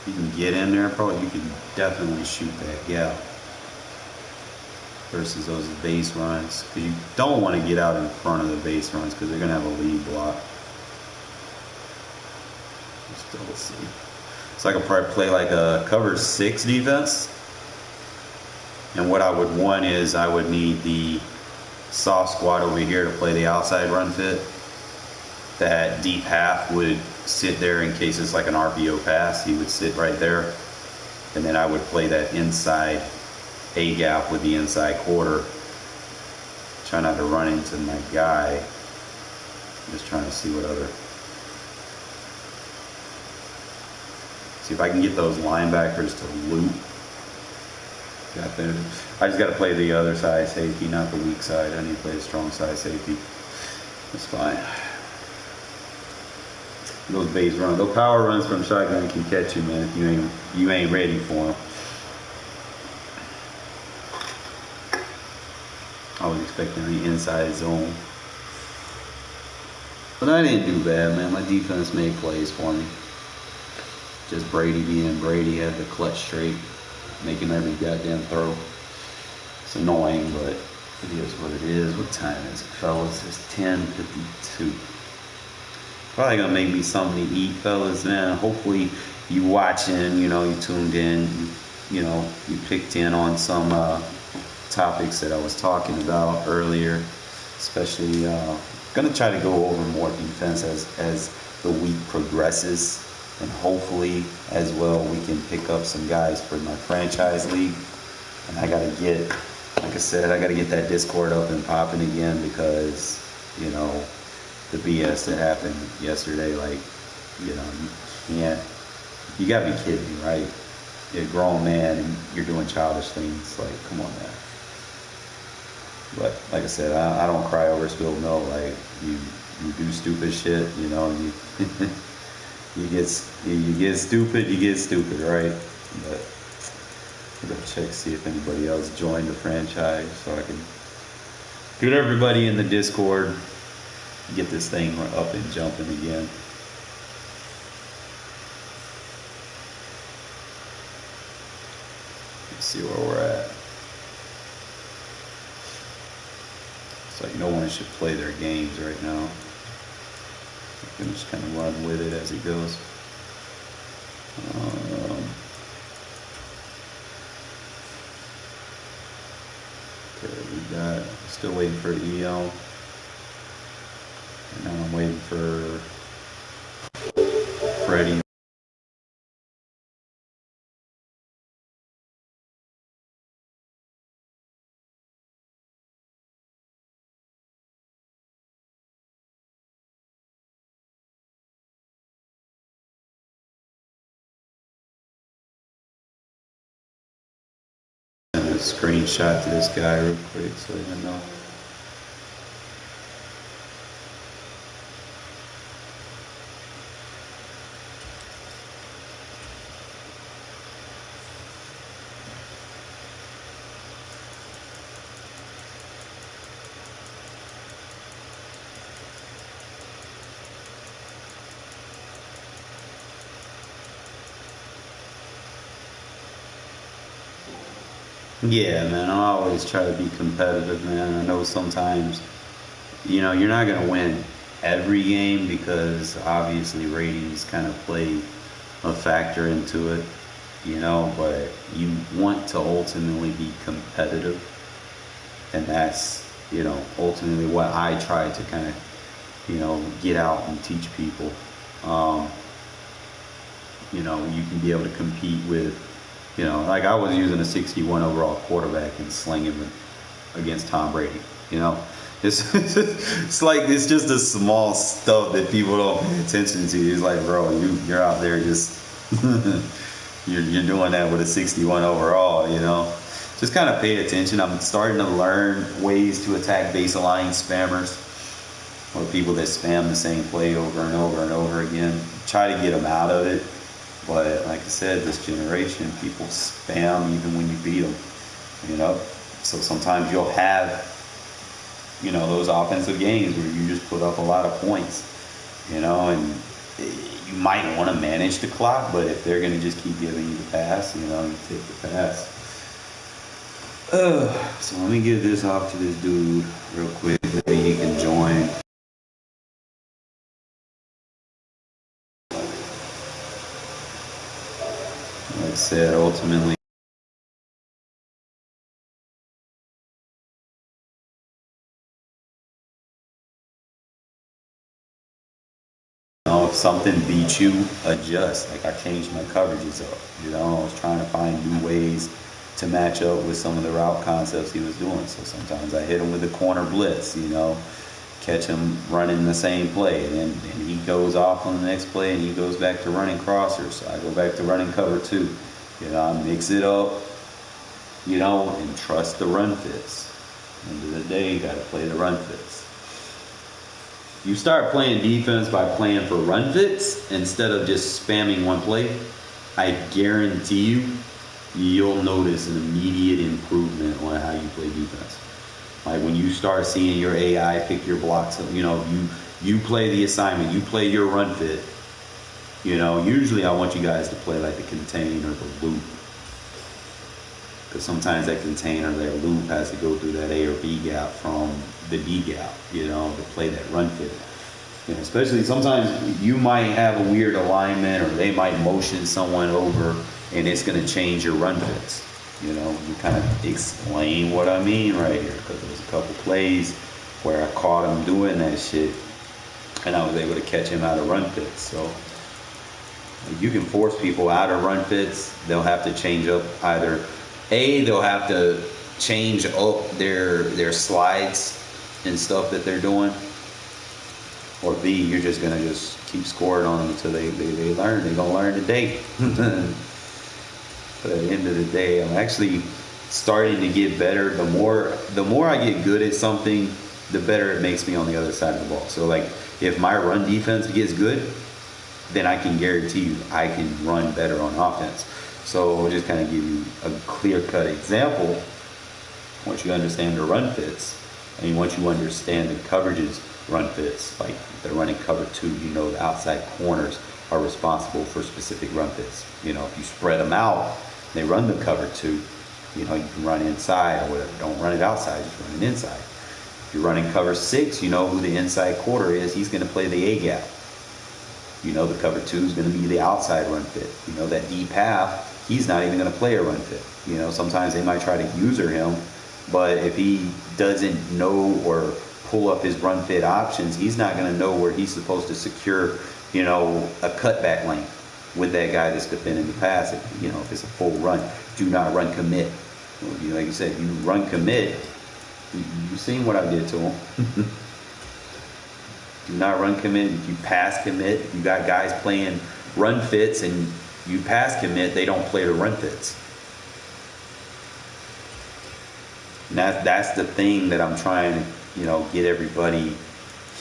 You can get in there, bro. You can definitely shoot that gap versus those base runs. Because you don't want to get out in front of the base runs because they're going to have a lead block. Just double see. So I could probably play like a cover 6 defense. And what I would want is I would need the soft squad over here to play the outside run fit, that deep half would sit there in case it's like an RPO pass. He would sit right there, and then I would play that inside A gap with the inside quarter. Try not to run into my guy. Just trying to see what other. See if I can get those linebackers to loop. I just got to play the other side safety, not the weak side. I need to play the strong side safety. That's fine. Those base runs, those power runs from shotgun can catch you, man, if you ain't ready for them. I was expecting the inside zone, but I didn't do bad, man. My defense made plays for me. Just Brady being Brady, had the clutch straight, making every goddamn throw. It's annoying, but it is what it is. What time is it, fellas? It's 10:52. Probably gonna make me something to eat, fellas, man. Hopefully you watching, you tuned in, you picked in on some topics that I was talking about earlier, especially gonna try to go over more defense as the week progresses, and hopefully as well we can pick up some guys for my franchise league. And I gotta get, like I said, I gotta get that Discord up and popping again, because the BS that happened yesterday, like, you gotta be kidding me, right? You're a grown man and you're doing childish things, like, come on, man. But like I said, I don't cry over spilled milk. Like, you do stupid shit, you get stupid, right? But I'm gonna check, see if anybody else joined the franchise, so I can get everybody in the Discord, get this thing up and jumping again. Let's see where we're at. It's like no one should play their games right now. You can just kind of run with it as it goes. Okay, we got, still waiting for EL. And now I'm waiting for Freddie. Screenshot to this guy real quick so you know. Yeah, man, I always try to be competitive, man. I know sometimes, you're not going to win every game, because obviously ratings kind of play a factor into it, but you want to ultimately be competitive. And that's, ultimately what I try to kind of, get out and teach people. You can be able to compete with, like I was using a 61 overall quarterback and slinging against Tom Brady. It's like, it's just the small stuff that people don't pay attention to. It's like, bro, you're out there just you're doing that with a 61 overall. Just kind of pay attention. I'm starting to learn ways to attack baseline spammers, or people that spam the same play over and over and over again. Try to get them out of it. But like I said, this generation, people spam even when you beat them, So sometimes you'll have, those offensive games where you just put up a lot of points, and you might want to manage the clock, but if they're going to just keep giving you the pass, you take the pass. So let me give this off to this dude real quick. Maybe he can join. Like I said, ultimately, something beats you, adjust. Like I changed my coverages up. You know, I was trying to find new ways to match up with some of the route concepts he was doing. So sometimes I hit him with the corner blitz, you know, catch him running the same play, and he goes off on the next play and he goes back to running crossers. So I go back to running cover 2. You know, I mix it up, you know, and trust the run fits. End of the day, you got to play the run fits. You start playing defense by playing for run fits instead of just spamming one play, I guarantee you'll notice an immediate improvement on how you play defense. Like when you start seeing your AI pick your blocks up, you know, you play the assignment, you play your run fit. You know, usually I want you guys to play like the contain or the loop. Because sometimes that contain or that loop has to go through that A or B gap from the D gap, you know, to play that run fit. You know, especially sometimes you might have a weird alignment or they might motion someone over and it's going to change your run fits. You know, you kind of explain what I mean right here, because there was a couple plays where I caught him doing that shit and I was able to catch him out of run fits. So you can force people out of run fits. They'll have to change up either they'll have to change up their slides and stuff that they're doing, or B, you're just gonna just keep scoring on them until they learn. They're gonna learn today. But at the end of the day, I'm actually starting to get better. The more I get good at something, the better it makes me on the other side of the ball. So like if my run defense gets good, then I can guarantee you I can run better on offense. So I'll just kind of give you a clear-cut example. Once you understand the run fits, and once you understand the coverages run fits, like if they're running cover 2, you know the outside corners are responsible for specific run fits. You know, if you spread them out, they run the cover 2, you know, you can run inside or whatever. Don't run it outside, just run it inside. If you're running cover 6, you know who the inside quarter is. He's going to play the A gap. You know the cover 2 is going to be the outside run fit. You know that deep half, he's not even going to play a run fit. You know, sometimes they might try to user him, but if he doesn't know or pull up his run fit options, he's not going to know where he's supposed to secure, you know, a cutback lane with that guy that's defending the pass. If, you know, if it's a full run, do not run commit. You know, like you said, you run commit. You've seen what I did to him. Do not run commit. If you pass commit, if you got guys playing run fits and you pass commit, they don't play the run fits. And that's the thing that I'm trying to, you know, get everybody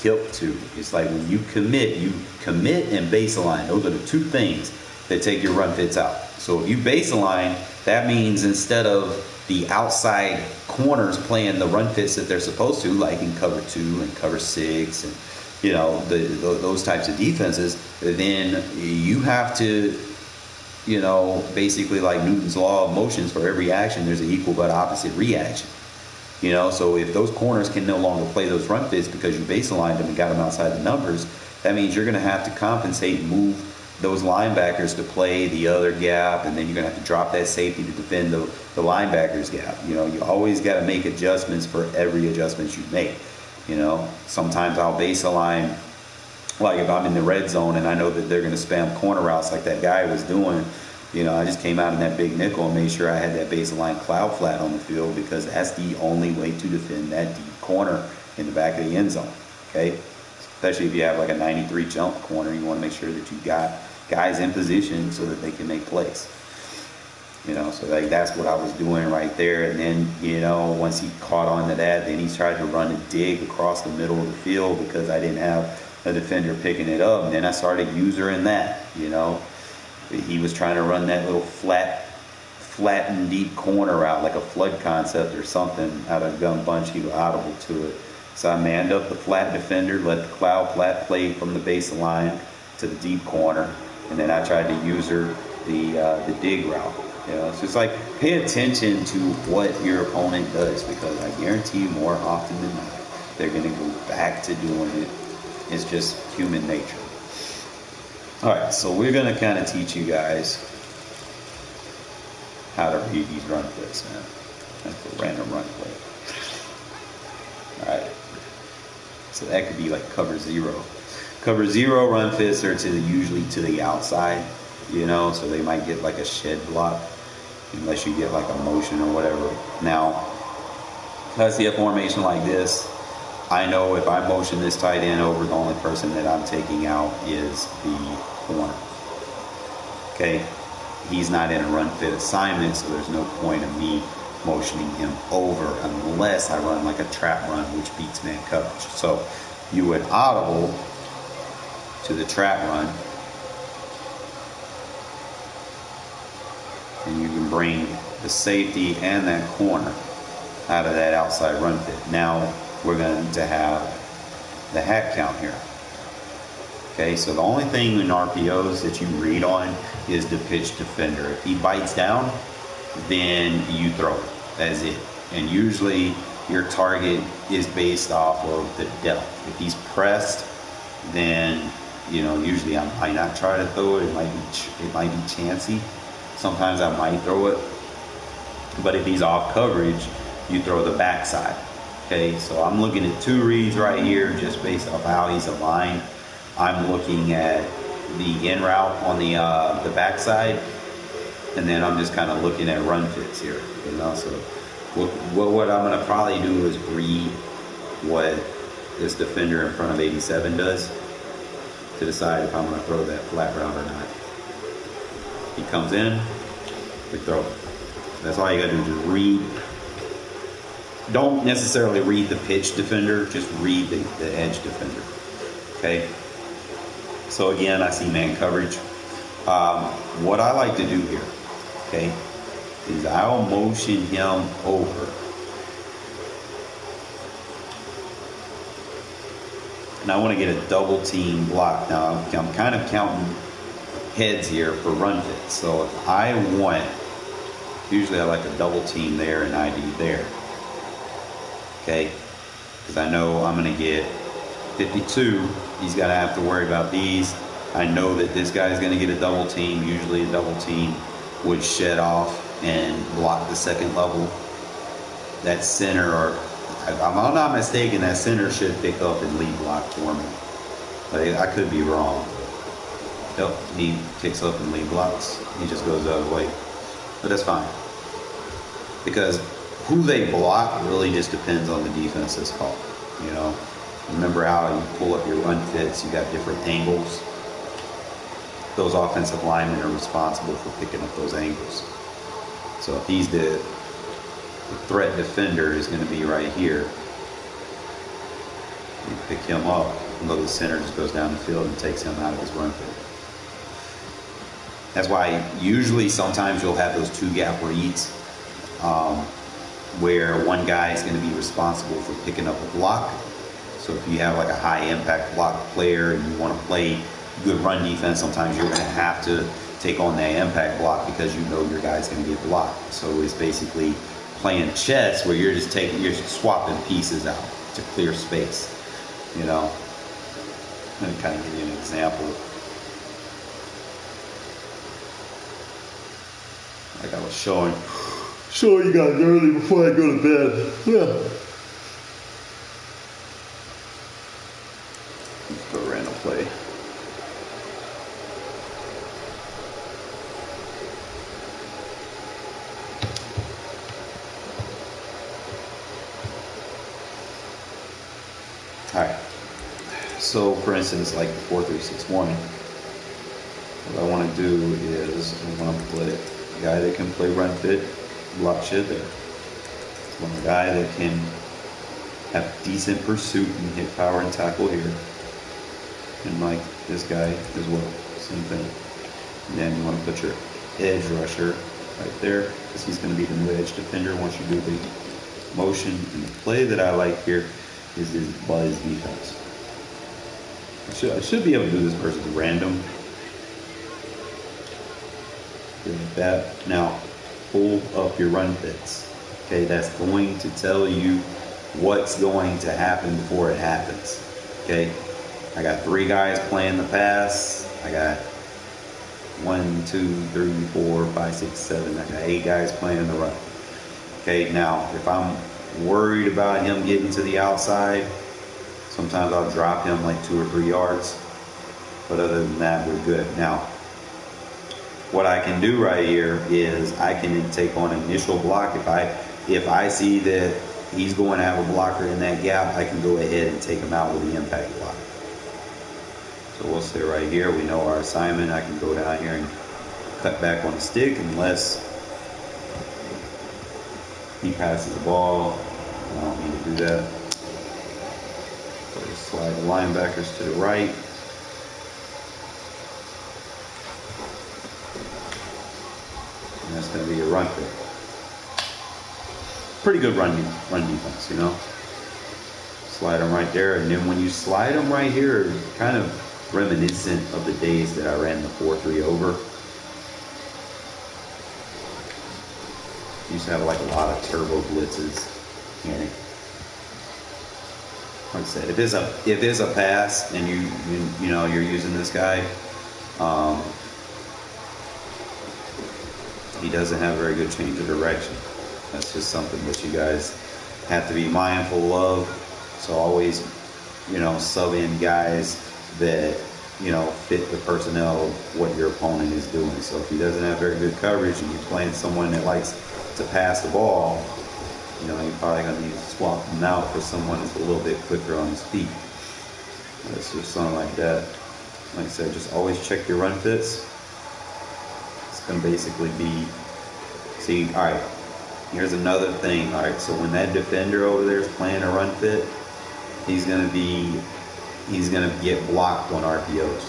hip to. It's like when you commit and baseline. Those are the two things that take your run fits out. So if you baseline, that means instead of the outside corners playing the run fits that they're supposed to, like in cover 2 and cover 6 and, you know, those types of defenses, then you have to, you know, basically like Newton's law of motions, for every action there's an equal but opposite reaction. You know, so if those corners can no longer play those run fits because you baselined them and got them outside the numbers, that means you're going to have to compensate and move those linebackers to play the other gap, and then you're going to have to drop that safety to defend the linebackers gap. You know, you always got to make adjustments for every adjustment you make. You know, sometimes I'll baseline, like if I'm in the red zone and I know that they're going to spam corner routes like that guy was doing. You know, I just came out in that big nickel and made sure I had that baseline cloud flat on the field, because that's the only way to defend that deep corner in the back of the end zone. Okay, especially if you have like a 93 jump corner, you want to make sure that you got guys in position so that they can make plays. You know, so like that's what I was doing right there. And then, you know, once he caught on to that, then he tried to run a dig across the middle of the field because I didn't have a defender picking it up. And then I started usering that, you know. He was trying to run that little flat and deep corner out, like a flood concept or something, out of gun bunch. He was audible to it. So I manned up the flat defender, let the cloud flat play from the baseline to the deep corner, and then I tried to user the dig route. You know, it's just like, pay attention to what your opponent does, because I guarantee you more often than not, they're going to go back to doing it. It's just human nature. All right, so we're going to kind of teach you guys how to read these run plays, man. That's a random run play. All right. So that could be like cover 0. Cover 0 run fits are usually to the outside, you know, so they might get like a shed block unless you get like a motion or whatever. Now, if I see a formation like this, I know if I motion this tight end over, the only person that I'm taking out is the corner. Okay, he's not in a run fit assignment, so there's no point of me motioning him over unless I run like a trap run, which beats man coverage. So you would audible to the trap run, and you can bring the safety and that corner out of that outside run fit. Now we're going to have the hack count here. Okay, so the only thing in RPOs that you read on is the pitch defender. If he bites down, then you throw it. That's it. And usually your target is based off of the depth. If he's pressed, then usually I might not try to throw it. It might be chancy. Sometimes I might throw it. But if he's off coverage, you throw the backside. Okay, so I'm looking at 2 reads right here just based off how he's aligned. I'm looking at the in route on the backside, and then I'm just kind of looking at run fits here. So what I'm going to probably do is read what this defender in front of 87 does to decide if I'm going to throw that flat route or not. He comes in, we throw it. That's all you got to do, just read. Don't necessarily read the pitch defender, just read the edge defender. Okay? So again, I see man coverage. What I like to do here, okay, is I'll motion him over. And I want to get a double team block. Now, I'm kind of counting heads here for run fits. So if I want, usually I like a double team there and ID there. Okay? Because I know I'm going to get 52. He's got to have to worry about these. I know that this guy's going to get a double team. Usually a double team would shed off and block the second level. That center, or if I'm not mistaken, that center should pick up and lead block for me. But I could be wrong. Nope, he picks up and lead blocks. He just goes the other way. But that's fine. Because who they block really just depends on the defense that's called. Remember how you pull up your run fits, you got different angles. Those offensive linemen are responsible for picking up those angles. So if he's the threat defender is going to be right here. You pick him up, and the center just goes down the field and takes him out of his run fit. That's why usually sometimes you'll have those 2 gap reads where one guy is going to be responsible for picking up a block. So if you have like a high impact block player and you want to play good run defense, sometimes you're going to have to take on that impact block because you know your guy's going to get blocked. So it's basically playing chess where you're swapping pieces out to clear space. Let me kind of give you an example. Like I was showing you guys early before I go to bed. Yeah. Let's go random play. Alright. So for instance, like 4-3-6-1, what I want to do is I want to put a guy that can play run fit, block shit there. I want a guy that can have decent pursuit and hit power and tackle here. And like this guy as well, same thing. And then you want to put your edge rusher right there, because he's going to be the new edge defender once you do the motion. And the play that I like here is this buzz defense. I should be able to do this versus random. Like that. Now, pull up your run fits. Okay, that's going to tell you what's going to happen before it happens. Okay, I got 3 guys playing the pass. I got 1, 2, 3, 4, 5, 6, 7. I got 8 guys playing the run. Okay, now if I'm worried about him getting to the outside, sometimes I'll drop him like 2 or 3 yards But other than that, we're good. Now, what I can do right here is I can take on initial block. If I see that he's going to have a blocker in that gap, I can go ahead and take him out with the impact block. So we'll sit right here. We know our assignment. I can go down here and cut back on the stick unless he passes the ball. I don't need to do that. So just slide the linebackers to the right. And that's going to be your run fit. Pretty good run defense, you know. Slide them right there, and then when you slide them right here, kind of reminiscent of the days that I ran the 4-3 over. Used to have like a lot of turbo blitzes. And like I said, if it's a pass and you know you're using this guy, he doesn't have very good change of direction. That's just something that you guys have to be mindful of. So always, you know, sub in guys that, you know, fit the personnel of what your opponent is doing. So if he doesn't have very good coverage and you're playing someone that likes to pass the ball, you know, you're probably going to need to swap him out for someone that's a little bit quicker on his feet. It's just something like that. Like I said, just always check your run fits. It's going to basically be, see, all right, here's another thing. All right, so when that defender over there is playing a run fit, he's going to get blocked on RPOs.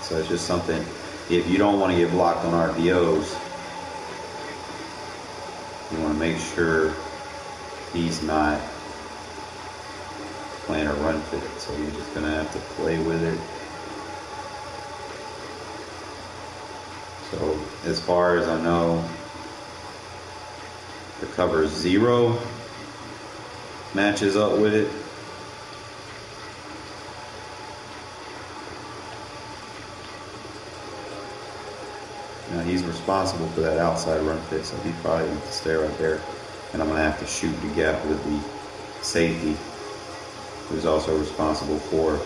So it's just something, if you don't want to get blocked on RPOs, you want to make sure he's not playing a run fit. So you're just going to have to play with it. So as far as I know, the cover 0 matches up with it. Now he's responsible for that outside run fit, so he's probably going to stay right there. And I'm going to have to shoot the gap with the safety, who's also responsible for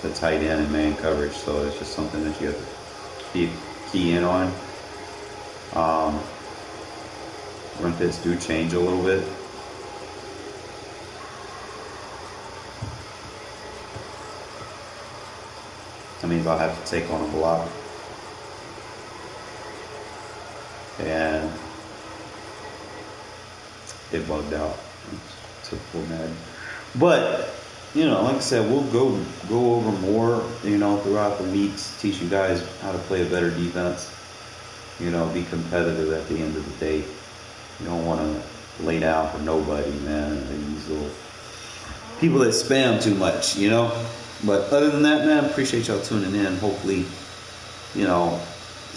the tight end and man coverage. So it's just something that you have to key in on. Run fits do change a little bit. That means I'll have to take on a block. And it bugged out. Typical Madden. But, you know, like I said, we'll go over more, you know, throughout the weeks, teach you guys how to play a better defense. You know, be competitive at the end of the day. You don't want to lay down for nobody, man. These little people that spam too much, you know. But other than that, man, appreciate y'all tuning in. Hopefully, you know,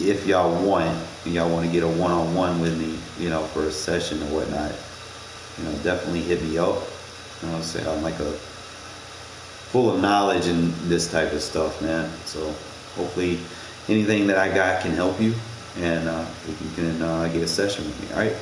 if y'all want to get a one-on-one with me, you know, for a session or whatnot, you know, definitely hit me up. You know, say I'm like a full of knowledge in this type of stuff, man. So hopefully anything that I got can help you, and if you can get a session with me. All right.